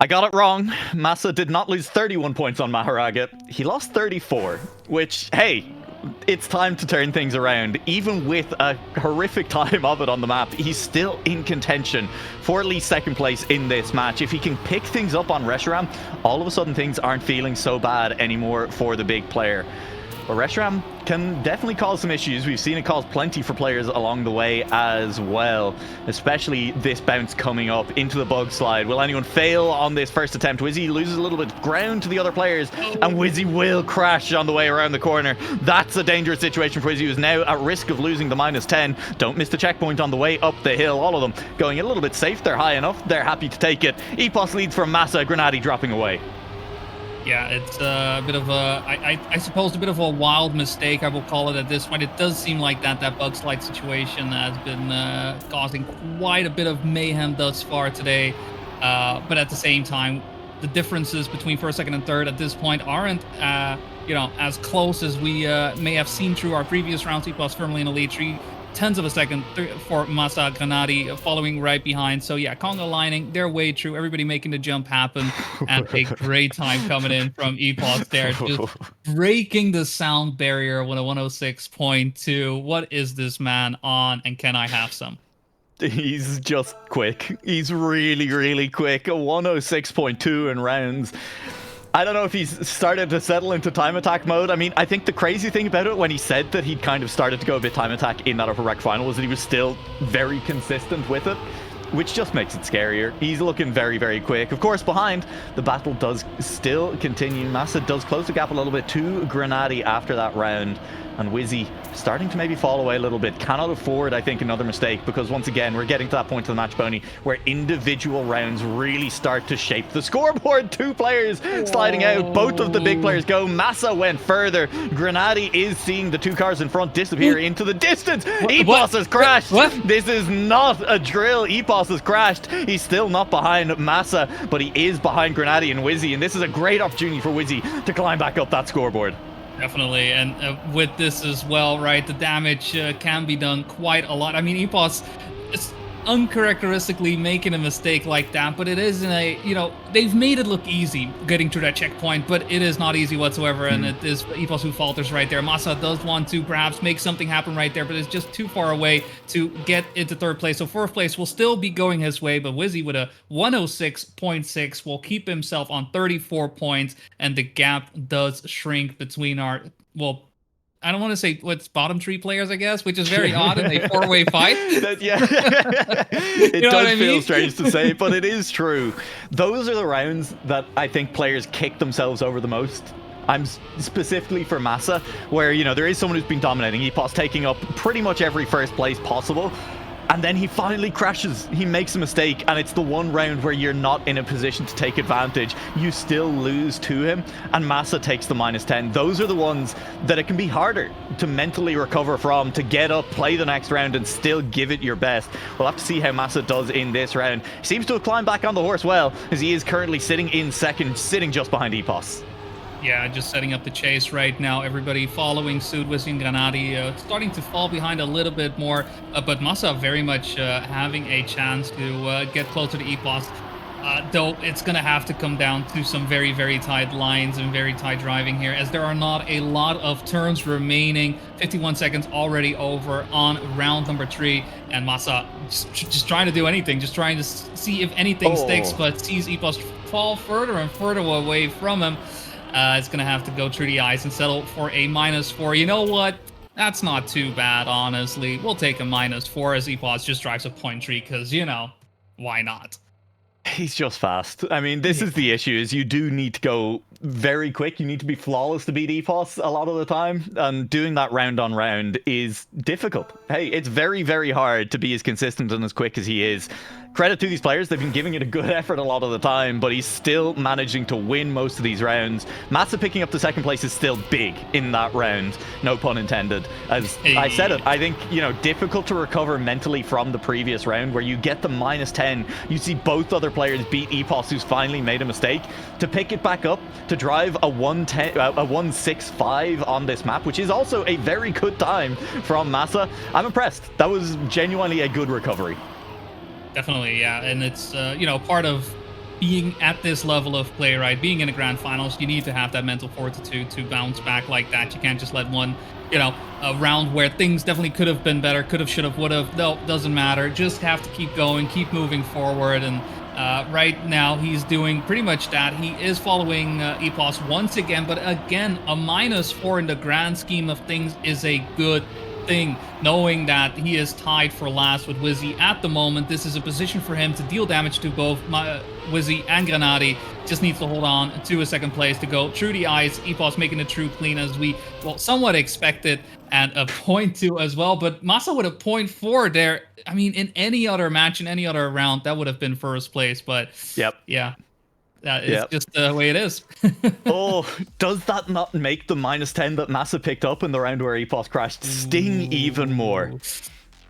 I got it wrong. Massa did not lose 31 points on Maharage. He lost 34, which, hey, it's time to turn things around. Even with a horrific time of it on the map, he's still in contention for at least second place in this match. If he can pick things up on Reshiram, all of a sudden things aren't feeling so bad anymore for the big player. But Reshiram can definitely cause some issues. We've seen it cause plenty for players along the way as well, especially this bounce coming up into the bug slide. Will anyone fail on this first attempt? Wizzy loses a little bit of ground to the other players, and Wizzy will crash on the way around the corner. That's a dangerous situation for Wizzy, who's now at risk of losing the minus 10. Don't miss the checkpoint on the way up the hill. All of them going a little bit safe. They're high enough. They're happy to take it. EPOS leads from Massa, Granati dropping away. Yeah, it's a bit of a, I suppose, a bit of a wild mistake, I will call it at this point. It does seem like that bug slide situation has been causing quite a bit of mayhem thus far today. But at the same time, the differences between first, second, and third at this point aren't, as close as we may have seen through our previous rounds. EPOS firmly in the lead, 0.3 of a second for Massa, Granati following right behind. So yeah, Kong aligning their way through, everybody making the jump happen, and a great time coming in from EPOS there, just breaking the sound barrier with a 106.2. What is this man on, and can I have some? He's just quick. He's really, really quick. A 106.2 in rounds. I don't know if he's started to settle into time attack mode. I mean, I think the crazy thing about it, when he said that he'd kind of started to go a bit time attack in that upper rec final, was that he was still very consistent with it. which just makes it scarier. He's looking very, very quick. Of course, behind, the battle does still continue. Massa does close the gap a little bit to Grenady after that round. And Wizzy starting to maybe fall away a little bit. Cannot afford, I think, another mistake, because once again, we're getting to that point of the match, Boney, where individual rounds really start to shape the scoreboard. 2 players sliding out. Both of the big players go. Massa went further. Grenady is seeing the 2 cars in front disappear into the distance. Epos has crashed. This is not a drill. Epos has crashed. He's still not behind Massa, but he is behind Grenady and Wizzy, and this is a great opportunity for Wizzy to climb back up that scoreboard. Definitely, and with this as well, right, the damage can be done quite a lot. I mean, Epos is uncharacteristically making a mistake like that, but it is in a, you know, they've made it look easy getting through that checkpoint, but it is not easy whatsoever, and it is Epos who falters right there. Massa does want to perhaps make something happen right there, but it's just too far away to get into 3rd place. So 4th place will still be going his way, but Wizzy with a 106.6 will keep himself on 34 points, and the gap does shrink between our, well, I don't want to say what's bottom 3 players, I guess, which is very odd in a 4-way fight. It does feel strange to say, but it is true. Those are the rounds that I think players kick themselves over the most. I'm specifically for Massa, where, you know, there is someone who's been dominating. Epos taking up pretty much every 1st place possible. And then he finally crashes. He makes a mistake, and it's the one round where you're not in a position to take advantage. You still lose to him, and Massa takes the -10. Those are the ones that it can be harder to mentally recover from, to get up, play the next round, and still give it your best. We'll have to see how Massa does in this round. He seems to have climbed back on the horse well, as he is currently sitting in 2nd, sitting just behind Epos. Yeah, just setting up the chase right now. Everybody following suit. Wizzy and Grenady starting to fall behind a little bit more, but Massa very much having a chance to get closer to Epos. Though it's going to have to come down to some very, very tight lines and very tight driving here, as there are not a lot of turns remaining. 51 seconds already over on round number 3, and Massa just trying to do anything, just trying to see if anything sticks, but sees Epos fall further and further away from him. It's going to have to go through the ice and settle for a -4. You know what? That's not too bad, honestly. We'll take a -4 as Epos just drives a 0.3, because, you know, why not? He's just fast. I mean, this is the issue, is you do need to go very quick. You need to be flawless to beat Epos a lot of the time, and doing that round on round is difficult. Hey, it's very, very hard to be as consistent and as quick as he is. Credit to these players, they've been giving it a good effort a lot of the time, but he's still managing to win most of these rounds. Massa picking up the 2nd place is still big in that round, no pun intended. As I said it, I think, you know, difficult to recover mentally from the previous round, where you get the -10, you see both other players beat Epos, who's finally made a mistake, to pick it back up, to drive a 1:10, a 1:65 on this map, which is also a very good time from Massa. I'm impressed. That was genuinely a good recovery. Definitely, yeah, and it's you know, part of being at this level of play, right? Being in the grand finals, you need to have that mental fortitude to bounce back like that. You can't just let one, you know, a round where things definitely could have been better, could have, should have, would have. No, doesn't matter. Just have to keep going, keep moving forward, and right now he's doing pretty much that. He is following Epos once again, but again, a -4 in the grand scheme of things is a good thing, knowing that he is tied for last with Wizzy at the moment. This is a position for him to deal damage to both Wizzy and Grenady. Just needs to hold on to a 2nd place to go through the ice. Epos making a true clean, as we, well, somewhat expected, and a 0.2 as well. But Massa with a 0.4 there. I mean, in any other match, in any other round, that would have been 1st place. But yeah. It's just the way it is. Oh, does that not make the -10 that Massa picked up in the round where Epos crashed sting even more?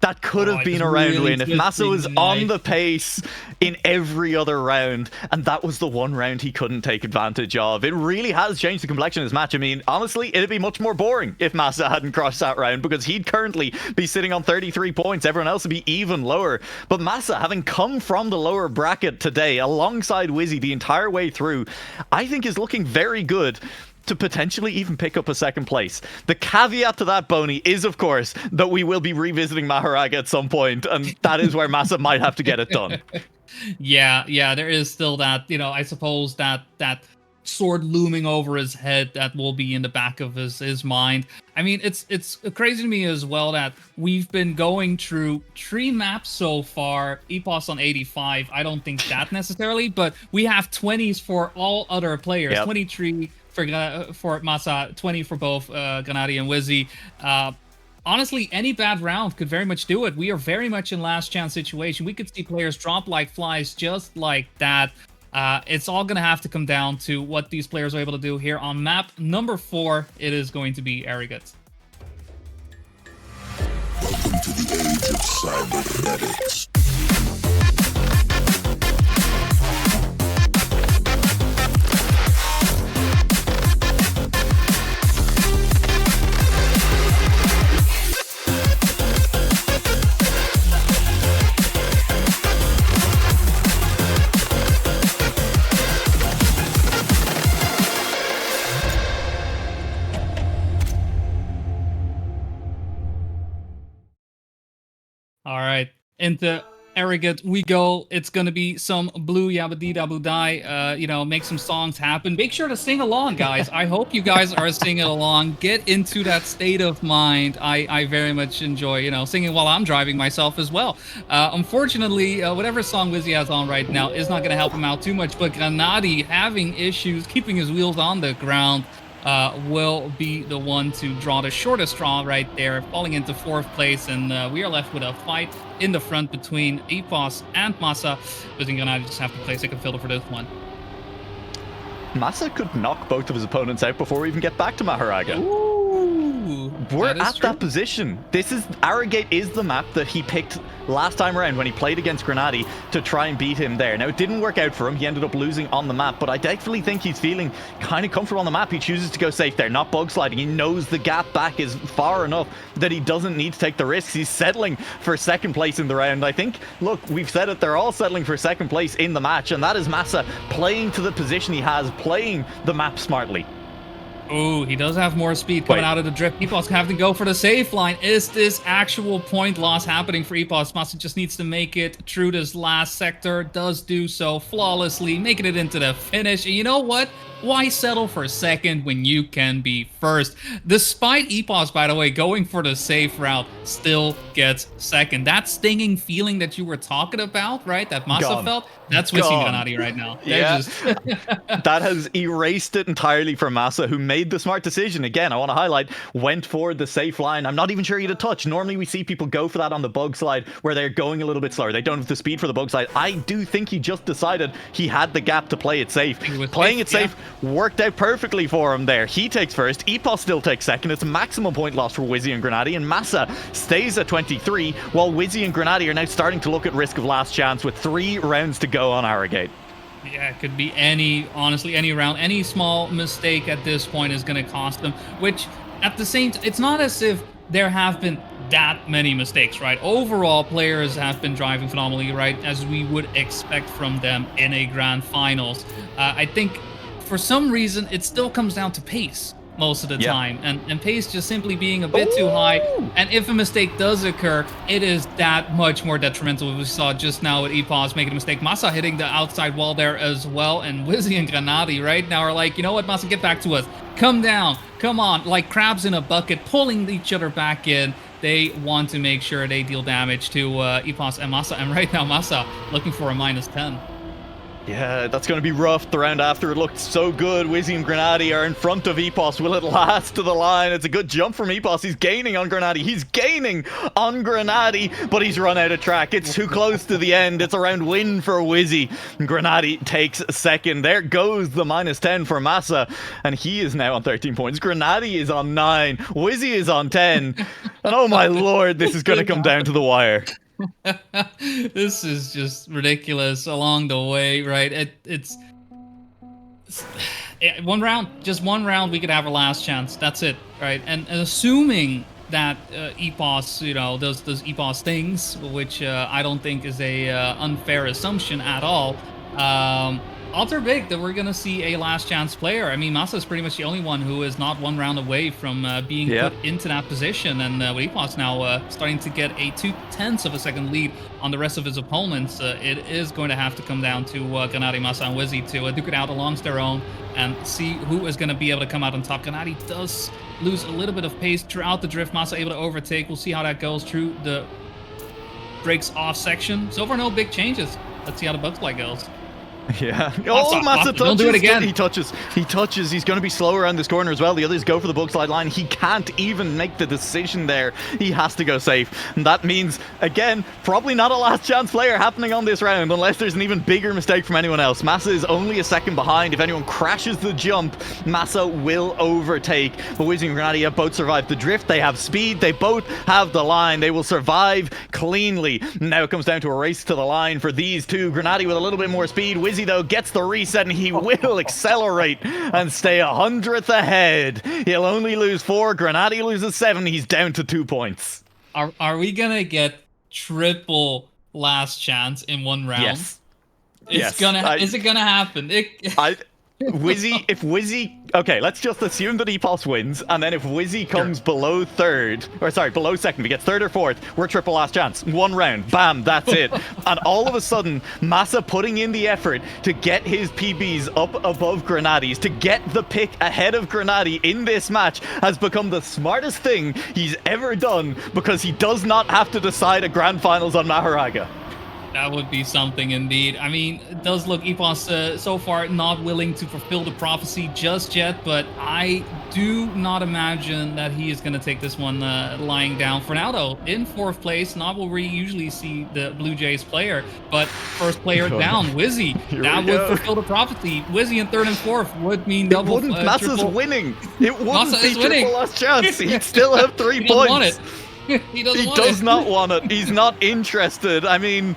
That could have been a round win if Massa was on the pace in every other round, and that was the one round he couldn't take advantage of. It really has changed the complexion of this match. I mean, honestly, it'd be much more boring if Massa hadn't crashed that round, because he'd currently be sitting on 33 points. Everyone else would be even lower. But Massa, having come from the lower bracket today, alongside Wizzy the entire way through, I think is looking very good to potentially even pick up a 2nd place. The caveat to that, Boney, is of course that we will be revisiting Maharaga at some point, and that is where Massa might have to get it done. Yeah, there is still that, you know, I suppose that sword looming over his head that will be in the back of his mind. I mean, it's crazy to me as well that we've been going through 3 maps so far. EPOS on 85, I don't think that necessarily, but we have 20s for all other players. 23 for Masa, 20 for both Granadi and Wizzy. Honestly, any bad round could very much do it. We are very much in last chance situation. We could see players drop like flies just like that. It's all going to have to come down to what these players are able to do here on map number 4. It is going to be Arrogant. Welcome to the age of cybernetics. All right, into Arrogant we go. It's gonna be some blue yabba dabu die. You know, make some songs happen. Make sure to sing along, guys. I hope you guys are singing along. Get into that state of mind. I very much enjoy, you know, singing while I'm driving myself as well. Unfortunately, whatever song Wizzy has on right now is not gonna help him out too much. But Granadi having issues keeping his wheels on the ground. Will be the one to draw the shortest straw right there, falling into 4th place, and we are left with a fight in the front between EPOS and Masa. But Granadi just have to play second fiddle for this one. Masa could knock both of his opponents out before we even get back to Maharaga. Ooh, We're at that position. Arrogate is the map that he picked last time around when he played against Granadi to try and beat him there. Now, it didn't work out for him. He ended up losing on the map, but I definitely think he's feeling kind of comfortable on the map. He chooses to go safe there, not bug sliding. He knows the gap back is far enough that he doesn't need to take the risks. He's settling for 2nd place in the round. I think, look, we've said it, they're all settling for 2nd place in the match, and that is Masa playing to the position he has, playing the map smartly. Ooh, he does have more speed coming out of the drift. EPOS have to go for the safe line. Is this actual point loss happening for EPOS? Masa just needs to make it through this last sector. Does do so flawlessly, making it into the finish. And you know what? Why settle for 2nd when you can be 1st? Despite EPOS, by the way, going for the safe route, still gets 2nd. That stinging feeling that you were talking about, right? That Masa felt, that's Wizzy Granadi right now. Yeah, that has erased it entirely for Masa, who made the smart decision. Again, I want to highlight, went for the safe line. I'm not even sure he'd a touch. Normally we see people go for that on the bug slide where they're going a little bit slower. They don't have the speed for the bug slide. I do think he just decided he had the gap to play it safe. Playing it safe worked out perfectly for him there. He takes 1st. EPOS still takes 2nd. It's a maximum point loss for Wizzy and Granadi, and Masa stays at 23, while Wizzy and Granadi are now starting to look at risk of last chance with 3 rounds to go on Arrogate. Yeah, it could be honestly, any round. Any small mistake at this point is going to cost them, which at the same time, it's not as if there have been that many mistakes, right? Overall, players have been driving phenomenally, right? As we would expect from them in a grand finals. I think for some reason, it still comes down to pace most of the time, and pace just simply being a bit too high. And if a mistake does occur, it is that much more detrimental. We saw just now with EPOS making a mistake, Masa hitting the outside wall there as well, and Wizzy and Granadi right now are like, you know what, Masa, get back to us, come down, come on, like crabs in a bucket, pulling each other back in. They want to make sure they deal damage to EPOS and Masa, and right now Masa looking for a -10. Yeah, that's going to be rough. The round after, it looked so good. Wizzy and Granadi are in front of EPOS. Will it last to the line? It's a good jump from EPOS. He's gaining on Granadi. He's gaining on Granadi, but he's run out of track. It's too close to the end. It's a round win for Wizzy. Granadi takes 2nd. There goes the -10 for Masa, and he is now on 13 points. Granadi is on 9. Wizzy is on 10. And oh my lord, this is going to come down to the wire. This is just ridiculous along the way, right? It's one round, just one round, we could have our last chance. That's it, right? And assuming that EPOS, you know, does EPOS things, which I don't think is a unfair assumption at all. odds are big that we're going to see a last chance player. I mean, Masa is pretty much the only one who is not one round away from being put into that position. And with EPOS now starting to get a 0.2 of a second lead on the rest of his opponents, it is going to have to come down to Gennady, Masa, and Wizzy to duke it out alongst their own and see who is going to be able to come out on top. Gennady does lose a little bit of pace throughout the drift. Masa able to overtake. We'll see how that goes through the breaks off section. So far, no big changes. Let's see how the butterfly goes. Yeah. Oh, Masa touches. Don't do it again. He touches. He's going to be slower around this corner as well. The others go for the bug slide line. He can't even make the decision there. He has to go safe. And that means, again, probably not a last chance player happening on this round unless there's an even bigger mistake from anyone else. Masa is only a second behind. If anyone crashes the jump, Masa will overtake. But Wizzy and Gennady have both survived the drift. They have speed. They both have the line. They will survive cleanly. Now it comes down to a race to the line for these two. Gennady with a little bit more speed. Wizzy, though, gets the reset, and he will accelerate and stay 100th ahead. He'll only lose 4. Gennady loses 7. He's down to 2 points. Are we gonna get triple last chance in one round? Yes. Is it gonna happen? Wizzy, if Wizzy, okay, let's just assume that EPOS wins, and then if Wizzy comes below second, if he gets third or fourth, we're triple last chance. 1 round, bam, that's it. And all of a sudden, Masa putting in the effort to get his PBs up above Gennady's, to get the pick ahead of Gennady in this match, has become the smartest thing he's ever done, because he does not have to decide a grand finals on Mahoraga. That would be something indeed. I mean, it does look EPOS so far not willing to fulfill the prophecy just yet, but I do not imagine that he is going to take this one lying down. For now, though, in 4th place, not where we usually see the Blue Jays player, but first player down, Wizzy. That would fulfill the prophecy. Wizzy in 3rd and 4th would mean double. Masa's winning. It wouldn't be winning. triple last chance. He'd still have 3 points. He doesn't does not want it. He's not interested. I mean,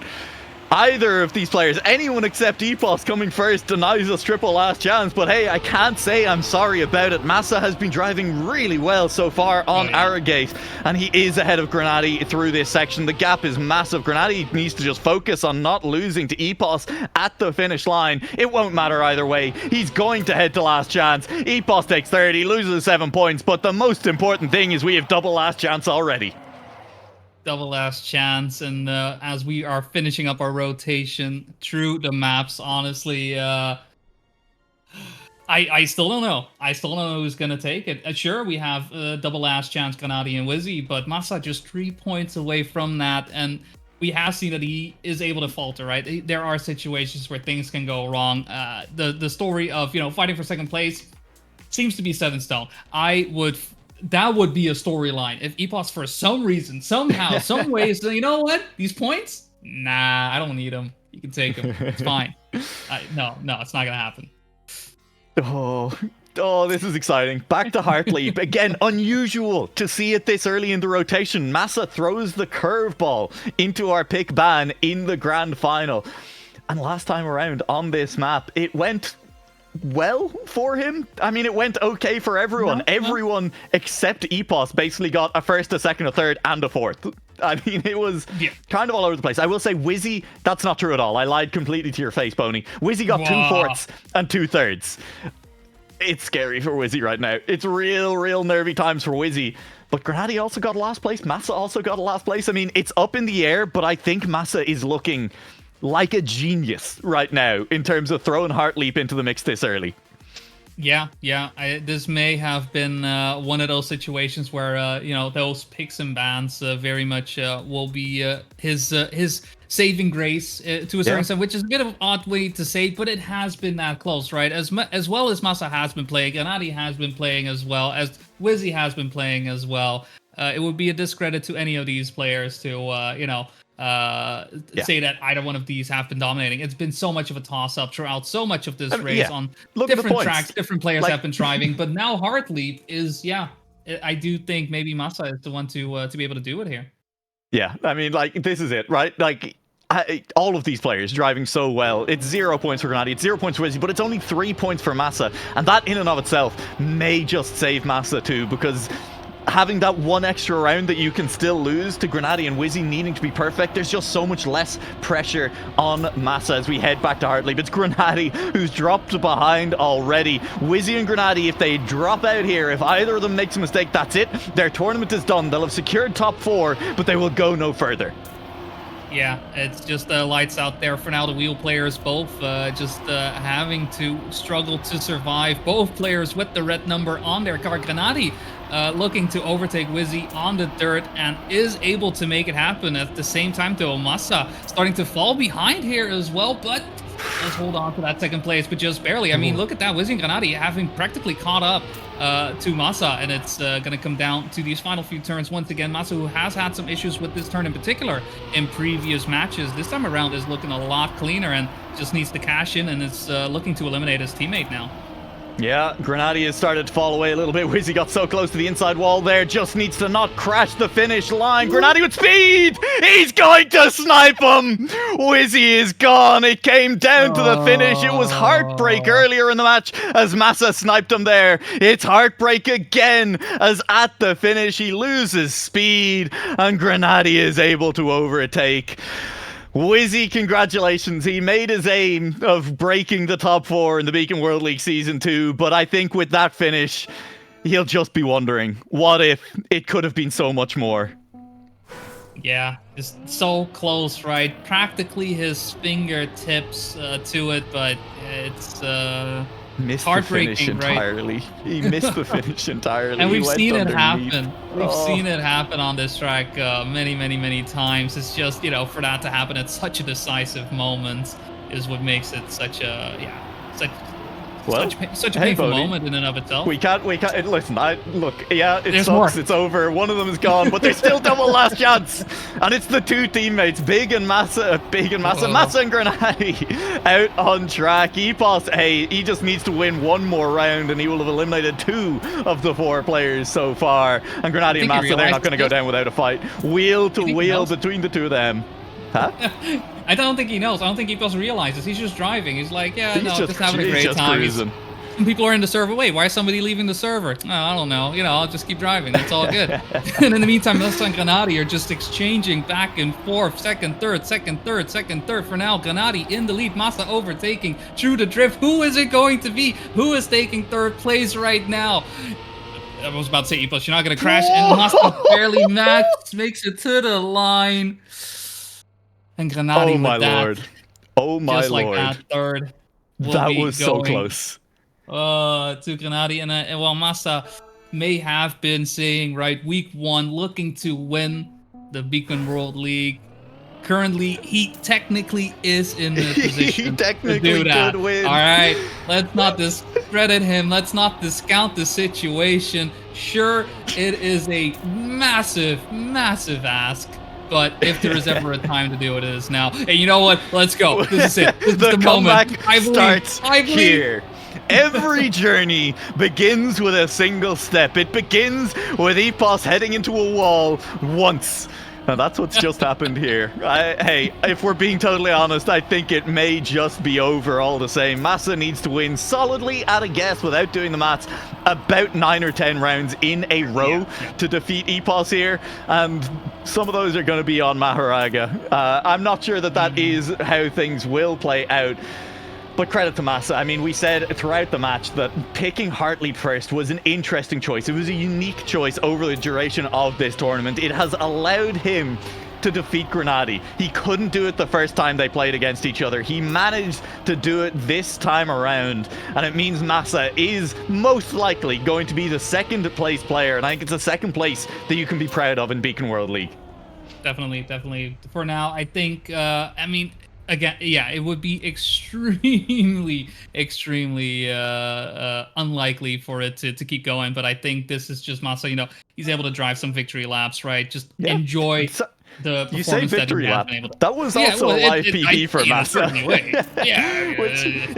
either of these players, anyone except EPOS coming first, denies us triple last chance. But hey, I can't say I'm sorry about it. Masa has been driving really well so far on Arrogate, and he is ahead of Gennady through this section. The gap is massive. Gennady needs to just focus on not losing to EPOS at the finish line. It won't matter either way. He's going to head to last chance. EPOS takes 3rd. He loses 7 points. But the most important thing is we have double last chance already. Double last chance, and as we are finishing up our rotation through the maps, honestly, I still don't know. I still don't know who's gonna take it. Sure, we have double last chance, Gennady and Wizzy, but Masa just 3 points away from that, and we have seen that he is able to falter. Right, there are situations where things can go wrong. The story of fighting for 2nd place seems to be set in stone. That would be a storyline if EPOS, for some reason, somehow, some ways, you know what? These points? Nah, I don't need them. You can take them. It's fine. No, it's not gonna happen. Oh, this is exciting. Back to Heartleap. Again, unusual to see it this early in the rotation. Masa throws the curveball into our pick ban in the grand final. And last time around on this map, it went well for him. I mean, it went okay for everyone. Everyone except EPOS basically got a 1st, a 2nd, a 3rd, and a 4th. I mean, it was kind of all over the place. I will say, Wizzy, that's not true at all. I lied completely to your face, Boney. Wizzy got 2 4ths and 2 3rds. It's scary for Wizzy right now. It's real nervy times for Wizzy. But Gennady also got a last place. Masa also got a last place. I mean, it's up in the air, but I think Masa is looking like a genius right now in terms of throwing Heartleap into the mix this early. Yeah. This may have been one of those situations where those picks and bans very much will be his saving grace to a certain extent, which is a bit of an odd way to say, but it has been that close, right? As well as Masa has been playing, Gennady has been playing as well, as Wizzy has been playing as well. It would be a discredit to any of these players to say that either one of these have been dominating. It's been so much of a toss-up throughout so much of this race on different tracks. Different players have been driving, but now Heartleap is I do think maybe Masa is the one to be able to do it here. Yeah, I mean, this is it, right? All of these players driving so well. It's 0 points for Gennady, it's 0 points for Wizzy, but it's only 3 points for Masa, and that in and of itself may just save Masa too, because having that one extra round that you can still lose to Grenady and Wizzy needing to be perfect, there's just so much less pressure on Massa as we head back to Hartley. But it's Grenady who's dropped behind already. Wizzy and Grenady, if they drop out here, if either of them makes a mistake, that's it. Their tournament is done. They'll have secured top 4, but they will go no further. Yeah, it's just lights out there for now. The wheel players both just having to struggle to survive. Both players with the red number on their car. Grenady looking to overtake Wizzy on the dirt and is able to make it happen. At the same time, though, Massa starting to fall behind here as well, but let's hold on to that second place, but just barely. I mean, look at that. Wizzy and Grenady having practically caught up to Massa, and it's going to come down to these final few turns once again. Massa, who has had some issues with this turn in particular in previous matches, this time around is looking a lot cleaner and just needs to cash in, and is looking to eliminate his teammate now. Yeah, Grenady has started to fall away a little bit. Wizzy got so close to the inside wall there, just needs to not crash the finish line. Grenady with speed! He's going to snipe him! Wizzy is gone. It came down to the finish. It was heartbreak earlier in the match as Massa sniped him there. It's heartbreak again as at the finish he loses speed and Grenady is able to overtake. Wizzy, congratulations. He made his aim of breaking the top 4 in the Beacon World League Season 2, but I think with that finish, he'll just be wondering, what if it could have been so much more? Yeah, just so close, right? Practically his fingertips to it, but it's missed the finish entirely. Right? He missed the finish entirely. And we've seen it happen. We've seen it happen on this track many times. It's just, you know, for that to happen at such a decisive moment is what makes it such a, such a painful moment in and of itself. We can't, listen, it There's sucks, more. It's over, one of them is gone, but there's still double last chance, and it's the two teammates, Big and Massa and Grenady, out on track. Epos, hey, he just needs to win one more round, and he will have eliminated 2 of the 4 players so far, and Grenady and Massa, they're not going to go down without a fight. Wheel to wheel between the two of them. Huh? I don't think he knows. I don't think Epos realizes. He's just driving. He's like, just having a great time. Some people are in the server. Wait, why is somebody leaving the server? Oh, I don't know. You know, I'll just keep driving. It's all good. And in the meantime, Massa and Grenady are just exchanging back and forth. Second, third. For now, Grenady in the lead. Massa overtaking through the drift. Who is it going to be? Who is taking third place right now? I was about to say, Epos, you're not going to crash. And Massa barely makes it to the line. And Grenady oh my lord! Oh my just lord! Like that third. That was so close. To Grenady, and well, Massa may have been saying right, week 1, looking to win the Beacon World League. Currently, he technically is in the position to do that. Could win. All right, let's not discredit him. Let's not discount the situation. Sure, it is a massive ask. But if there is ever a time to do it, it is now. Hey, you know what? Let's go. This is it. This is the moment. I believe here. Every journey begins with a single step. It begins with Epos heading into a wall once. And that's what's just happened here. Hey, if we're being totally honest, I think it may just be over all the same. Massa needs to win solidly at a guess without doing the maths about 9 or 10 rounds in a row to defeat Epos here. And some of those are going to be on Maharaga. I'm not sure that is how things will play out. But credit to Massa. I mean, we said throughout the match that picking Hartley first was an interesting choice. It was a unique choice over the duration of this tournament. It has allowed him to defeat Grenady. He couldn't do it the first time they played against each other. He managed to do it this time around, and it means Massa is most likely going to be the second place player, and I think it's a second place that you can be proud of in Beacon World League. Definitely. For now, I think, again, yeah, it would be extremely unlikely for it to keep going. But I think this is just Massa, he's able to drive some victory laps, right? Just enjoy the performance. You say victory lap. That was also a live PB for Massa.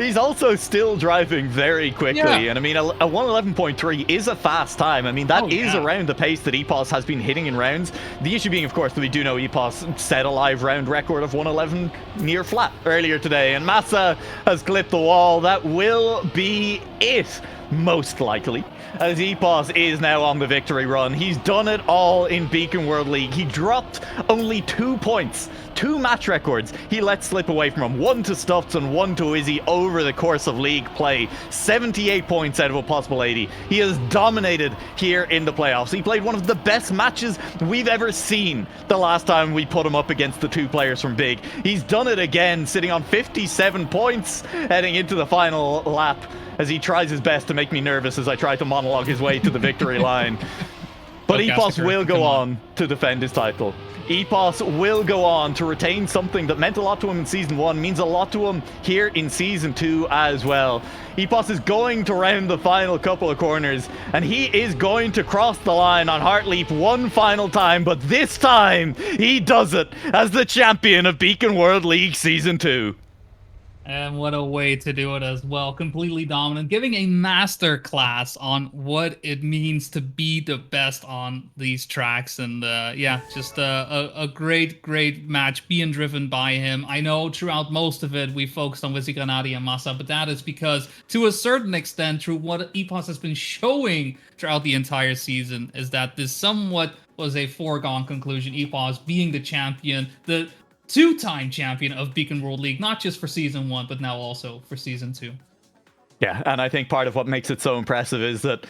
He's also still driving very quickly. And I mean, a 111.3 is a fast time. I mean, that is around the pace that Epos has been hitting in rounds. The issue being, of course, that we do know Epos set a live round record of 111 near flat earlier today. And Massa has clipped the wall. That will be it most likely, as EPOS is now on the victory run. He's done it all in Beacon World League. He dropped only 2 points, 2 match records he let slip away from him. 1 to Stuffs and 1 to Izzy over the course of league play. 78 points out of a possible 80. He has dominated here in the playoffs. He played one of the best matches we've ever seen the last time we put him up against the 2 players from Big. He's done it again, sitting on 57 points heading into the final lap, as he tries his best to make me nervous as I try to monologue his way to the victory line. But EPOS will go on to defend his title. EPOS will go on to retain something that meant a lot to him in Season 1, means a lot to him here in Season 2 as well. EPOS is going to round the final couple of corners, and he is going to cross the line on Heartleap one final time, but this time, he does it as the champion of Beacon World League Season 2. And what a way to do it as well. Completely dominant, giving a master class on what it means to be the best on these tracks. And yeah, just a great match being driven by him. I know throughout most of it, we focused on Wizzy Granati and Massa, but that is because to a certain extent, through what EPOS has been showing throughout the entire season, is that this somewhat was a foregone conclusion. EPOS being the champion, the 2-time champion of Beacon World League, not just for Season 1, but now also for Season 2. Yeah, and I think part of what makes it so impressive is that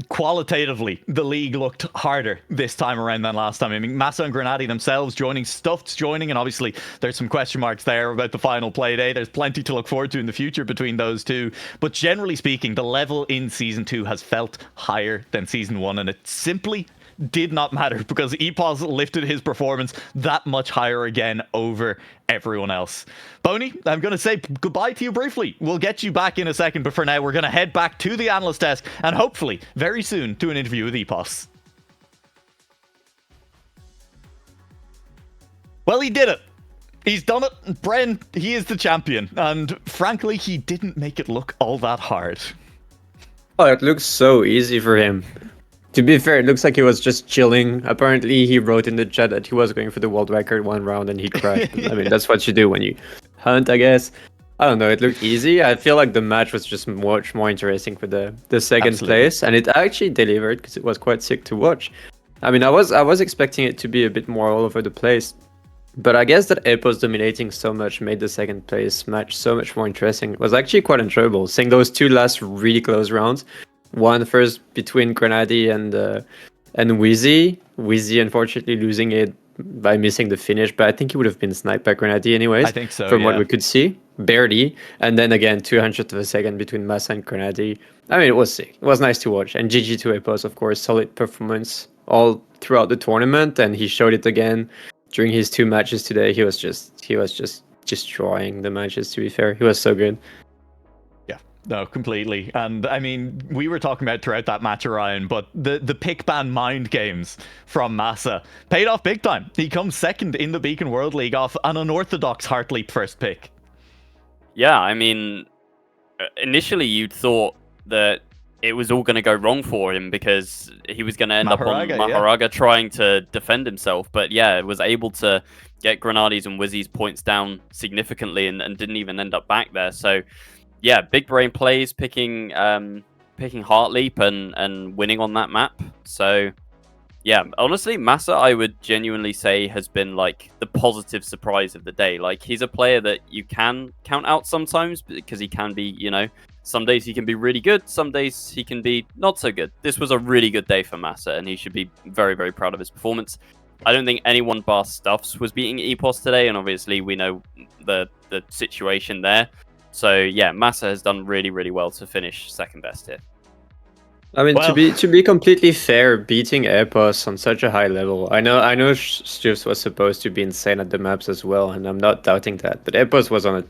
qualitatively, the league looked harder this time around than last time. I mean, Massa and Granati themselves joining, Stuffed's joining, and obviously there's some question marks there about the final play day. There's plenty to look forward to in the future between those two. But generally speaking, the level in Season 2 has felt higher than Season 1, and it simply did not matter because EPOS lifted his performance that much higher again over everyone else. Boney, I'm going to say goodbye to you briefly. We'll get you back in a second, but for now, we're going to head back to the analyst desk and hopefully very soon to an interview with EPOS. Well, he did it. He's done it. Bren, he is the champion. And frankly, he didn't make it look all that hard. Oh, it looks so easy for him. To be fair, it looks like he was just chilling. Apparently, he wrote in the chat that he was going for the world record one round and he crashed. I mean, that's what you do when you hunt, I guess. I don't know, it looked easy. I feel like the match was just much more interesting for the second place. And it actually delivered because it was quite sick to watch. I mean, I was expecting it to be a bit more all over the place. But I guess that EPOS dominating so much made the second place match so much more interesting. It was actually quite enjoyable. Seeing those 2 last really close rounds. One first between Granati and Wizzy. Wizzy unfortunately losing it by missing the finish, but I think he would have been sniped by Granati anyways. I think so, from what we could see. Barely. And then again, 200th of a second between Massa and Granati. I mean, it was sick. It was nice to watch. And GG to EPOS, of course, solid performance all throughout the tournament, and he showed it again during his 2 matches today. He was just destroying the matches, to be fair. He was so good. No, completely. And I mean, we were talking about throughout that match, Orion, but the pick ban mind games from Massa paid off big time. He comes second in the Beacon World League off an unorthodox Heartleap first pick. Yeah, I mean, initially you'd thought that it was all going to go wrong for him because he was going to end up on Maharaga trying to defend himself. But yeah, was able to get Granati's and Wizzy's points down significantly and didn't even end up back there. So yeah, big brain plays, picking Heartleap and winning on that map. So yeah, honestly, Massa, I would genuinely say, has been like the positive surprise of the day. Like, he's a player that you can count out sometimes because he can be, you know, some days he can be really good, some days he can be not so good. This was a really good day for Massa, and he should be very, very proud of his performance. I don't think anyone bar Stuffs was beating EPOS today, and obviously we know the situation there. So yeah, Massa has done really, really well to finish second best here. I mean, to be completely fair, beating EPOS on such a high level, I know Stuffs was supposed to be insane at the maps as well, and I'm not doubting that. But EPOS was on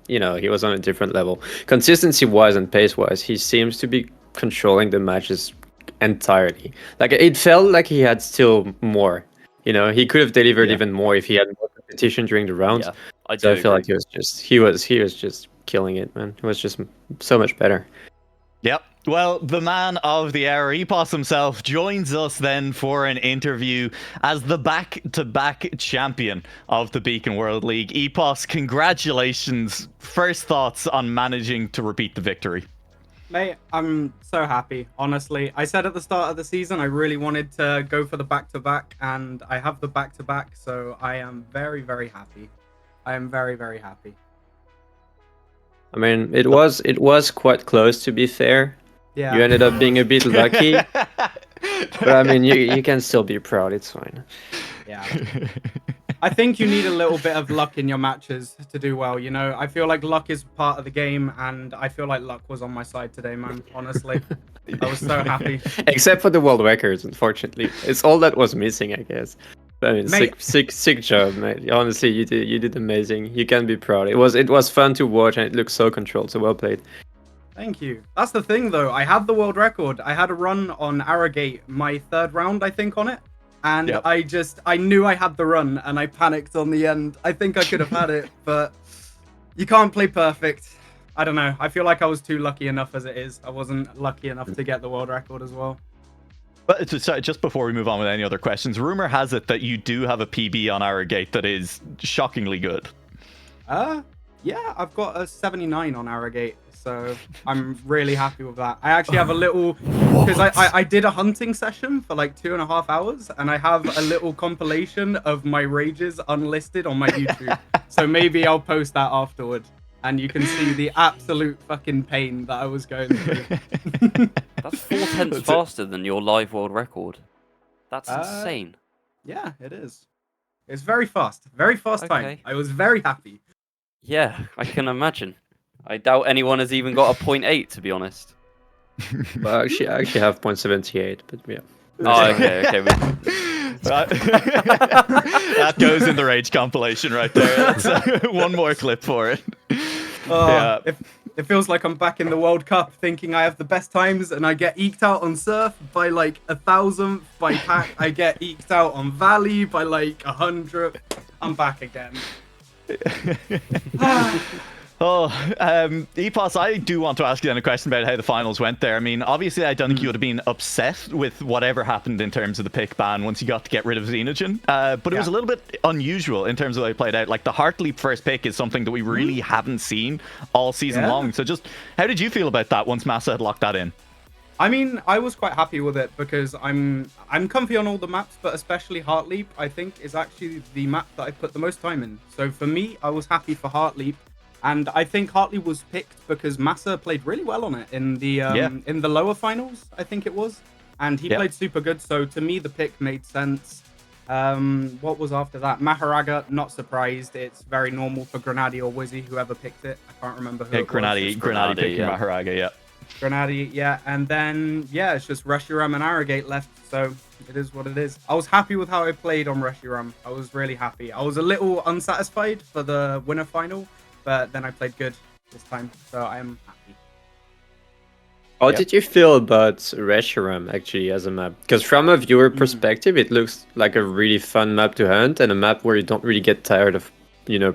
he was on a different level. Consistency-wise and pace-wise, he seems to be controlling the matches entirely. Like, it felt like he had still more. You know, he could have delivered even more if he had more competition during the rounds. Yeah, I feel like he was just killing it, man. He was just so much better. Yep. Well, the man of the hour, EPOS himself, joins us then for an interview as the back-to-back champion of the Beacon World League. EPOS, congratulations. First thoughts on managing to repeat the victory. Mate, I'm so happy, honestly. I said at the start of the season I really wanted to go for the back-to-back, and I have the back-to-back, so I am very, very happy. I am very, very happy. I mean, it was quite close, to be fair. Yeah. You ended up being a bit lucky, but I mean, you can still be proud. It's fine. Yeah. I think you need a little bit of luck in your matches to do well, you know? I feel like luck is part of the game, and I feel like luck was on my side today, man. Honestly. I was so happy. Except for the world records, unfortunately. It's all that was missing, I guess. I mean, Mate. sick job, mate. Honestly, you did amazing. You can be proud. It was fun to watch, and it looked so controlled, so well played. Thank you. That's the thing, though. I had the world record. I had a run on Arrogate, my 3rd round, I think, on it. And Yep. I knew I had the run, and I panicked on the end. I think I could have had it, but you can't play perfect. I don't know. I feel like I was too lucky enough as it is. I wasn't lucky enough to get the world record as well. But just before we move on with any other questions, rumor has it that you do have a PB on Arrogate that is shockingly good. Yeah, I've got a 79 on Arrogate, so I'm really happy with that. I actually have a little, because I did a hunting session for like 2.5 hours, and I have a little compilation of my rages unlisted on my YouTube. So maybe I'll post that afterward, and you can see the absolute fucking pain that I was going through. That's 4 tenths faster than your live world record. That's insane. Yeah, it is. It's very fast time. Okay. I was very happy. Yeah, I can imagine. I doubt anyone has even got a 0.8, to be honest. Well, I actually have 0.78, but yeah. Oh, okay. That goes in the rage compilation right there. That's one more clip for it. Yeah. It feels like I'm back in the World Cup thinking I have the best times, and I get eked out on Surf by like 1,000th. By Pack, I get eked out on Valley by like 100th. I'm back again. Epos, I do want to ask you then a question about how the finals went there. I mean, obviously, I don't think you would have been upset with whatever happened in terms of the pick ban once you got to get rid of Xenogen. But it was a little bit unusual in terms of the way it played out. Like, the Heartleap first pick is something that we really haven't seen all season long. So just, how did you feel about that once Massa had locked that in? I mean, I was quite happy with it because I'm comfy on all the maps, but especially Heartleap, I think, is actually the map that I put the most time in. So for me, I was happy for Heartleap, and I think Heartleap was picked because Massa played really well on it in the lower finals, I think it was, and he played super good. So to me, the pick made sense. What was after that? Maharaga, not surprised. It's very normal for Grenady or Wizzy, whoever picked it. I can't remember who. Grenady picking Maharaga, yeah. Grenady, yeah, and then it's just Reshiram and Arrogate left, so it is what it is. I was happy with how I played on Reshiram. I was really happy. I was a little unsatisfied for the winner final, but then I played good this time, so I am happy. How did you feel about Reshiram actually as a map? Because from a viewer perspective, it looks like a really fun map to hunt and a map where you don't really get tired of,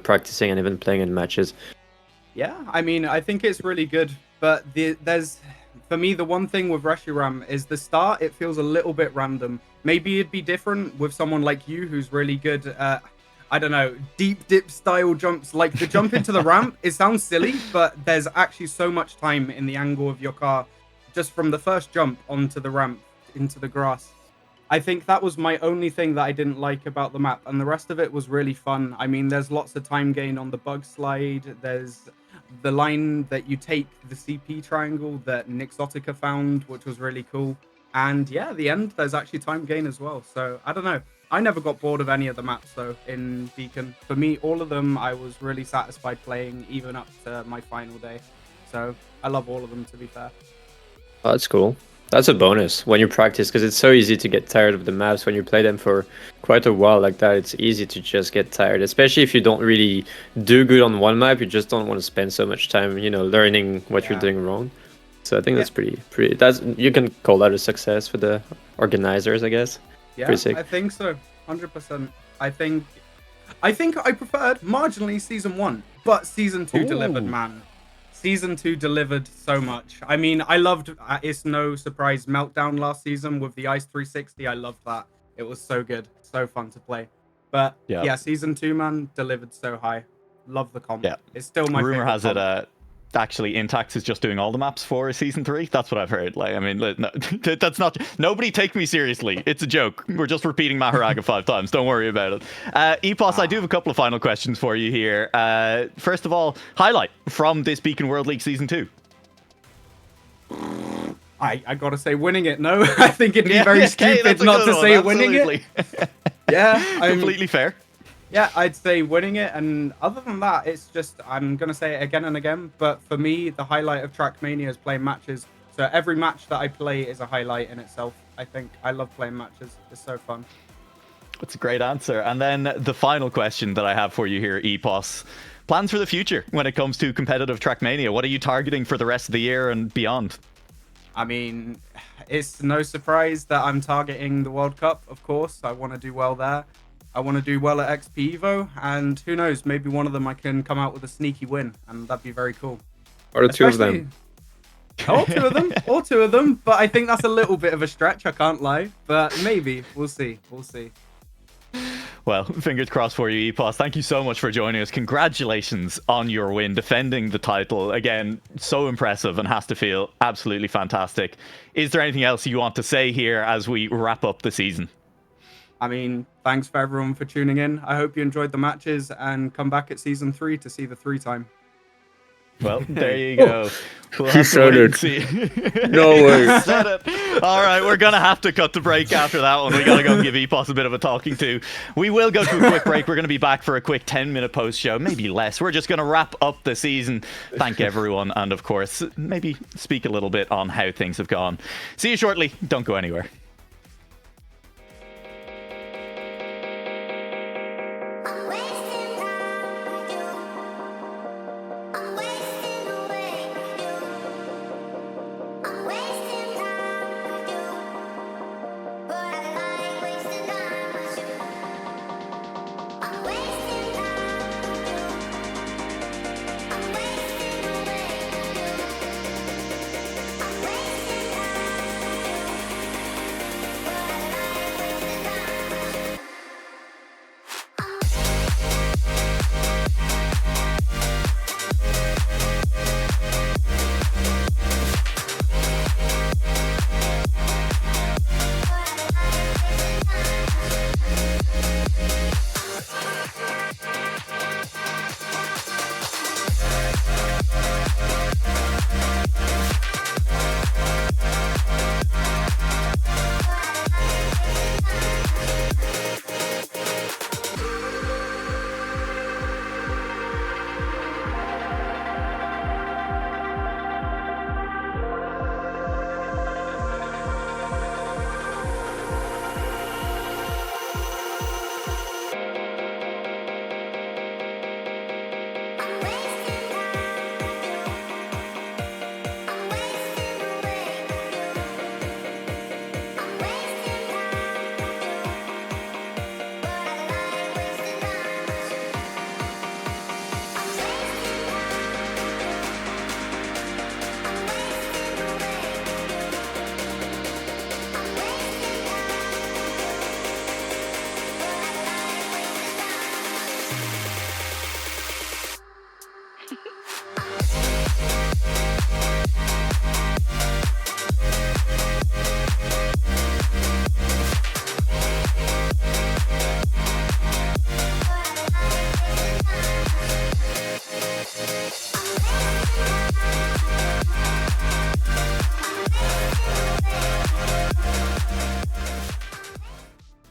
practicing and even playing in matches. Yeah, I mean, I think it's really good. But there's, for me, the one thing with Reshiram is the start, it feels a little bit random. Maybe it'd be different with someone like you who's really good at, I don't know, deep dip style jumps. Like the jump into the ramp, it sounds silly, but there's actually so much time in the angle of your car just from the first jump onto the ramp into the grass. I think that was my only thing that I didn't like about the map, and the rest of it was really fun. I mean, there's lots of time gain on the bug slide. There's the line that you take the CP triangle that Nixotica found, which was really cool. And yeah, at the end, there's actually time gain as well. So I don't know. I never got bored of any of the maps though in Beacon. For me, all of them, I was really satisfied playing, even up to my final day. So I love all of them, to be fair. Oh, that's cool. That's a bonus when you practice, because it's so easy to get tired of the maps when you play them for quite a while like that. It's easy to just get tired, especially if you don't really do good on one map. You just don't want to spend so much time, learning what you're doing wrong. So I think that's pretty. You can call that a success for the organizers, I guess. Yeah, I think so. 100%. I think I preferred marginally season 1, but season 2 delivered, man. Season 2 delivered so much. I mean, I loved It's No Surprise Meltdown last season with the Ice 360. I loved that. It was so good. So fun to play. But yeah, season 2, man, delivered so high. Love the comp. Yeah. It's still my favorite comp. actually Intax is just doing all the maps for season 3. That's what I've heard. Like, I mean, no, that's not. Nobody take me seriously. It's a joke. We're just repeating Maharaga 5 times. Don't worry about it. Epos, I do have a couple of final questions for you here. First of all, highlight from this Beacon World League season 2. I gotta say winning it. No, I think it'd be very stupid not to say winning it. Yeah, completely fair. Yeah, I'd say winning it, and other than that, it's just, I'm going to say it again and again, but for me, the highlight of Trackmania is playing matches. So every match that I play is a highlight in itself. I think I love playing matches. It's so fun. That's a great answer. And then the final question that I have for you here, Epos. Plans for the future when it comes to competitive Trackmania? What are you targeting for the rest of the year and beyond? I mean, it's no surprise that I'm targeting the World Cup, of course. I want to do well there. I want to do well at XP Evo, and who knows, maybe one of them I can come out with a sneaky win, and that'd be very cool. Or the two of them. Or two of them, but I think that's a little bit of a stretch, I can't lie, but maybe, we'll see. Well, fingers crossed for you, Epos. Thank you so much for joining us. Congratulations on your win, defending the title. Again, so impressive and has to feel absolutely fantastic. Is there anything else you want to say here as we wrap up the season? I mean, thanks for everyone for tuning in. I hope you enjoyed the matches and come back at season 3 to see the 3-time. Well, there you go. We'll He said it. No way. Said it. All right, we're going to have to cut the break after that one. We got to go and give Epos a bit of a talking to. We will go to a quick break. We're going to be back for a quick 10-minute post show, maybe less. We're just going to wrap up the season. Thank everyone. And of course, maybe speak a little bit on how things have gone. See you shortly. Don't go anywhere.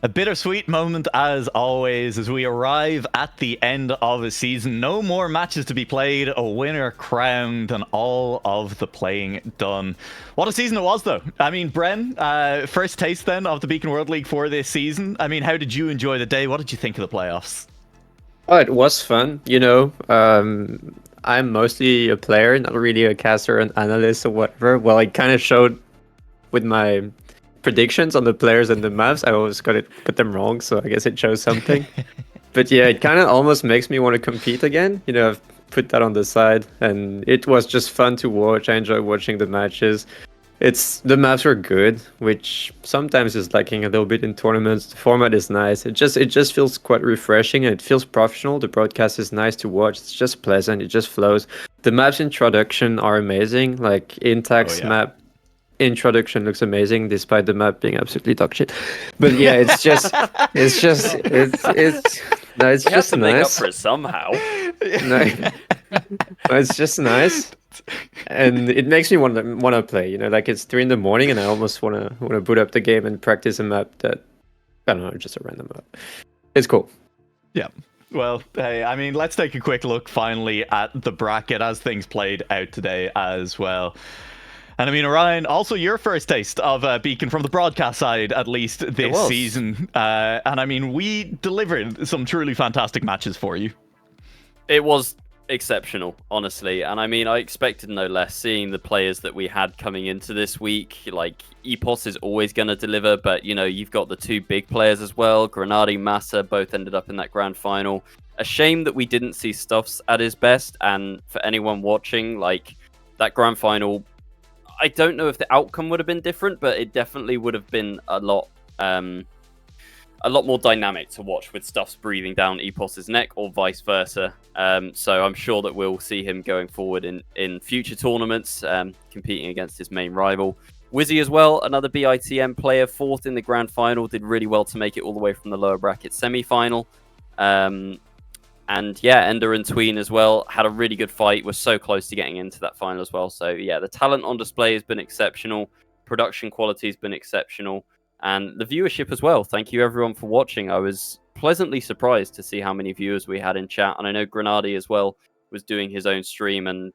A bittersweet moment as always as we arrive at the end of a season. No more matches to be played, a winner crowned, and all of the playing done. What a season it was, though. I mean, Bren, first taste then of the Beacon World League for this season. I mean, how did you enjoy the day? What did you think of the playoffs? Oh, it was fun. You know, I'm mostly a player, not really a caster, an analyst, or whatever. Well, I kind of showed with my predictions on the players and the maps. I always got them wrong, so I guess it shows something. But yeah, it kind of almost makes me want to compete again. You know, I've put that on the side, and it was just fun to watch. I enjoy watching the matches. The maps were good, which sometimes is lacking a little bit in tournaments. The format is nice. It just feels quite refreshing, and it feels professional. The broadcast is nice to watch. It's just pleasant. It just flows. the maps introduction are amazing. Like Intact's map introduction looks amazing, despite the map being absolutely dog shit. But yeah, it's just no, it's You have just to make up nice. for it somehow. No, it's just nice, and it makes me want to play. You know, like it's 3 a.m, and I almost want to boot up the game and practice a map that I don't know, just a random map. It's cool. Yeah. Well, hey, I mean, let's take a quick look finally at the bracket as things played out today as well. And I mean, Orion, also your first taste of Beacon from the broadcast side, at least this season. And I mean, we delivered some truly fantastic matches for you. It was exceptional, honestly. And I mean, I expected no less, seeing the players that we had coming into this week. Like, Epos is always going to deliver, but, you know, you've got the 2 big players as well. Grenade, Massa, both ended up in that grand final. A shame that we didn't see Stuffs at his best. And for anyone watching, like, that grand final, I don't know if the outcome would have been different, but it definitely would have been a lot more dynamic to watch, with Stuffs breathing down Epos's neck or vice versa. So I'm sure that we'll see him going forward in future tournaments, competing against his main rival. Wizzy as well, another BITM player, 4th in the grand final, did really well to make it all the way from the lower bracket semi-final. And yeah, Ender and Tween as well had a really good fight. We're so close to getting into that final as well. So yeah, the talent on display has been exceptional. Production quality has been exceptional. And the viewership as well. Thank you everyone for watching. I was pleasantly surprised to see how many viewers we had in chat. And I know Grenade as well was doing his own stream and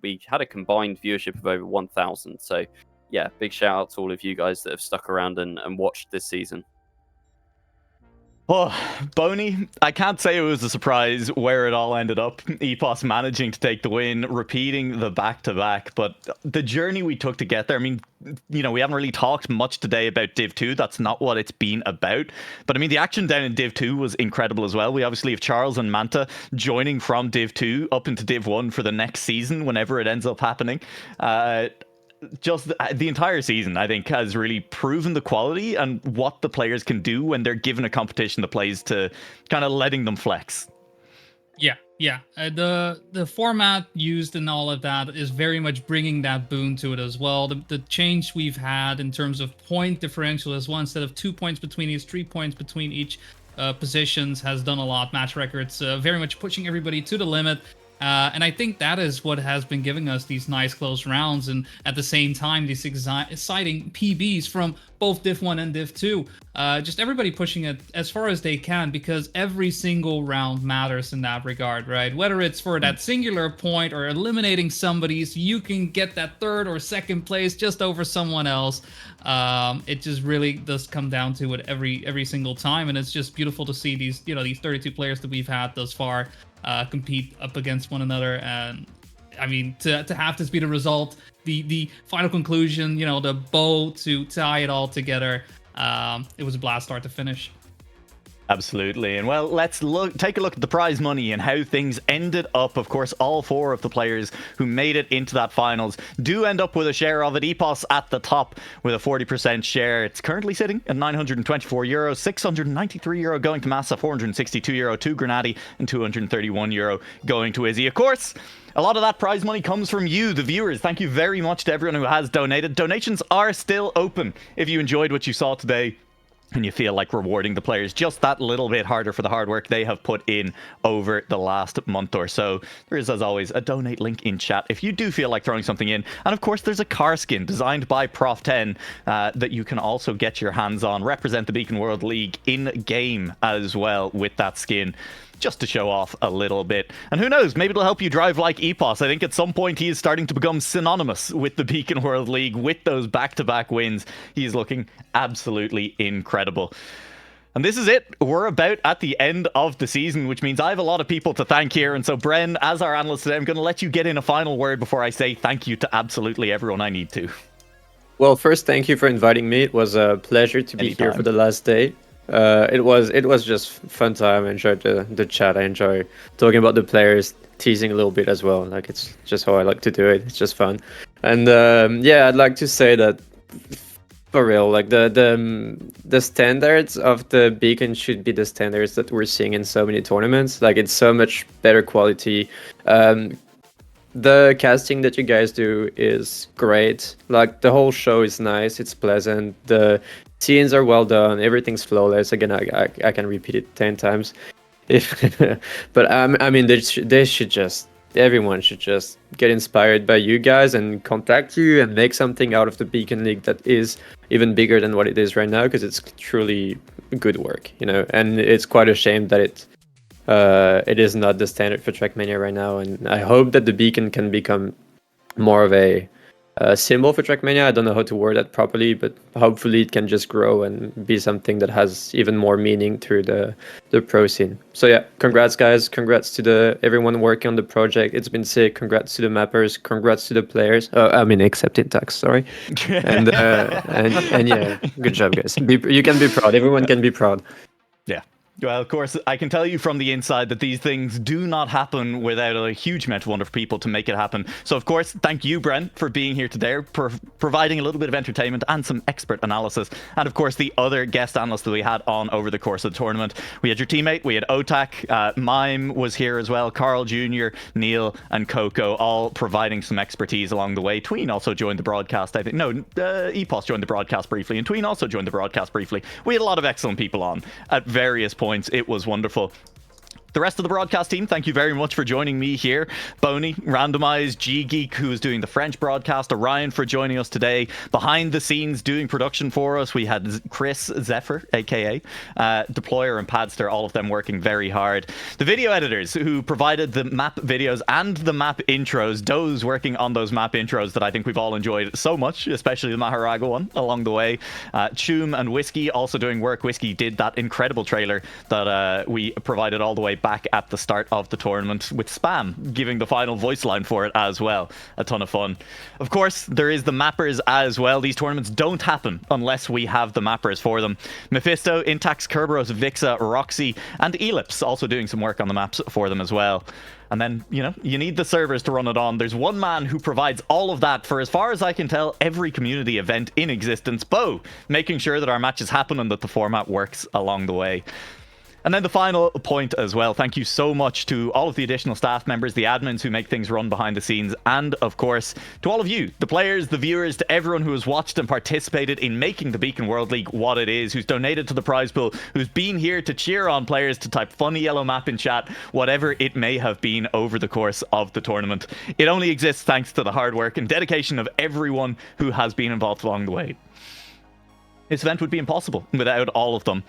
we had a combined viewership of over 1,000. So yeah, big shout out to all of you guys that have stuck around and watched this season. Oh, Boney, I can't say it was a surprise where it all ended up. Epos managing to take the win, repeating the back-to-back, but the journey we took to get there, I mean, you know, we haven't really talked much today about Div 2. That's not what it's been about. But I mean, the action down in Div 2 was incredible as well. We obviously have Charles and Manta joining from Div 2 up into Div 1 for the next season, whenever it ends up happening. Just the entire season, I think, has really proven the quality and what the players can do when they're given a competition that plays to kind of letting them flex. Yeah. The format used in all of that is very much bringing that boon to it as well. The change we've had in terms of point differential as well, instead of 2 points between each, 3 points between each positions, has done a lot. Match records very much pushing everybody to the limit. And I think that is what has been giving us these nice close rounds, and at the same time these exciting PBs from both Div 1 and Div 2. Just everybody pushing it as far as they can, because every single round matters in that regard, right? Whether it's for that singular point or eliminating somebody so you can get that 3rd or 2nd place just over someone else. It just really does come down to it every single time, and it's just beautiful to see these 32 players that we've had thus far compete up against one another. And I mean, to have this be the result, the final conclusion, the bow to tie it all together, it was a blast start to finish. Absolutely. And well, let's take a look at the prize money and how things ended up. Of course, all 4 of the players who made it into that finals do end up with a share of it. Epos at the top with a 40% share. It's currently sitting at €924, €693 going to Massa, €462 to Grenade, and €231 going to Izzy. Of course, a lot of that prize money comes from you, the viewers. Thank you very much to everyone who has donated. Donations are still open if you enjoyed what you saw today and you feel like rewarding the players just that little bit harder for the hard work they have put in over the last month or so. There is, as always, a donate link in chat if you do feel like throwing something in. And of course, there's a car skin designed by Prof10 that you can also get your hands on. Represent the Beacon World League in-game as well with that skin, just to show off a little bit. And who knows, maybe it'll help you drive like Epos. I think at some point he is starting to become synonymous with the Beacon World League. With those back-to-back wins, he's looking absolutely incredible. And this is it. We're about at the end of the season, which means I have a lot of people to thank here. And so, Bren, as our analyst today, I'm going to let you get in a final word before I say thank you to absolutely everyone I need to. Well, first, thank you for inviting me. It was a pleasure to be here for the last day. It was just fun time. I enjoyed the chat. I enjoy talking about the players, teasing a little bit as well. Like, it's just how I like to do it. It's just fun. And yeah, I'd like to say that for real, like the standards of the Beacon should be the standards that we're seeing in so many tournaments. Like, it's so much better quality. the casting that you guys do is great. Like the whole show is nice, it's pleasant, the scenes are well done, everything's flawless. Again, I can repeat it 10 times. But I mean, everyone should just get inspired by you guys and contact you and make something out of the Beacon League that is even bigger than what it is right now, because it's truly good work, you know. And it's quite a shame that it is not the standard for Trackmania right now. And I hope that the Beacon can become more of a symbol for Trackmania. I don't know how to word that properly, but hopefully it can just grow and be something that has even more meaning through the pro scene. So yeah, congrats guys, congrats to everyone working on the project. It's been sick. Congrats to the mappers, congrats to the players. I mean, except Intax, sorry. And yeah, good job guys. You can be proud. Everyone can be proud. Yeah. Well, of course, I can tell you from the inside that these things do not happen without a huge amount of wonderful people to make it happen. So, of course, thank you, Bren, for being here today, providing a little bit of entertainment and some expert analysis. And, of course, the other guest analysts that we had on over the course of the tournament. We had your teammate, we had Otak, Mime was here as well, Carl Jr., Neil, and Coco, all providing some expertise along the way. Tween also joined the broadcast, I think. No, Epos joined the broadcast briefly, and Tween also joined the broadcast briefly. We had a lot of excellent people on at various points. It was wonderful. The rest of the broadcast team, thank you very much for joining me here. Boney, Randomized, G-Geek, who is doing the French broadcast, Orion for joining us today. Behind the scenes, doing production for us, we had Chris Zephyr, aka Deployer and Padster, all of them working very hard. The video editors who provided the map videos and the map intros, Doze working on those map intros that I think we've all enjoyed so much, especially the Maharaga one along the way. Choom and Whiskey also doing work. Whiskey did that incredible trailer that we provided all the way back at the start of the tournament, with Spam giving the final voice line for it as well. A ton of fun. Of course, there is the mappers as well. These tournaments don't happen unless we have the mappers for them. Mephisto, Intax, Kerberos, Vixa, Roxy, and Ellipse also doing some work on the maps for them as well. And then, you know, you need the servers to run it on. There's one man who provides all of that for, as far as I can tell, every community event in existence. Bo, making sure that our matches happen and that the format works along the way. And then the final point as well, thank you so much to all of the additional staff members, the admins who make things run behind the scenes, and of course, to all of you, the players, the viewers, to everyone who has watched and participated in making the Beacon World League what it is, who's donated to the prize pool, who's been here to cheer on players, to type funny yellow map in chat, whatever it may have been over the course of the tournament. It only exists thanks to the hard work and dedication of everyone who has been involved along the way. This event would be impossible without all of them.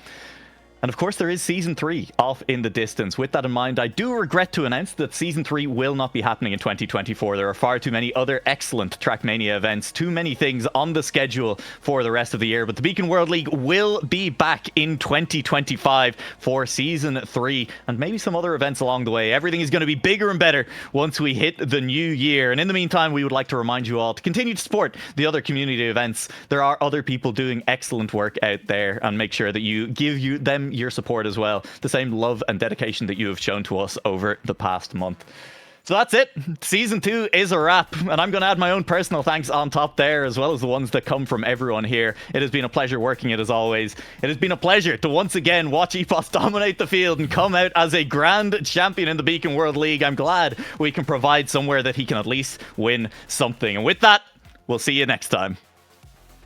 And of course, there is Season 3 off in the distance. With that in mind, I do regret to announce that Season 3 will not be happening in 2024. There are far too many other excellent Trackmania events, too many things on the schedule for the rest of the year. But the Beacon World League will be back in 2025 for Season 3, and maybe some other events along the way. Everything is going to be bigger and better once we hit the new year. And in the meantime, we would like to remind you all to continue to support the other community events. There are other people doing excellent work out there, and make sure that you give them your support as well, the same love and dedication that you have shown to us over the past month. So that's it. Season 2 is a wrap, and I'm going to add my own personal thanks on top there, as well as the ones that come from everyone here. It has been a pleasure working it, as always. It has been a pleasure to once again watch Epos dominate the field and come out as a grand champion in the Beacon World League. I'm glad we can provide somewhere that he can at least win something. And with that, we'll see you next time.